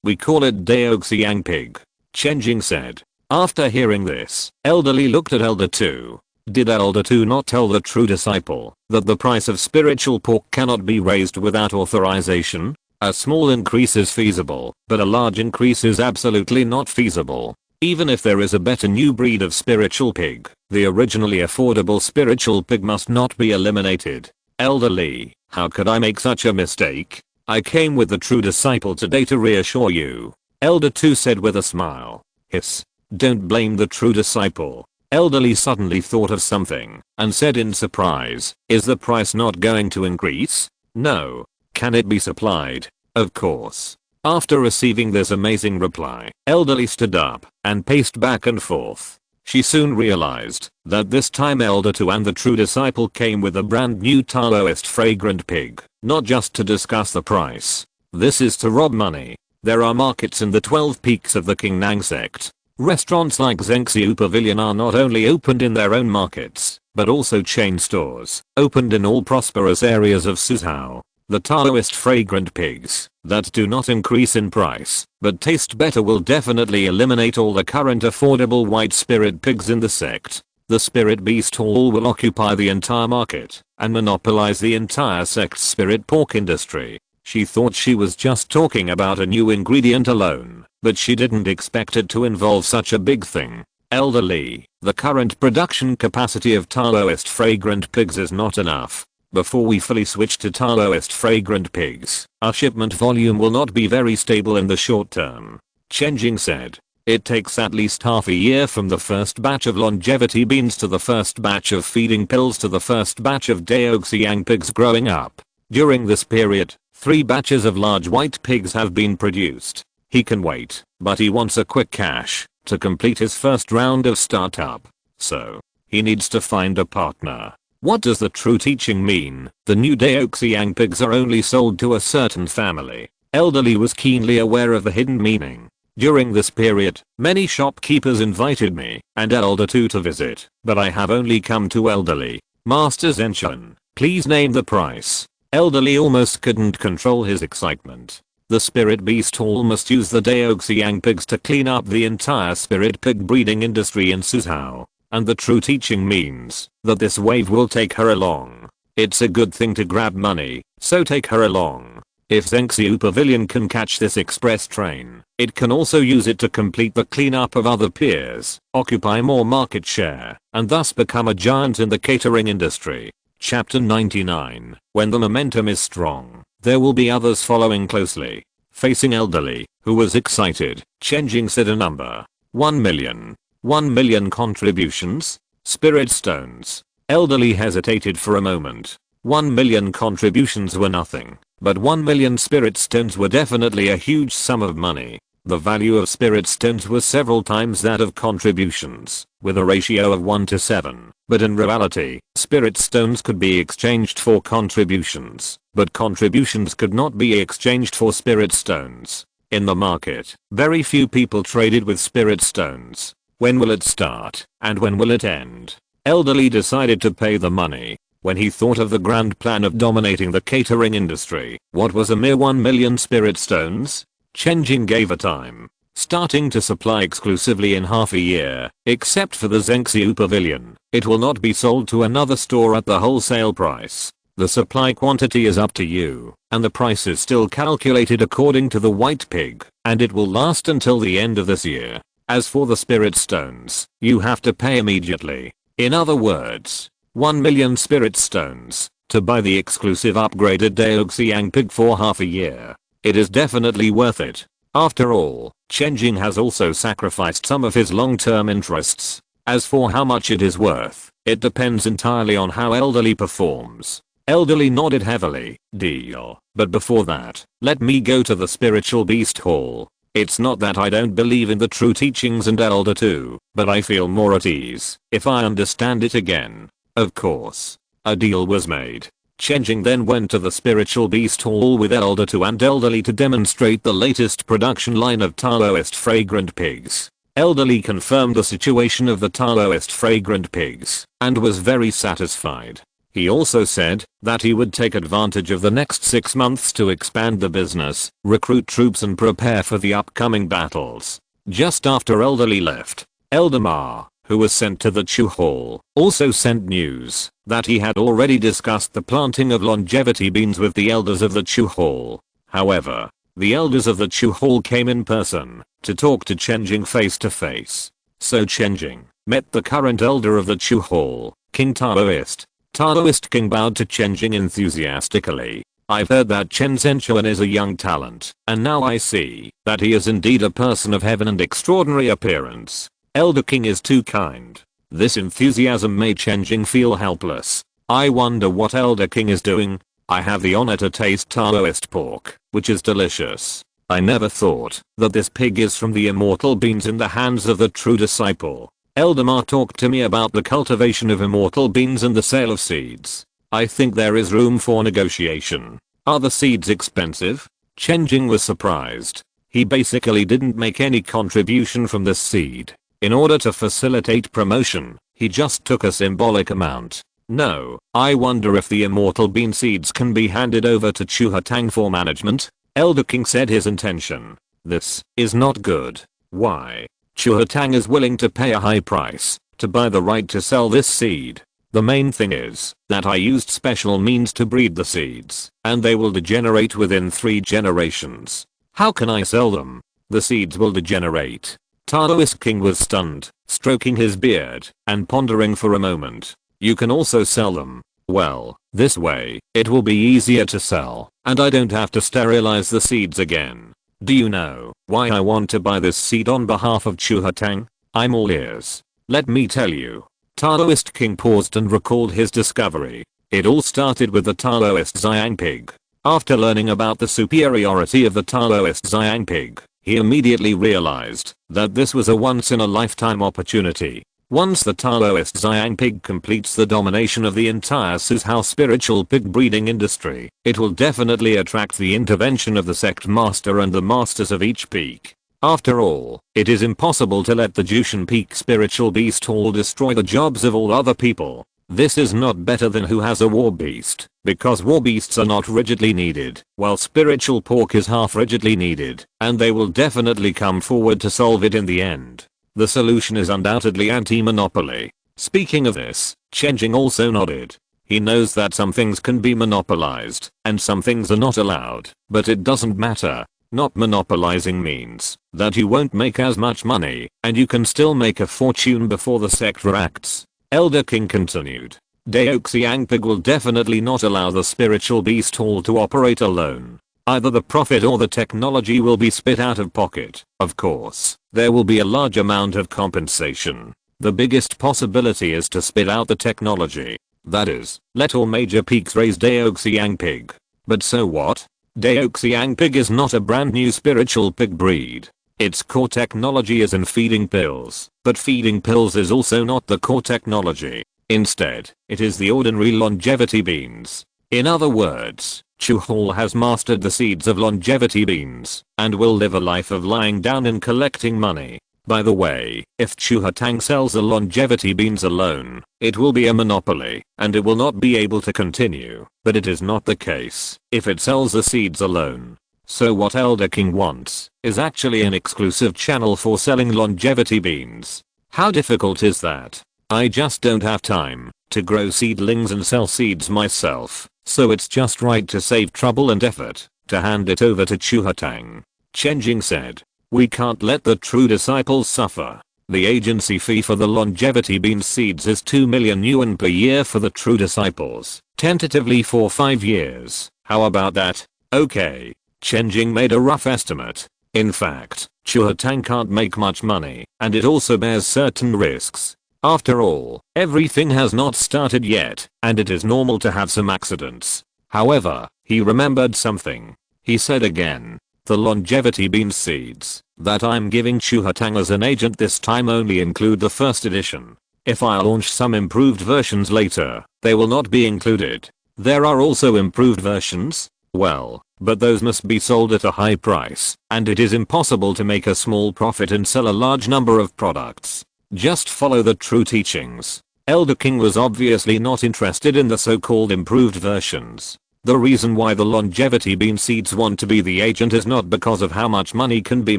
Speaker 1: We call it Daoxiang pig. Chen Jing said. After hearing this, Elder Li looked at Elder 2. Did Elder 2 not tell the true disciple that the price of spiritual pork cannot be raised without authorization? A small increase is feasible, but a large increase is absolutely not feasible. Even if there is a better new breed of spiritual pig, the originally affordable spiritual pig must not be eliminated. Elder Li, how could I make such a mistake? I came with the true disciple today to reassure you. Elder 2 said with a smile. Hiss. Don't blame the true disciple. Elder Li suddenly thought of something, and said in surprise, is the price not going to increase? No. Can it be supplied? Of course. After receiving this amazing reply, Elder Li stood up and paced back and forth. She soon realized that this time Elder 2 and the true disciple came with a brand new Taoist fragrant pig, not just to discuss the price. This is to rob money. There are markets in the 12 peaks of the Qingnang sect. Restaurants like Zhengxiu Pavilion are not only opened in their own markets, but also chain stores, opened in all prosperous areas of Suzhou. The Taoist fragrant pigs that do not increase in price but taste better will definitely eliminate all the current affordable white spirit pigs in the sect. The spirit beast hall will occupy the entire market and monopolize the entire sect's spirit pork industry. She thought she was just talking about a new ingredient alone, but she didn't expect it to involve such a big thing. Elderly, the current production capacity of Taoist fragrant pigs is not enough. Before we fully switch to Taoist fragrant pigs, our shipment volume will not be very stable in the short term. Chen Jing said. It takes at least half a year from the first batch of longevity beans to the first batch of feeding pills to the first batch of Deoxiang pigs growing up. During this period, 3 batches of large white pigs have been produced. He can wait, but he wants a quick cash to complete his first round of startup. So, he needs to find a partner. What does the true teaching mean? The new Deoxiang pigs are only sold to a certain family. Elderly was keenly aware of the hidden meaning. During this period, many shopkeepers invited me and Elder too to visit, but I have only come to Elderly. Master Zenshan, please name the price. Elderly almost couldn't control his excitement. The spirit beast hall must use the Deoxiang pigs to clean up the entire spirit pig breeding industry in Suzhou. And the true teaching means that this wave will take her along. It's a good thing to grab money, so take her along. If Zengxiu Pavilion can catch this express train, it can also use it to complete the cleanup of other peers, occupy more market share, and thus become a giant in the catering industry. Chapter 99. When the momentum is strong, there will be others following closely. Facing Elderly, who was excited, Chen Jing said a number. 1 million. 1 million contributions? Spirit stones. Elderly hesitated for a moment. 1 million contributions were nothing, but 1 million spirit stones were definitely a huge sum of money. The value of spirit stones was several times that of contributions, with a ratio of 1 to 7. But in reality, spirit stones could be exchanged for contributions, but contributions could not be exchanged for spirit stones. In the market, very few people traded with spirit stones. When will it start, and when will it end? Elderly decided to pay the money. When he thought of the grand plan of dominating the catering industry, what was a mere 1 million spirit stones? Chen Jing gave a time, starting to supply exclusively in half a year, except for the Zengxiu Pavilion. It will not be sold to another store at the wholesale price. The supply quantity is up to you, and the price is still calculated according to the white pig, and it will last until the end of this year. As for the spirit stones, you have to pay immediately. In other words, 1 million spirit stones to buy the exclusive upgraded Deoxiang pig for half a year. It is definitely worth it. After all, Chen Jing has also sacrificed some of his long-term interests. As for how much it is worth, it depends entirely on how Elderly performs. Elderly nodded heavily. Deal. But before that, let me go to the spiritual beast hall. It's not that I don't believe in the true teachings and Elder too, but I feel more at ease if I understand it again. Of course. A deal was made. Chen Jing then went to the spiritual beast hall with Elder 2 and Elderly to demonstrate the latest production line of Taoist fragrant pigs. Elderly confirmed the situation of the Taoist fragrant pigs and was very satisfied. He also said that he would take advantage of the next 6 months to expand the business, recruit troops and prepare for the upcoming battles. Just after Elderly left, Elder Ma, who was sent to the Chu Hall, also sent news that he had already discussed the planting of longevity beans with the elders of the Chu Hall. However, the elders of the Chu Hall came in person to talk to Chen Jing face to face. So Chen Jing met the current elder of the Chu Hall, King Taoist. Taoist King bowed to Chen Jing enthusiastically. I've heard that Chen Zenshan is a young talent, and now I see that he is indeed a person of heaven and extraordinary appearance. Elder King is too kind. This enthusiasm made Chen Jing feel helpless. I wonder what Elder King is doing. I have the honor to taste Taoist pork, which is delicious. I never thought that this pig is from the immortal beans in the hands of the true disciple. Elder Ma talked to me about the cultivation of immortal beans and the sale of seeds. I think there is room for negotiation. Are the seeds expensive? Chen Jing was surprised. He basically didn't make any contribution from this seed. In order to facilitate promotion, he just took a symbolic amount. No, I wonder if the immortal bean seeds can be handed over to Chu Tang for management. Elder King said his intention. This is not good. Why? Chu Tang is willing to pay a high price to buy the right to sell this seed. The main thing is that I used special means to breed the seeds, and they will degenerate within 3 generations. How can I sell them? The seeds will degenerate. Taoist King was stunned, stroking his beard, and pondering for a moment. You can also sell them. Well, this way, it will be easier to sell, and I don't have to sterilize the seeds again. Do you know why I want to buy this seed on behalf of Chuhatang? I'm all ears. Let me tell you. Taoist King paused and recalled his discovery. It all started with the Taoist Xiang pig. After learning about the superiority of the Taoist Xiang pig, he immediately realized that this was a once-in-a-lifetime opportunity. Once the Taoist Xiang pig completes the domination of the entire Suzhou spiritual pig breeding industry, it will definitely attract the intervention of the sect master and the masters of each peak. After all, it is impossible to let the Jushan Peak spiritual beast hall destroy the jobs of all other people. This is not better than who has a war beast, because war beasts are not rigidly needed, while spiritual pork is half rigidly needed, and they will definitely come forward to solve it in the end. The solution is undoubtedly anti-monopoly. Speaking of this, Chen Jing also nodded. He knows that some things can be monopolized, and some things are not allowed, but it doesn't matter. Not monopolizing means that you won't make as much money, and you can still make a fortune before the sect reacts. Elder King continued. Daoxiangpig will definitely not allow the spiritual beast hall to operate alone. Either the profit or the technology will be spit out of pocket. Of course, there will be a large amount of compensation. The biggest possibility is to spit out the technology. That is, let all major peaks raise Daoxiangpig. But so what? Daoxiangpig is not a brand new spiritual pig breed. Its core technology is in feeding pills, but feeding pills is also not the core technology. Instead, it is the ordinary longevity beans. In other words, Chu Hall has mastered the seeds of longevity beans, and will live a life of lying down and collecting money. By the way, if Chuhatang sells the longevity beans alone, it will be a monopoly, and it will not be able to continue, but it is not the case if it sells the seeds alone. So what Elder King wants is actually an exclusive channel for selling longevity beans. How difficult is that? I just don't have time to grow seedlings and sell seeds myself, so it's just right to save trouble and effort to hand it over to Chuhatang. Chen Jing said. We can't let the true disciples suffer. The agency fee for the longevity bean seeds is 2 million yuan per year for the true disciples, tentatively for 5 years. How about that? Okay. Chen Jing made a rough estimate. In fact, Chuhatang can't make much money, and it also bears certain risks. After all, everything has not started yet, and it is normal to have some accidents. However, he remembered something. He said again. The longevity bean seeds that I'm giving Chuhatang as an agent this time only include the first edition. If I launch some improved versions later, they will not be included. There are also improved versions? Well, but those must be sold at a high price, and it is impossible to make a small profit and sell a large number of products. Just follow the true teachings. Elder King was obviously not interested in the so-called improved versions. The reason why the longevity bean seeds want to be the agent is not because of how much money can be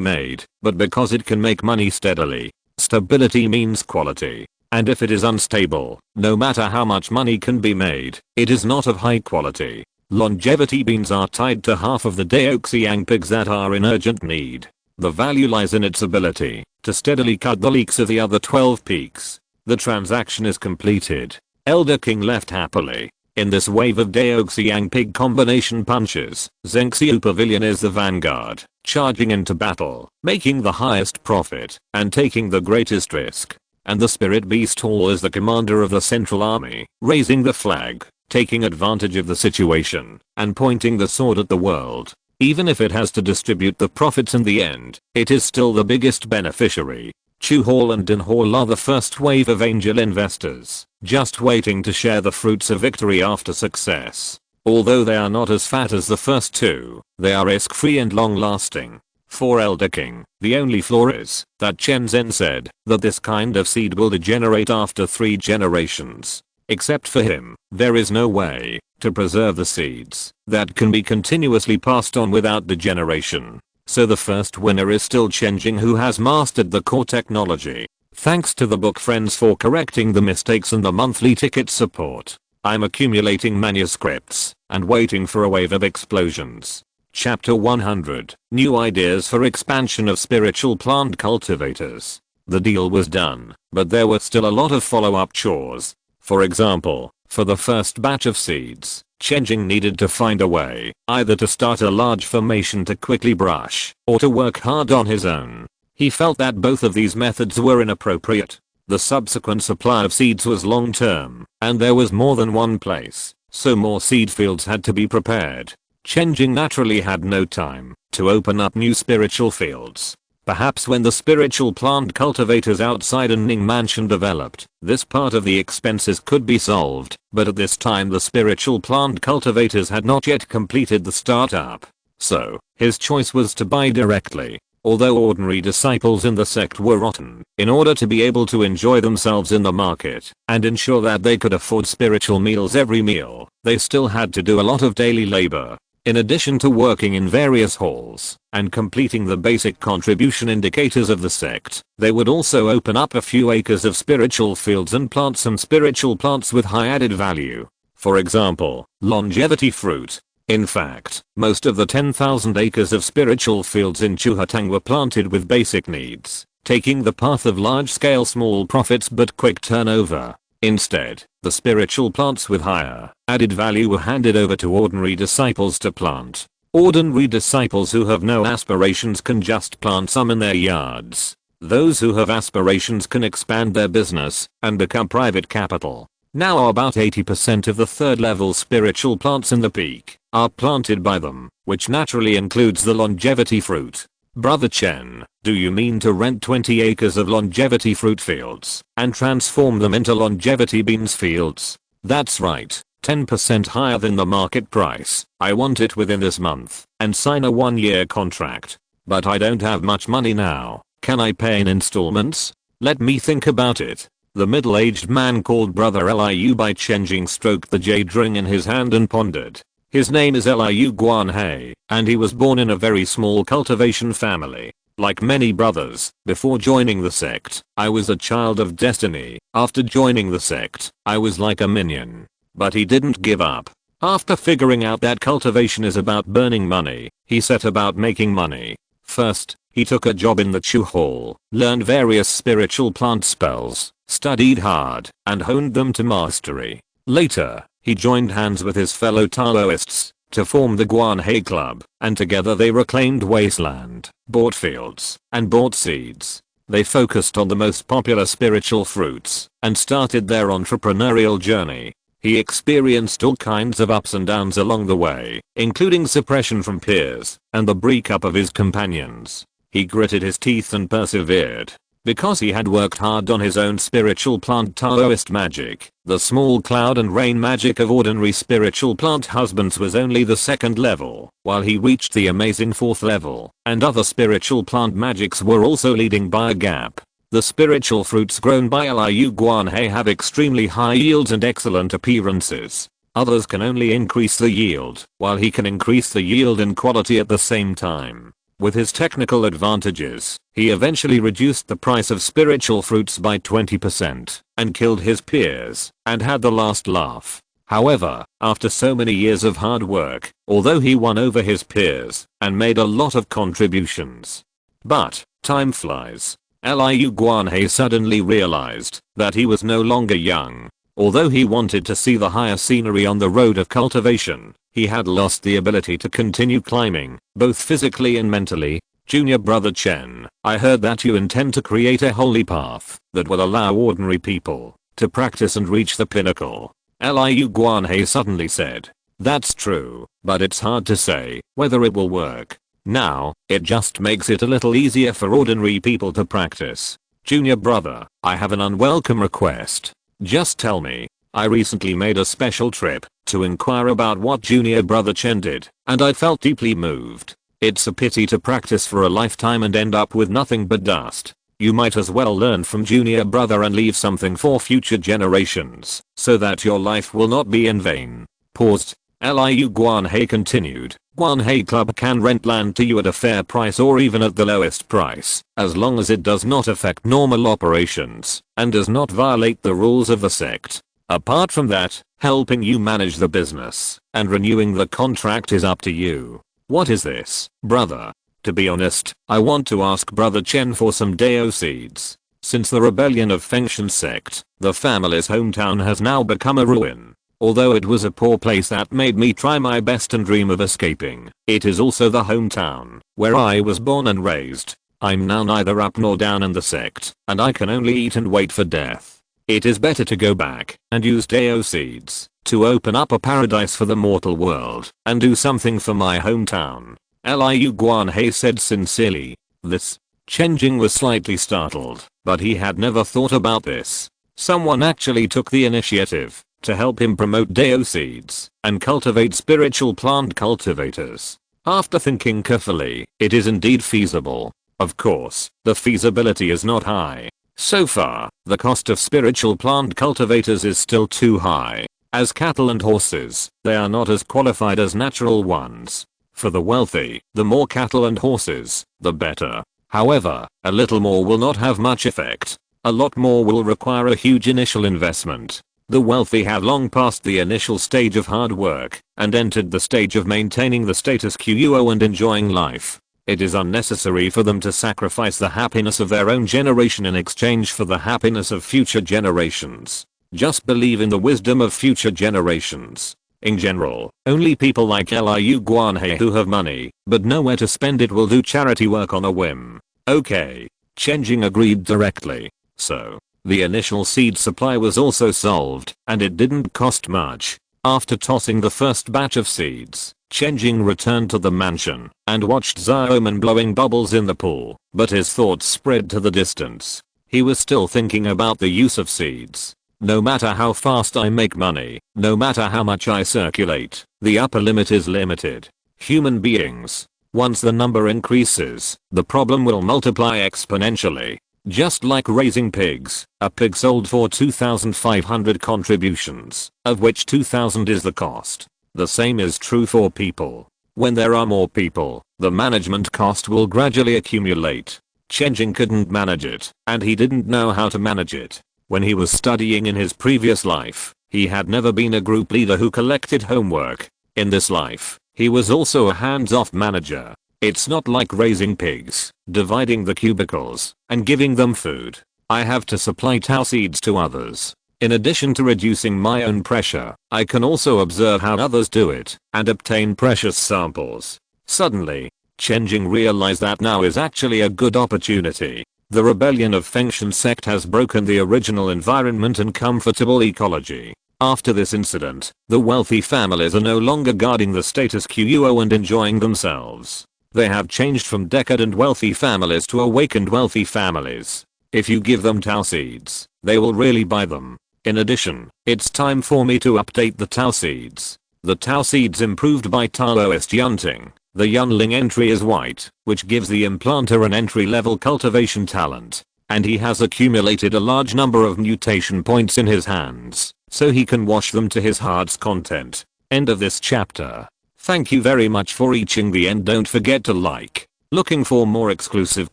Speaker 1: made, but because it can make money steadily. Stability means quality. And if it is unstable, no matter how much money can be made, it is not of high quality. Longevity beans are tied to half of the Daoxiang pigs that are in urgent need. The value lies in its ability to steadily cut the leaks of the other 12 peaks. The transaction is completed. Elder King left happily. In this wave of Daoxiang pig combination punches, Zhengxiu Pavilion is the vanguard, charging into battle, making the highest profit, and taking the greatest risk. And the Spirit Beast Hall is the commander of the central army, raising the flag, taking advantage of the situation, and pointing the sword at the world. Even if it has to distribute the profits in the end, it is still the biggest beneficiary. Chu Hall and Din Hall are the first wave of angel investors, just waiting to share the fruits of victory after success. Although they are not as fat as the first two, they are risk-free and long-lasting. For Elder King, the only flaw is that Chen Zhen said that this kind of seed will degenerate after 3 generations. Except for him, there is no way to preserve the seeds that can be continuously passed on without degeneration. So the first winner is still Chen Jing, who has mastered the core technology. Thanks to the book friends for correcting the mistakes and the monthly ticket support. I'm accumulating manuscripts and waiting for a wave of explosions. Chapter 100. New ideas for expansion of spiritual plant cultivators. The deal was done, but there were still a lot of follow-up chores. For example, for the first batch of seeds, Chen Jing needed to find a way, either to start a large formation to quickly brush, or to work hard on his own. He felt that both of these methods were inappropriate. The subsequent supply of seeds was long-term, and there was more than one place, so more seed fields had to be prepared. Chen Jing naturally had no time to open up new spiritual fields. Perhaps when the spiritual plant cultivators outside a Ning mansion developed, this part of the expenses could be solved, but at this time the spiritual plant cultivators had not yet completed the startup. So, his choice was to buy directly. Although ordinary disciples in the sect were rotten, in order to be able to enjoy themselves in the market and ensure that they could afford spiritual meals every meal, they still had to do a lot of daily labor. In addition to working in various halls and completing the basic contribution indicators of the sect, they would also open up a few acres of spiritual fields and plant some spiritual plants with high added value. For example, longevity fruit. In fact, most of the 10,000 acres of spiritual fields in Chuhatang were planted with basic needs, taking the path of large-scale small profits but quick turnover. Instead, the spiritual plants with higher added value were handed over to ordinary disciples to plant. Ordinary disciples who have no aspirations can just plant some in their yards. Those who have aspirations can expand their business and become private capital. Now about 80% of the third-level spiritual plants in the peak are planted by them, which naturally includes the longevity fruit. Brother Chen, do you mean to rent 20 acres of longevity fruit fields and transform them into longevity beans fields? That's right, 10% higher than the market price. I want it within this month and sign a 1-year contract. But I don't have much money now. Can I pay in installments? Let me think about it. The middle-aged man called Brother Liu by Chen Jing stroked the jade ring in his hand and pondered. His name is Liu Guanhei, and he was born in a very small cultivation family. Like many brothers, before joining the sect, I was a child of destiny. After joining the sect, I was like a minion. But he didn't give up. After figuring out that cultivation is about burning money, he set about making money. First, he took a job in the Chu Hall, learned various spiritual plant spells, studied hard, and honed them to mastery. Later, he joined hands with his fellow Taoists to form the Guanhei Club, and together they reclaimed wasteland, bought fields, and bought seeds. They focused on the most popular spiritual fruits and started their entrepreneurial journey. He experienced all kinds of ups and downs along the way, including suppression from peers and the breakup of his companions. He gritted his teeth and persevered. Because he had worked hard on his own spiritual plant Taoist magic, the small cloud and rain magic of ordinary spiritual plant husbands was only the 2nd level, while he reached the amazing 4th level, and other spiritual plant magics were also leading by a gap. The spiritual fruits grown by Liu Guanhei have extremely high yields and excellent appearances. Others can only increase the yield, while he can increase the yield and quality at the same time. With his technical advantages, he eventually reduced the price of spiritual fruits by 20% and killed his peers and had the last laugh. However, after so many years of hard work, although he won over his peers and made a lot of contributions. But, time flies. Liu Guanhei suddenly realized that he was no longer young. Although he wanted to see the higher scenery on the road of cultivation, he had lost the ability to continue climbing, both physically and mentally. Junior Brother Chen, I heard that you intend to create a holy path that will allow ordinary people to practice and reach the pinnacle. Liu Guanhei suddenly said. That's true, but it's hard to say whether it will work. Now, it just makes it a little easier for ordinary people to practice. Junior Brother, I have an unwelcome request. Just tell me. I recently made a special trip to inquire about what Junior Brother Chen did, and I felt deeply moved. It's a pity to practice for a lifetime and end up with nothing but dust. You might as well learn from Junior Brother and leave something for future generations, so that your life will not be in vain. Paused. Liu Guanhei continued. Guanhei Club can rent land to you at a fair price or even at the lowest price, as long as it does not affect normal operations and does not violate the rules of the sect. Apart from that, helping you manage the business and renewing the contract is up to you. What is this, brother? To be honest, I want to ask Brother Chen for some Dao seeds. Since the rebellion of Fengshan sect, the family's hometown has now become a ruin. Although it was a poor place that made me try my best and dream of escaping, it is also the hometown where I was born and raised. I'm now neither up nor down in the sect, and I can only eat and wait for death. It is better to go back and use Dao seeds to open up a paradise for the mortal world and do something for my hometown. Liu Guanhei said sincerely. This. Chen Jing was slightly startled, but he had never thought about this. Someone actually took the initiative to help him promote Dao seeds and cultivate spiritual plant cultivators. After thinking carefully, it is indeed feasible. Of course, the feasibility is not high. So far, the cost of spiritual plant cultivators is still too high. As cattle and horses, they are not as qualified as natural ones. For the wealthy, the more cattle and horses, the better. However, a little more will not have much effect. A lot more will require a huge initial investment. The wealthy have long passed the initial stage of hard work and entered the stage of maintaining the status quo and enjoying life. It is unnecessary for them to sacrifice the happiness of their own generation in exchange for the happiness of future generations. Just believe in the wisdom of future generations. In general, only people like Liu Guanhei who have money but nowhere to spend it will do charity work on a whim. Okay. Chen Jing agreed directly. So, the initial seed supply was also solved, and it didn't cost much. After tossing the first batch of seeds, Chen Jing returned to the mansion and watched Xiaoman blowing bubbles in the pool, but his thoughts spread to the distance. He was still thinking about the use of seeds. No matter how fast I make money, no matter how much I circulate, the upper limit is limited. Human beings. Once the number increases, the problem will multiply exponentially. Just like raising pigs, a pig sold for 2,500 contributions, of which 2,000 is the cost. The same is true for people. When there are more people, the management cost will gradually accumulate. Chen Jing couldn't manage it, and he didn't know how to manage it. When he was studying in his previous life, he had never been a group leader who collected homework. In this life, he was also a hands-off manager. It's not like raising pigs, dividing the cubicles, and giving them food. I have to supply Tao seeds to others. In addition to reducing my own pressure, I can also observe how others do it, and obtain precious samples. Suddenly, Chen Jing realized that now is actually a good opportunity. The rebellion of Fengshan sect has broken the original environment and comfortable ecology. After this incident, the wealthy families are no longer guarding the status quo and enjoying themselves. They have changed from decadent wealthy families to awakened wealthy families. If you give them Tao seeds, they will really buy them. In addition, it's time for me to update the Tao seeds. The Tao seeds improved by Taoist yunting. The Yunling entry is white, which gives the implanter an entry-level cultivation talent. And he has accumulated a large number of mutation points in his hands, so he can wash them to his heart's content. End of this chapter. Thank you very much for reaching the end. Don't forget to like. Looking for more exclusive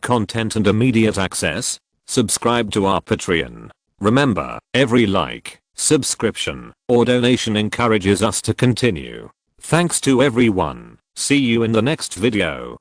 Speaker 1: content and immediate access? Subscribe to our Patreon. Remember, every like, subscription, or donation encourages us to continue. Thanks to everyone. See you in the next video.